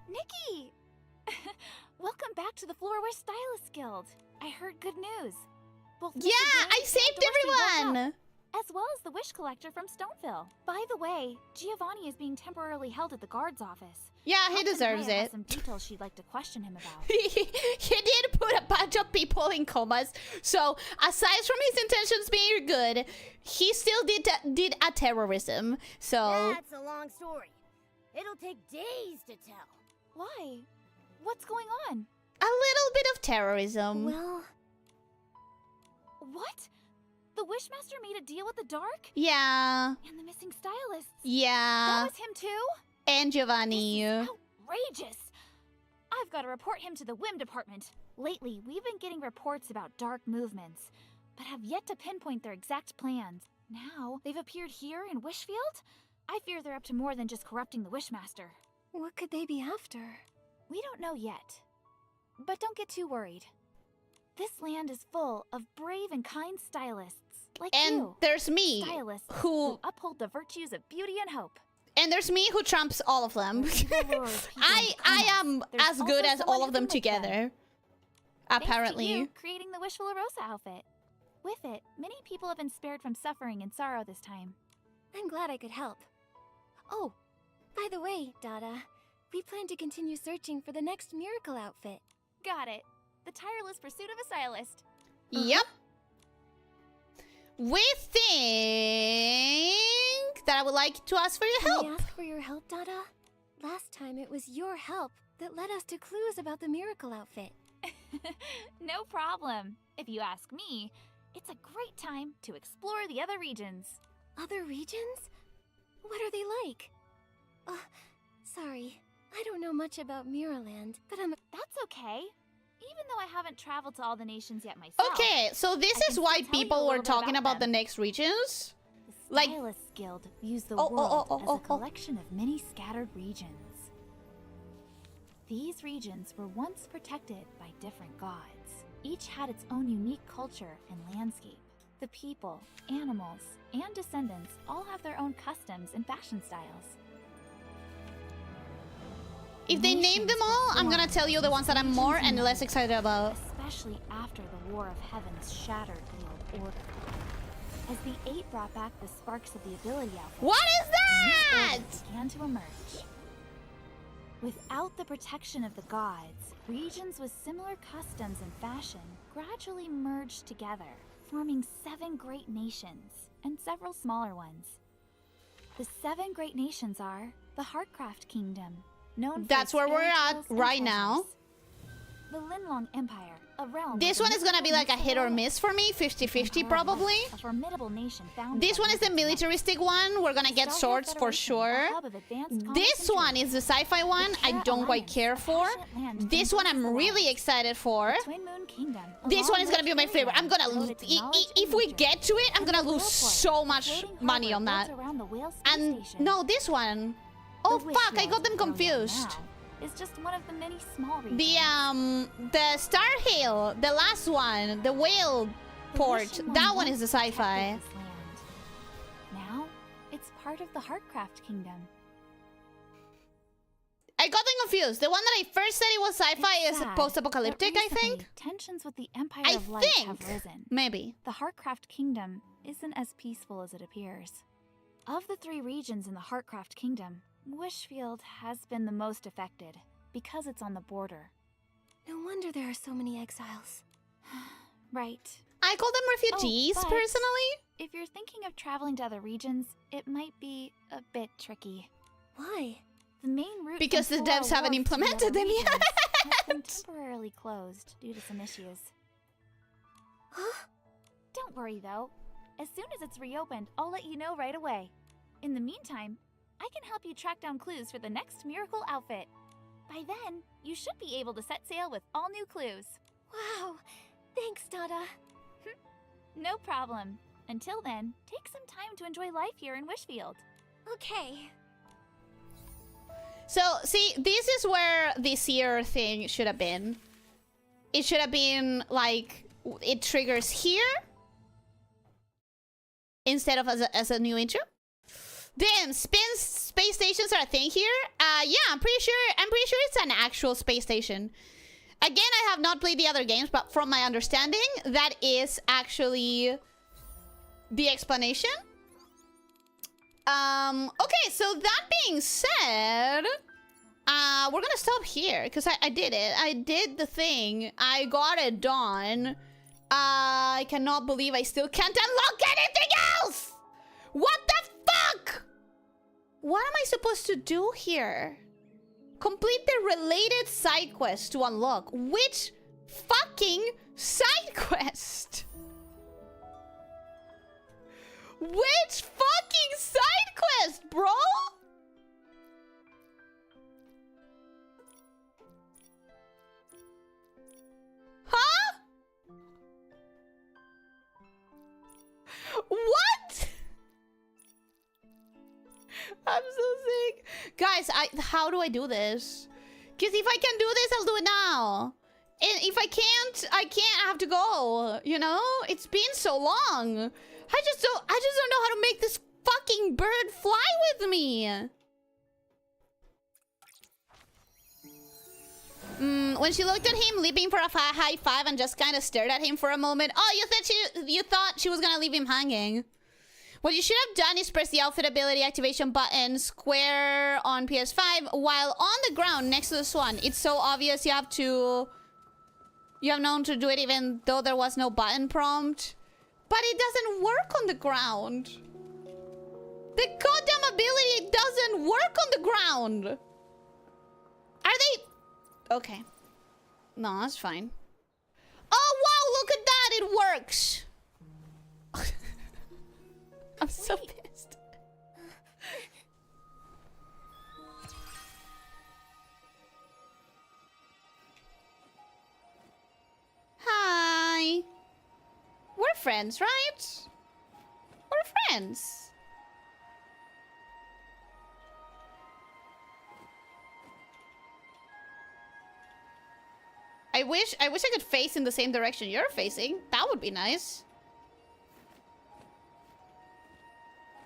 Nikki! Welcome back to the Floor-Wish Stylist Guild. I heard good news. Both Yeah, I saved everyone! As well as the Wish Collector from Stoneville. By the way, Giovanni is being temporarily held at the guard's office. Yeah, he deserves it. Some details she'd like to question him about. He did put a bunch of people in comas, so aside from his intentions being good, he still did a terrorism. So That's a long story. It'll take days to tell. Why? What's going on? A little bit of terrorism. Well... What? The Wishmaster made a deal with the Dark? Yeah. And the missing stylists? Yeah. That was him too? And Giovanni. Outrageous! I've got to report him to the Whim Department. Lately, we've been getting reports about dark movements, but have yet to pinpoint their exact plans. Now, they've appeared here in Wishfield? I fear they're up to more than just corrupting the Wishmaster. What could they be after? We don't know yet. But don't get too worried. This land is full of brave and kind stylists like you. And there's me, stylists who uphold the virtues of beauty and hope. And there's me who trumps all of them. I am as good as all of them together. Apparently. Thanks to you creating the Wishful Rosa outfit. With it, many people have been spared from suffering and sorrow this time. I'm glad I could help. Oh, by the way, Dada, we plan to continue searching for the next miracle outfit. Got it. The tireless pursuit of a stylist. Yep. We think that I would like to ask for your help. Can I ask for your help, Dada? Last time it was your help that led us to clues about the miracle outfit. No problem. If you ask me, it's a great time to explore the other regions. Other regions? What are they like? Sorry. I don't know much about Miraland, but That's okay. Even though I haven't traveled to all the nations yet myself. Okay, so this is why people were talking about the next regions. The Stylist Guild views the world as a collection of many scattered regions. These regions were once protected by different gods. Each had its own unique culture and landscape. The people, animals, and descendants all have their own customs and fashion styles. If they name them all, I'm gonna tell you the ones that I'm more and less excited about. Especially after the War of Heavens shattered the old order. As the Eight brought back the sparks of the ability outfit. What is that? Began to emerge. Without the protection of the gods, regions with similar customs and fashion gradually merged together, forming 7 great nations and several smaller ones. The 7 great nations are the Heartcraft Kingdom, known for That's its where we're fairy at tales and right now. treasures. The Linlong Empire, This one is gonna be like a hit or miss for me, 50-50 probably. A formidable nation founded This by one is the militaristic one. We're gonna get swords for sure. This one is the sci-fi one. I don't quite care for. This one I'm really excited for. This one is gonna be my favorite. I'm gonna lose. If we get to it, I'm gonna lose so much money on that. And no, this one. Oh fuck! I got them confused. It's just one of the many small regions. The Star Hill, the last one, the whale port. That one is the sci-fi. Now, it's part of the Heartcraft Kingdom. I got them confused. The one that I first said it was sci-fi is post-apocalyptic, I think. Tensions with the Empire of Light have risen. Maybe. The Heartcraft Kingdom isn't as peaceful as it appears. Of the 3 regions in the Heartcraft Kingdom, Wishfield has been the most affected, because it's on the border. No wonder there are so many exiles. Right. I call them refugees, personally. If you're thinking of traveling to other regions, it might be a bit tricky. Why? The main route because the devs haven't implemented them yet. Has been temporarily closed due to some issues. Huh? Don't worry, though. As soon as it's reopened, I'll let you know right away. In the meantime, I can help you track down clues for the next miracle outfit. By then, you should be able to set sail with all new clues. Wow! Thanks, Dada. No problem. Until then, take some time to enjoy life here in Wishfield. Okay. So, see, this is where this year thing should have been. It should have been, like, it triggers here instead of as a new intro. Damn, space stations are a thing here? Yeah, I'm pretty sure it's an actual space station. Again, I have not played the other games, but from my understanding, that is actually the explanation. Okay, so that being said, we're gonna stop here, because I did it. I did the thing. I got it done. I cannot believe I still can't unlock anything else! What the fuck? What am I supposed to do here? Complete the related side quest to unlock. Which fucking side quest? Which fucking side quest, bro? Huh? What? I'm so sick. Guys, how do I do this? Because if I can do this, I'll do it now. And if I can't, I have to go. You know? It's been so long. I just don't know how to make this fucking bird fly with me. When she looked at him, leaping for a high five and just kind of stared at him for a moment. Oh, you thought she was gonna leave him hanging. What you should have done is press the outfit ability activation button square on PS5 while on the ground next to the swan. It's so obvious you have known to do it even though there was no button prompt. But it doesn't work on the ground. The goddamn ability doesn't work on the ground. Are they... Okay. No, that's fine. Oh, wow, look at that. It works. I'm so pissed. Hi. We're friends, right? We're friends. I wish I could face in the same direction you're facing. That would be nice.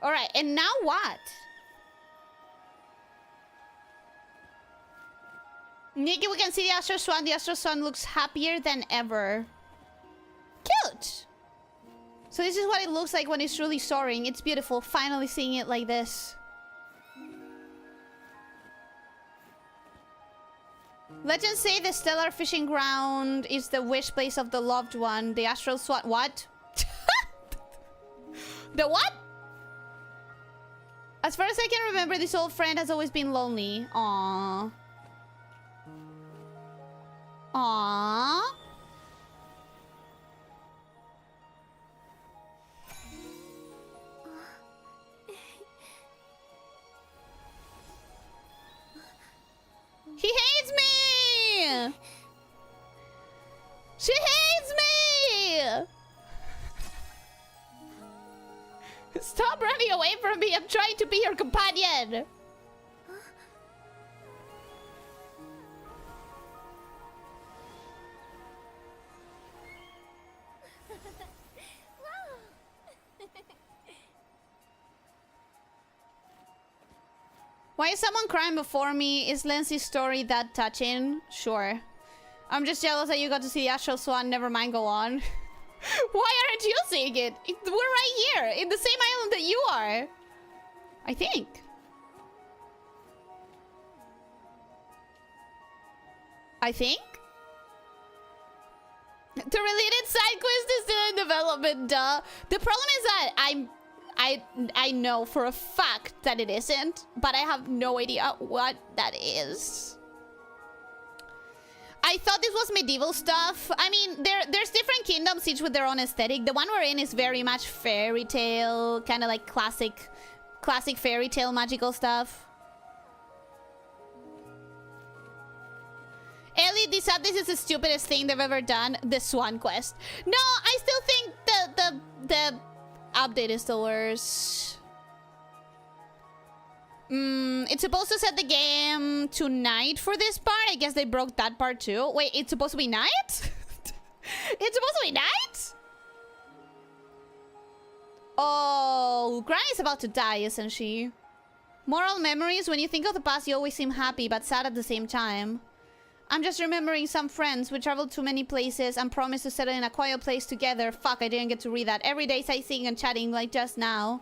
Alright, and now what? Nikki, we can see the Astro Swan. The Astro Swan looks happier than ever. Cute! So this is what it looks like when it's truly soaring. It's beautiful, finally seeing it like this. Legends say the stellar fishing ground is the wish place of the loved one. The Astral Swan... What? The what? As far as I can remember, this old friend has always been lonely. Aww. Aww. Stop running away from me. I'm trying to be your companion. Why is someone crying before me? Is Lindsay's story that touching? Sure. I'm just jealous that you got to see the astral swan. Never mind, go on. Why aren't you seeing it? We're right here, in the same island that you are. I think. The related side quest is still in development, duh. The problem is that I know for a fact that it isn't, but I have no idea what that is. I thought this was medieval stuff. I mean, there's different kingdoms, each with their own aesthetic. The one we're in is very much fairy tale, kind of like classic fairy tale magical stuff. Ellie, this is the stupidest thing they've ever done. The Swan quest. No, I still think the update is the worst. It's supposed to set the game to night for this part. I guess they broke that part too. Wait, it's supposed to be night? It's supposed to be night? Oh, Granny's about to die, isn't she? Moral memories. When you think of the past, you always seem happy but sad at the same time. I'm just remembering some friends. We traveled to many places and promised to settle in a quiet place together. Fuck, I didn't get to read that. Every day sightseeing and chatting like just now.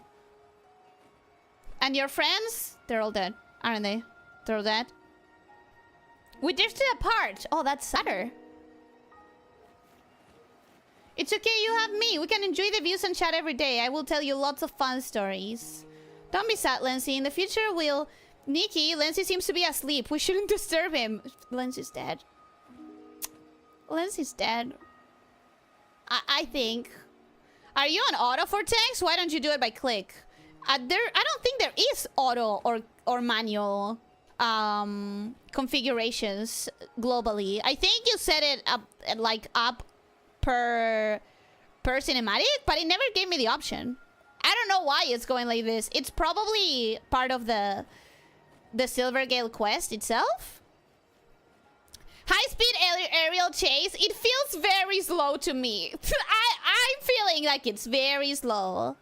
And your friends? They're all dead, aren't they? They're all dead. We drifted apart. Oh, that's sadder. It's okay, you have me. We can enjoy the views and chat every day. I will tell you lots of fun stories. Don't be sad, Lindsay. In the future, we'll... Nikki, Lindsay seems to be asleep. We shouldn't disturb him. Lindsay's dead. Lindsay's dead. I think. Are you on auto for text? Why don't you do it by click? I don't think there is auto or manual configurations globally. I think you set it up up per cinematic, but it never gave me the option. I don't know why it's going like this. It's probably part of the Silvergale quest itself. High-speed aerial chase. It feels very slow to me. I'm feeling like it's very slow.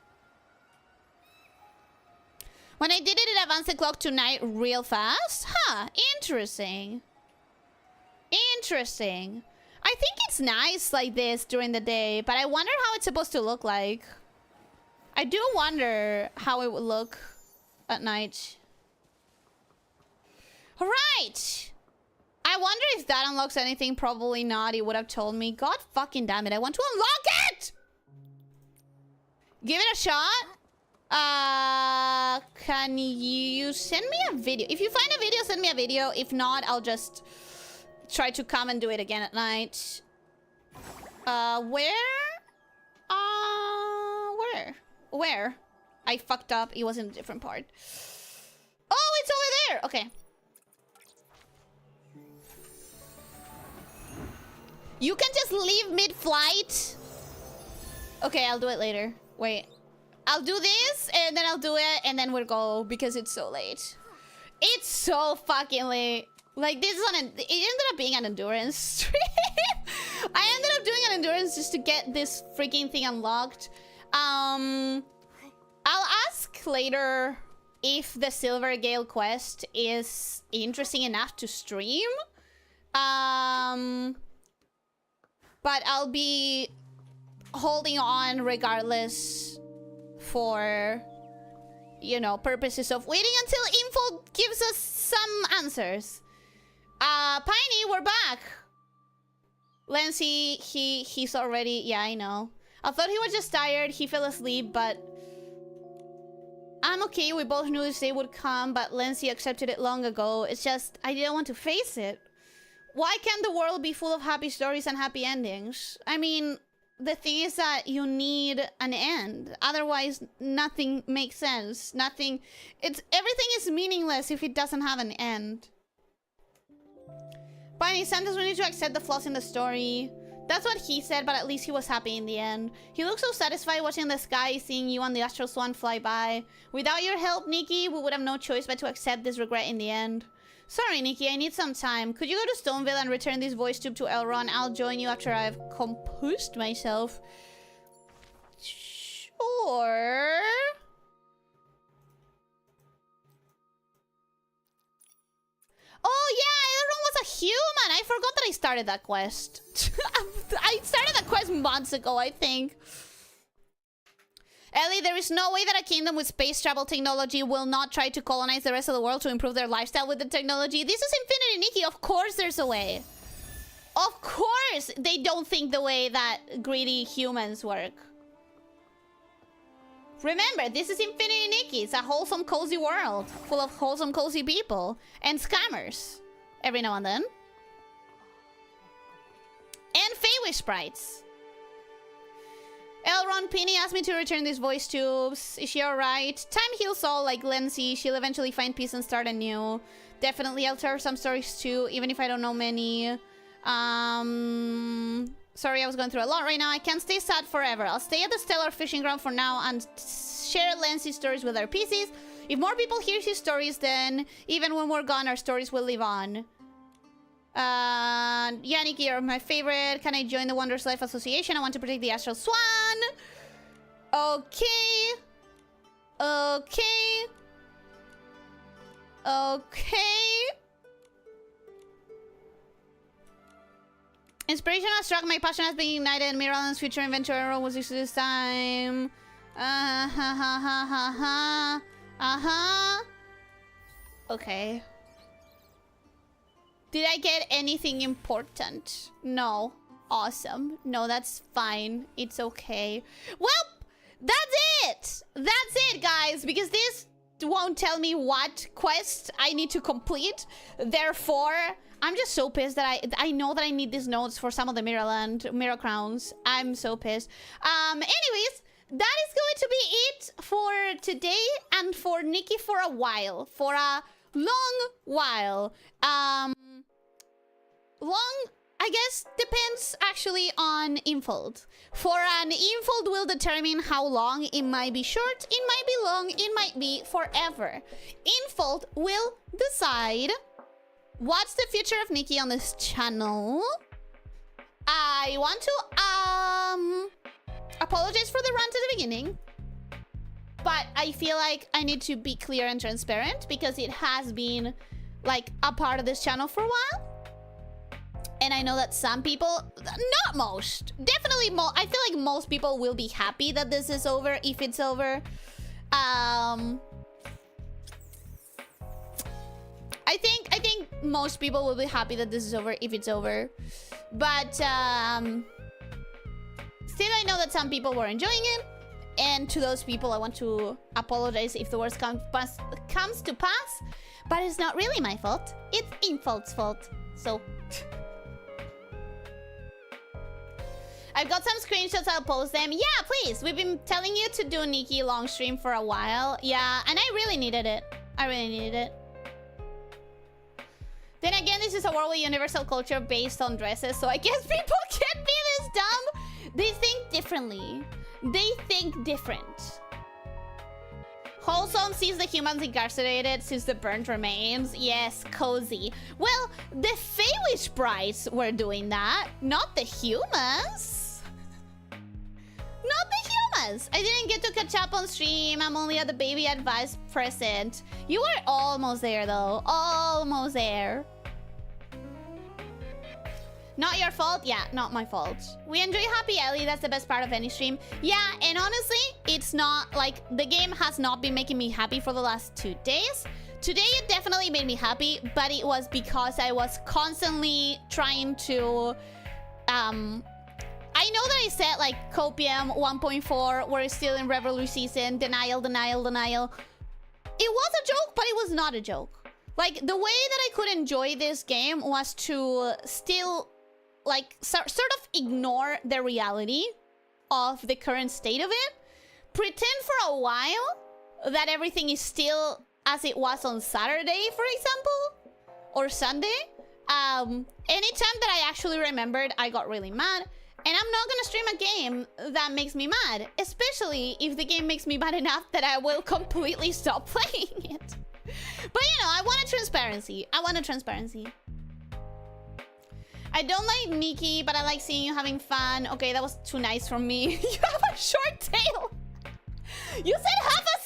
When I did it, it advanced the clock to night real fast. Huh, interesting. Interesting. I think it's nice like this during the day, but I wonder how it's supposed to look like. I do wonder how it would look at night. Alright! I wonder if that unlocks anything. Probably not. It would have told me. God fucking damn it. I want to unlock it! Give it a shot. Can you send me a video? If you find a video, send me a video. If not, I'll just try to come and do it again at night. Where? Where? I fucked up. It was in a different part. Oh, it's over there. Okay. You can just leave mid-flight. Okay, I'll do it later. Wait. I'll do this, and then I'll do it, and then we'll go, because it's so late. It's so fucking late. Like, this is it ended up being an endurance stream. I ended up doing an endurance just to get this freaking thing unlocked. I'll ask later if the Silvergale quest is interesting enough to stream. But I'll be holding on regardless for, you know, purposes of waiting until Infold gives us some answers. Piney, we're back. Lindsay, he's already... Yeah, I know. I thought he was just tired. He fell asleep, but... I'm okay. We both knew this day would come, but Lindsay accepted it long ago. It's just, I didn't want to face it. Why can't the world be full of happy stories and happy endings? I mean, the thing is that you need an end. Otherwise, nothing makes sense. Everything is meaningless if it doesn't have an end. But sometimes we need to accept the flaws in the story. That's what he said, but at least he was happy in the end. He looked so satisfied watching the sky, seeing you and the astral swan fly by. Without your help, Nikki, we would have no choice but to accept this regret in the end. Sorry, Nikki, I need some time. Could you go to Stoneville and return this voice tube to Elrond? I'll join you after I've composed myself. Sure. Oh yeah, Elrond was a human. I forgot that I started that quest. I started that quest months ago, I think. Ellie, there is no way that a kingdom with space travel technology will not try to colonize the rest of the world to improve their lifestyle with the technology. This is Infinity, Nikki. Of course there's a way. Of course they don't think the way that greedy humans work. Remember, this is Infinity, Nikki. It's a wholesome, cozy world full of wholesome, cozy people and scammers every now and then. And Feywish sprites. Elrond, Penny asked me to return these voice tubes. Is she alright? Time heals all, like Lency. She'll eventually find peace and start anew. Definitely, I'll tell her some stories too, even if I don't know many. Sorry, I was going through a lot right now. I can't stay sad forever. I'll stay at the Stellar Fishing Ground for now and share Lency's stories with our PCs. If more people hear his stories, then even when we're gone, our stories will live on. Yeah, Nikki, you're my favorite. Can I join the Wondrous Life Association? I want to protect the Astral Swan. Okay. Okay. Okay. Inspiration has struck. My passion has been ignited. Mirrorland's future inventor was used this time. Okay. Did I get anything important? No. Awesome. No, that's fine. It's okay. Well, that's it. That's it, guys. Because this won't tell me what quest I need to complete. Therefore, I'm just so pissed that I know that I need these notes for some of the Mirror Crowns. I'm so pissed. Anyways, that is going to be it for today and for Nikki for a while. For a long while. Long, I guess, depends actually on Infold. For an Infold will determine how long. It might be short, it might be long, it might be forever. Infold will decide what's the future of Nikki on this channel. I want to apologize for the rant at the beginning, but I feel like I need to be clear and transparent because it has been like a part of this channel for a while. And I know that some people, not most, definitely I feel like most people will be happy that this is over if it's over. I think most people will be happy that this is over if it's over. But still, I know that some people were enjoying it. And to those people, I want to apologize if the worst comes to pass. But it's not really my fault. It's Infold's fault. So I've got some screenshots, I'll post them. Yeah, please. We've been telling you to do Nikki long stream for a while. Yeah, and I really needed it. I really needed it. Then again, this is a world with universal culture based on dresses, so I guess people can't be this dumb. They think differently. They think different. Wholesome sees the humans incarcerated since the burnt remains. Yes, cozy. Well, the Feywish sprites were doing that, not the humans. Not the humans. I didn't get to catch up on stream. I'm only at the baby advice present. You were almost there, though. Almost there. Not your fault? Yeah, not my fault. We enjoy Happy Ellie. That's the best part of any stream. Yeah, and honestly, it's not like the game has not been making me happy for the last 2 days. Today, it definitely made me happy, but it was because I was constantly trying to... I know that I said like Copium 1.4, we're still in Revelry season, denial. It was a joke, but it was not a joke. Like, the way that I could enjoy this game was to still, like, sort of ignore the reality of the current state of it. Pretend for a while that everything is still as it was on Saturday, for example, or Sunday. Anytime that I actually remembered, I got really mad. And I'm not gonna stream a game that makes me mad, especially if the game makes me mad enough that I will completely stop playing it. But you know, I want a transparency. I want a transparency. I don't like Nikki, but I like seeing you having fun. Okay, that was too nice from me. You have a short tail. You said half a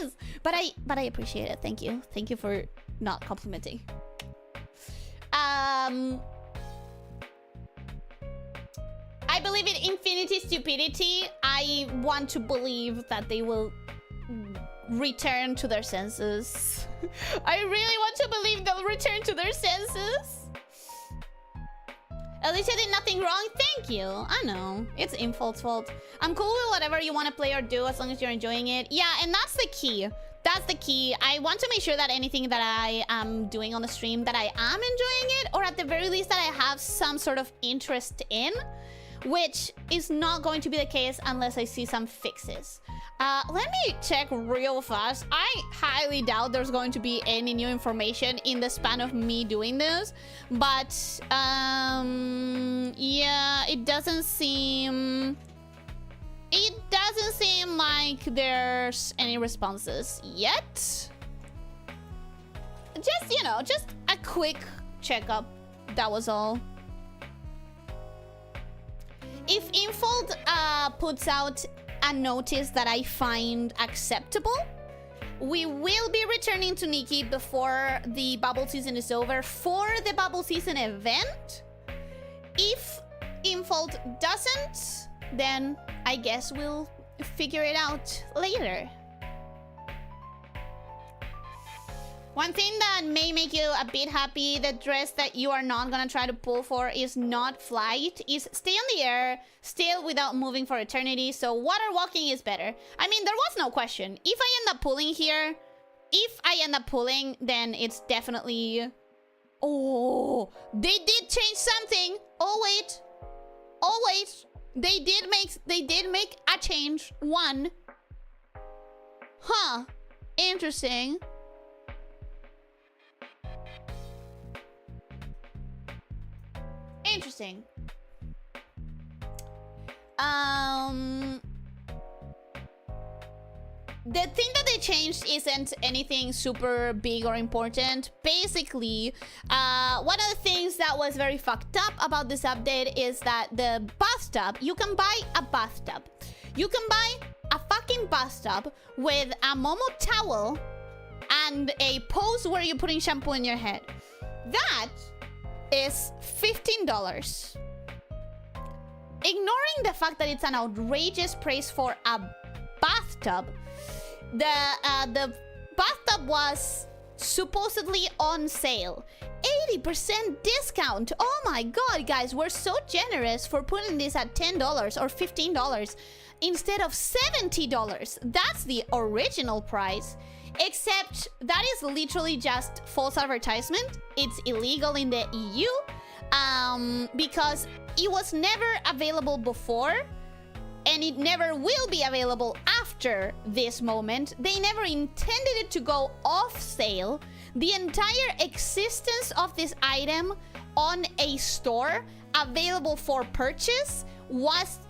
sentence. But I appreciate it. Thank you. Thank you for not complimenting. I believe in infinity stupidity. I want to believe that they will return to their senses. I really want to believe they'll return to their senses. Elyssia did nothing wrong. Thank you. I know. It's Infold's fault. I'm cool with whatever you want to play or do as long as you're enjoying it. Yeah, and that's the key. That's the key. I want to make sure that anything that I am doing on the stream, that I am enjoying it, or at the very least that I have some sort of interest in, which is not going to be the case unless I see some fixes. Let me check real fast. I highly doubt there's going to be any new information in the span of me doing this. But, yeah, it doesn't seem like there's any responses yet. Just, you know, just a quick checkup. That was all. If Infold puts out a notice that I find acceptable, we will be returning to Nikki before the bubble season is over for the bubble season event. If Infold doesn't, then I guess we'll figure it out later. One thing that may make you a bit happy, the dress that you are not gonna try to pull for is not flight, is stay on the air, still without moving for eternity, so water walking is better. I mean, there was no question. If I end up pulling here, then it's definitely... Oh, they did change something. Oh, wait. They did make a change. One. Huh. Interesting. Interesting. The thing that they changed isn't anything super big or important. Basically, one of the things that was very fucked up about this update is that the bathtub, you can buy a bathtub. You can buy a fucking bathtub with a Momo towel and a pose where you're putting shampoo in your head. That is $15. Ignoring the fact that it's an outrageous price for a bathtub, the bathtub was supposedly on sale. 80% discount. Oh my god, guys, we're so generous for putting this at $10 or $15 instead of $70. That's the original price. Except that is literally just false advertisement. It's illegal in the EU because it was never available before and it never will be available after this moment. They never intended it to go off sale. The entire existence of this item on a store available for purchase was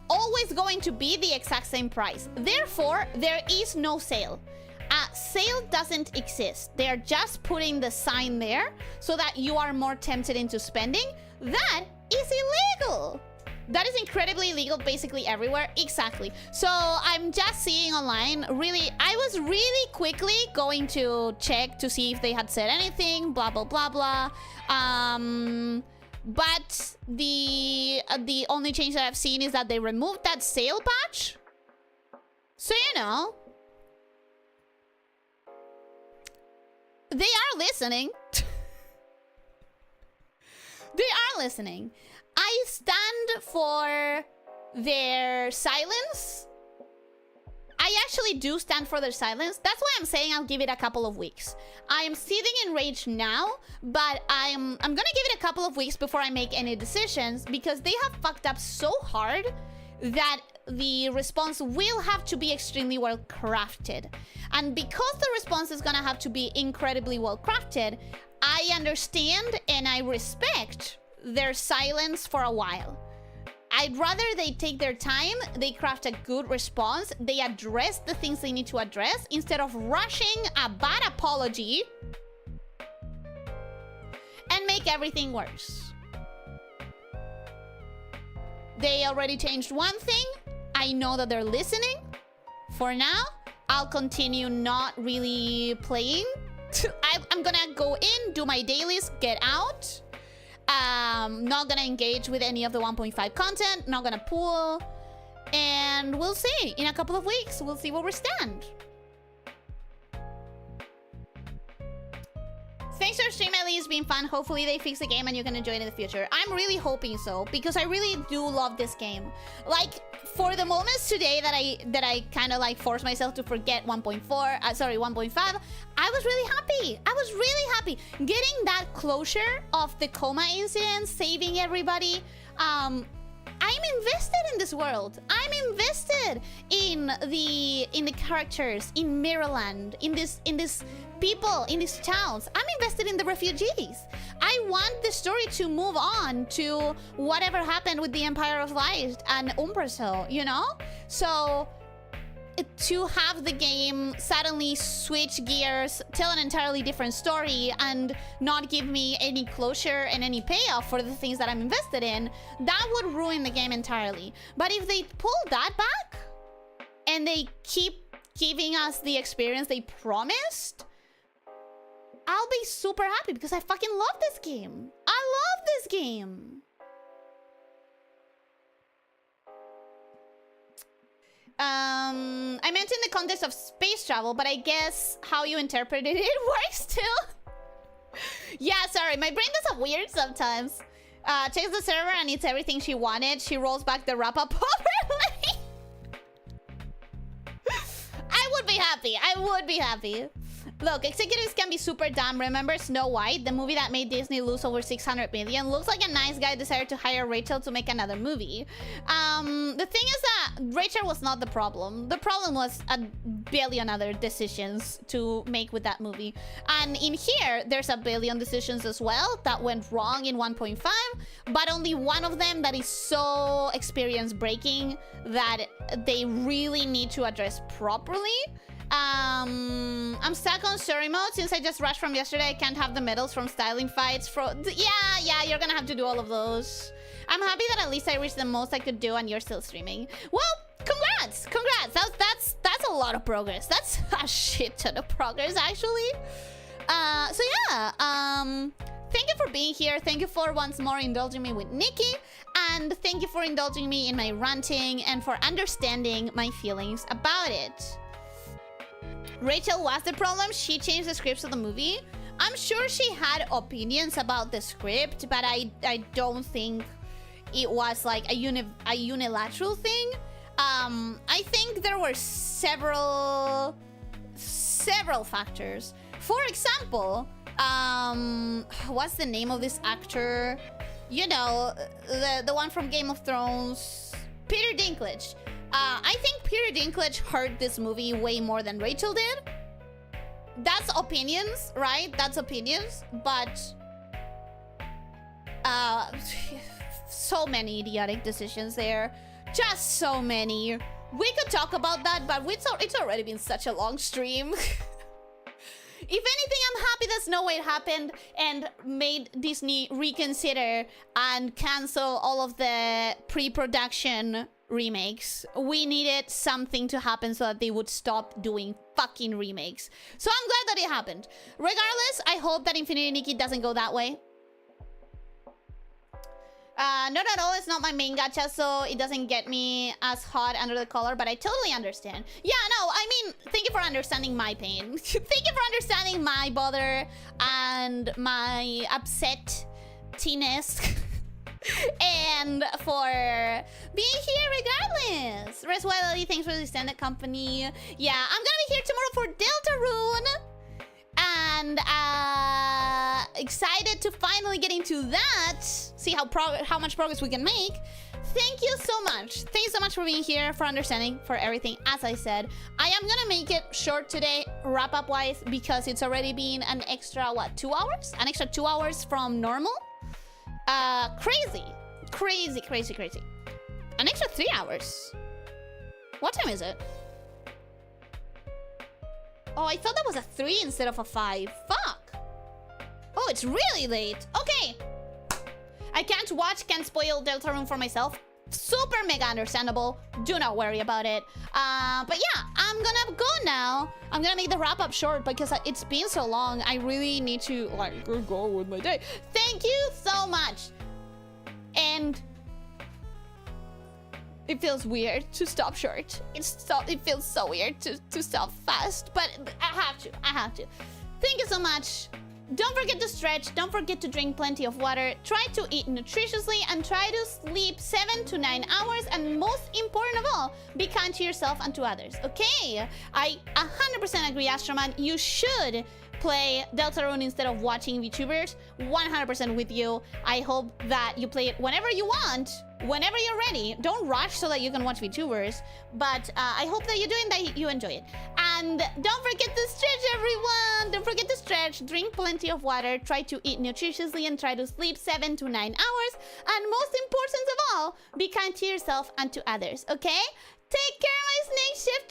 always going to be the exact same price. Therefore, there is no sale. Sale doesn't exist. They're just putting the sign there so that you are more tempted into spending. That is illegal. That is incredibly illegal basically everywhere. Exactly. So I'm just seeing online, really, I was really quickly going to check to see if they had said anything, blah, blah, blah, blah. But the only change that I've seen is that they removed that sale badge. So, you know, they are listening. They are listening. I stand for their silence. I actually do stand for their silence. That's why I'm saying I'll give it a couple of weeks. I am seething in rage now, but I'm gonna give it a couple of weeks before I make any decisions because they have fucked up so hard that the response will have to be extremely well crafted. And because the response is gonna have to be incredibly well crafted, I understand and I respect their silence for a while. I'd rather they take their time, they craft a good response, they address the things they need to address, instead of rushing a bad apology and make everything worse. They already changed one thing. I know that they're listening. For now, I'll continue not really playing. I'm gonna go in, do my dailies, get out. Not gonna engage with any of the 1.5 content, not gonna pool. And we'll see. In a couple of weeks, we'll see where we stand. Thanks for stream, Ellie. It's been fun. Hopefully they fix the game and you can enjoy it in the future. I'm really hoping so, because I really do love this game. Like, for the moments today that I kind of like forced myself to forget 1.4, sorry, 1.5, I was really happy. I was really happy. Getting that closure of the coma incident, saving everybody. I'm invested in this world. I'm invested in the characters, in Mirrorland, in this people, in these towns. I'm invested in the refugees. I want the story to move on to whatever happened with the Empire of Light and Umbrasil, you know? So to have the game suddenly switch gears, tell an entirely different story, and not give me any closure and any payoff for the things that I'm invested in, that would ruin the game entirely. But if they pull that back and they keep giving us the experience they promised, I'll be super happy, because I fucking love this game. I love this game. I meant in the context of space travel, but I guess how you interpreted it works too. Yeah, sorry, my brain does a weird sometimes. Checks the server and it's everything she wanted. She rolls back the wrap-up overlay. I would be happy. I would be happy. Look, executives can be super dumb. Remember Snow White, the movie that made Disney lose over 600 million? Looks like a nice guy decided to hire Rachel to make another movie. The thing is that Rachel was not the problem. The problem was a billion other decisions to make with that movie. And in here, there's a billion decisions as well that went wrong in 1.5, but only one of them that is so experience breaking that they really need to address properly. I'm stuck on story mode since I just rushed from yesterday. I can't have the medals from styling fights. Yeah, you're gonna have to do all of those. I'm happy that at least I reached the most I could do and you're still streaming. Well, congrats! That's a lot of progress. That's a shit ton of progress, actually. So yeah, thank you for being here. Thank you for once more indulging me with Nikki. And thank you for indulging me in my ranting and for understanding my feelings about it. Rachel was the problem. She changed the scripts of the movie. I'm sure she had opinions about the script, but I don't think it was like a unilateral thing. I think there were several factors. For example, what's the name of this actor? You know, the one from Game of Thrones, Peter Dinklage. I think Peter Dinklage hurt this movie way more than Rachel did. That's opinions, right? That's opinions, but so many idiotic decisions there. Just so many. We could talk about that, but it's already been such a long stream. If anything, I'm happy that Snow White happened and made Disney reconsider and cancel all of the pre-production remakes. We needed something to happen so that they would stop doing fucking remakes. So I'm glad that it happened. Regardless, I hope that Infinity Nikki doesn't go that way. Not at all, it's not my main gacha, so it doesn't get me as hot under the collar, but I totally understand. Yeah, no, I mean, thank you for understanding my pain. Thank you for understanding my bother and my upset-tiness. And for being here regardless. Reswelly, thanks for the extended company. Yeah, I'm gonna be here tomorrow for Deltarune. And excited to finally get into that. See how much progress we can make. Thank you so much. Thanks so much for being here, for understanding, for everything. As I said, I am gonna make it short today, wrap-up wise, because it's already been an extra, what, 2 hours? An extra 2 hours from normal. Crazy. An extra 3 hours. What time is it? Oh, I thought that was a 3 instead of a 5. Fuck. Oh, it's really late. Okay. I can't watch, can't spoil Deltarune for myself. Super mega understandable. Do not worry about it. But yeah, I'm gonna go now. I'm gonna make the wrap up short because it's been so long. I really need to like go with my day. Thank you so much. And it feels weird to stop short. It feels so weird to stop fast, but I have to. Thank you so much. Don't forget to stretch, don't forget to drink plenty of water, try to eat nutritiously, and try to sleep 7 to 9 hours, and most important of all, be kind to yourself and to others, okay? I 100% agree, Astroman. You should play Deltarune instead of watching VTubers. 100% with you. I hope that you play it whenever you want, whenever you're ready. Don't rush so that you can watch VTubers, but I hope that you're doing that, you enjoy it. And don't forget to stretch, everyone. Don't forget to stretch, drink plenty of water, try to eat nutritiously, and try to sleep 7 to 9 hours. And most important of all, be kind to yourself and to others, okay? Take care, my snake shift.